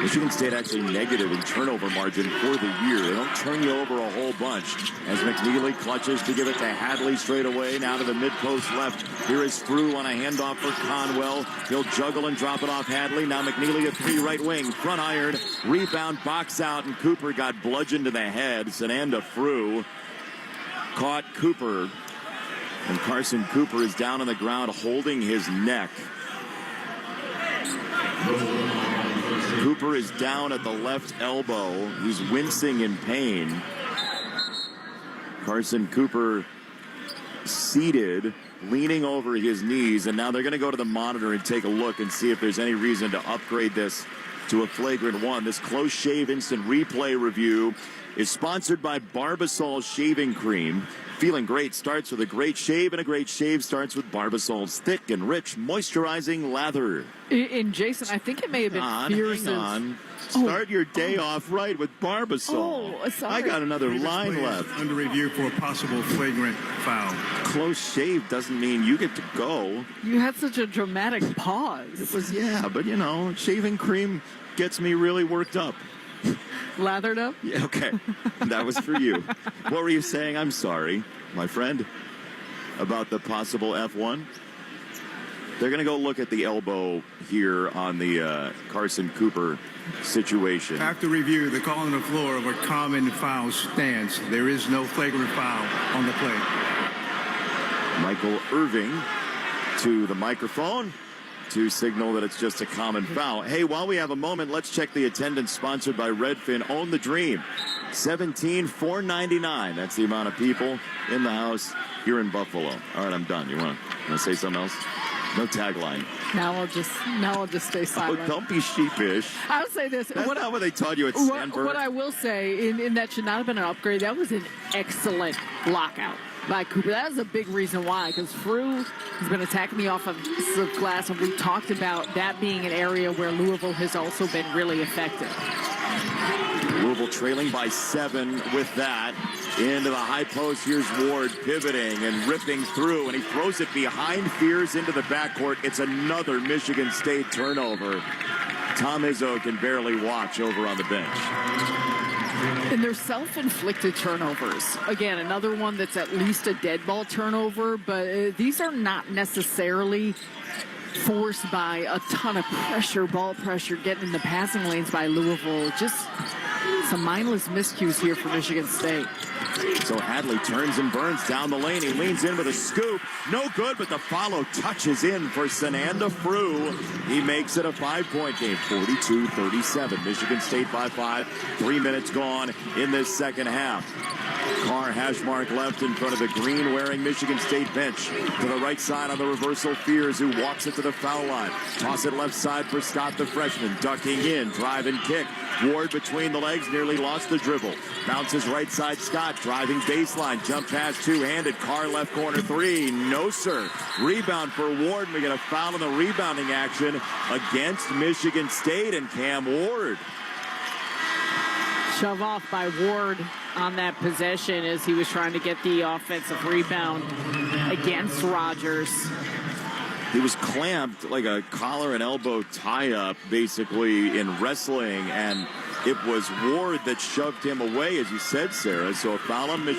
Michigan State actually negative in turnover margin for the year. They don't turn you over a whole bunch. As McNeely clutches to give it to Hadley straight away. Now to the mid-post left. Here is Frew on a handoff for Conwell. He'll juggle and drop it off Hadley. Now McNeely a 3 right wing. Front iron. Rebound, box out, and Cooper got bludgeoned to the head. Sananda Frew caught Cooper. And Carson Cooper is down on the ground holding his neck. Cooper is down at the left elbow. He's wincing in pain. Carson Cooper seated, leaning over his knees, and now they're going to go to the monitor and take a look and see if there's any reason to upgrade this to a flagrant 1. This close shave instant replay review is sponsored by Barbasol Shaving Cream. Feeling great starts with a great shave, and a great shave starts with Barbasol's thick and rich moisturizing lather. And Jason, I think it may have been Fears. Hang on. Start your day off right with Barbasol. Oh, sorry. I got another line left. Under review for a possible flagrant foul. Close shave doesn't mean you get to go. You had such a dramatic pause. It was, yeah, but you know, shaving cream gets me really worked up. Lathered up? Yeah, okay. That was for you. What were you saying? I'm sorry, my friend, about the possible F1. They're going to go look at the elbow here on the Carson Cooper situation. After review, the call on the floor of a common foul stands. There is no flagrant foul on the play. Michael Irving to the microphone to signal that it's just a common foul. Hey, while we have a moment, let's check the attendance sponsored by Redfin. Own the Dream. 17,499. That's the amount of people in the house here in Buffalo. All right, I'm done. You want to say something else? No tagline. Now I'll just stay silent. Oh, don't be sheepish. I'll say this. That's not what they taught you at Stanford. What I will say, in that should not have been an upgrade. That was an excellent lockout by Cooper. That is a big reason why, because Frew has been attacking the offensive glass, and we talked about that being an area where Louisville has also been really effective. Louisville trailing by 7 with that. into the high post. Here's Ward pivoting and ripping through, and he throws it behind Fears into the backcourt. It's another Michigan State turnover. Tom Izzo can barely watch over on the bench. And they're self-inflicted turnovers. Again, another one that's at least a dead ball turnover, but these are not necessarily forced by a ton of pressure, ball pressure, getting in the passing lanes by Louisville. Just some mindless miscues here for Michigan State. So Hadley turns and burns down the lane. He leans in with a scoop. No good, but the follow touches in for Sananda Frew. He makes it a 5-point game, 42-37. Michigan State by 5. 3 minutes gone in this second half. Carr hash mark left in front of the green-wearing Michigan State bench. To the right side on the reversal, Fears, who walks it to the foul line. Toss it left side for Scott, the freshman. Ducking in, drive and kick. Ward between the legs, nearly lost the dribble. Bounces right side, Scott, driving baseline. Jump pass two-handed. Carr left corner three. No, sir. Rebound for Ward, and we get a foul in the rebounding action against Michigan State and Cam Ward. Shove off by Ward on that possession as he was trying to get the offensive rebound against Rogers. He was clamped like a collar and elbow tie-up, basically, in wrestling, and it was Ward that shoved him away, as you said, Sarah. So a foul on Michigan.